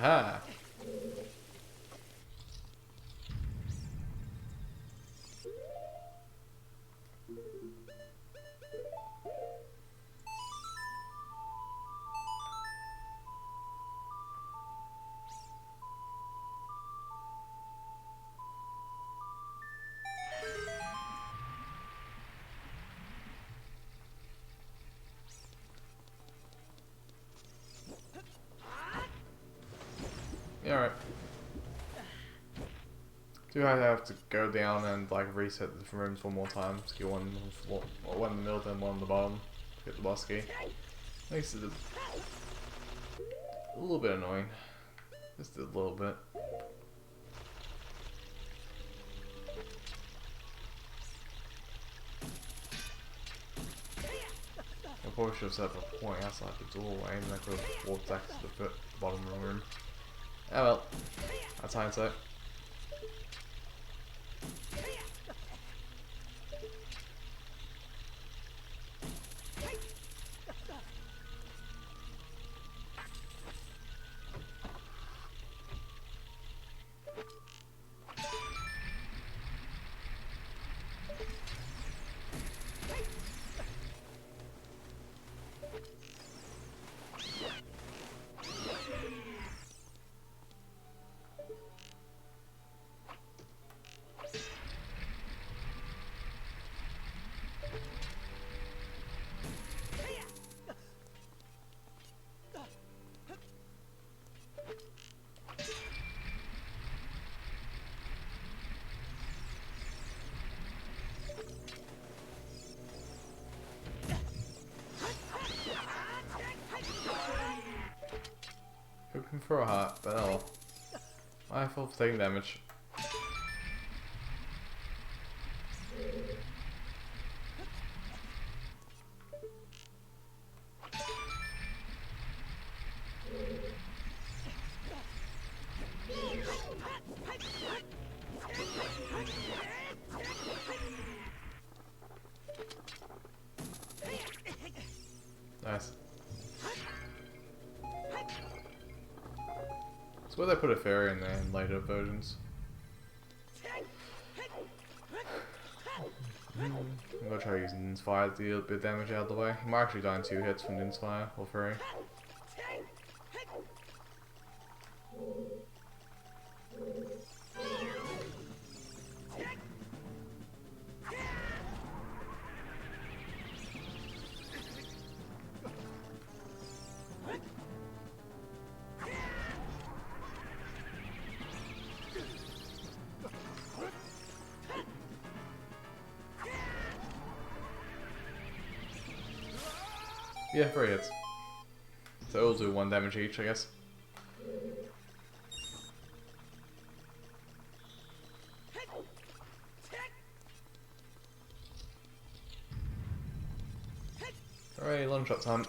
Aha! Yeah, alright. Do I have to go down and like reset the rooms one more time to get one in the middle and one on the bottom to get the boss key? Makes it a little bit annoying. Just a little bit. I probably should have set up a point outside the doorway and I could have walked back to the bottom of the room. Oh well, that's hindsight. throw a heart, but oh. I feel for taking damage. Nice. It's where they put a fairy in there in later versions. I'm gonna try using Inspire to deal a bit of damage out of the way. He might actually die in 2 hits from the Inspire or 3. Yeah, 3 hits. So it'll do 1 damage each, I guess. Alright, long shot time.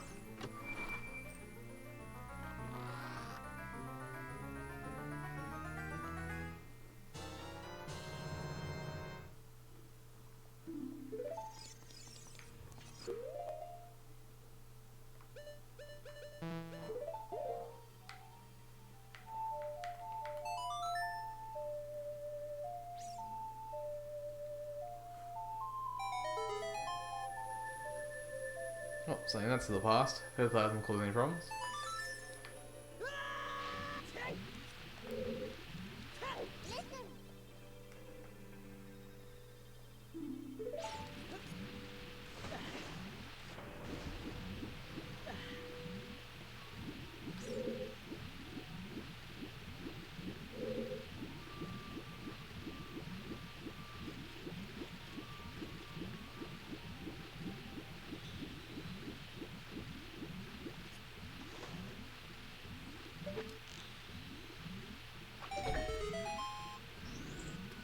Oh, saying that's to the past. Hopefully that doesn't cause any problems.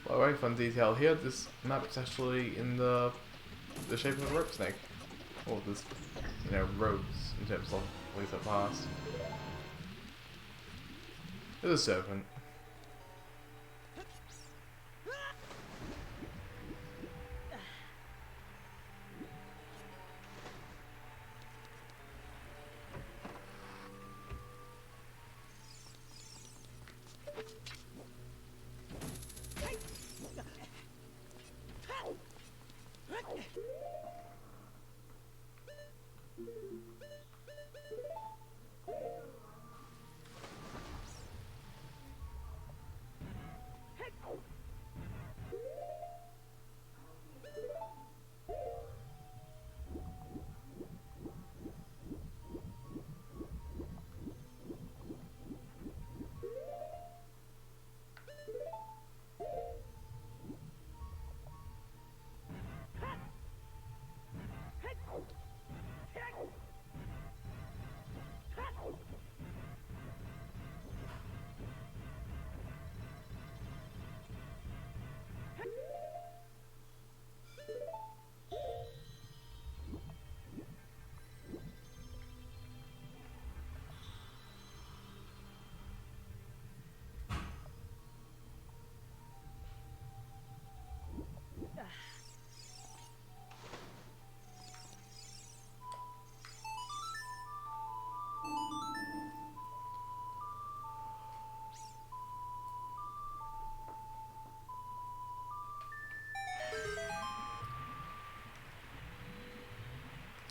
By the way, fun detail here, this map is actually in the shape of a rope snake. Or this, you know, ropes in terms of ways that pass. It's a serpent.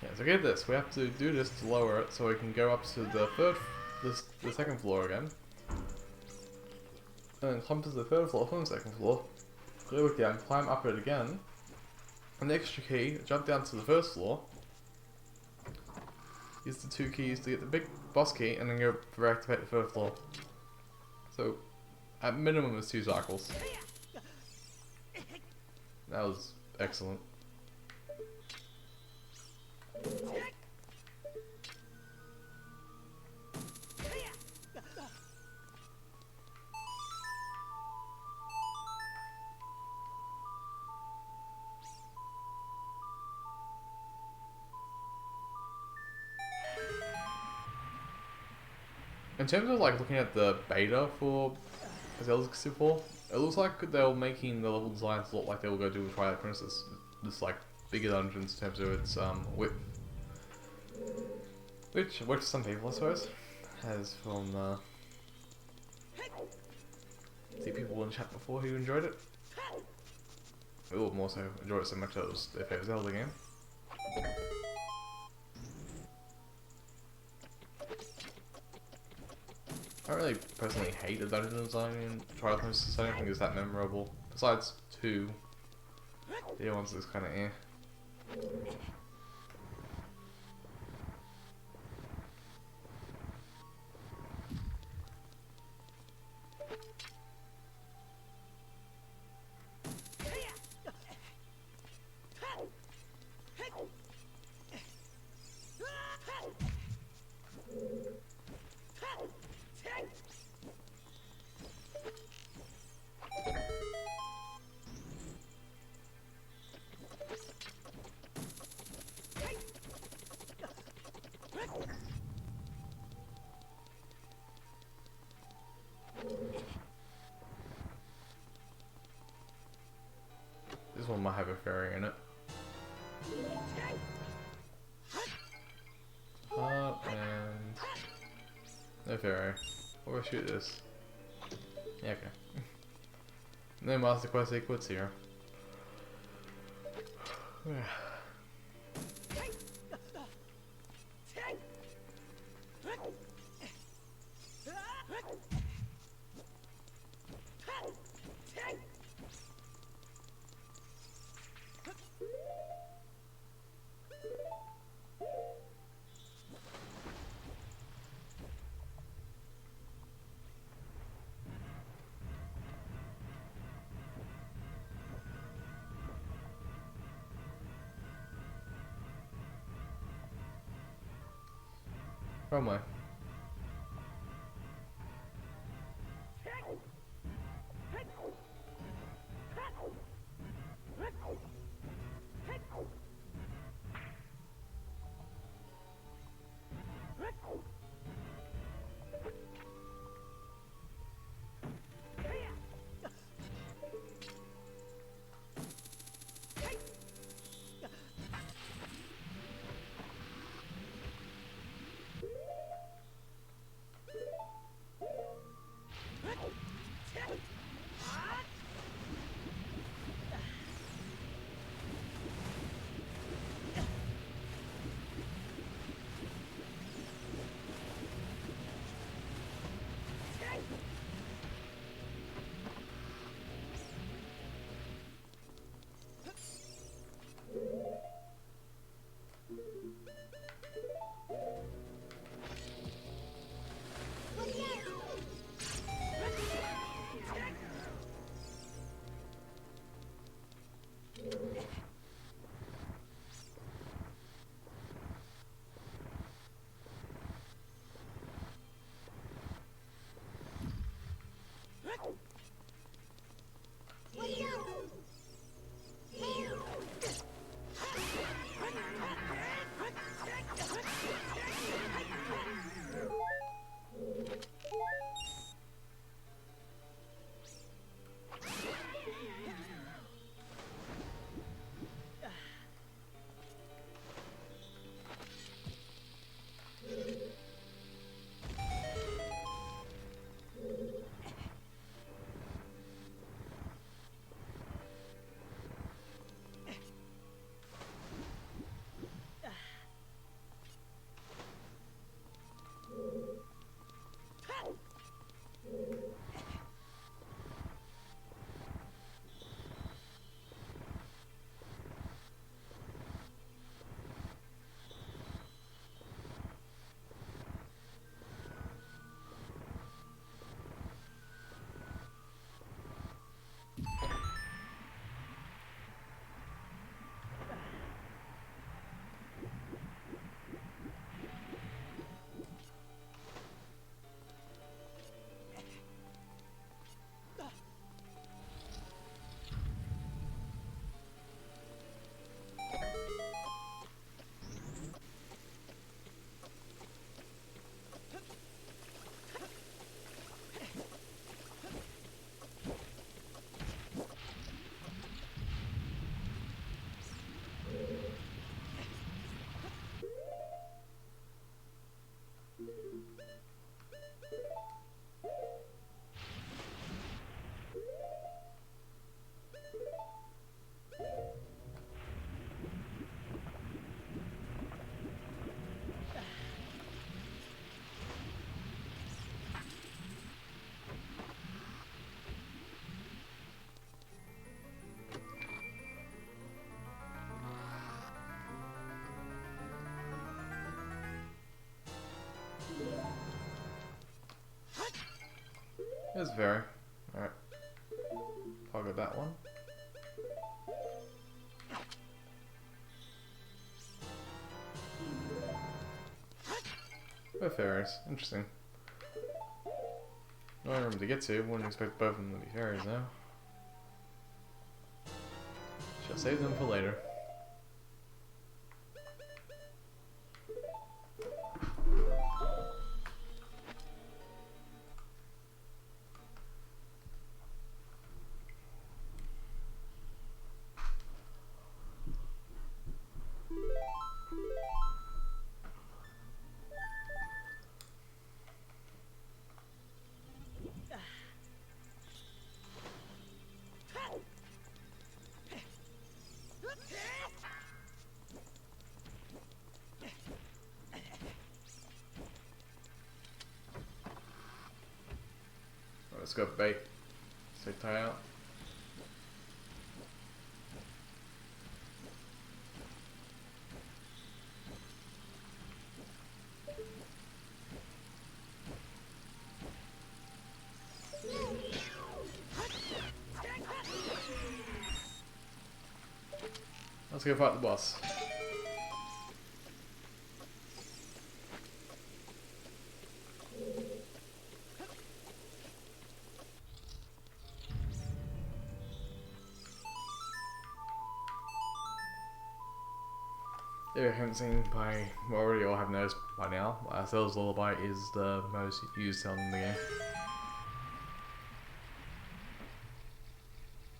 Yeah, so get this, we have to do this to lower it so we can go up to the second floor again. And then climb to the 3rd floor from the 2nd floor. Go back down, climb up it again. And the extra key, jump down to the 1st floor. Use the 2 keys to get the big boss key and then go reactivate the 3rd floor. So, at minimum it's 2 cycles. That was excellent. In terms of like looking at the beta for Zelda 64, it looks like they were making the level designs look like they were going to do with Twilight Princess. Just like bigger dungeons in terms of its width. Which works for some people, I suppose. As from see people in chat before who enjoyed it. Oh, more so enjoyed it so much that it was their favourite Zelda game. I don't really personally hate the dungeon design in Twilight Princess. I don't think it's that memorable. Besides 2, the other ones is kind of eh. This one might have a fairy in it. And no fairy. What do I shoot this? Yeah, okay. No Master Quest sequence here. Where am I? There's Ferry. Alright. I'll get that one. Both ferries. Interesting. No room to get to. Wouldn't expect both of them to be ferries though. Shall save them for later. Let's go bait. Stay tie out. Let's go fight the boss. If you haven't seen by, well, already all have noticed by now, Zelda's Lullaby is the most used song in the game.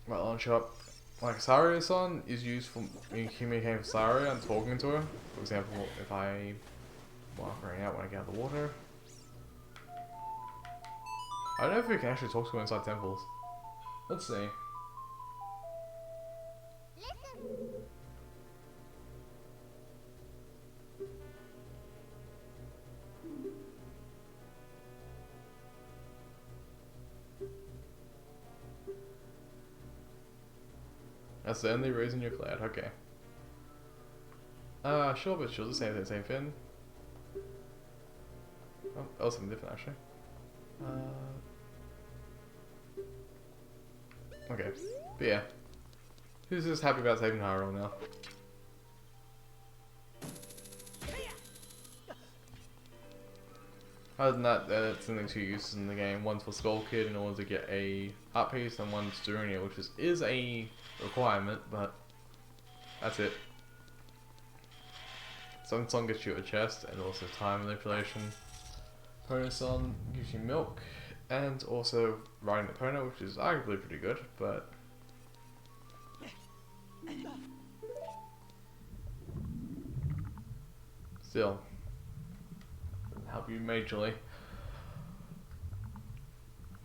Right, launch up. Like Saria's song is used for communicating with Saria and talking to her. For example, if I walk right out when I get out of the water. I don't know if we can actually talk to her inside temples. Let's see. That's the only reason you're glad, okay. Sure, but she'll just say the same thing. Oh, that was something different actually. Okay, but yeah. Who's just happy about saving Hyrule now? Other than that, it's something two uses in the game. One's for Skull Kid in order to get a art piece, and one's Darunia, which is a requirement, but that's it. Song Song gets you a chest, and also time manipulation. Pona Song gives you milk, and also riding the Pona, which is arguably pretty good, but still doesn't help you majorly.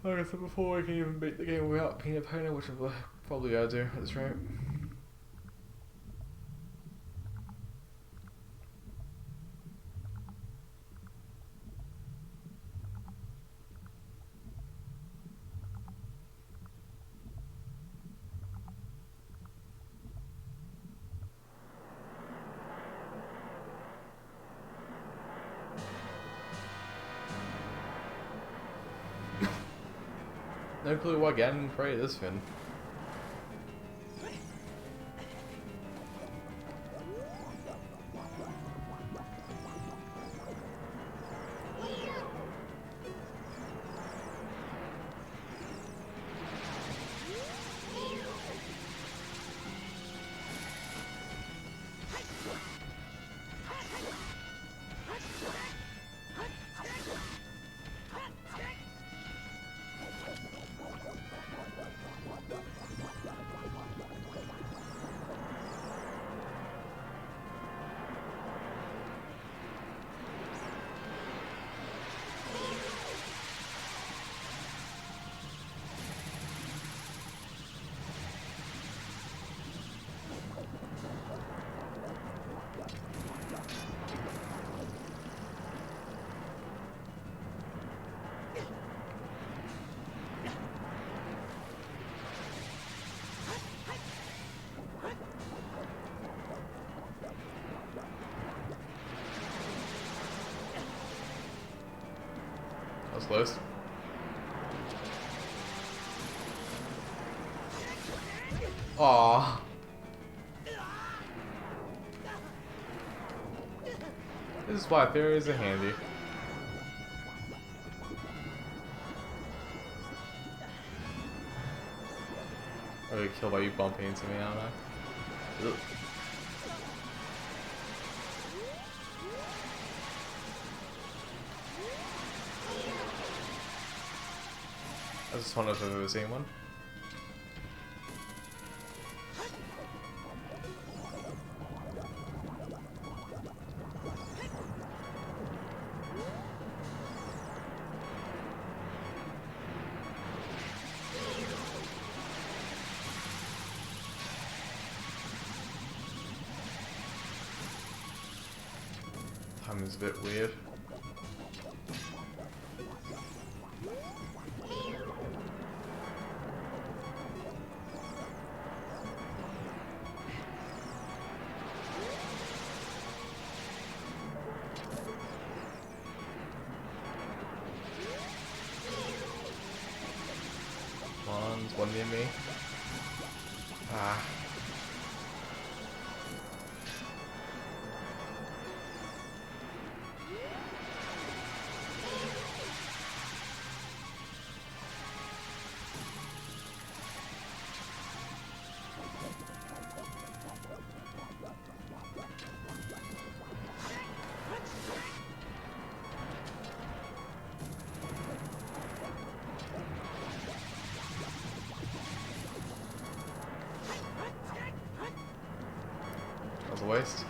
Like I said before, I can even beat the game without Peanut Pona, which I'll probably gotta do at this rate. No clue why Ganon created this fin. That was close. Aww. This is why fairies are handy. I'll get killed by you bumping into me, aren't I? Ugh. I just wonder if I've ever seen one. Time is a bit weird. There's one near me. Ah. That was a waste.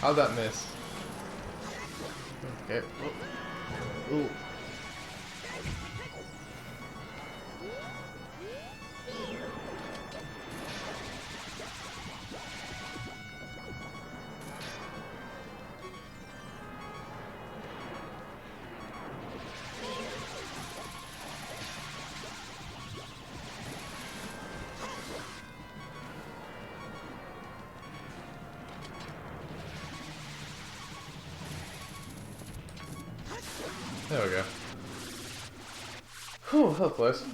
How'd that miss? Okay. Ooh. Ooh. There we go. Whew, that was close.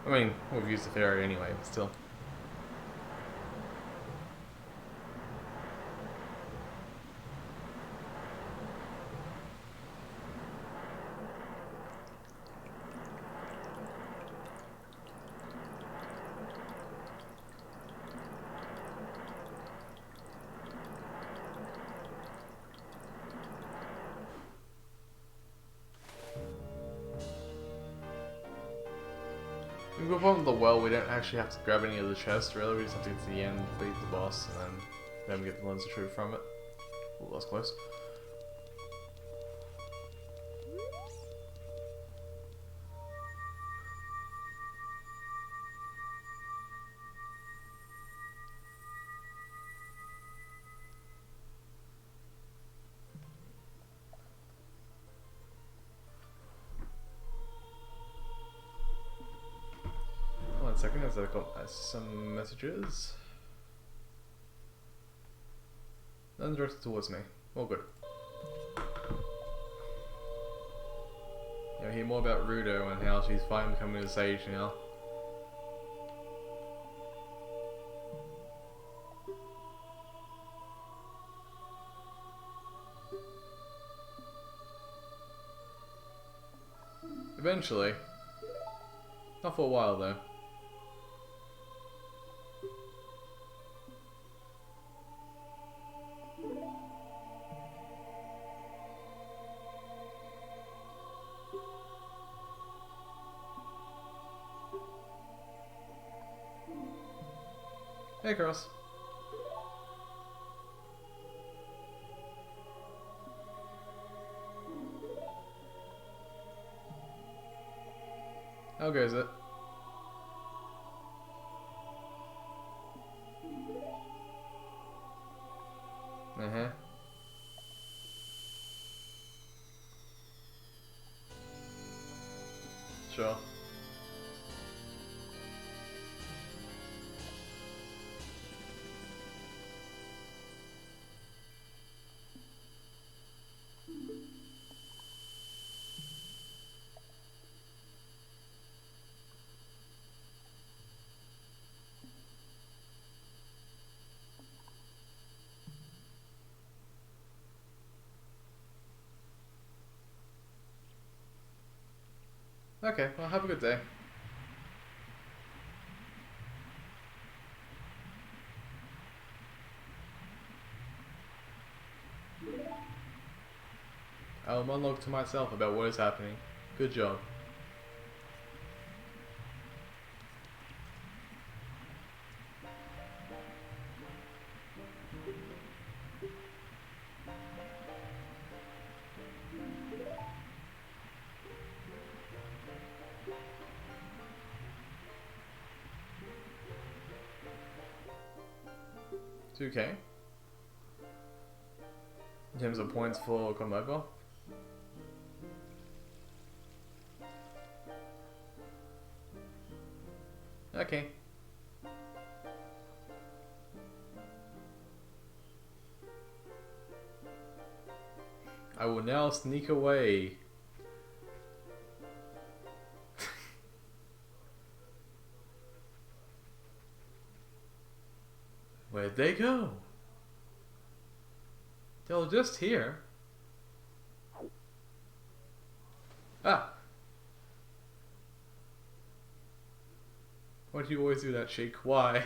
I mean, we've used the ferry anyway, but still. We go from the well, we don't actually have to grab any of the chests, really. We just have to get to the end, beat the boss, and then we get the lens of truth from it. Ooh, that's close. One second, as I've got some messages. None directed towards me. All good. You'll hear more about Rudo and how she's finally becoming a sage now. Eventually. Not for a while though. Hey, girls. How goes it? Uh-huh. Sure. Okay, well, have a good day. I'll monologue to myself about what is happening. Good job. It's okay. In terms of points for Combo. Okay. I will now sneak away. Where'd they go? They were just here. Ah! Why do you always do that, Sheik? Why?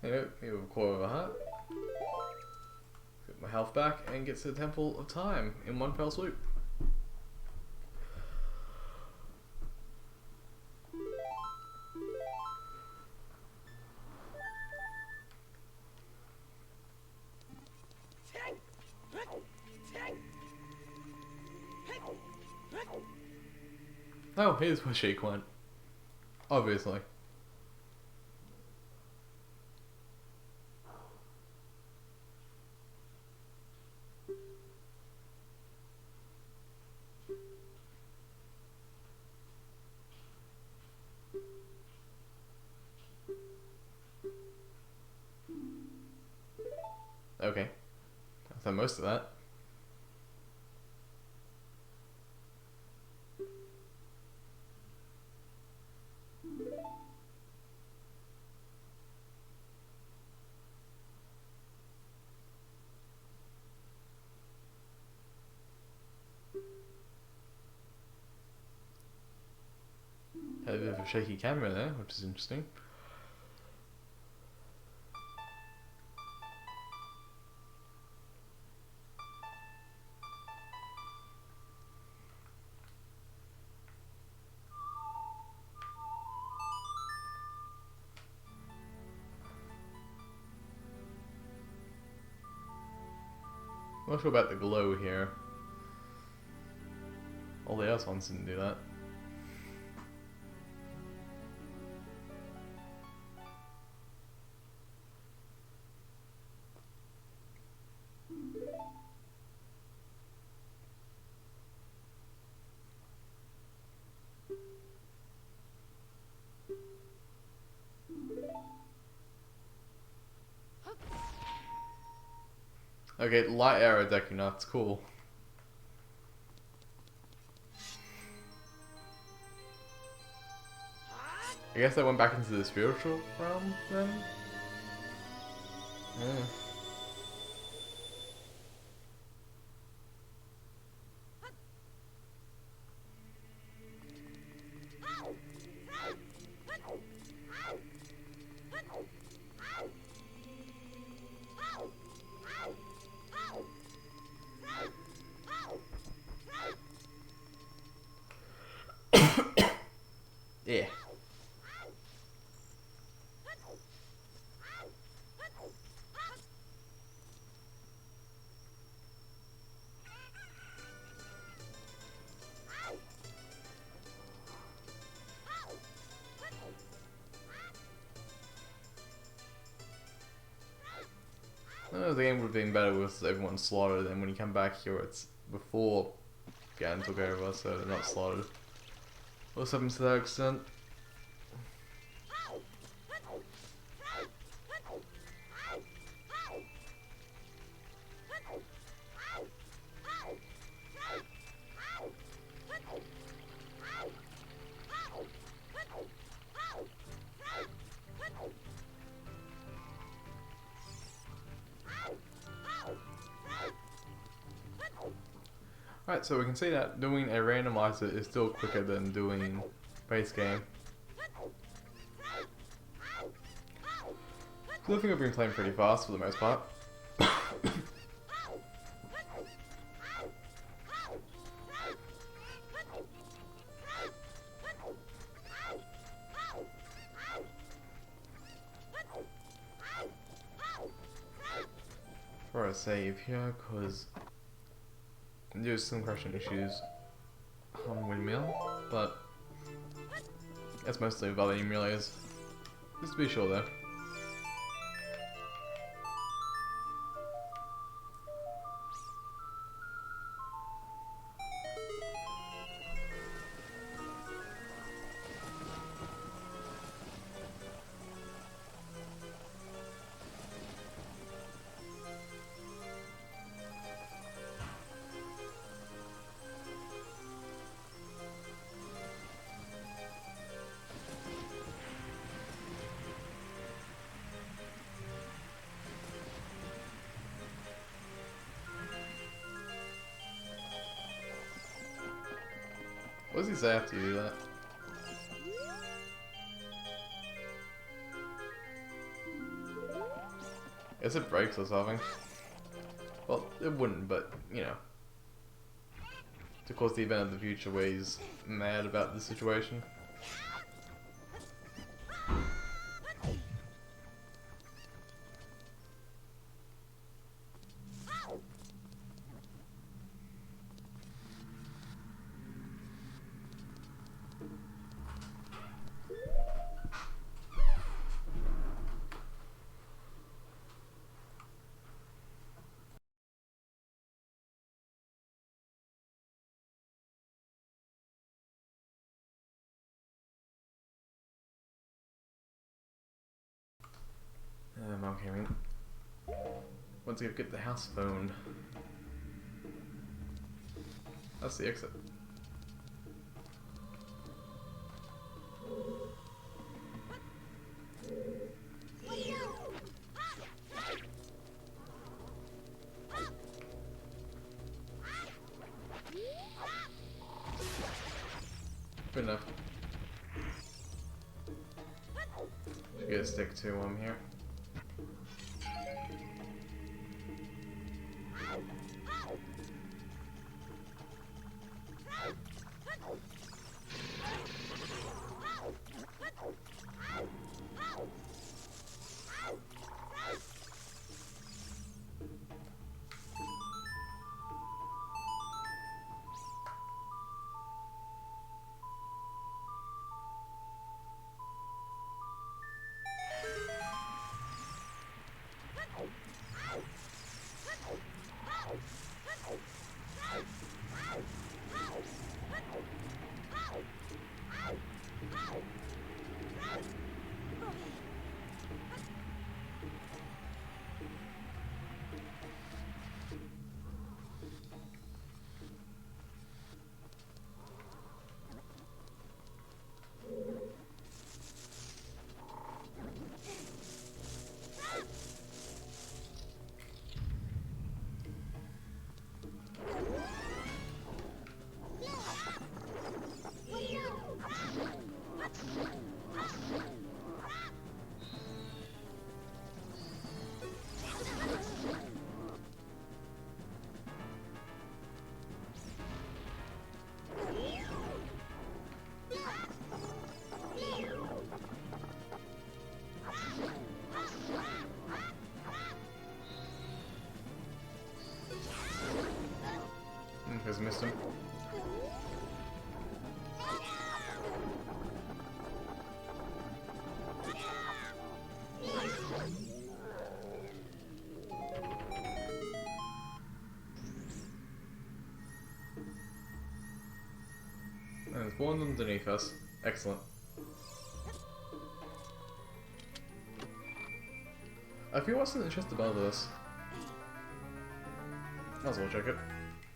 Maybe a quarter of a heart. Get my health back and get to the Temple of Time in one fell swoop. Oh, here's where Sheik went. Obviously. Okay. I've done most of that. Had a bit of a shaky camera there, which is interesting. I'm not sure about the glow here. All the other ones didn't do that. Okay, light arrow decking, that's cool. I guess I went back into the spiritual realm then? Yeah. Yeah. The game would have been better with everyone slaughtered, and when you come back here, it's before Ganon took over, so they're not slaughtered. Or something to that extent. Right, so we can see that doing a randomizer is still quicker than doing base game. So I think I've been playing pretty fast for the most part. For a save here, because there's some crashing issues on Windmill, but that's mostly with other emulators. Just to be sure though. What does he say after you do that? I guess it breaks or something. Well, it wouldn't, but, you know. To cause the event of the future where he's mad about the situation. Mom came in. Once you get the house phone. That's the exit. Good enough. Should get a stick to him here. Because I missed him. spawned underneath us. Excellent. I feel what's in the chest above us. Might as well check it.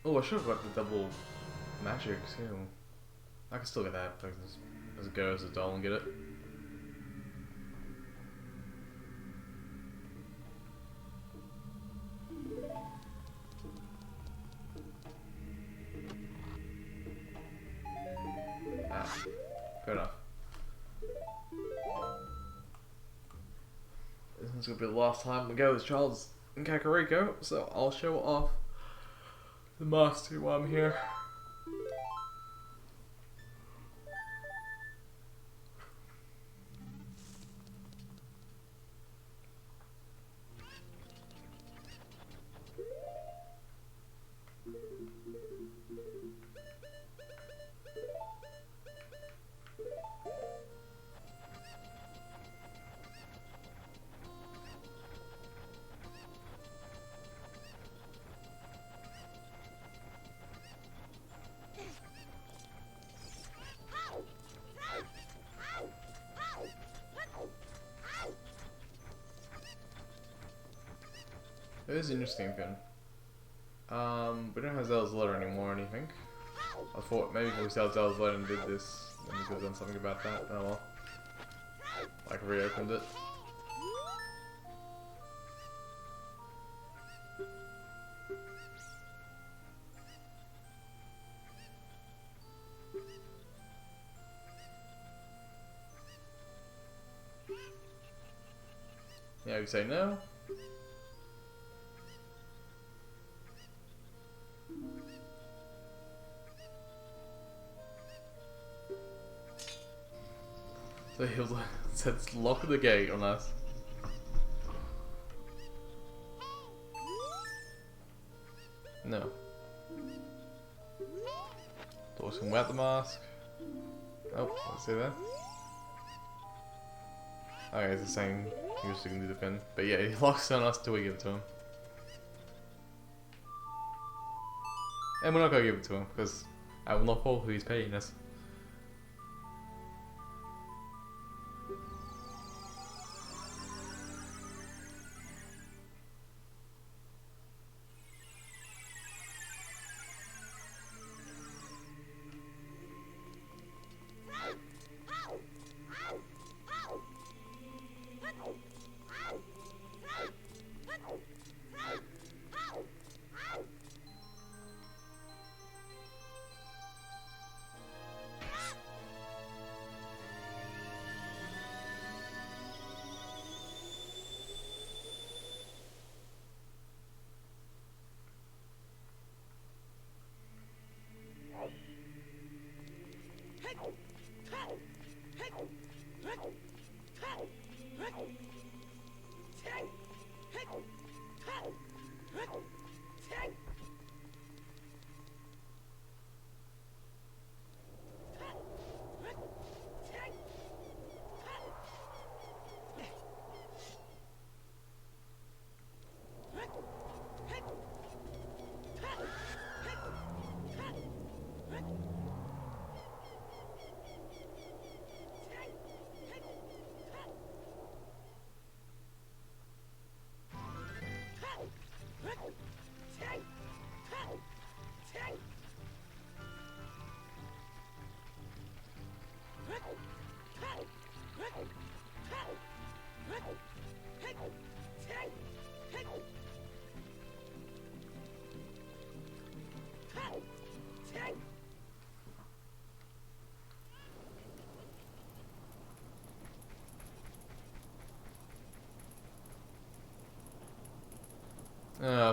Oh, I should have got the double magic too. I can still get that as it goes as a doll and get it. Ah, fair enough. This is gonna be the last time we go as Charles and Kakariko, so I'll show off the master while I'm here. It is an interesting thing. We don't have Zelda's letter anymore or anything. I thought maybe if we saw Zelda's letter and did this, then we could have done something about that. Oh well. Like reopened it. Yeah, we say no. So he says lock the gate on us. No. Thought can wear the mask. Oh, let's see that. Okay, it's the same. He was sticking to the pin. But yeah, he locks on us till we give it to him. And we're not gonna give it to him because I will not fall who he's paying us.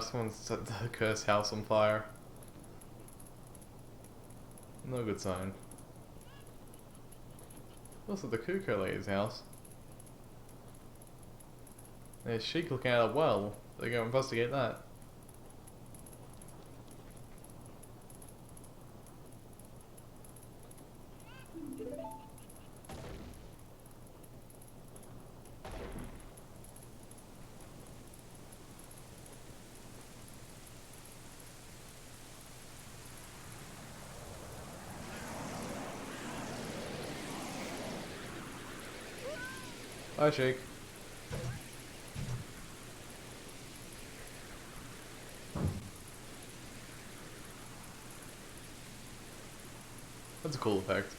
Someone set the cursed house on fire. No good sign. Also the Cuckoo lady's house. There's Sheik looking at a well. They're going to investigate that. Hi, Sheik. That's a cool effect.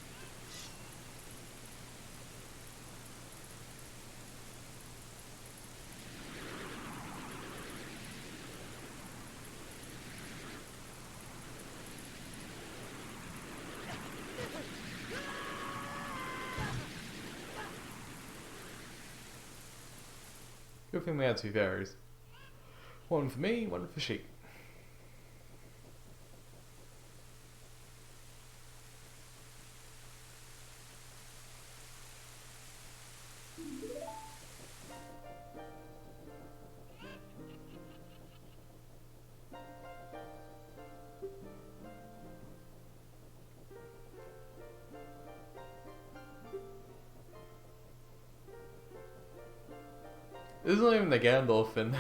Good thing we had two fairies. One for me, one for Sheik. This isn't even the Gandalf in.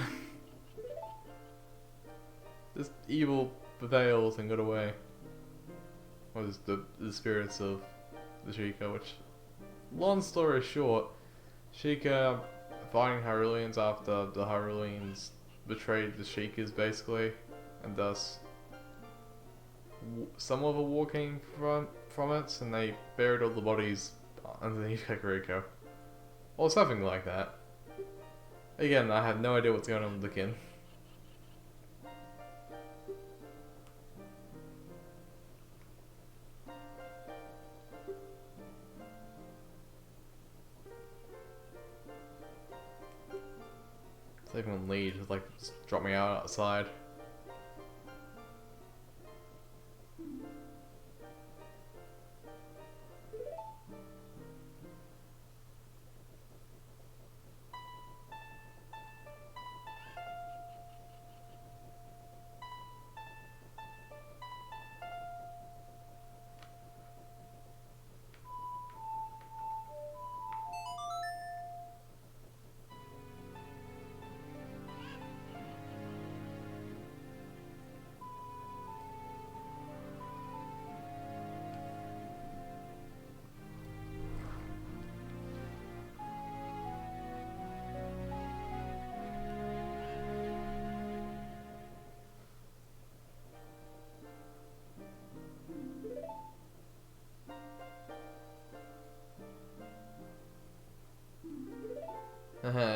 This evil prevails and got away. Or just the spirits of the Sheikah, which, long story short, Sheikah fighting Hyruleans after the Hyruleans betrayed the Sheikahs basically, and thus some of the war came from it, and they buried all the bodies underneath Kakariko. Or something like that. Again, I have no idea what's going on with the kin. It's even lead, like, just drop me out outside.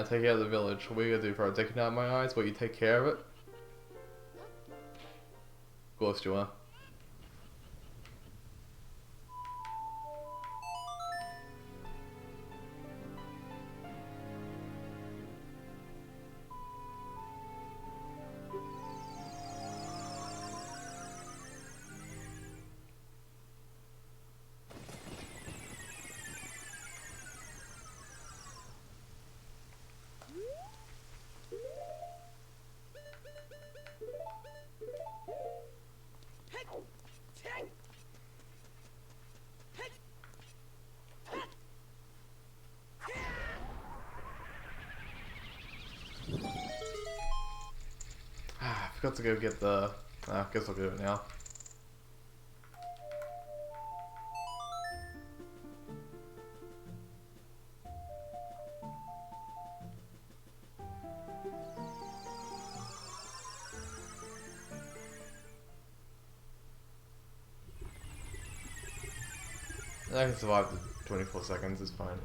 Take care of the village. What are you gonna do for it? Taking out my eyes? Will you take care of it? Of course you are. I forgot to go get the... I guess I'll do it now. I can survive the 24 seconds, it's fine.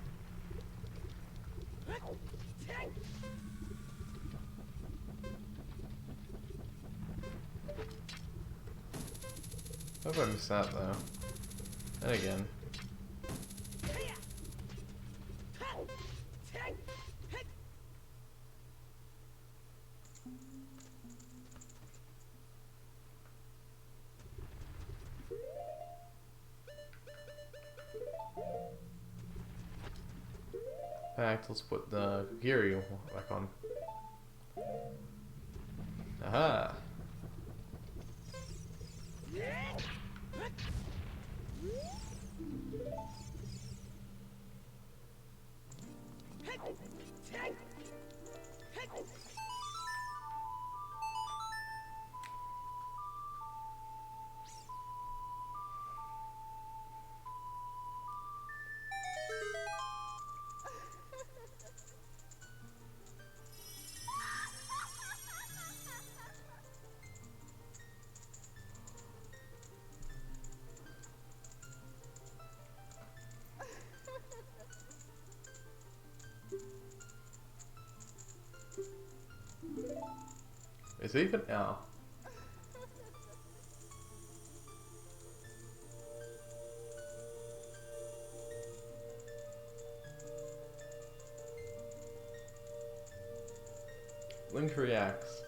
I hope I missed that though. And again. In fact, let's put the Giri back on. Aha! Is it even? Oh. Link reacts.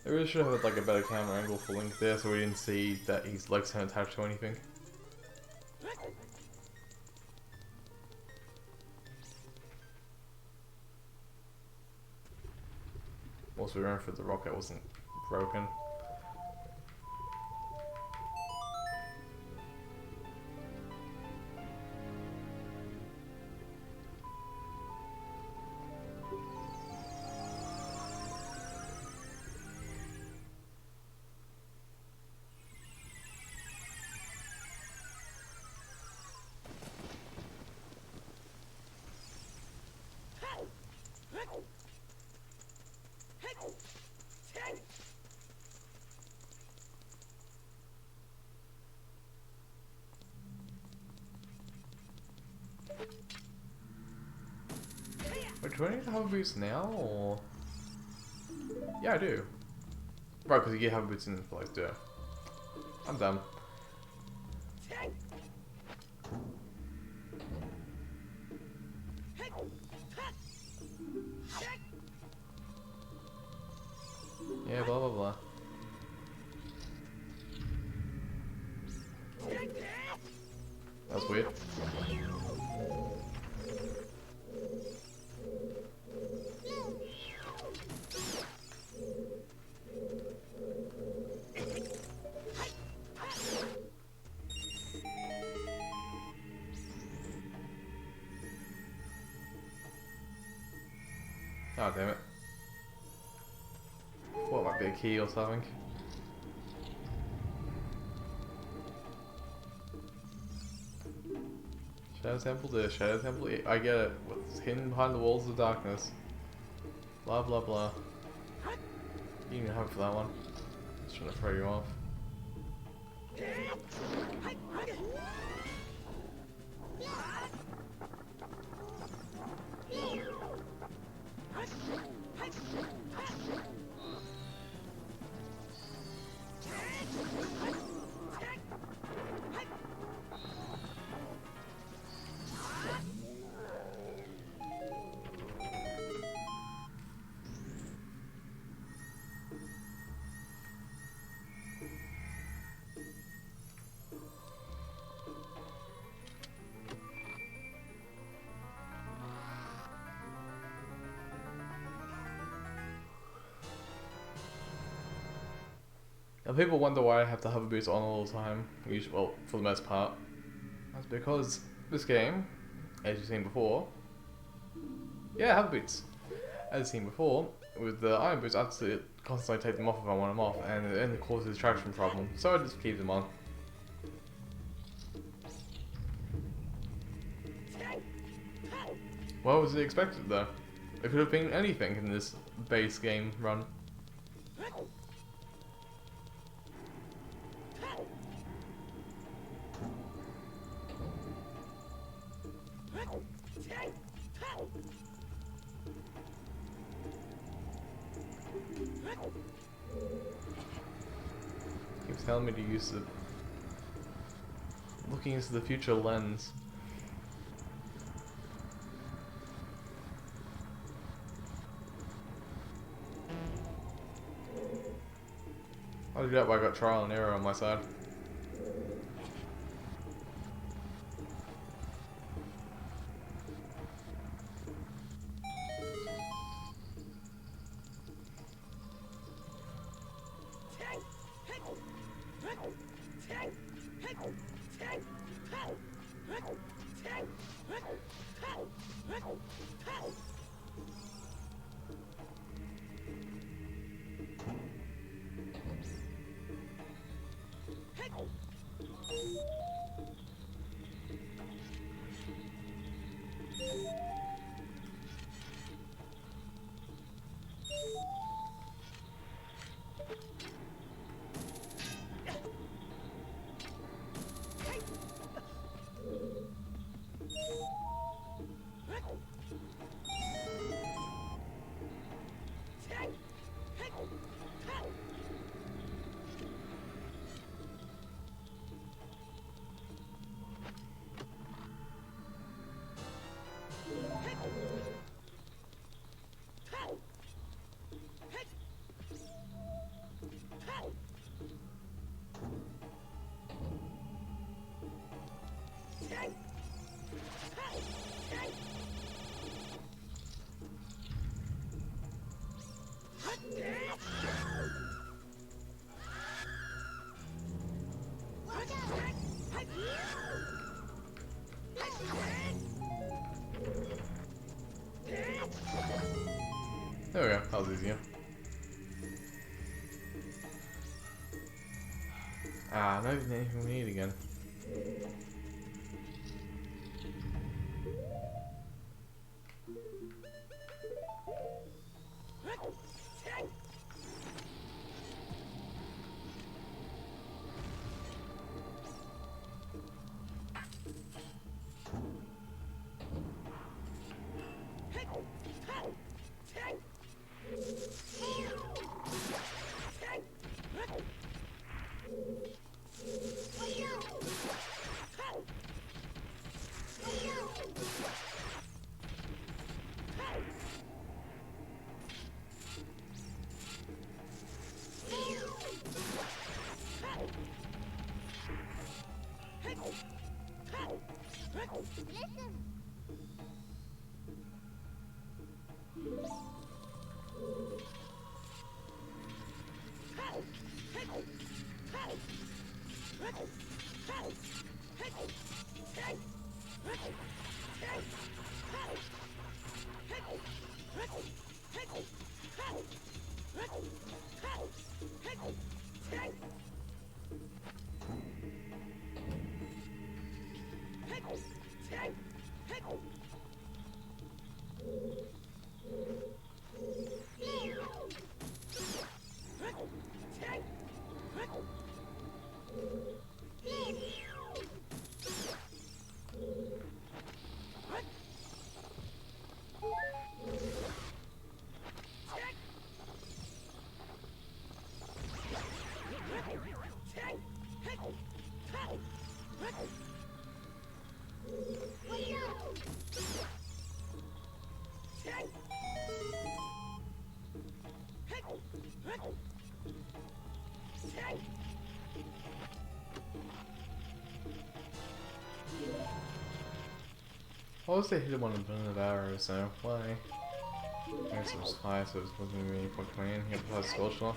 They really should have had like a better camera angle for Link there so we didn't see that his legs aren't attached to anything. Also, we ran for the rocket wasn't broken. Wait, do I need to hover boots now, or...? Yeah, I do. Right, because you get hover boots in the place, do. I'm done. Yeah, blah blah blah. That's weird. Oh damn it. What might be a key or something? Shadow Temple this, Shadow Temple I get it. What's hidden behind the walls of darkness. Blah blah blah. You didn't have for that one. Just trying to throw you off. And people wonder why I have the hover boots on all the time, usually, well, for the most part. That's because this game, as you've seen before, yeah, hover boots. As you've seen before, with the iron boots, I have to constantly take them off if I want them off, and it only causes a traction problem, so I just keep them on. What was it expected though? It could have been anything in this base game run. Keeps telling me to use the looking into the future lens. I'll do that while I got trial and error on my side. There we go, that was easier. Ah, not even anything we need again. What was the hidden one in front of arrows though? Why? I guess it was high, so it wasn't really point coming in. He has Skull Shot.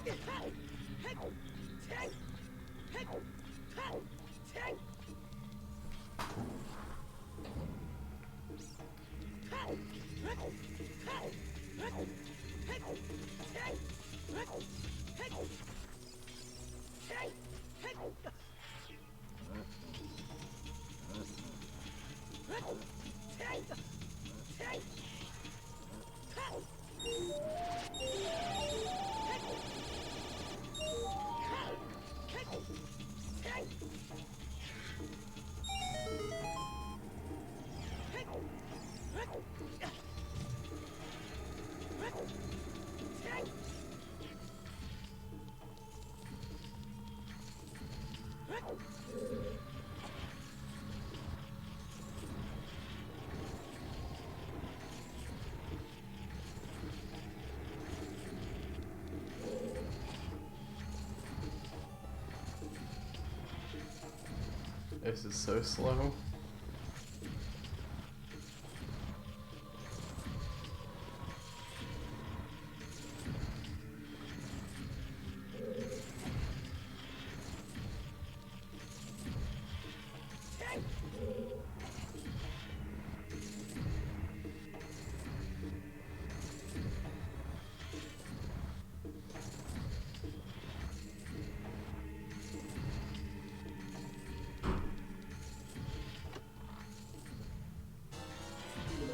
This is so slow.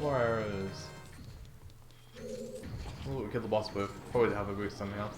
More arrows. Oh, we killed the boss with. Probably have a boost somehow.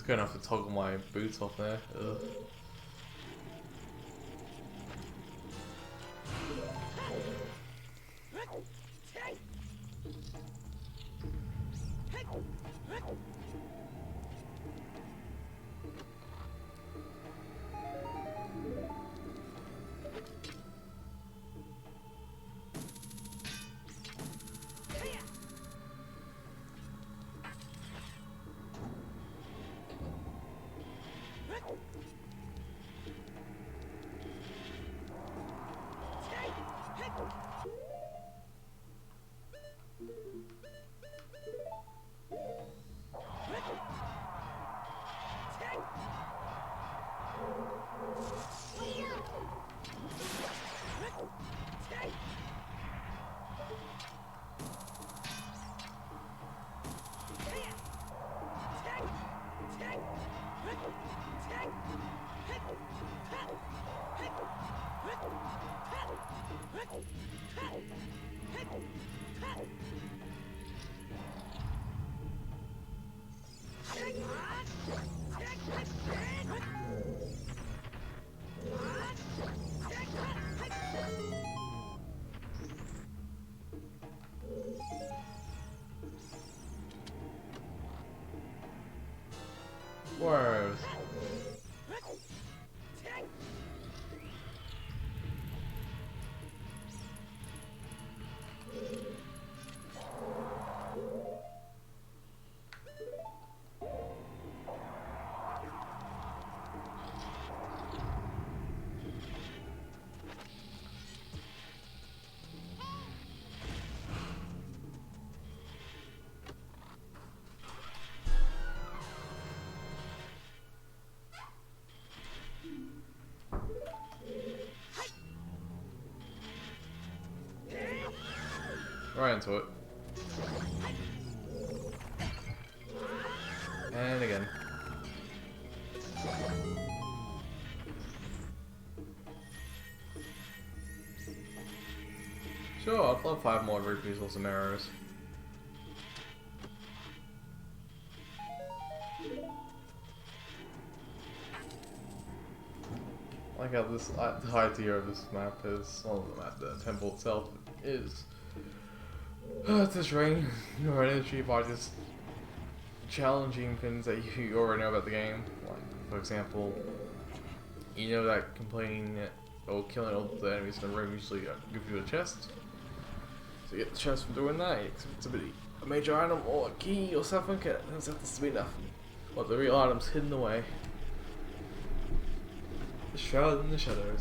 gonna have to toggle my boots off there. Ugh. Word. Right into it. And again. Sure, I'll play 5 more rupees or some arrows. I like how this, the idea of this map is, well, the temple itself is to drain your energy by just challenging things that you already know about the game. Like, for example, you know that complaining or killing all the enemies in the room usually gives you a chest. So you get the chest from doing that, you expect it to be a major item or a key or something, and it turns out this to be nothing. But the real item's hidden away. The shroud in the shadows.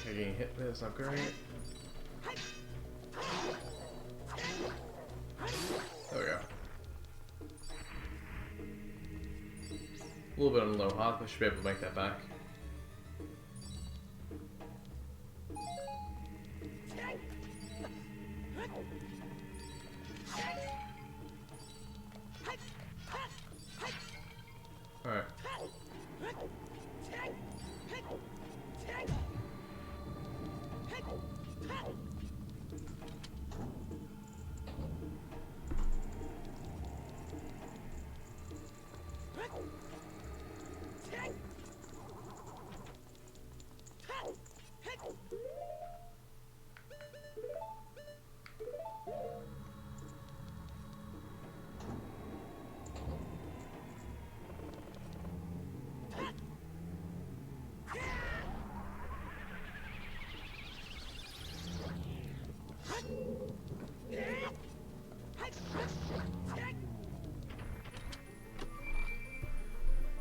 Getting hit, that's not great. There we go. A little bit on the low heart, but should be able to make that back. Alright.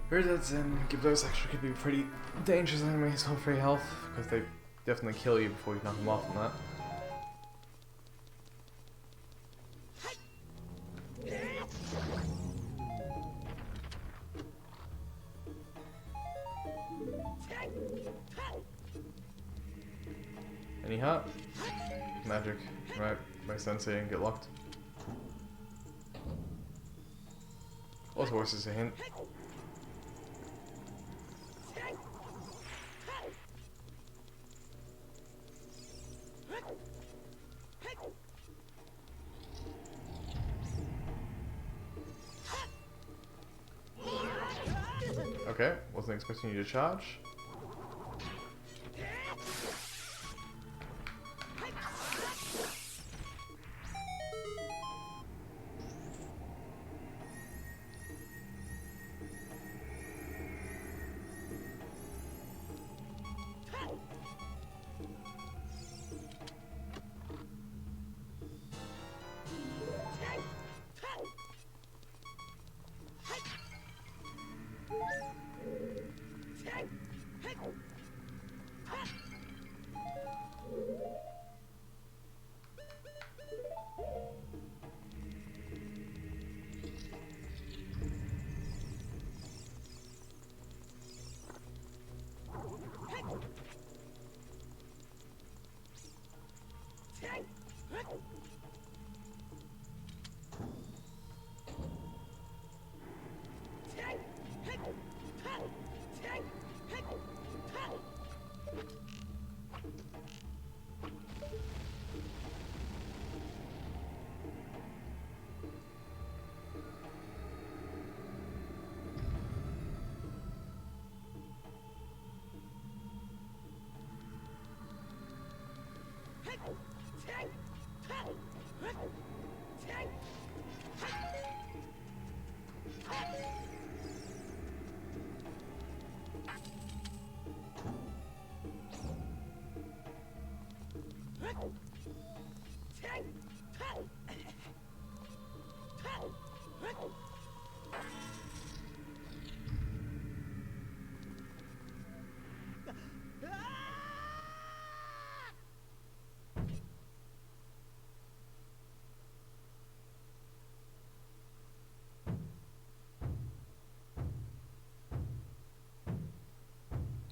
Wizards and Gyptos actually could be pretty dangerous enemies on free health, because they definitely kill you before you knock them off on that. Any heart? Magic. Right, makes sense here and get locked. Also, horse is a hint. Okay, wasn't expecting you to charge.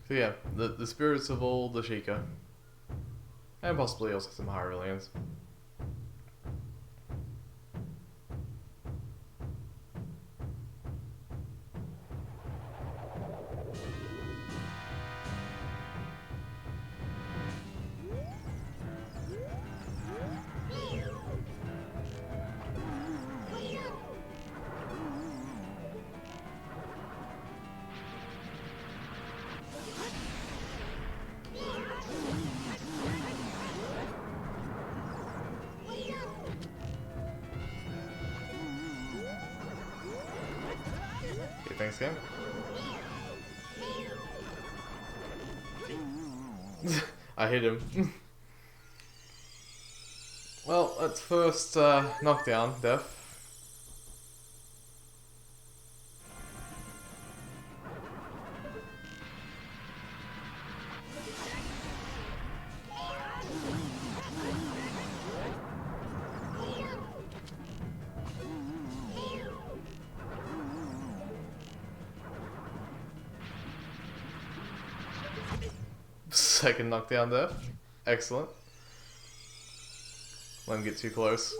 So yeah, the spirits of all the Sheikah, and possibly also some Hyruleans. Thanks, game. I hit him. Well, let's first knockdown, death. Second knockdown there. Excellent. Let him get too close.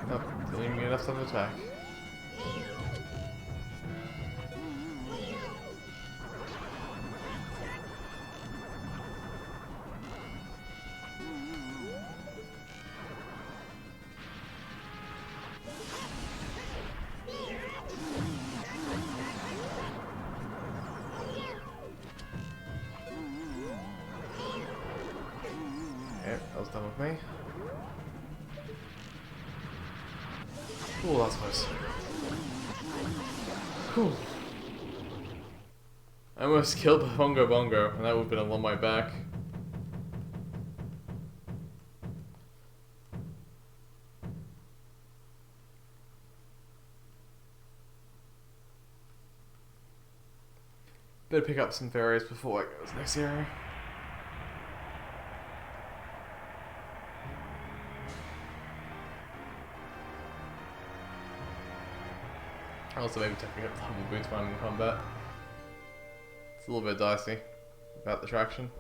Nope, didn't even get enough time to attack. That was done with me. Oh, that's close. Whew. I almost killed the Bongo Bongo, and that would have been a long way back. Better pick up some fairies before I go to the next area. Also, maybe taking up the humble boots when I'm in combat. It's a little bit dicey about the traction.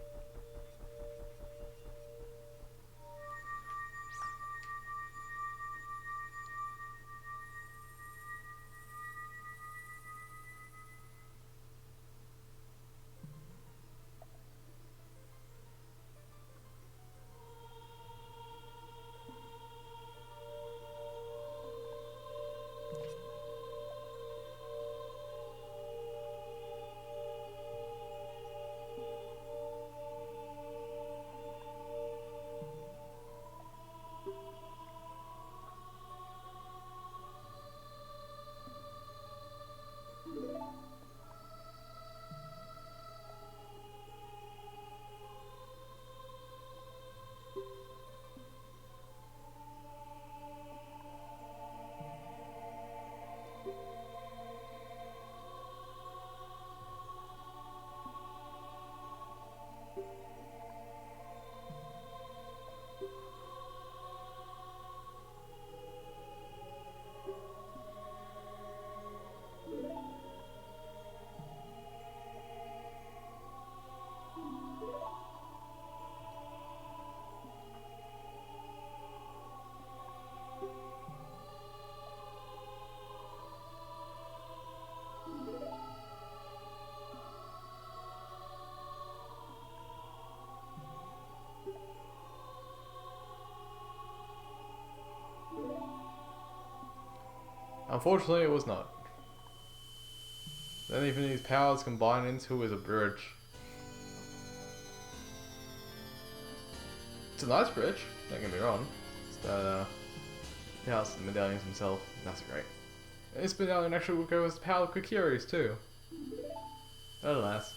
Unfortunately, it was not. Then even these powers combine into is a bridge. It's a nice bridge, don't get me wrong. It's that, powers the medallions himself, that's great. And this medallion actually will go with the power of Kokiri's too. Alas.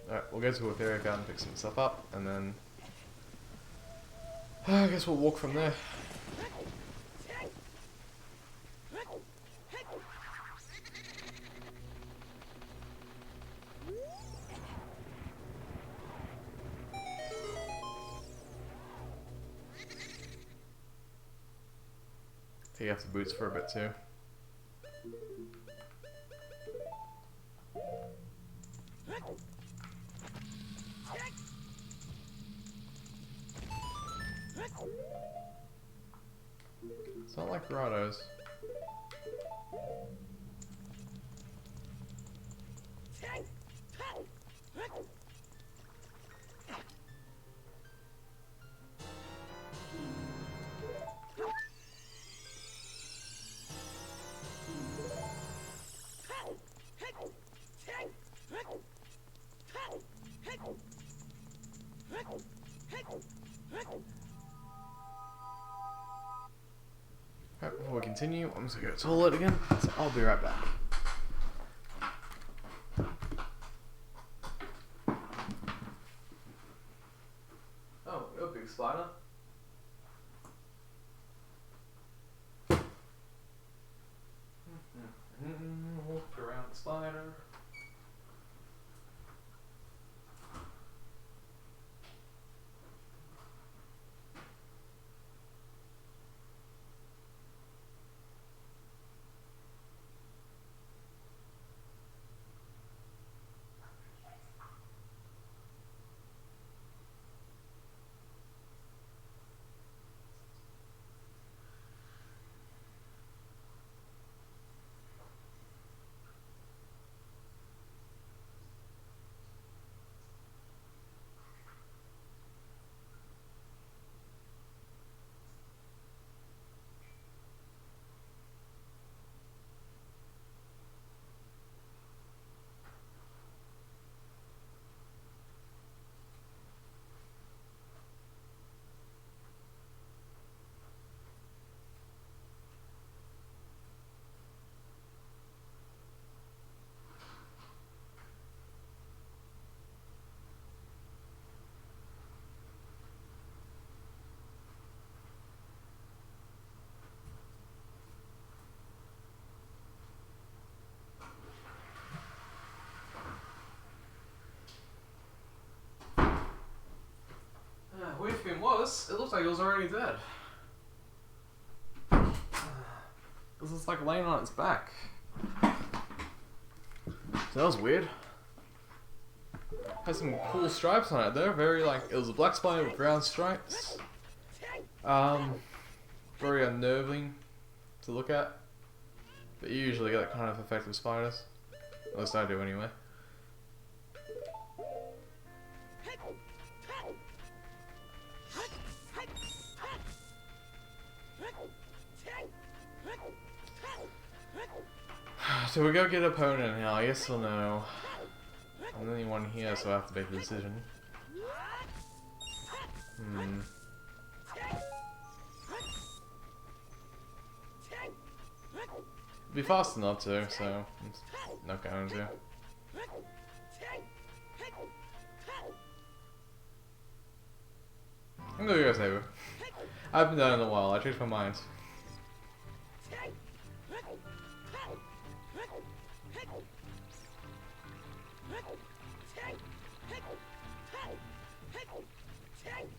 Alright, we'll go to a fairy garden, pick some stuff up, and then I guess we'll walk from there. Take off the boots for a bit too. It's not like Grottos. Alright, before we continue, I'm just gonna go to the toilet again, so I'll be right back. Oh, you're a big spider. Walk around the spider. looks like it was already dead. This is like laying on its back. So that was weird. Has some cool stripes on it though. Very like, it was a black spider with brown stripes. Very unnerving to look at. But you usually get that kind of effect with spiders. At least I do anyway. So we go get an opponent now, yes or no? I'm the only one here, so I have to make the decision. It'd be fast enough to, so I'm not going to. I'm gonna go Saber. I haven't done it in a while, I changed my mind.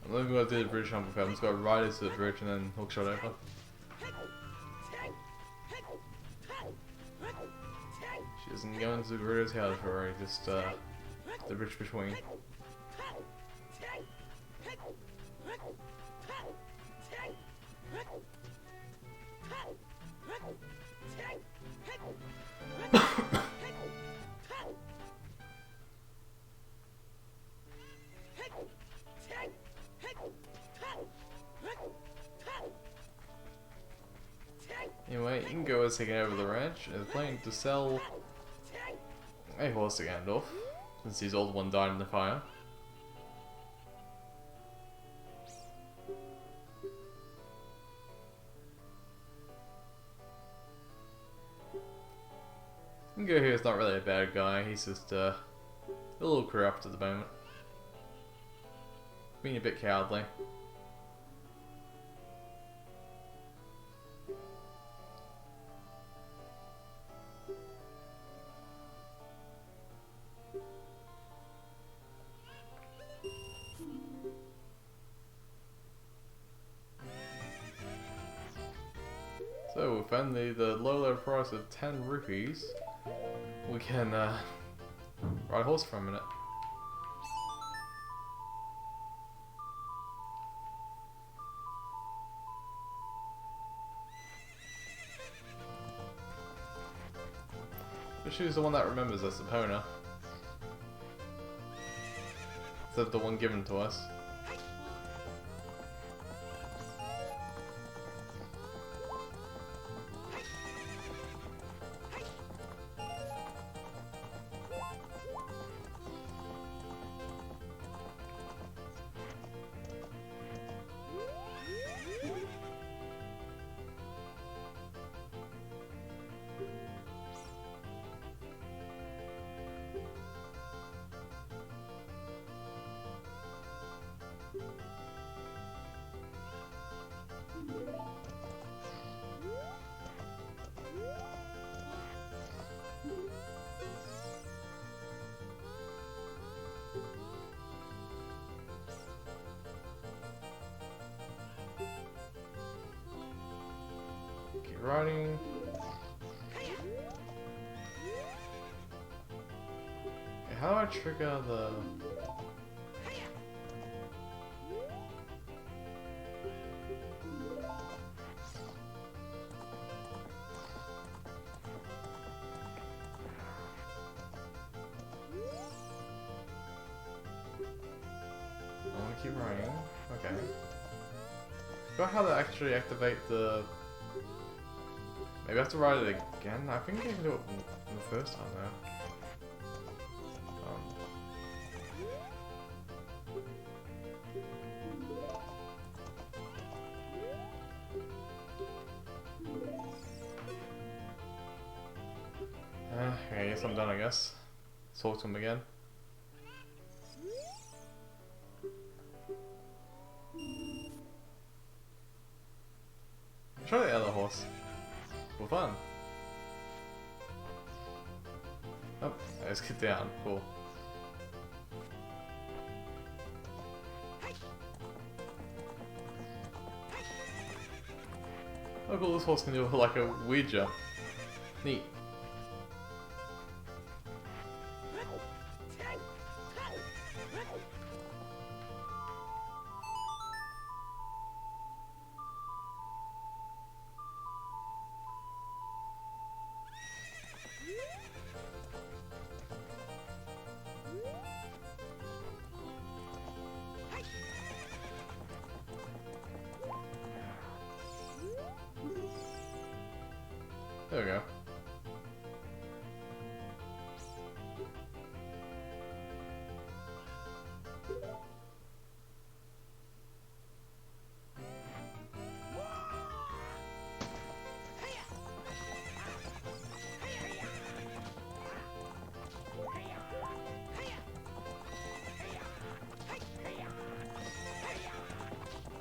I'm not even going to do the bridge jump with her. I'm just going to ride into the bridge and then hook shot over. She doesn't go into the Gerudo's territory, just the bridge between. Anyway, Ingo is taking over the ranch and is planning to sell a horse to Gandalf, since his old one died in the fire. Ingo here is not really a bad guy, he's just a little corrupt at the moment. Being a bit cowardly. So, with only the low price of 10 rupees, we can ride a horse for a minute. But choose the one that remembers us, Epona. Instead of the one given to us. Keep riding. Okay, how do I trigger the... I want to keep riding. Okay. Forgot how to actually activate the... Maybe I have to ride it again? I think I can do it the first time though. Okay, I guess I'm done, I guess. Talk to him again. Try the other horse. For fun. Oh, let's get down. Cool. Oh cool, this horse can do like a Ouija. Neat. There we go.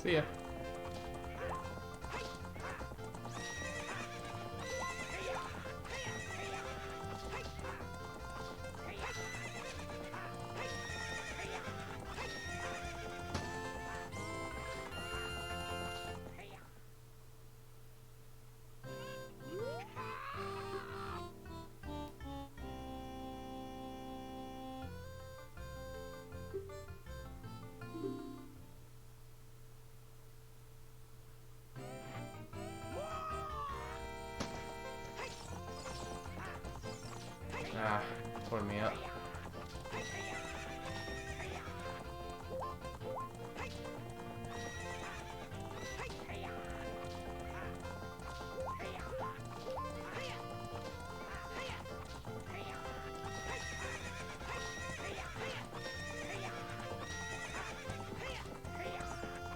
See ya. Ah, pulling me up.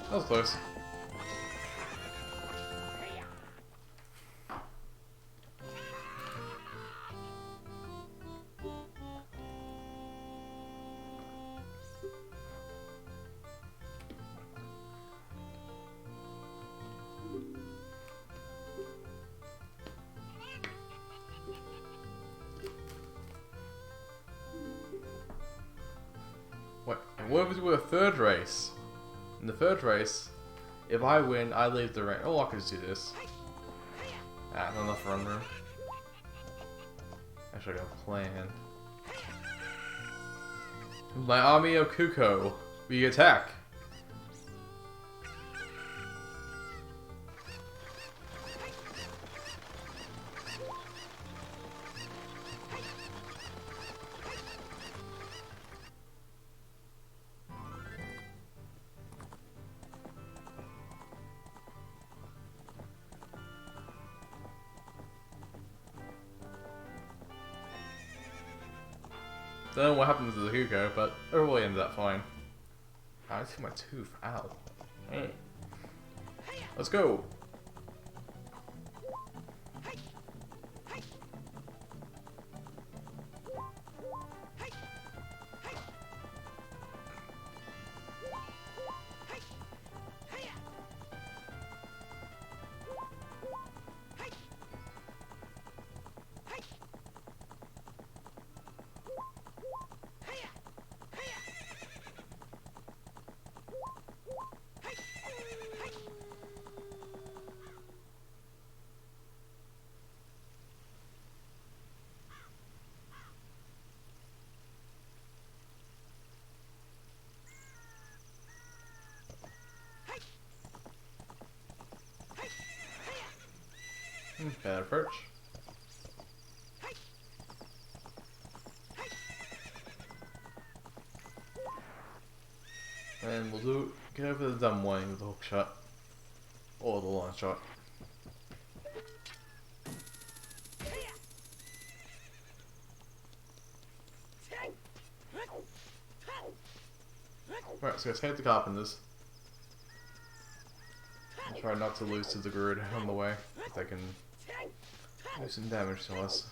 That was close. What if we do a third race? In the third race, if I win, I leave the race. Oh, I can just do this. Ah, not enough run room. Actually, I got a plan. My army of Kuko, we attack. Don't know what happens to the Hugo, but it really ends up fine. I took my tooth. Ow. Hey. Let's go. Bad approach. And we'll get over the dumb one with the hook shot. Or the line shot. Right, so let's head to Carpenter's. And try not to lose to the Grid on the way, if they can do some damage to us.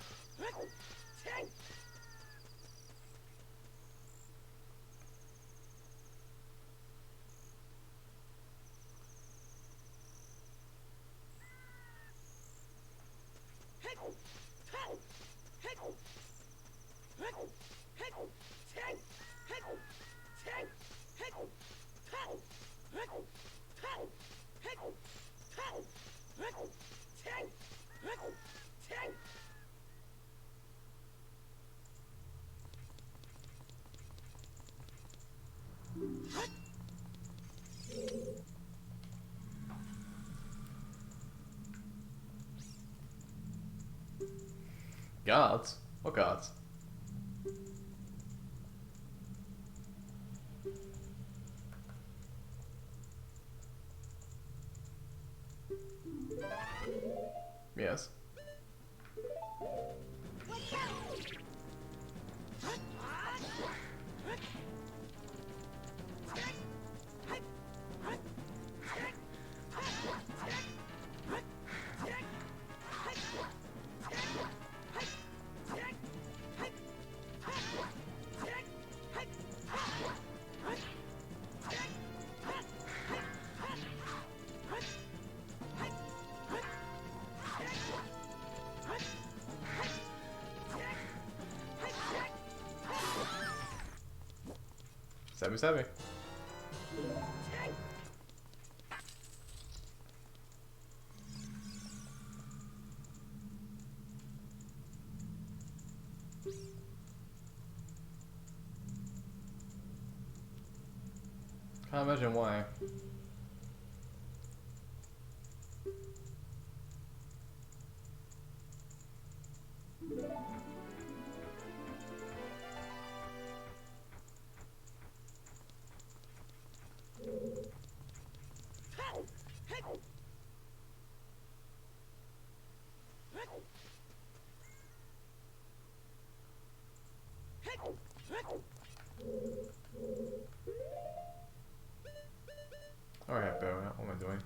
Guards? What guards? Yes. Savvy. Can't imagine why. Alright, Bill, what am I doing?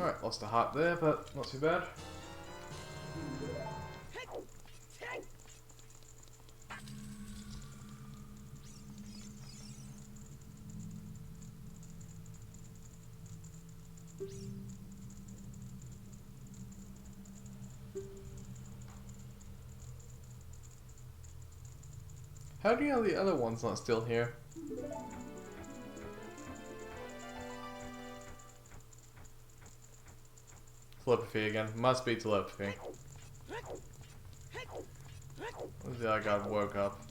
Alright, lost a heart there, but not too bad. How do you know the other one's not still here? Telepathy again. Must be telepathy. When's the other guy woke up?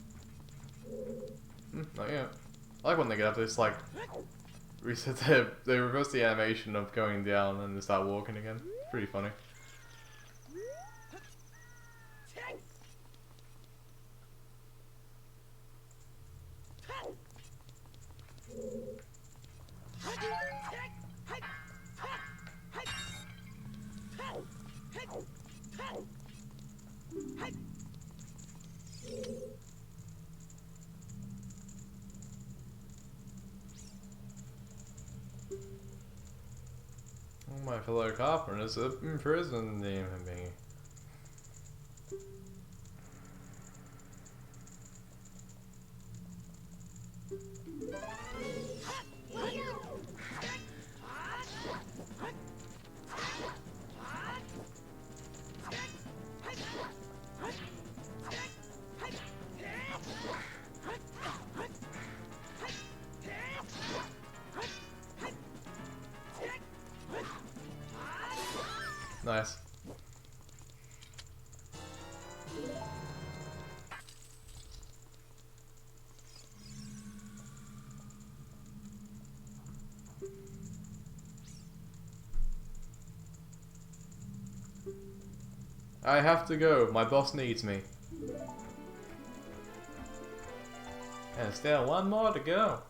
Not yet. I like when they get up, they just like reset they reverse the animation of going down and they start walking again. Pretty funny. My fellow carpenters are imprisoned me. Nice. I have to go. My boss needs me. And still one more to go.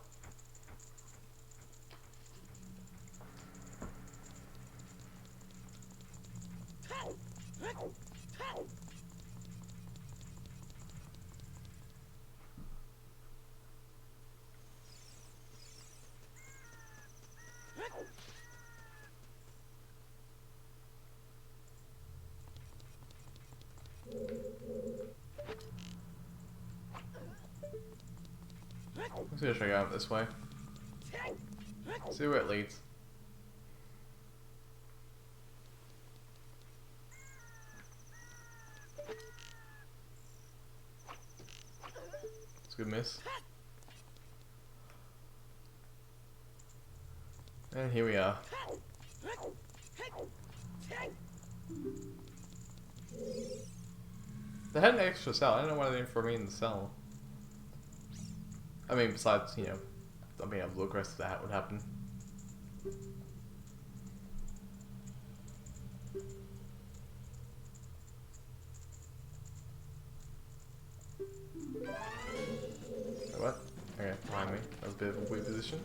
I'm just gonna try to go out this way. See where it leads. It's a good miss. And here we are. They had an extra cell. I don't know why they didn't throw me in the cell. I mean, besides, you know, I mean, the rest of that would happen. What? Okay, behind me. That was a bit of a weird position.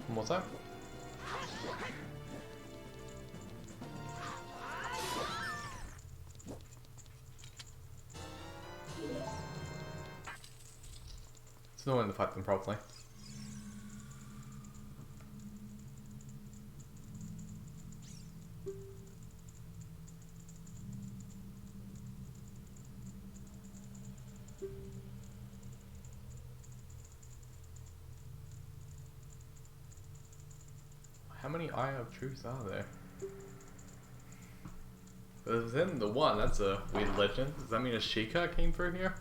One more time. It's no one to fight them properly. How many Eye of Truth are there? Within the one, that's a weird legend. Does that mean a Sheikah came through here?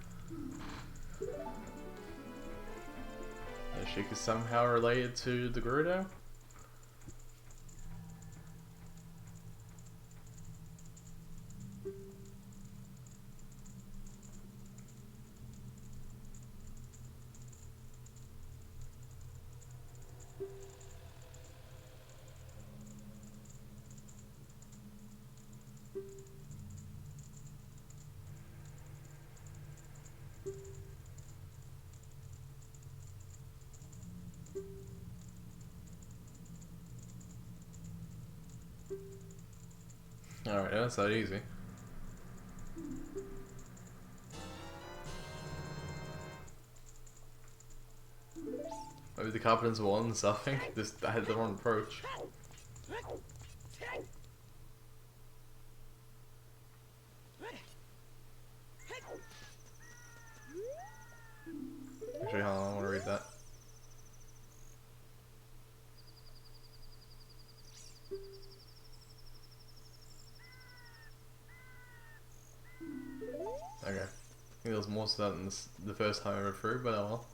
Is Sheikah somehow related to the Gerudo? Alright, that's not easy. Maybe the Carpenter's one something. Just I had the wrong approach. Actually, hold on, I want to read that. Okay. I think there was more to that than the first time I read through, but oh well.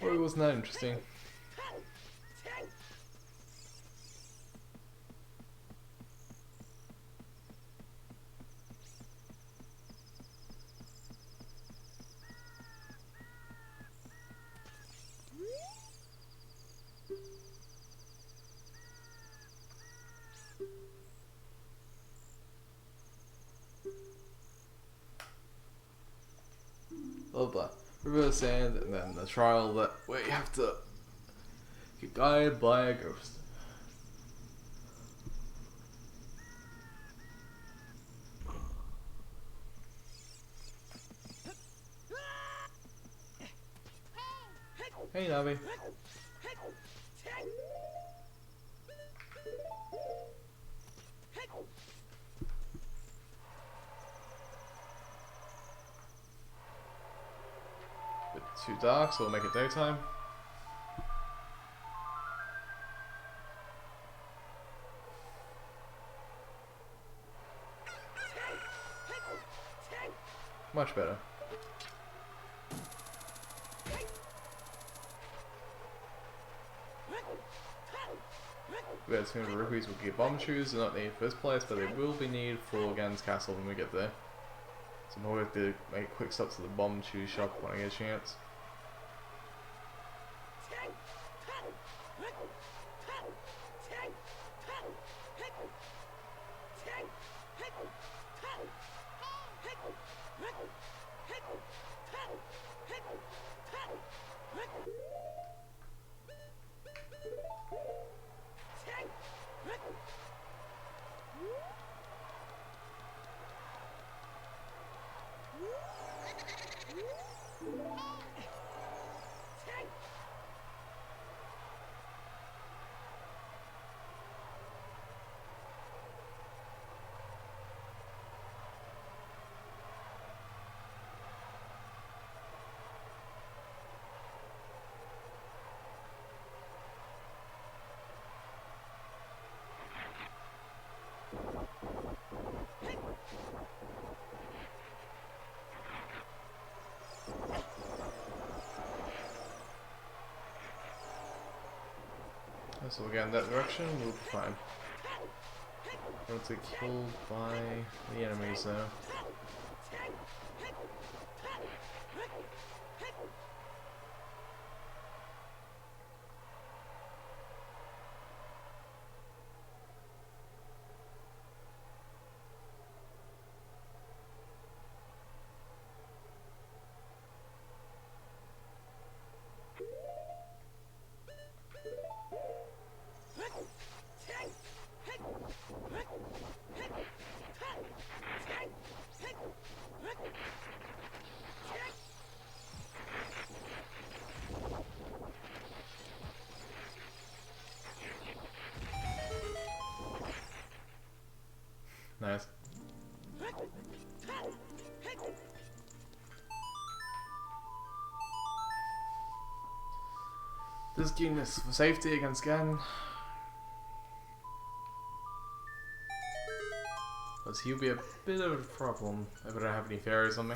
Well, it wasn't that interesting. Blah blah. River sand, and then the trial that where you have to get guided by a ghost. Hey Navi. Too dark, so we'll make it daytime. Much better. We had 200 rupees, we'll get bomb shoes, they're not needed for this place, but they will be needed for Gan's castle when we get there. So we'll have to make a quick stop to the bomb shoe shop when I get a chance. So we'll get in that direction, we'll be fine. We'll get killed by the enemies though. Nice. Just doing this for safety against Gan. Because he'll be a bit of a problem if I don't have any fairies on me.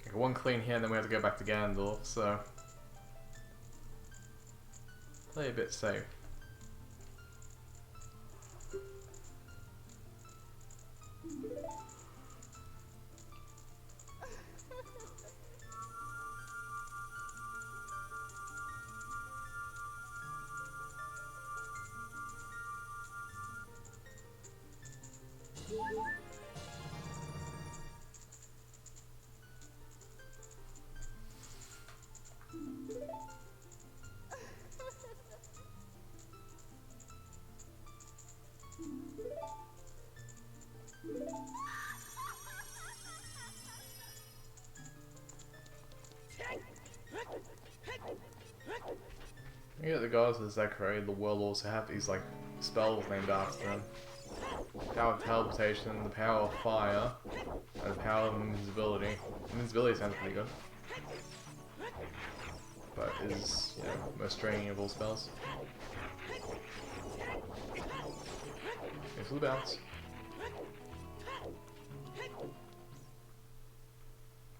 Okay, one clean here and then we have to go back to Gandalf, so play a bit safe. You get the gods of Zachary, the world also have these like spells named after them. Power of teleportation, the power of fire, and the power of invisibility. Invisibility sounds pretty good. But is, you know, most draining of all spells. Okay, for the bounce.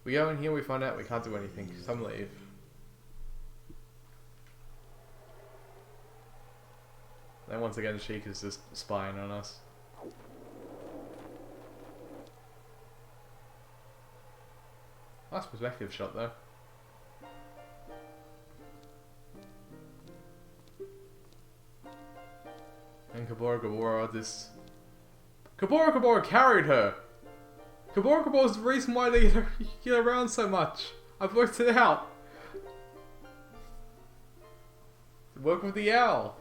We go in here, we find out we can't do anything. Some leave. Then once again, Sheik is just spying on us. Nice perspective shot though. And Kabora this... Kabora carried her! Kabora is the reason why they get around so much. I've worked it out. Work with the owl.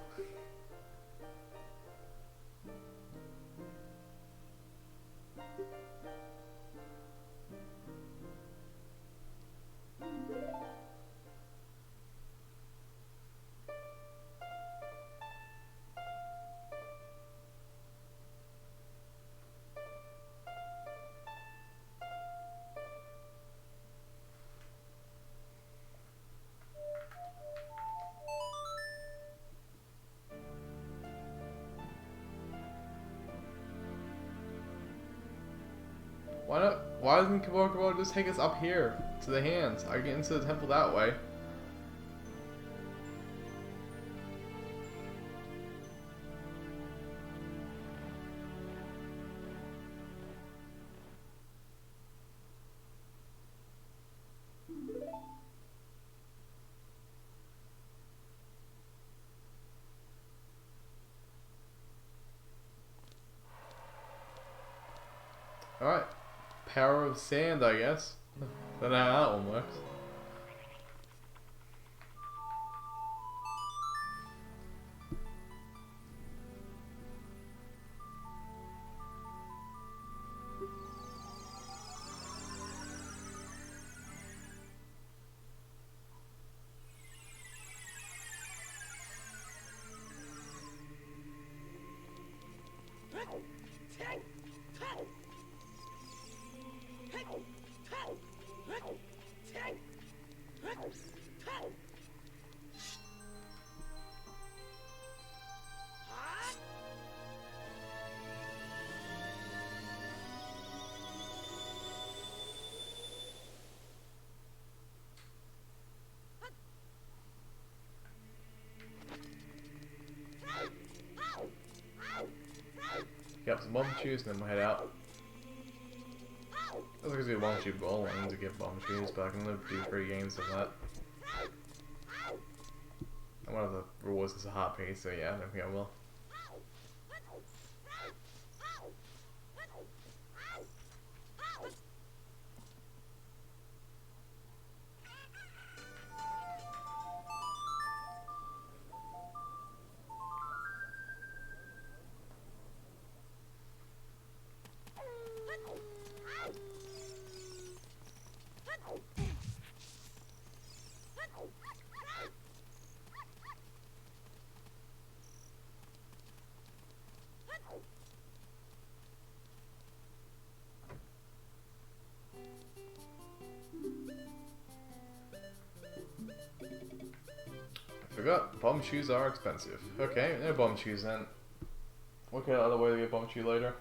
Why not? Why doesn't Kiboko just take us up here to the hands? I can get into the temple that way. Alright. Power of sand, I guess. Don't know how that one works. Get some bomb shoes and then we'll head out. I was gonna do a bomb shoe goal, I need to get bomb shoes, but I can live do 3 games of that. And one of the rewards is a heart piece, so yeah, I don't think I will. Forgot, bomb shoes are expensive. Okay, no bomb shoes then. What kind of other way to get bomb shoe later?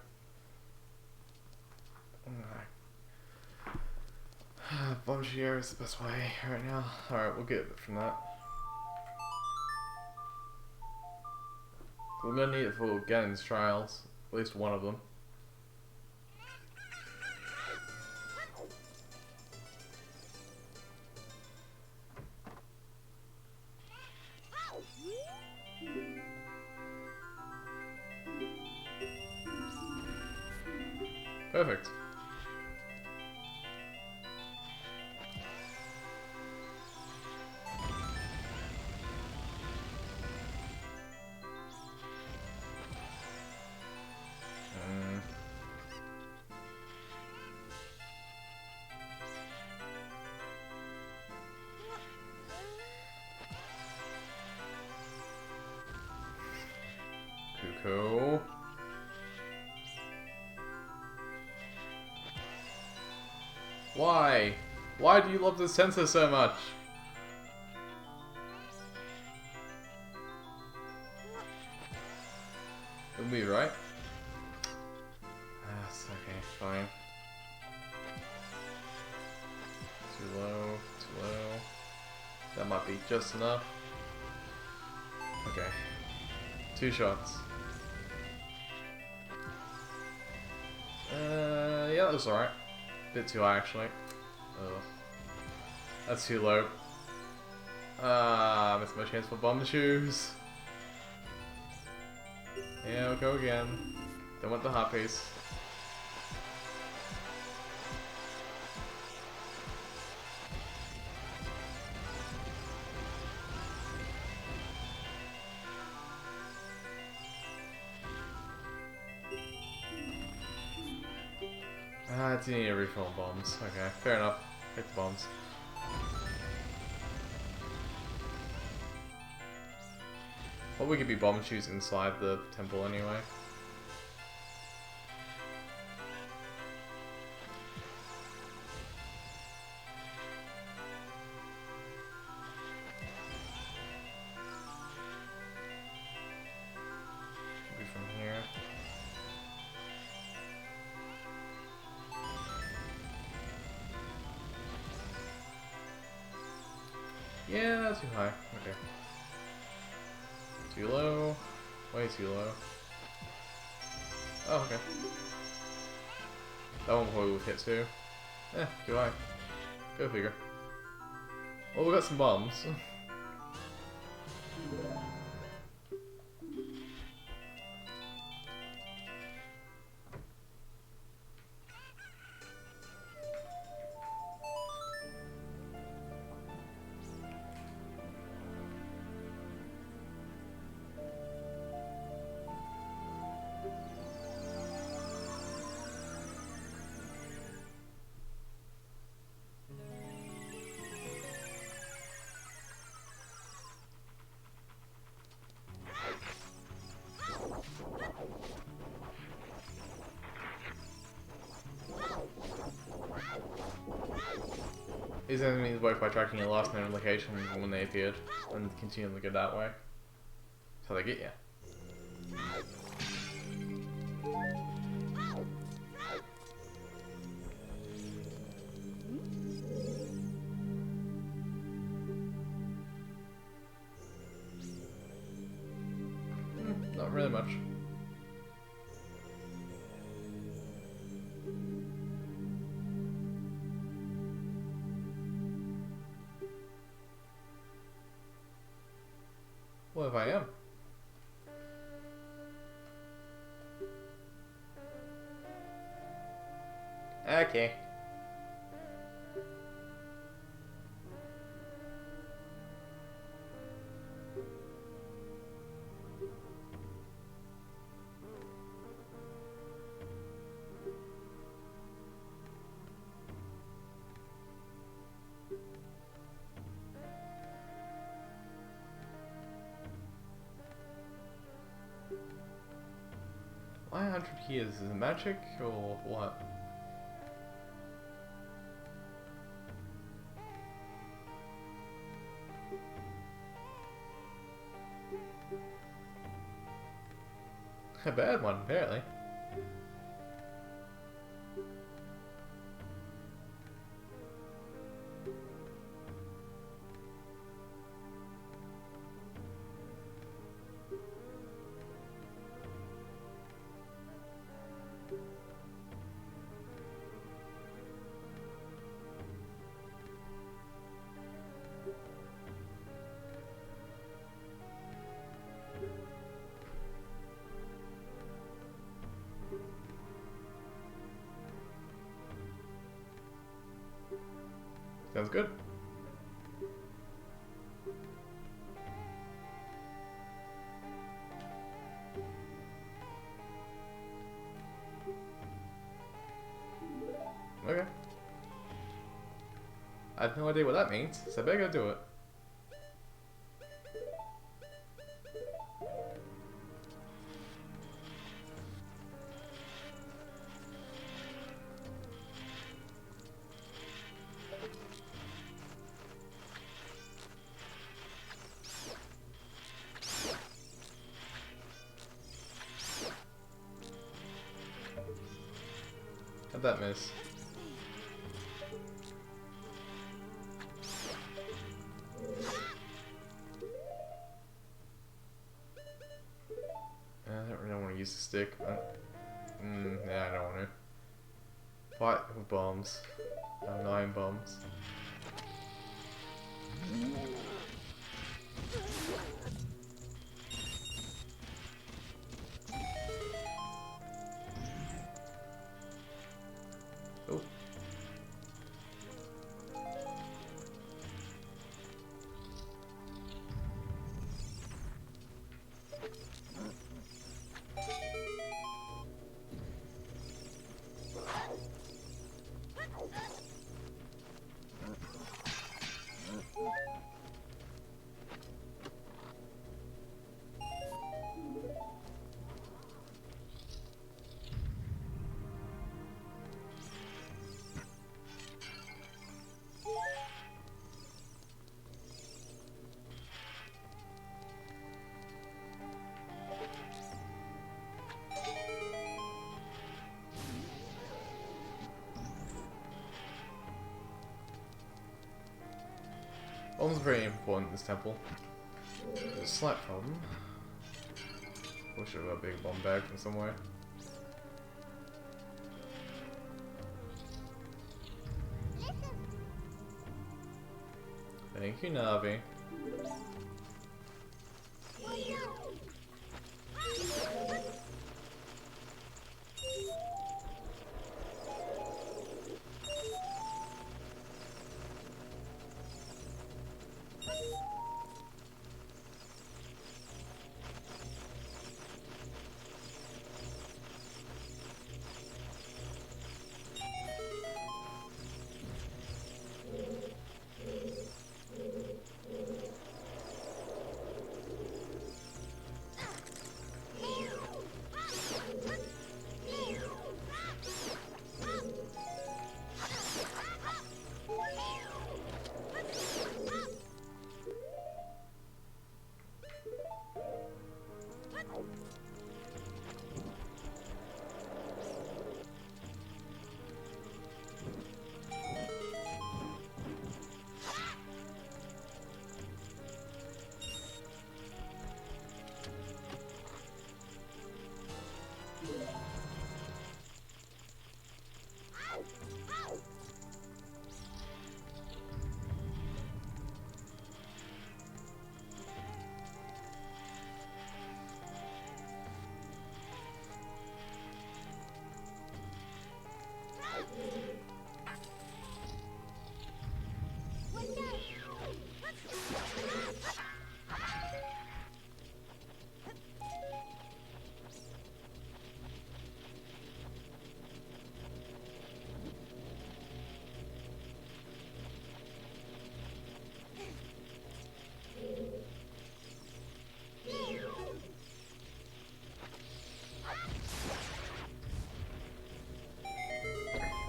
Bomb shoe is the best way right now. Alright, we'll get it from that. We're gonna need it for Ganon's trials. At least one of them. Perfect. Cuckoo. Why? Why do you love the sensor so much? It'll be right. That's okay, fine. Too low, too low. That might be just enough. Okay. 2 shots. Yeah, that was alright. Bit too high, actually. Oh. That's too low. I missed my chance for bomb shoes. Yeah, we'll go again. Don't want the hot piece. I do need a refill bombs. Okay, fair enough. Take the bombs. Well, we could be bomb shoes inside the temple anyway. Could be from here. Yeah, too high. Okay. Too low. Way too low. Oh, okay. That one probably will hit too. Too high. Go figure. Well, we got some bombs. These enemies work by tracking your last known location from when they appeared, and continuing to go that way. That's how they get you. Not really much. What if I am? Okay. Why 100 years? Is it magic or what? A bad one, apparently. Sounds good. Okay. I have no idea what that means, so I better go do it. How'd that miss? I don't really want to use the stick. Yeah, I don't want to. Fight with bombs. I have 9 bombs. Oh. Bombs are very important in this temple. There's a slight problem. Wish I have a big bomb bag from somewhere. Thank you, Navi.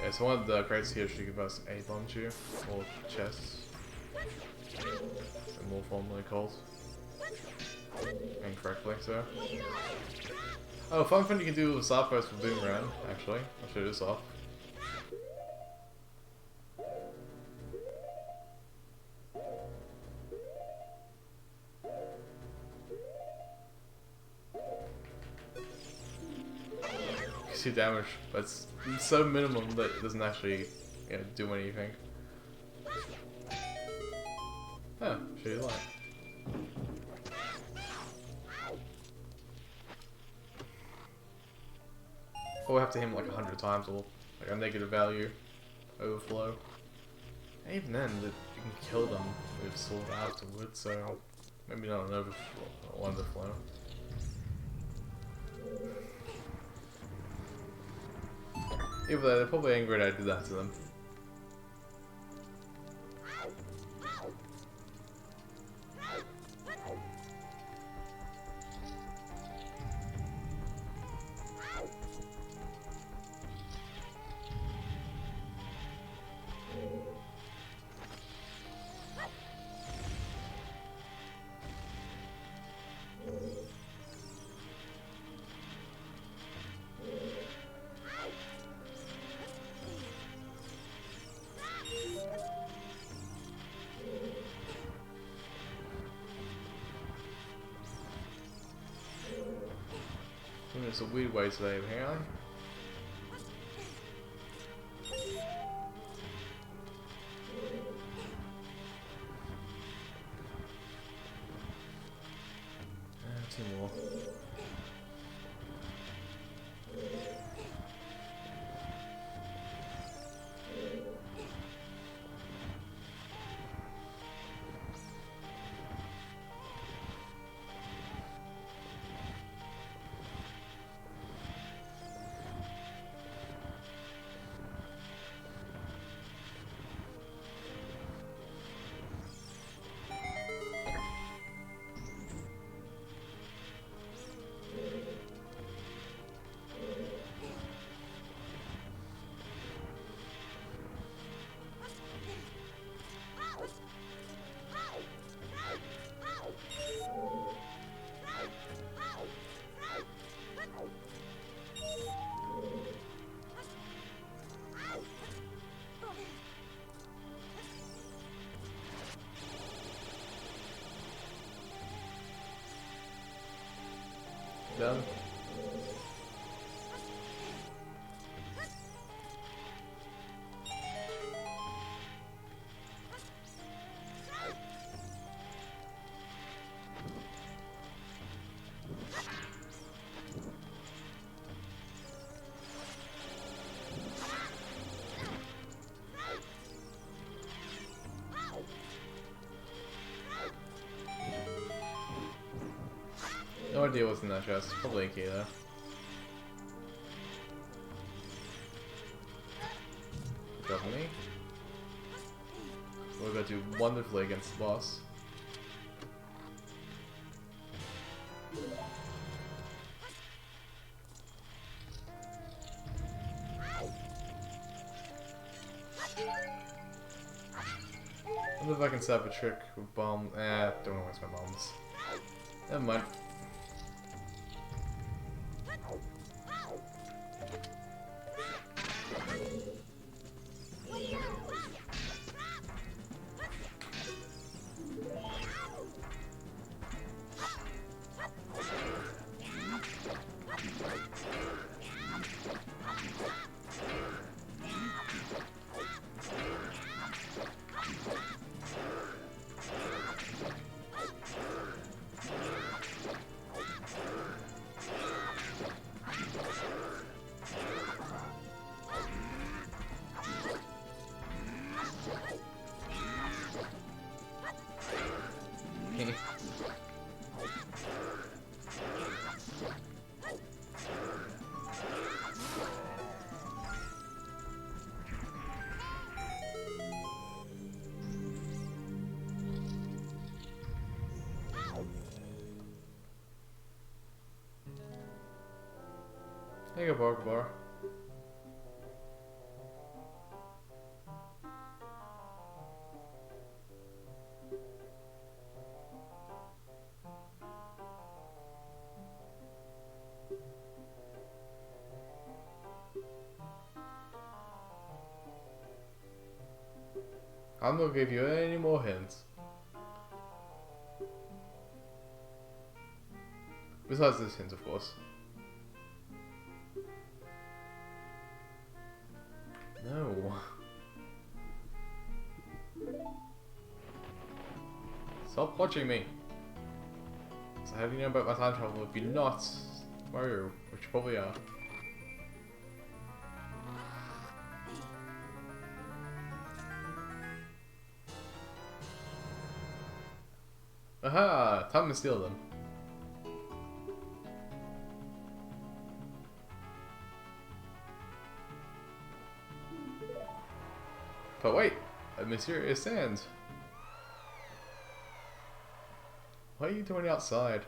Yeah, so one of the crates here should give us a bomb chew, or chests, and more formally called. Incorrectly, so. Oh, fun thing you can do with Star Post with Boomerang, actually. I'll show this off. You see damage, but it's so minimum that it doesn't actually, you know, do anything. Oh, show you light. Or we have to hit him like 100 times or like a negative value overflow. And even then, you can kill them with sword afterwards, so maybe not an overflow, or underflow. Either way, they're probably angry that I did that to them. It's a weird way today, apparently. Two more. idea what's in that chest. It's probably a key though. Got me. We're going to do wonderfully against the boss. I wonder if I can set up a trick with bomb. Don't want to waste my bombs. Never mind. There you go, Bar. I'm not gonna give you any more hints. Besides this hint, of course. No. Stop watching me. So how do you know about my time travel if you're not Mario, which you probably are. Aha! Time to steal them. But wait, a mysterious sand. What are you doing outside?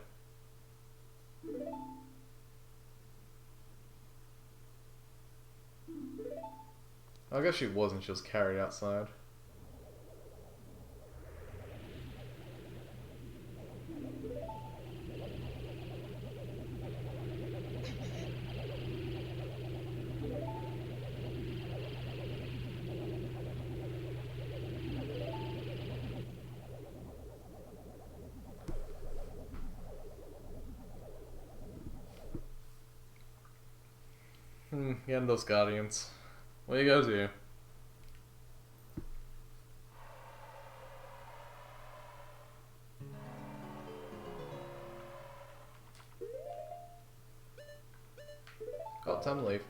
I guess she wasn't, she was carried outside. Getting those guardians. What do you guys do? Oh, time to leave.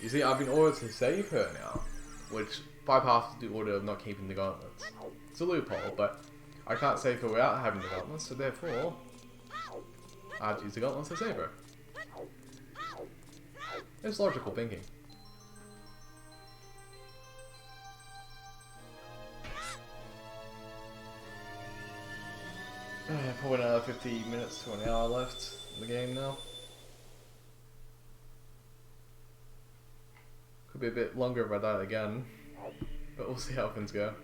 You see, I've been ordered to save her now, which bypasses the order of not keeping the gauntlets. It's a loophole, but I can't save her without having the gauntlets, so therefore, I have to use the gauntlets to save her. It's logical thinking. Probably another 50 minutes to an hour left in the game now. Could be a bit longer if I die again, but we'll see how things go.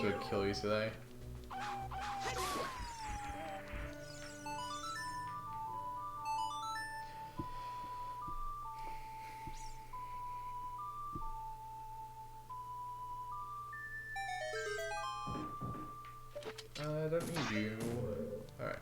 Good kill you today. I don't need you. Alright.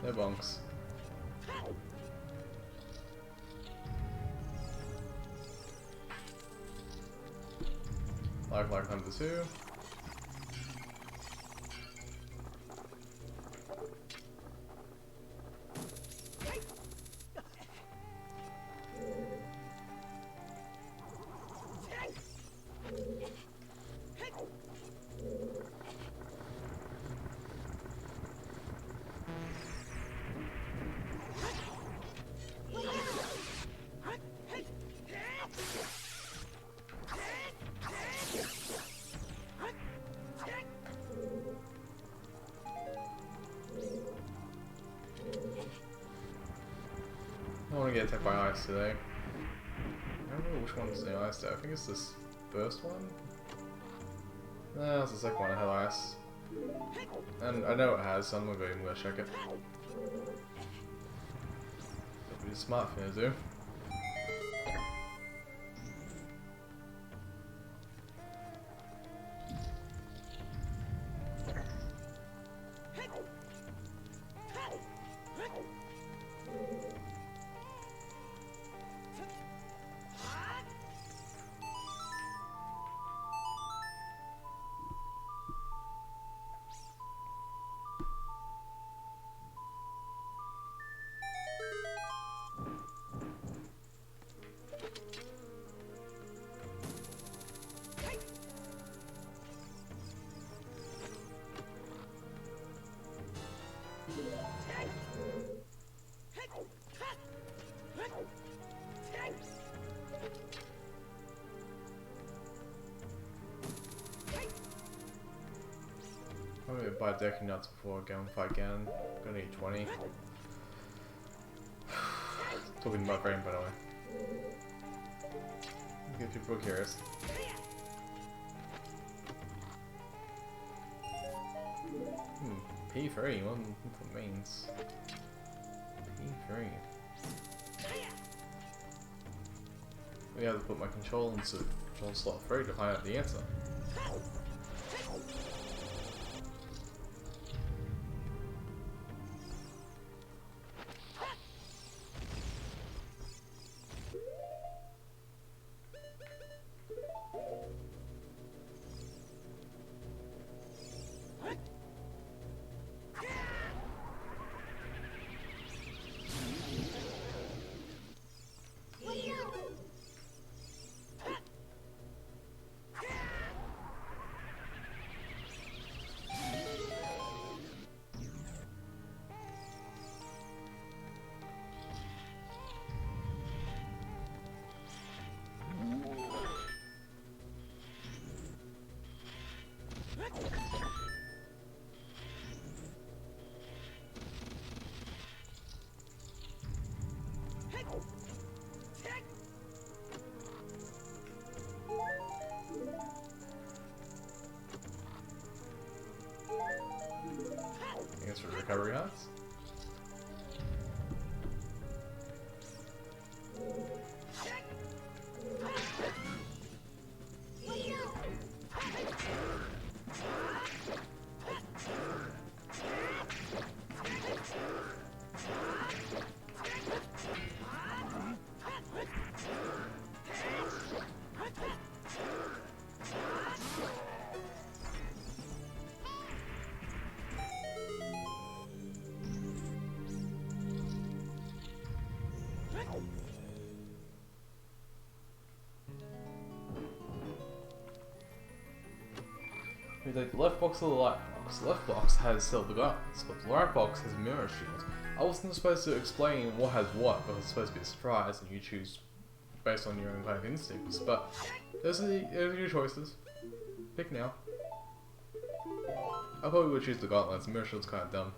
No bonks. Lifelike number 2. I want to get attacked by ice today. I don't know which one's the ice though. I think it's this first one. No, it's the second one. It had ice. And I know it has, so I'm gonna go check it. That'd be a smart thing to do. I'm gonna buy decking nuts before I go and fight again. I'm gonna need 20. Talking about brain, by the way. Get people curious. P3, what that means. P3. We have to put my control into control slot 3 to find out the answer. recovery hearts. We take the left box or the right box. The left box has silver guns, but the right box has a mirror shield. I wasn't supposed to explain what has what, because it's supposed to be a surprise and you choose based on your own kind of instincts, but those are your choices. Pick now. I probably would choose the gauntlets. The mirror shield's kind of dumb.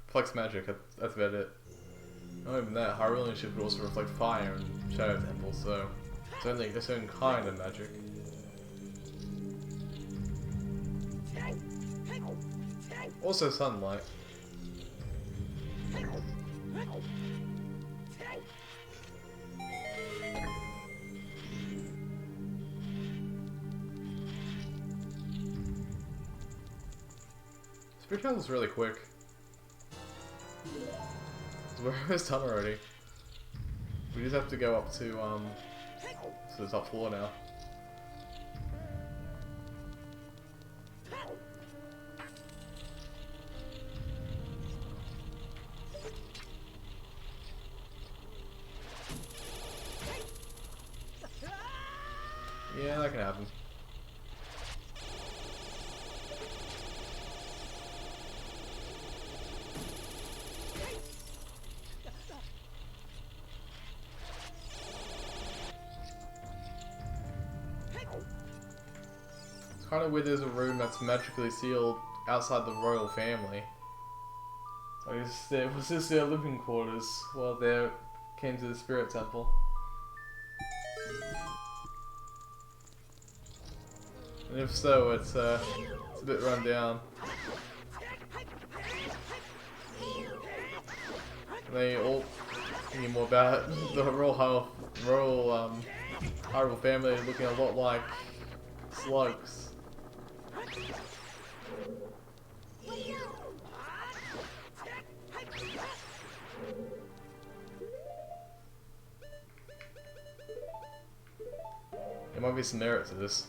Reflects magic, that's about it. Not even that, Hyrulean Shield could also reflect fire and Shadow Temple, so it's only a certain kind of magic. Also sunlight. Speed travel's really quick. We're almost done already. We just have to go up to the top floor now. Yeah, that can happen. It's kind of weird there's a room that's magically sealed outside the royal family. I guess it was just their living quarters while they came to the spirit temple. And if so, it's a bit run down. And they all thinking more about the royal Hyrule family looking a lot like slugs. There might be some merit to this.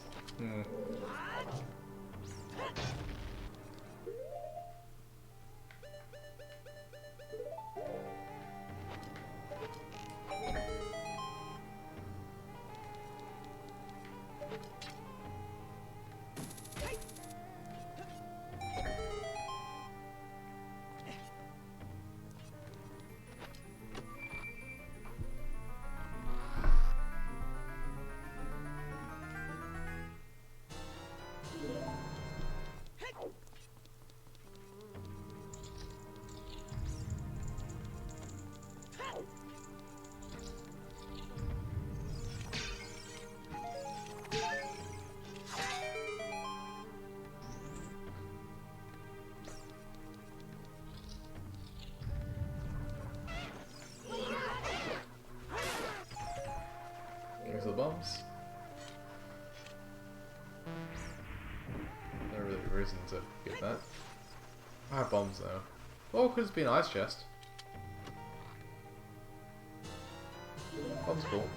The bombs. No really reason to get that. I have bombs though. Well, could it be an ice chest? Bombs cool.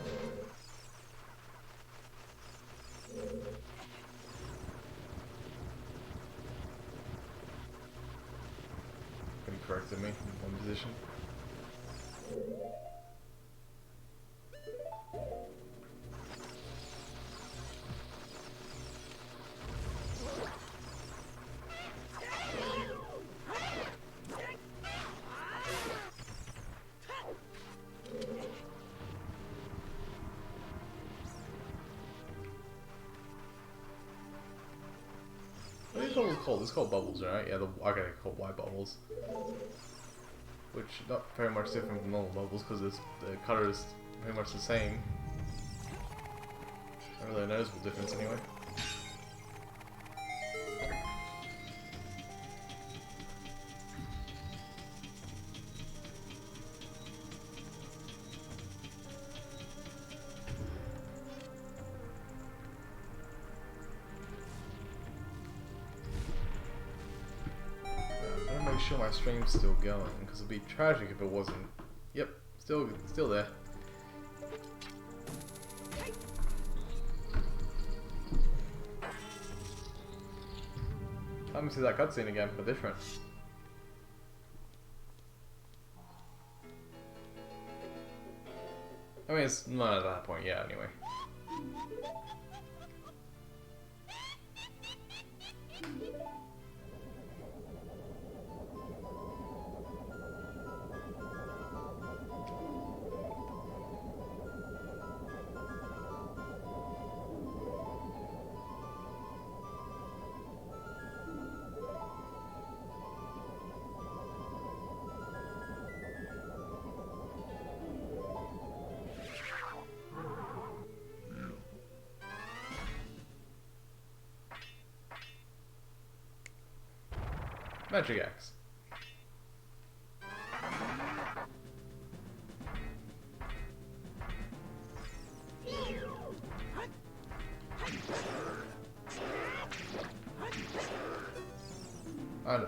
He corrected me in one position. It's called bubbles, right? Yeah, okay, they're called white bubbles. Which, not very much different from normal bubbles, because the color is pretty much the same. Not really a noticeable difference anyway. sure my stream's still going, because it'd be tragic if it wasn't. Yep, still there. I haven't seen that cutscene again, but different. I mean, it's not at that point yet, anyway. Magic axe. I know.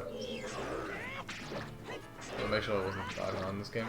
I'll make sure I wasn't diving on this game.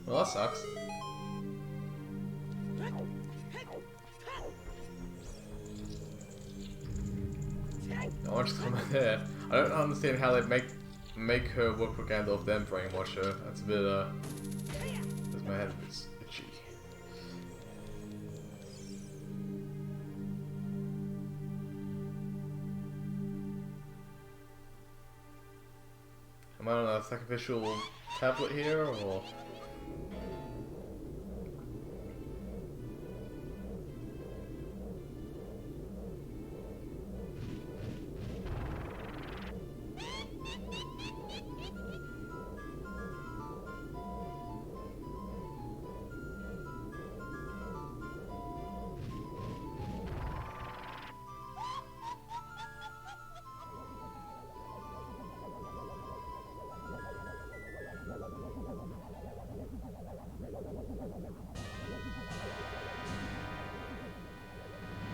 Well, that sucks. I want to come in there. I don't understand how they make her work with Gandalf, then brainwash her. That's a bit that's my head a bit itchy. Am I on a sacrificial tablet here, or?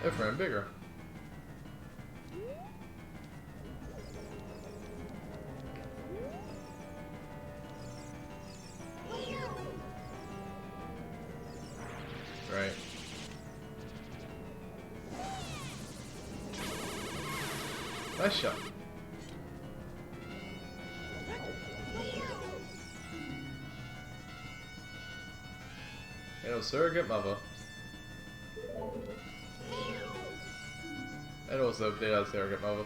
Different, bigger. Right. Nice shot. Hello, surrogate mother. And also, they are surrogate mother.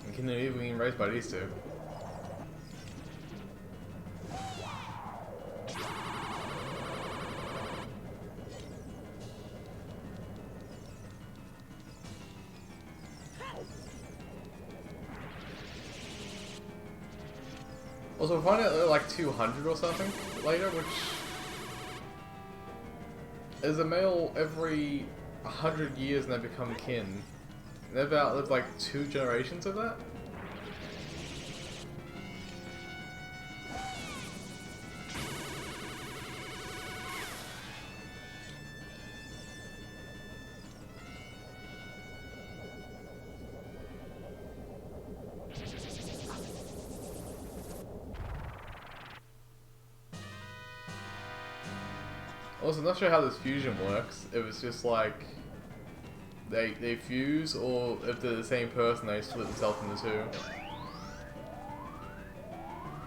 And can they even be raised by these two? Also, we find out they're like 200 or something later, which is a male every 100 years and they become kin. They've outlived like 2 generations of that? Also, I'm not sure how this fusion works. If it's just like they fuse, or if they're the same person, they split themselves into two.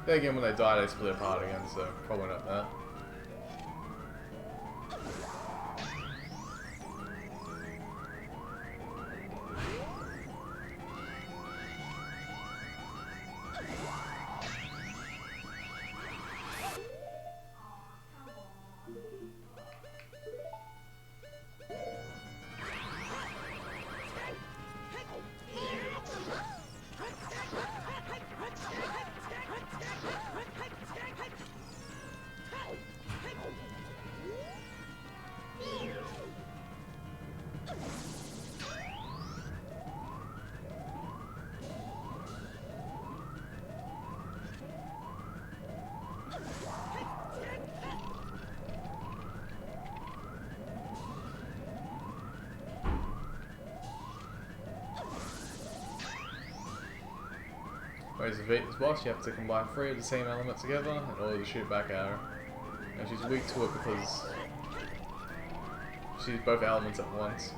Then again, when they die, they split apart again, so probably not that. Whereas to defeat this boss, you have to combine 3 of the same elements together in order to shoot back at her. And she's weak to it because she uses both elements at once.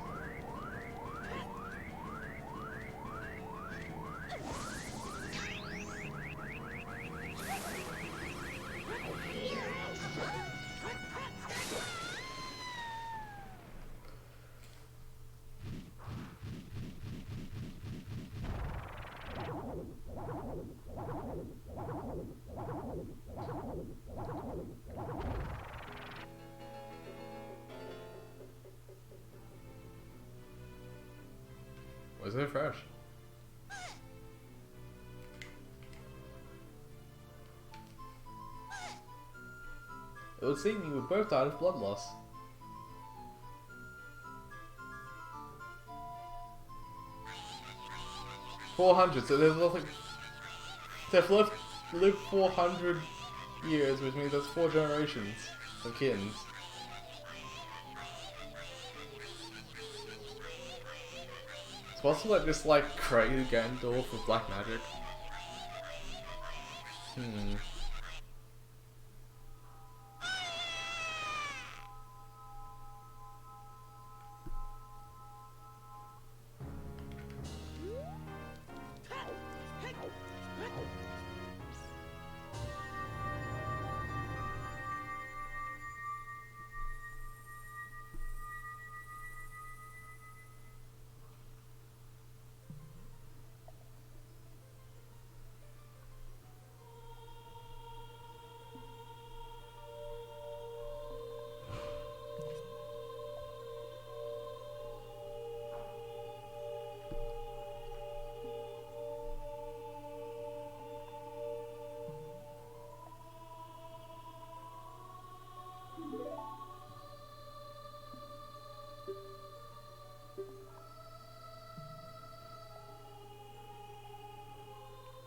Was it fresh? It would seem you would both died of blood loss. $400, so there's nothing. They've lived 400 years, which means that's 4 generations of kittens. It's possible that this like crazy Gandalf with black magic.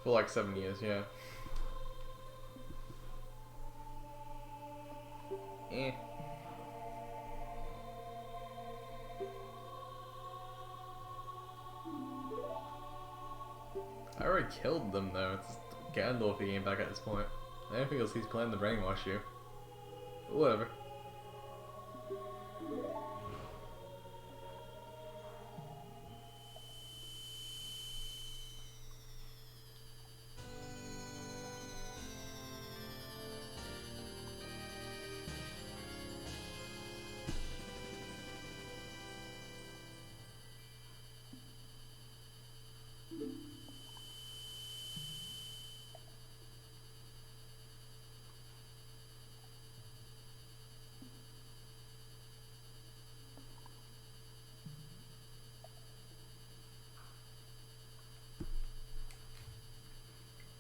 For like 7 years, yeah. Eh. I already killed them though. It's Gandalf who came back at this point. I don't think else he's planning to brainwash you. But whatever.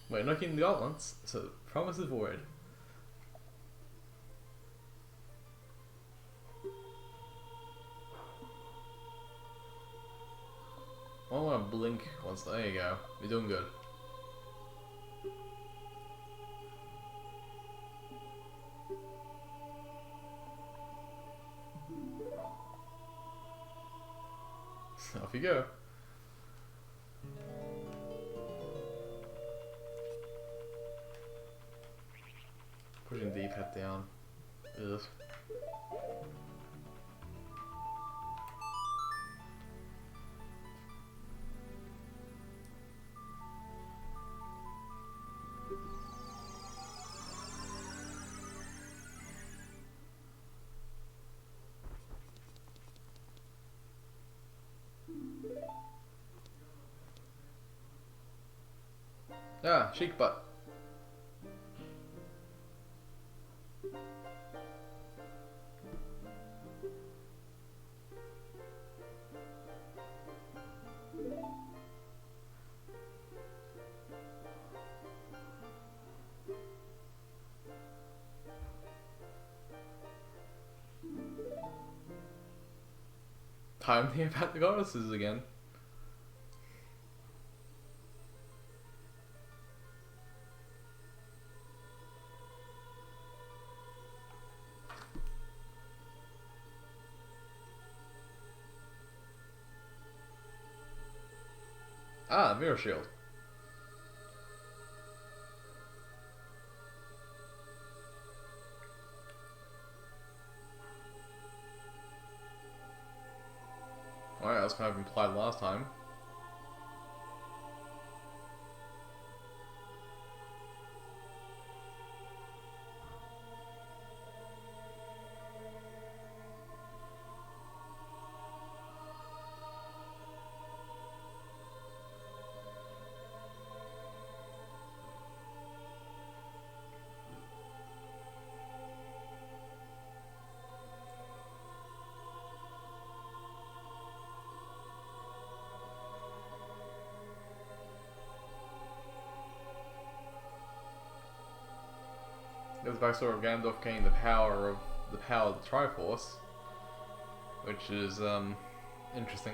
Wait, knocking the gauntlets, so promise is void. I want to blink once. There you go. You're doing good. Off you go. Pushing D-pad down. Ugh. Ah, chic butt. Time to hear about the goddesses again. Ah, mirror shield. Alright, that was kind of implied last time. There's the backstory of Gandalf gaining the power of the Triforce, which is interesting.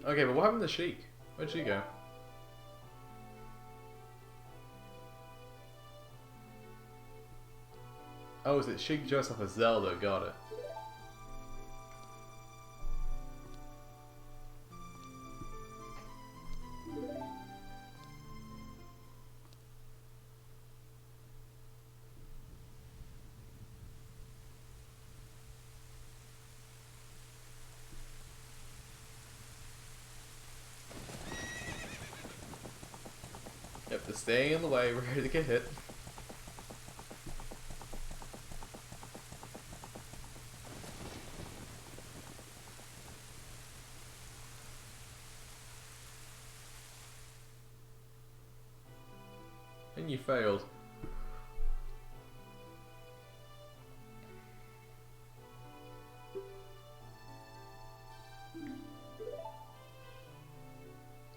Okay, but what happened to Sheik? Where'd she go? Oh, is it Sheik dressed up as Zelda? Got it. Yep, they're staying in the way, we're ready to get hit. And you failed.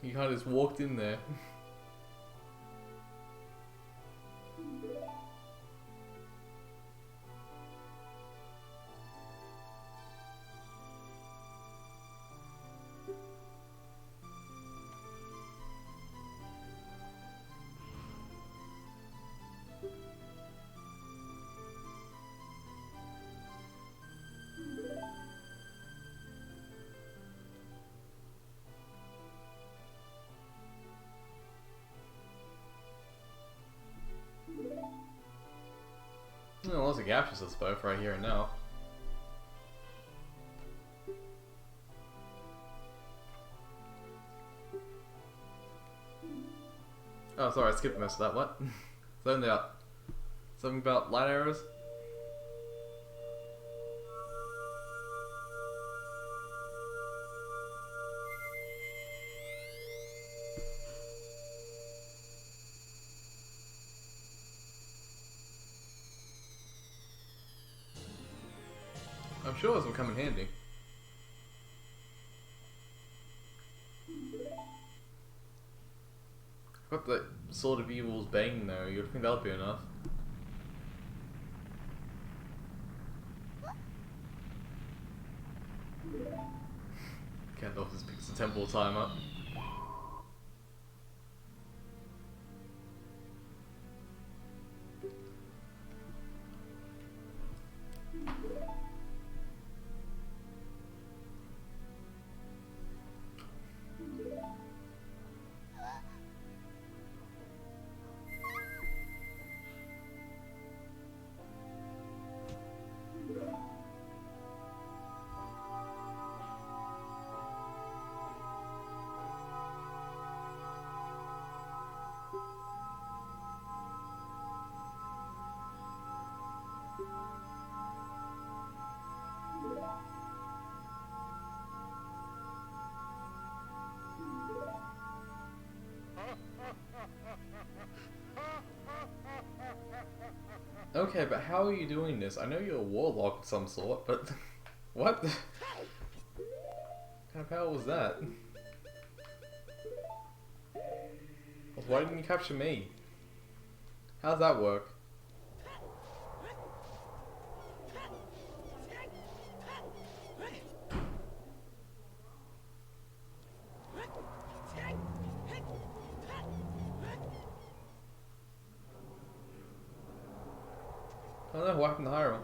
You kind of just walked in there. Oh, lots of captures us both right here and now. Oh, sorry, I skipped most of that. What? Zoned out. Something about light arrows? I'm sure this will come in handy. Got the Sword of Evil's Bane though, you'd think that would be enough. Gandalf just picks the temple timer. Okay, but how are you doing this? I know you're a warlock of some sort, but what? What kind of power was that? Why didn't you capture me? How's that work? I don't know, what happened to Hyrule?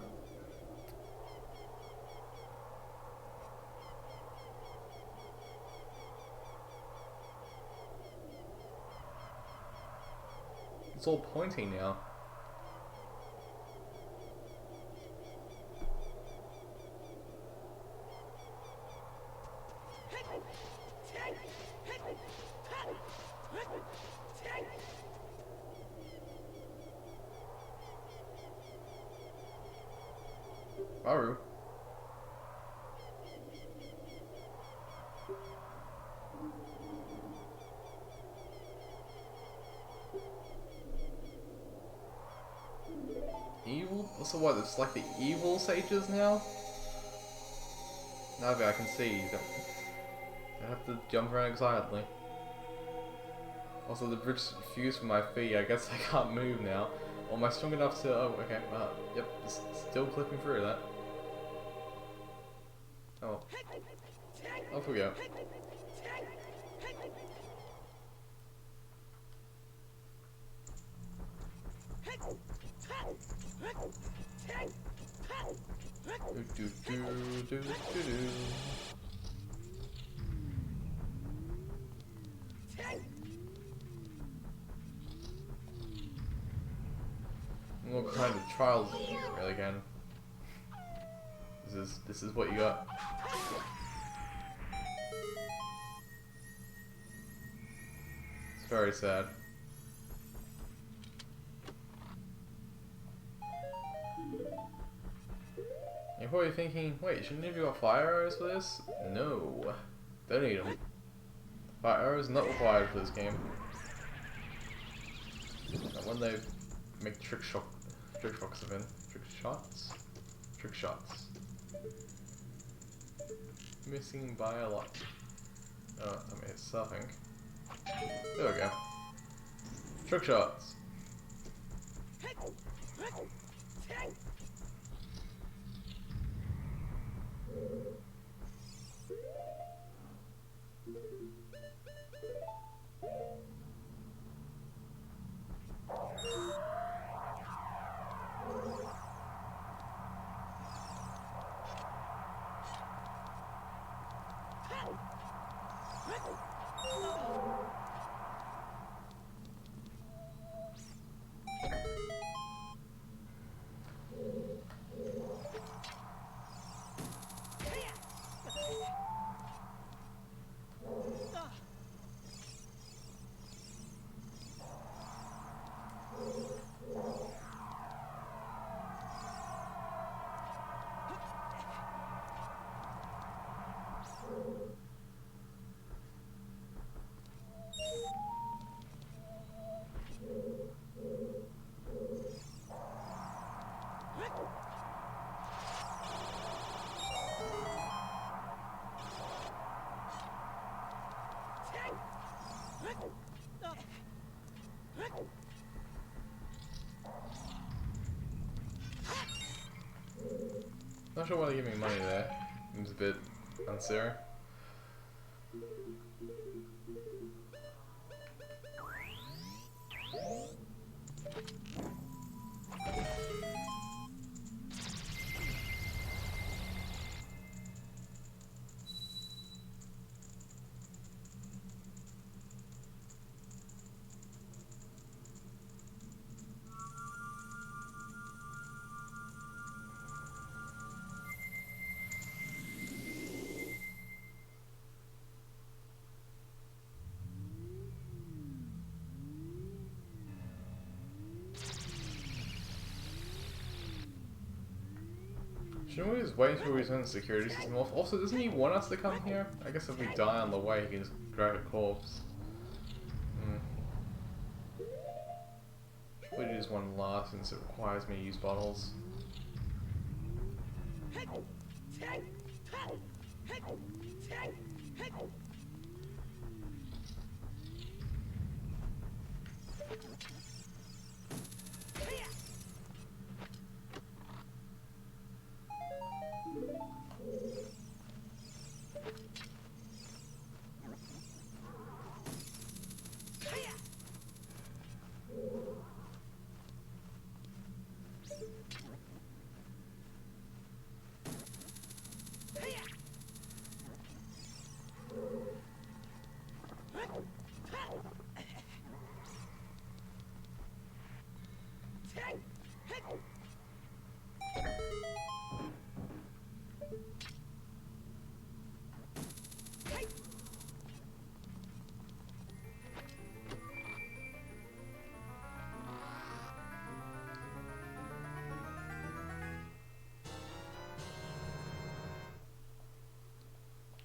It's all pointing now. Baru. Evil? So what, it's like the evil sages now? Now that I can see, I have to jump around excitedly. Also, the bridge fused with my feet, I guess I can't move now. Or am I strong enough to... Oh, okay, yep, still clipping through that. Oh. Off we go. Do do do do do. What kind of trials really again? This is what you got. It's very sad. You're probably thinking, wait, shouldn't you have got fire arrows for this? No, don't need them. Fire arrows not required for this game. And when they make trick shots of it, trick shots. Missing by a lot. Oh, I mean it's something. There we go. Trick shots. not sure why they give me money there. Seems a bit unserious. Shouldn't we just wait until we turn the security system off? Also, doesn't he want us to come here? I guess if we die on the way, he can just drag a corpse. Should we do this one last since it requires me to use bottles?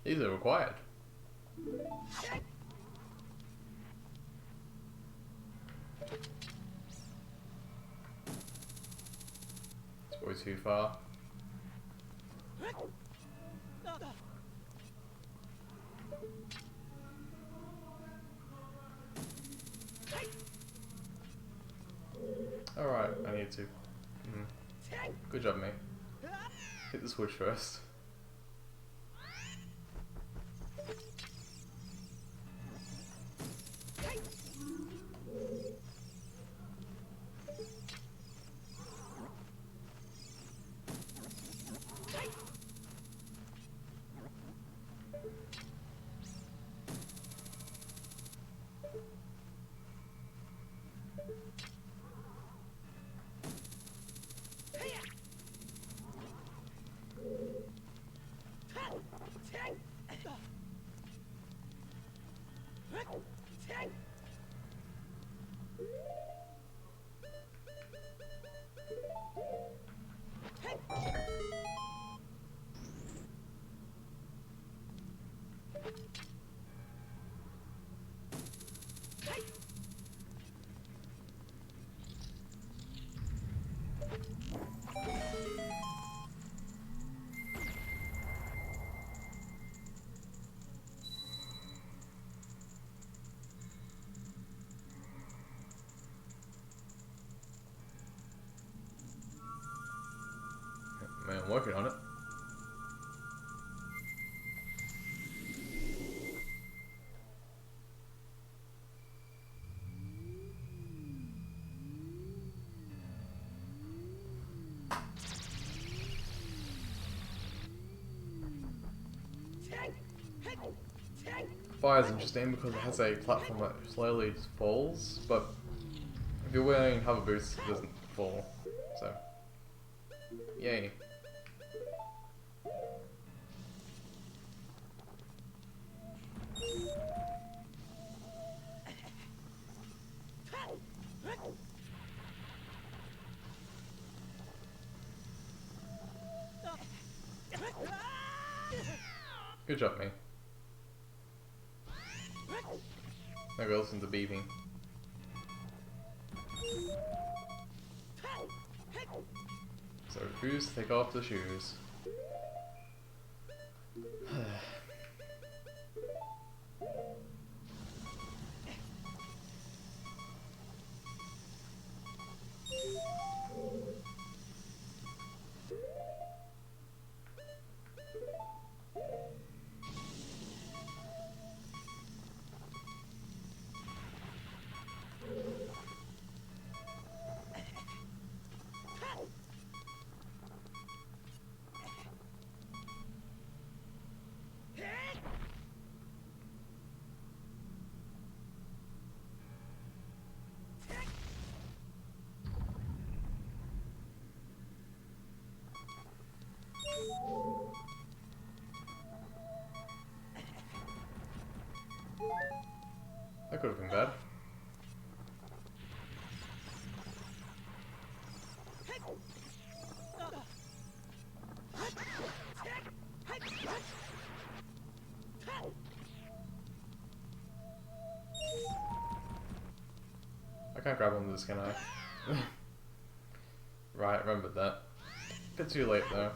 These are required. It's probably too far. Alright, I need to. Good job, mate. Hit the switch first. Man, I'm working on it. Fire is interesting because it has a platform that slowly just falls, but if you're wearing hover boots, it doesn't fall. So, yay. Good job, mate. Now go listen to beeping. So refuse to take off the shoes. That could have been bad. I can't grab on this, can I? Right, remembered that. Bit too late though.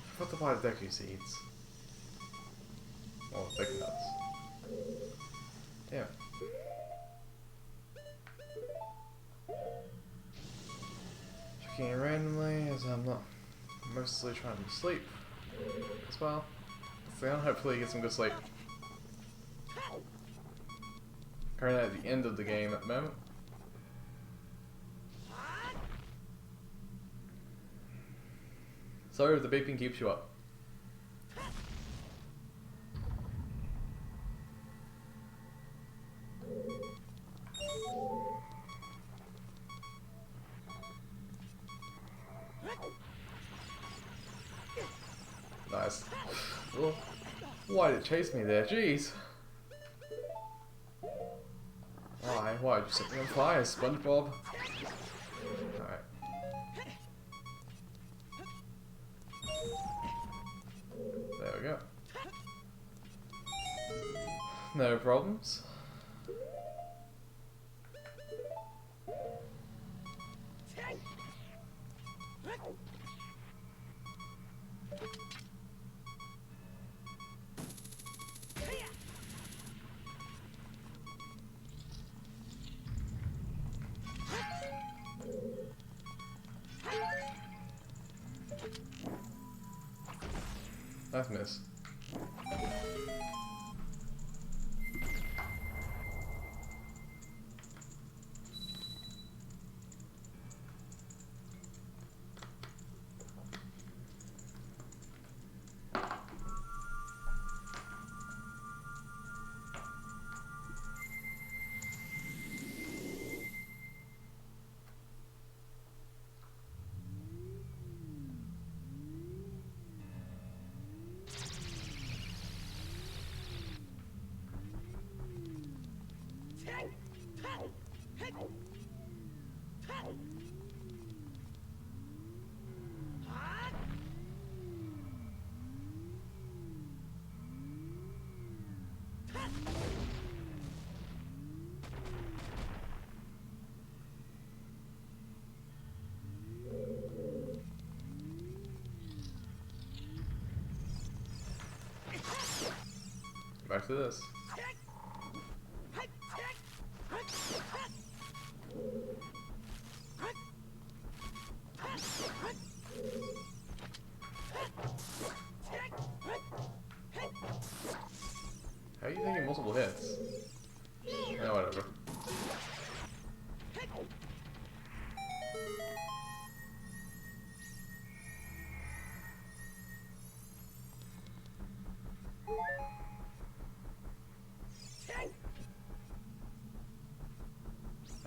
I forgot to buy the Deku seeds. Oh, Deku nuts. Yeah. Checking it randomly as I'm not mostly trying to sleep as well. So hopefully get some good sleep. Currently at the end of the game at the moment. Sorry if the beeping keeps you up. Nice. Oh, why did it chase me there? Jeez. Why? Why did you set me on fire, SpongeBob? Alright. There we go. No problems. Nice miss. Back to this. How are you taking multiple hits? No, whatever.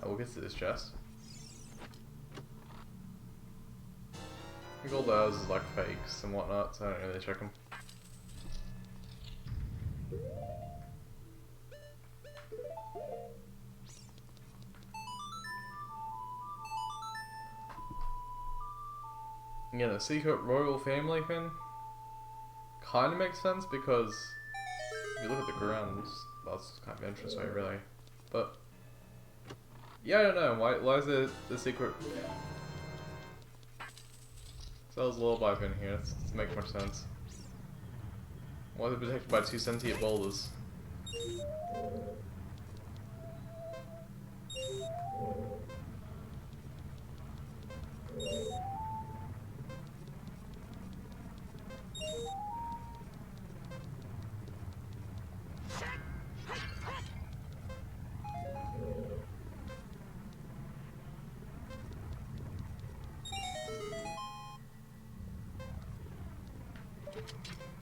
We'll get to this chest. I think all those is like fakes and whatnot, so I don't really check them. Yeah, the secret royal family thing kind of makes sense because if you look at the grounds, that's kind of interesting, really. But yeah, I don't know. Why is the secret Zelda's lullaby in here? That doesn't make much sense. Why is it protected by two sentient boulders?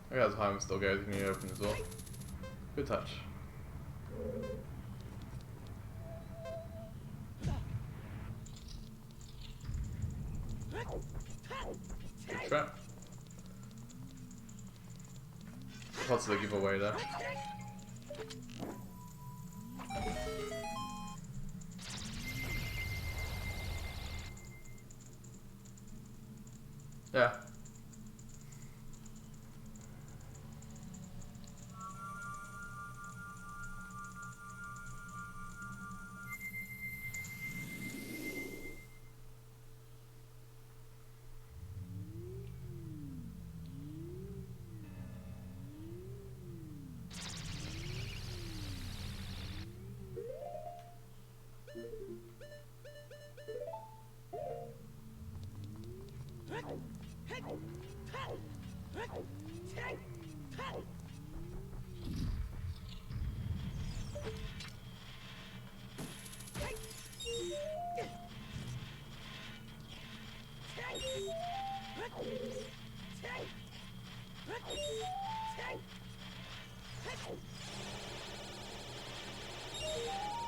I got time still, guys. You need to open as well. Good touch. Good trap. Lots of the giveaway there. Yeah.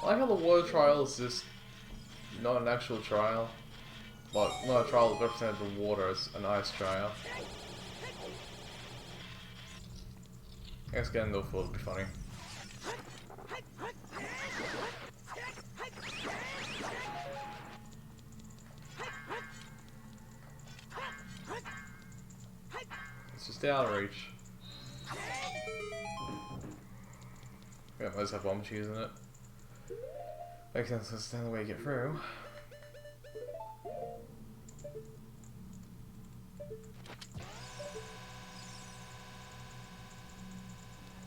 I like how the water trial is just not an actual trial. Well, not a trial that represents the water, it's an ice trial. I guess getting no food would be funny. Let's just stay out of reach. Yeah, might just have bomb cheese in it. Makes sense, that's the only way to get through.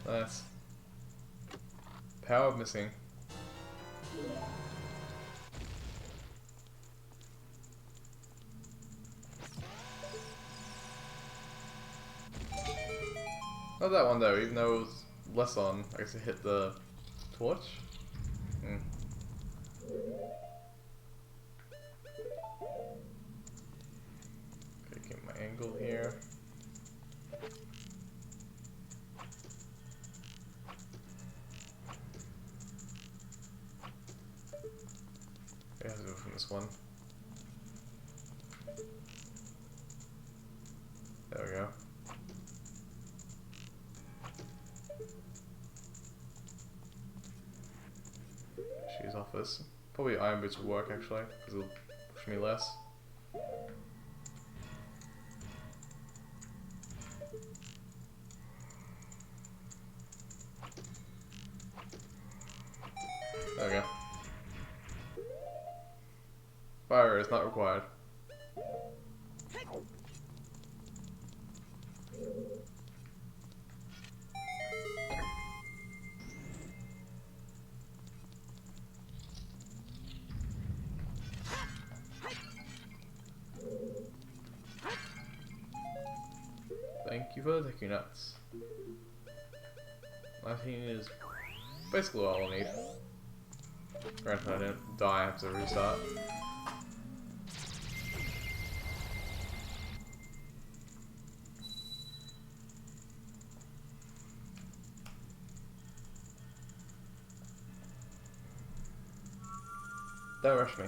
Nice. Power missing. Not that one though, even though it was less on. I guess it hit the torch. Hmm. Okay, get my angle here. Okay, I have to go from this one. There we go. She's off this. Probably Iron Boots will work actually, because it'll push me less. There we go. Fire is not required. Thank you for the Dicky Nuts. 19 is basically all I need. Granted, I didn't die, I have to restart. Don't rush me.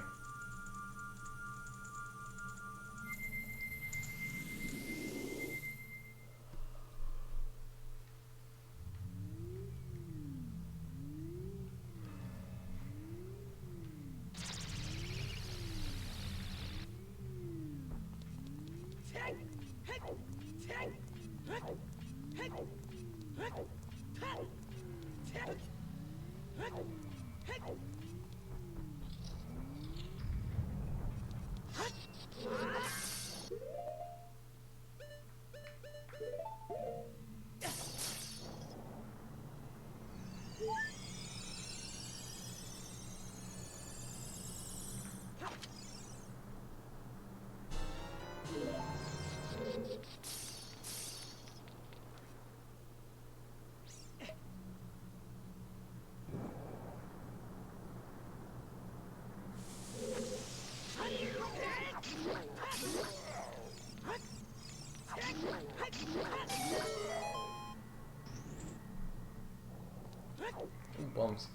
bombs.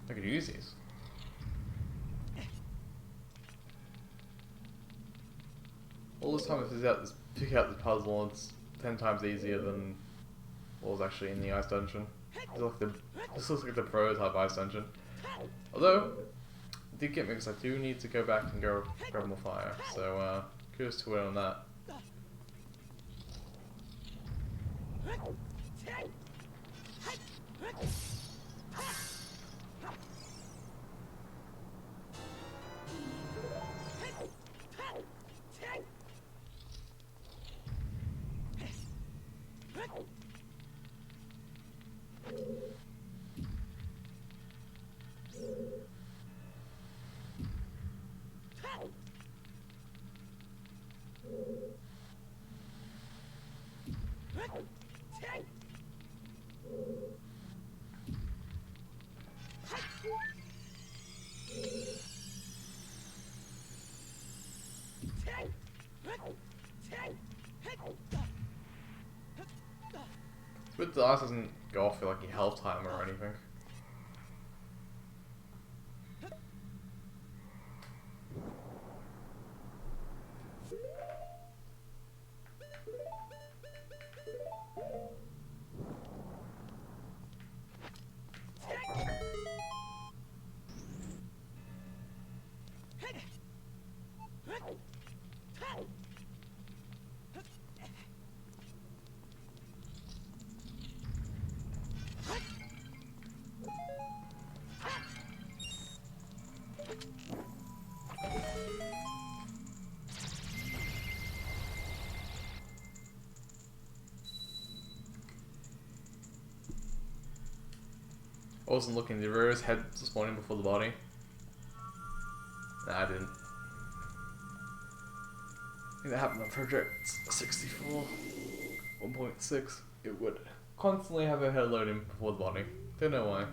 I could use these. All this time I figure out this puzzle, and it's 10 times easier than what was actually in the ice dungeon. This looks like the prototype ice dungeon. Although, it did get me because I do need to go back and go grab more fire, so kudos to it on that. But the ice doesn't go off for like a health timer or anything. I wasn't looking. Did Rura's head spawning before the body? Nah, I didn't. I think that happened on Project 64 1.6. It would constantly have a head loading before the body. Don't know why.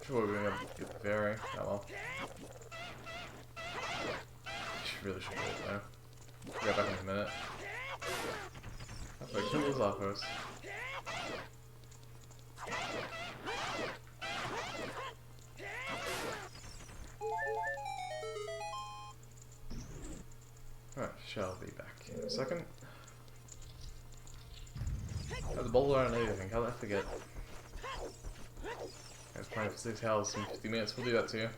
Sure, we're gonna get the ferry. Oh well. Really should do it though. Go back in a minute. I'll kill those off first. Alright, shall be back in a second. Oh, the boulder and everything, how did I forget? I was playing for 6 hours in 50 minutes, we'll do that to you.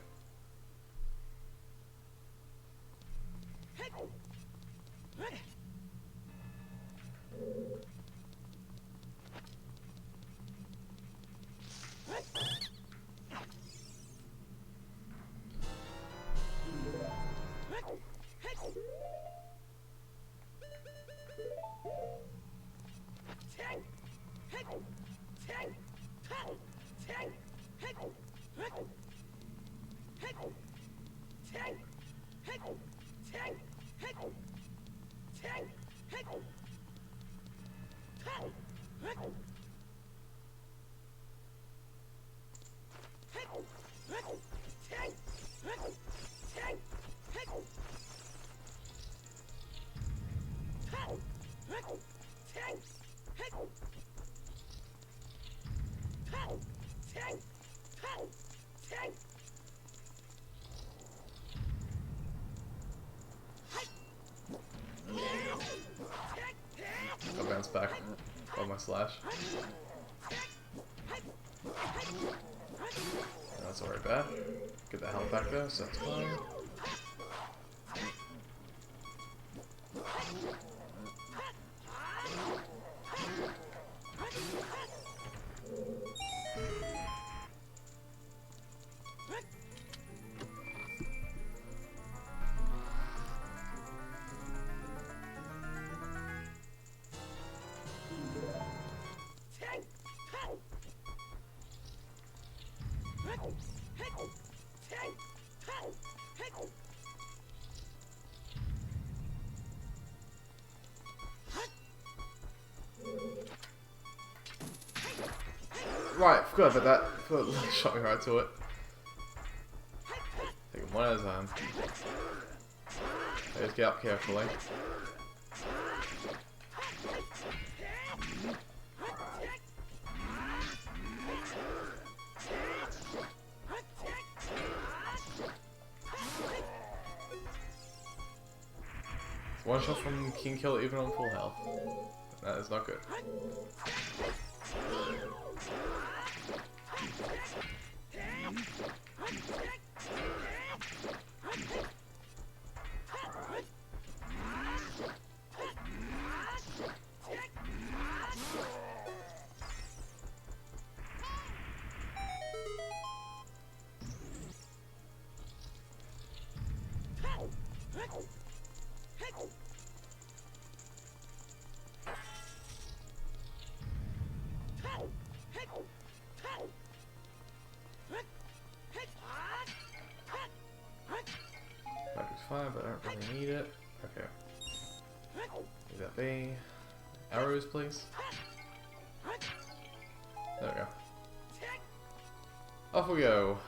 I'll bounce back on my slash. That's alright bad. Get the health back there, so that's fine. right, forgot about that. Forgot, shot me right to it. Take it one at a time. Let's get up carefully. One shot from King Kill even on full health. That is not good. Magic's fine, but I don't really need it. Okay. Leave that be. Arrows, please. There we go. Off we go.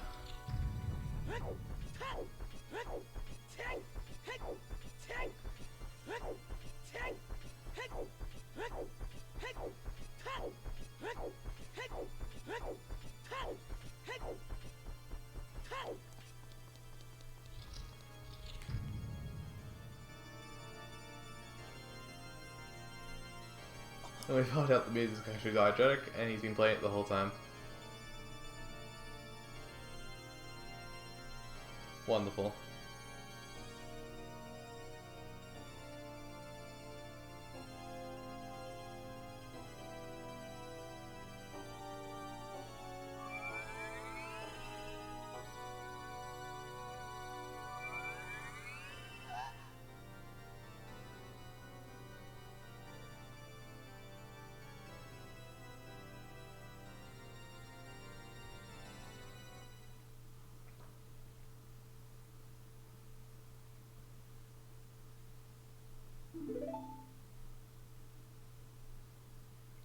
And we found out the music's actually diegetic, and he's been playing it the whole time. Wonderful.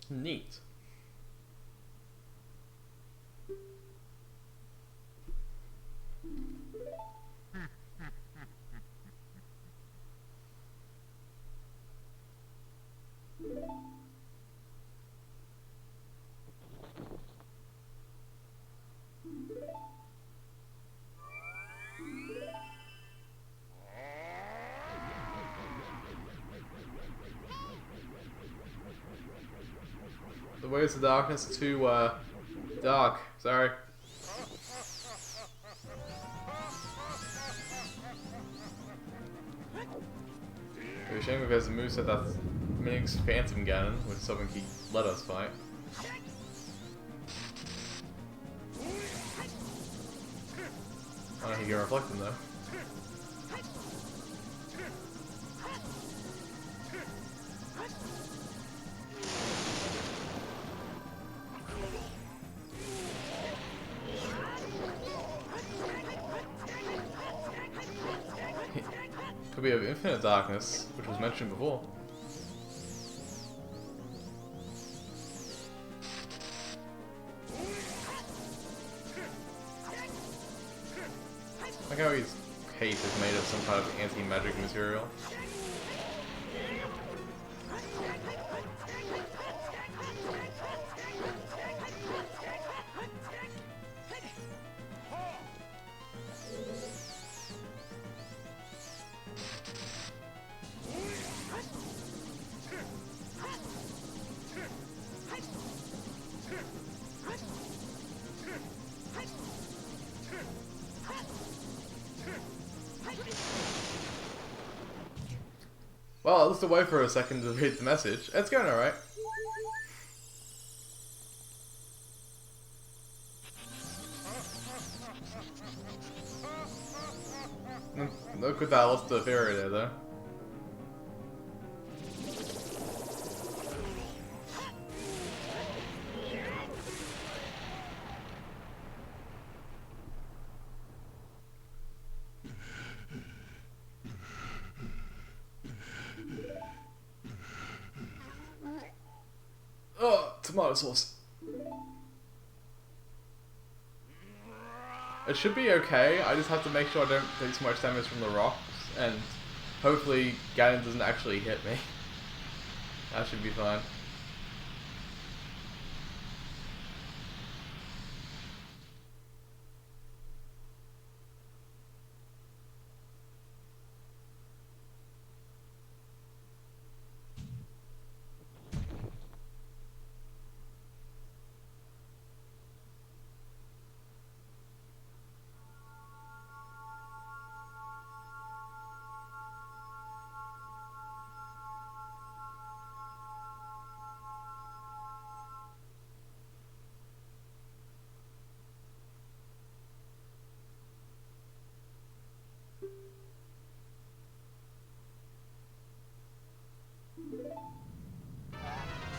Neat. The ways of darkness are too, dark. Sorry. It's a shame because the moveset that's mimics Phantom Ganon, which someone can let us fight. I don't know if he can reflect them though. Could be of infinite darkness, which was mentioned before. Like how his cape is made of some kind of anti-magic material. Well, I'll just wait for a second to read the message. It's going alright. Look at that, lost the fairy there though. Oh, tomato sauce. It should be okay. I just have to make sure I don't take too much damage from the rocks, and hopefully Ganon doesn't actually hit me. That should be fine.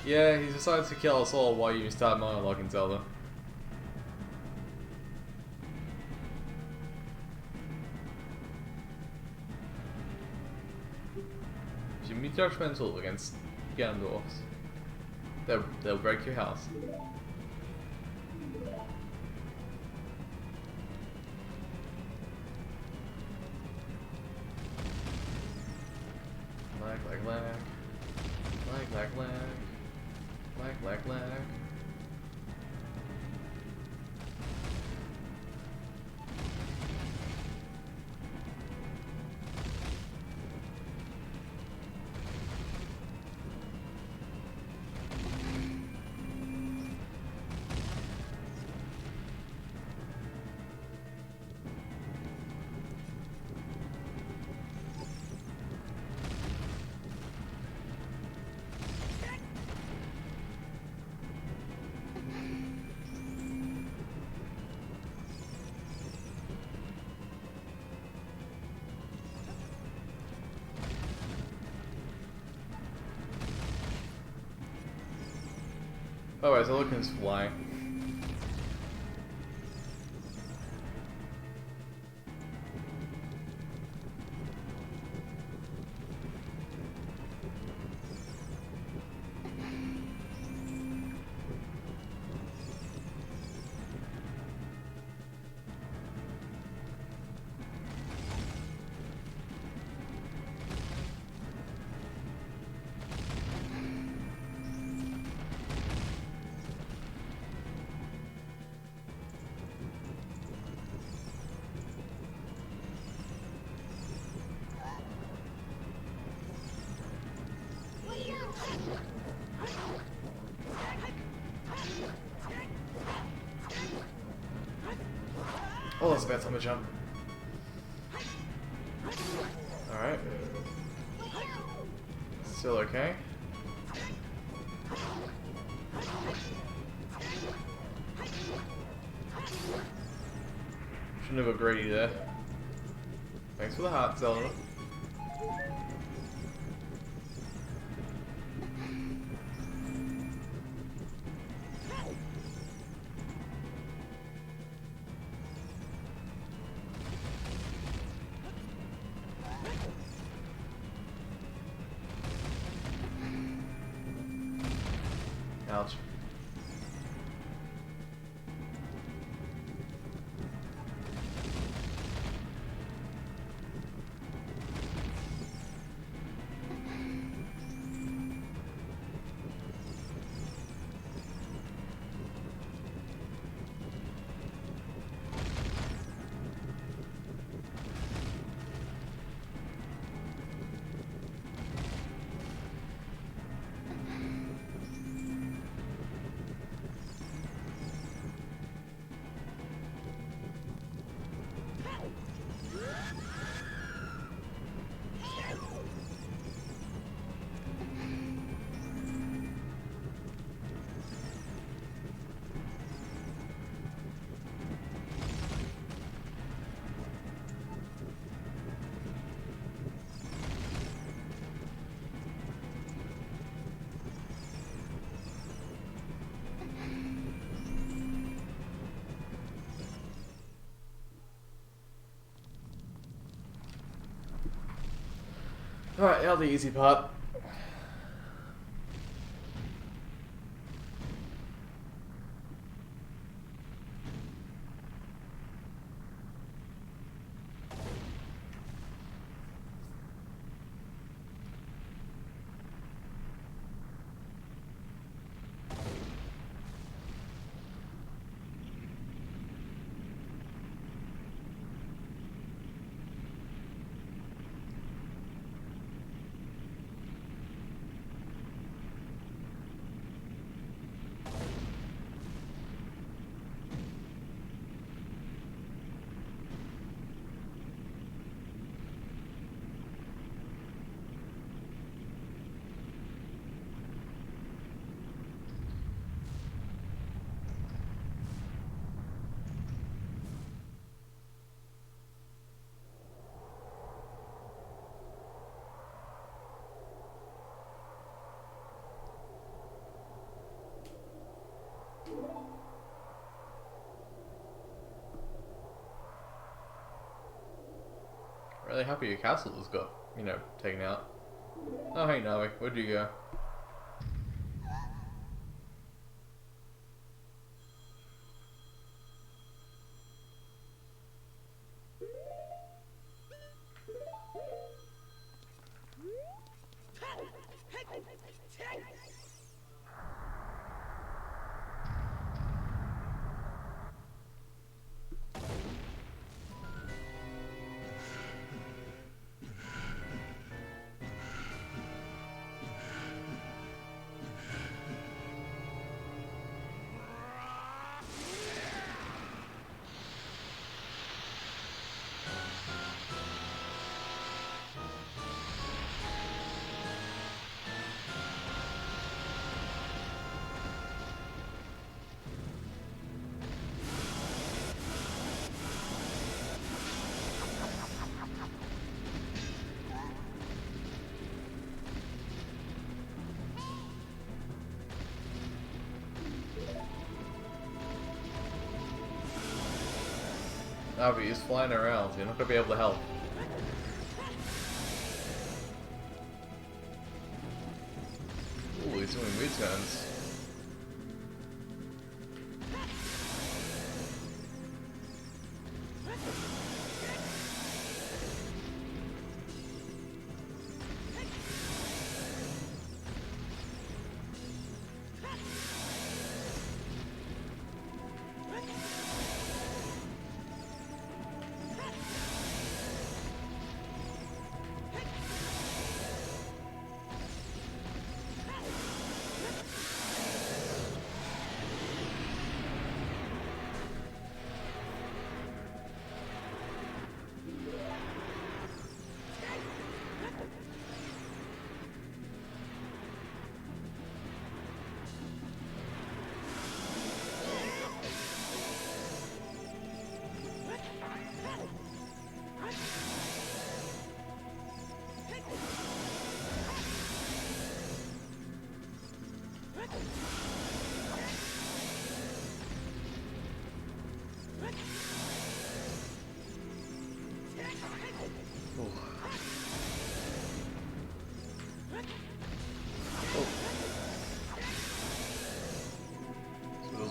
Yeah, he decided to kill us all while you start monologuing Zelda. You should be judgmental against Ganondorfs. They'll break your house. Lag, lag, lag. Lag, lag, lag. Lag, lag, lag. Oh, wait, so Loken's flying. Oh, that's a bad time to jump. Alright. Still okay. Shouldn't have got greedy there. Thanks for the heart, Zelda. Ouch. Alright, now the easy part. really happy your castle has got, you know, taken out. Oh, hey, Navi, where'd you go? Navi is flying around, so you're not going to be able to help. Ooh, he's doing weird turns.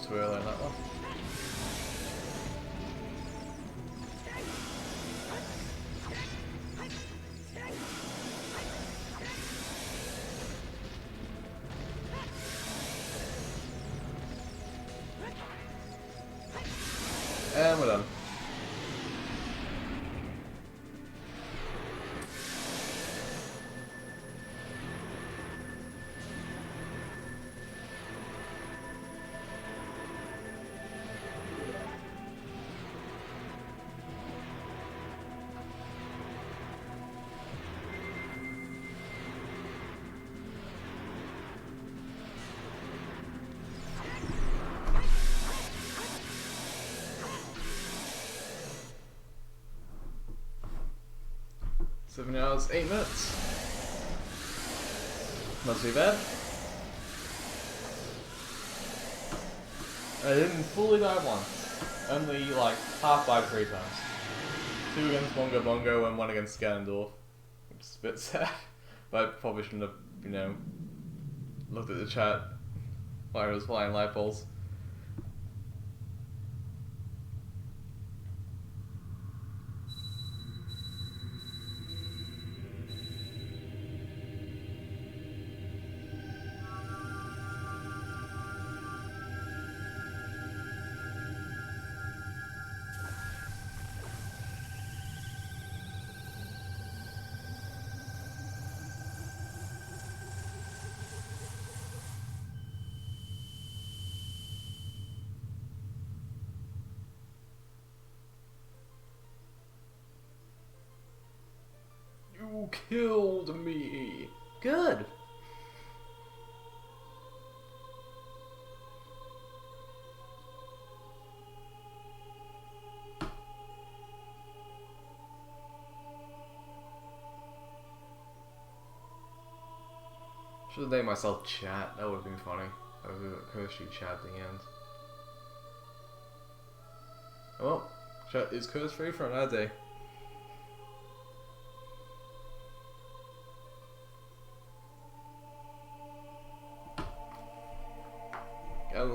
Too early on that one. And we're done. Seven hours, 8 minutes. Not too bad. I didn't fully die once. Only like half died 3 times. 2 against Bongo Bongo and 1 against Ganondorf. Which is a bit sad. But I probably shouldn't have, you know, looked at the chat while I was flying light balls. You killed me. Good. Should have named myself Chat. That would have been funny. I would have cursed you Chat at the end. Well, Chat is curse free for another day.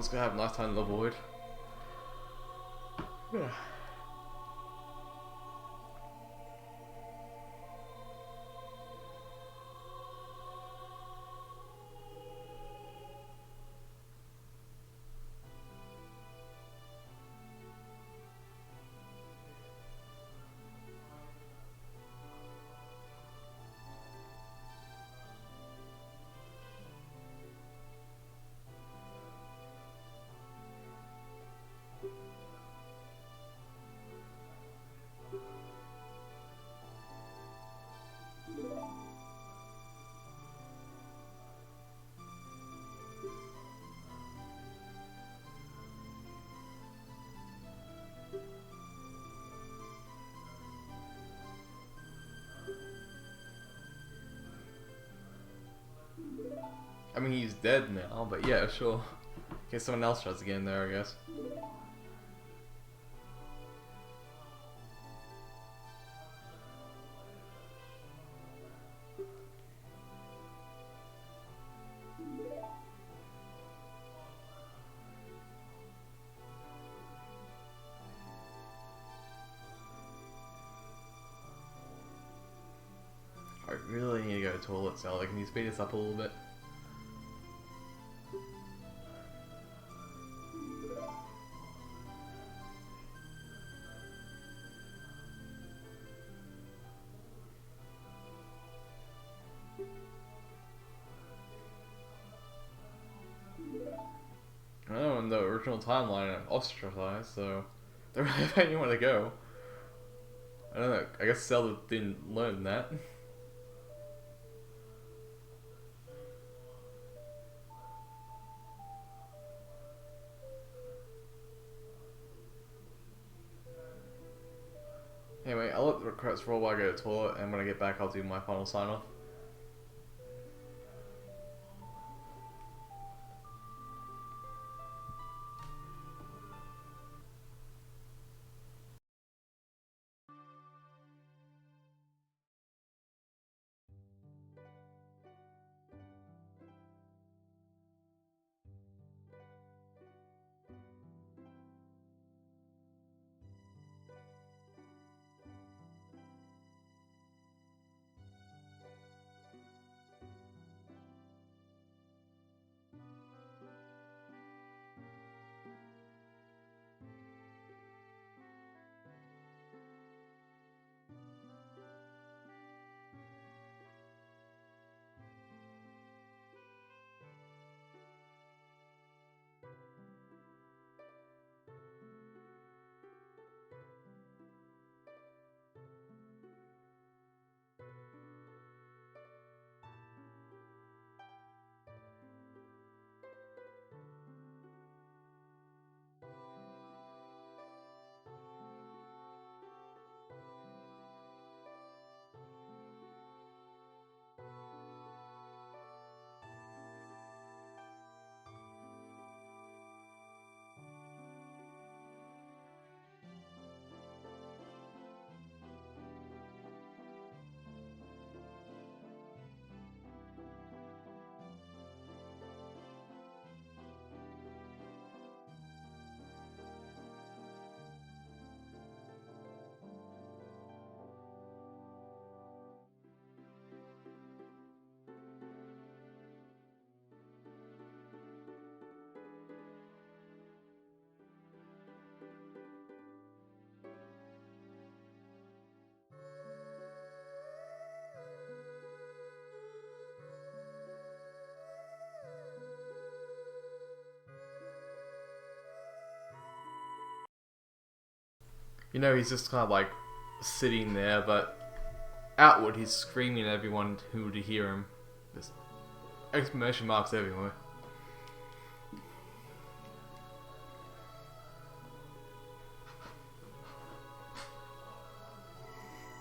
Everyone's gonna have a nice time in the void. Yeah. I mean, he's dead now, but yeah, sure. In case someone else tries to get in there, I guess. I really need to go to the toilet, so can you speed this up a little bit? I know in the original timeline I'm ostracized, so I don't really have anywhere to go. I don't know, I guess Zelda didn't learn that. Anyway, I'll let the credits roll while I go to the toilet, and when I get back I'll do my final sign off. You know, he's just kind of like sitting there, but outward he's screaming at everyone who would hear him. There's exclamation marks everywhere.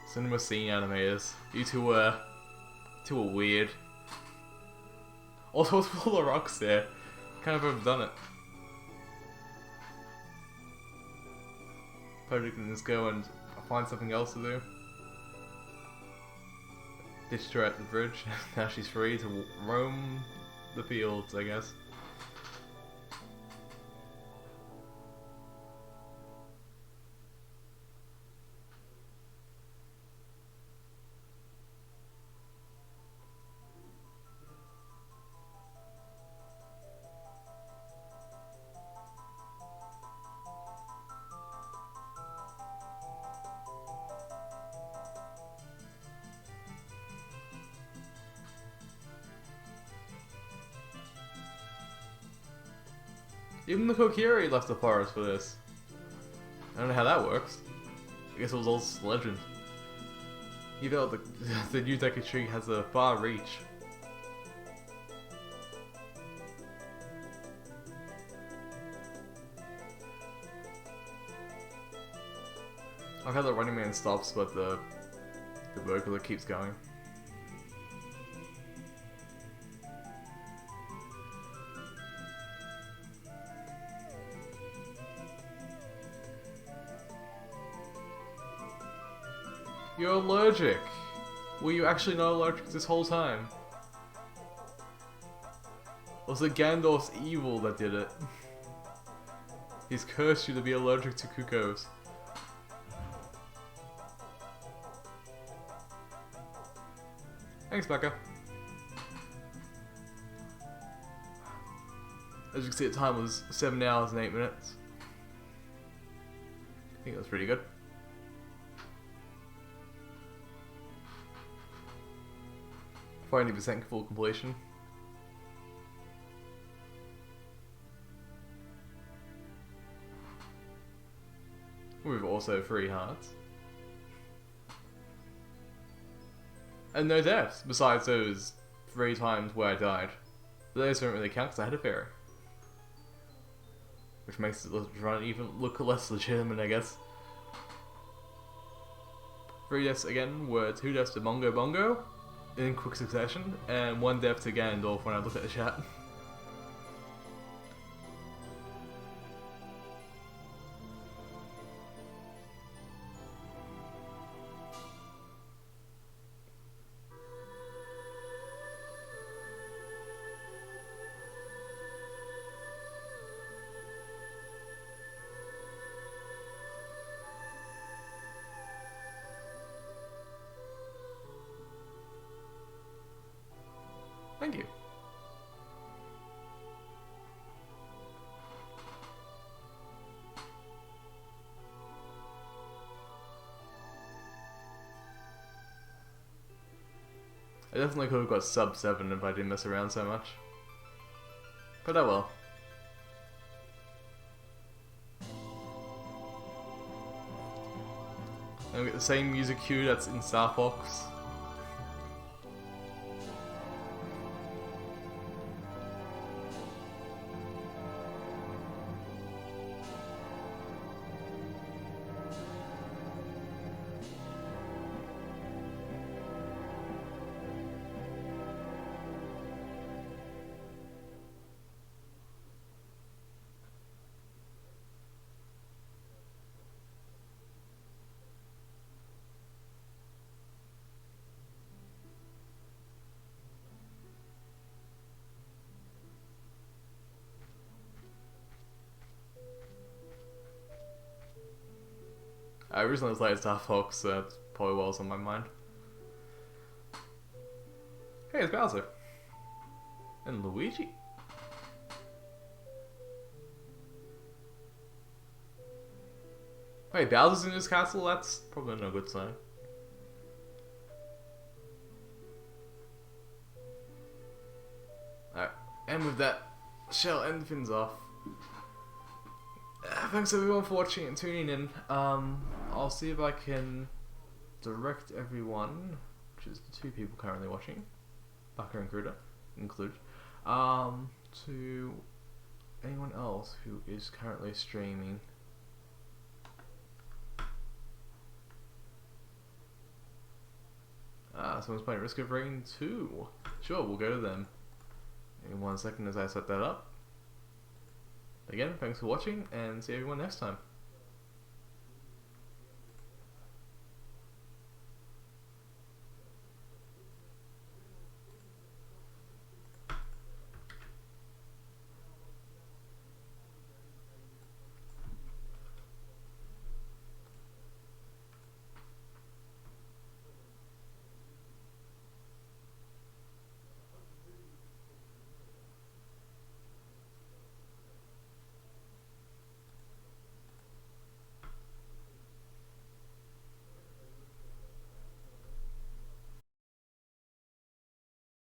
Cinema scene animators. You two are weird. Also, with all the rocks there, kind of overdone it. Probably can just go and find something else to do. Ditched her at the bridge. Now she's free to roam the fields, I guess. Even the Kokiri left the forest for this. I don't know how that works. I guess it was all legend. You know, the new Deku Tree has a far reach. I like how the Running Man stops, but the vocalist keeps going. You're allergic! Were you actually not allergic this whole time? Was it Gandalf's evil that did it? He's cursed you to be allergic to Kukos. Thanks, Becca. As you can see, the time was 7 hours and 8 minutes. I think that was pretty good. 40% full completion. With also 3 hearts. And no deaths, besides those 3 times where I died. But those don't really count because I had a fairy. Which makes it even look less legitimate, I guess. 3 deaths again were 2 deaths to Bongo Bongo in quick succession, and 1 death to Ganondorf when I look at the chat. Thank you. I definitely could have got sub 7 if I didn't mess around so much. But oh well. And we get the same music cue that's in Star Fox. I recently played Star Fox, so that's probably what was on my mind. Hey, it's Bowser. And Luigi. Wait, Bowser's in his castle? That's probably no good sign. Alright, and with that, shall end things off. Thanks everyone for watching and tuning in. I'll see if I can direct everyone, which is the 2 people currently watching, Baka and Kruda included, to anyone else who is currently streaming. Someone's playing Risk of Rain 2. Sure, we'll go to them. In 1 second as I set that up. Again, thanks for watching, and see everyone next time.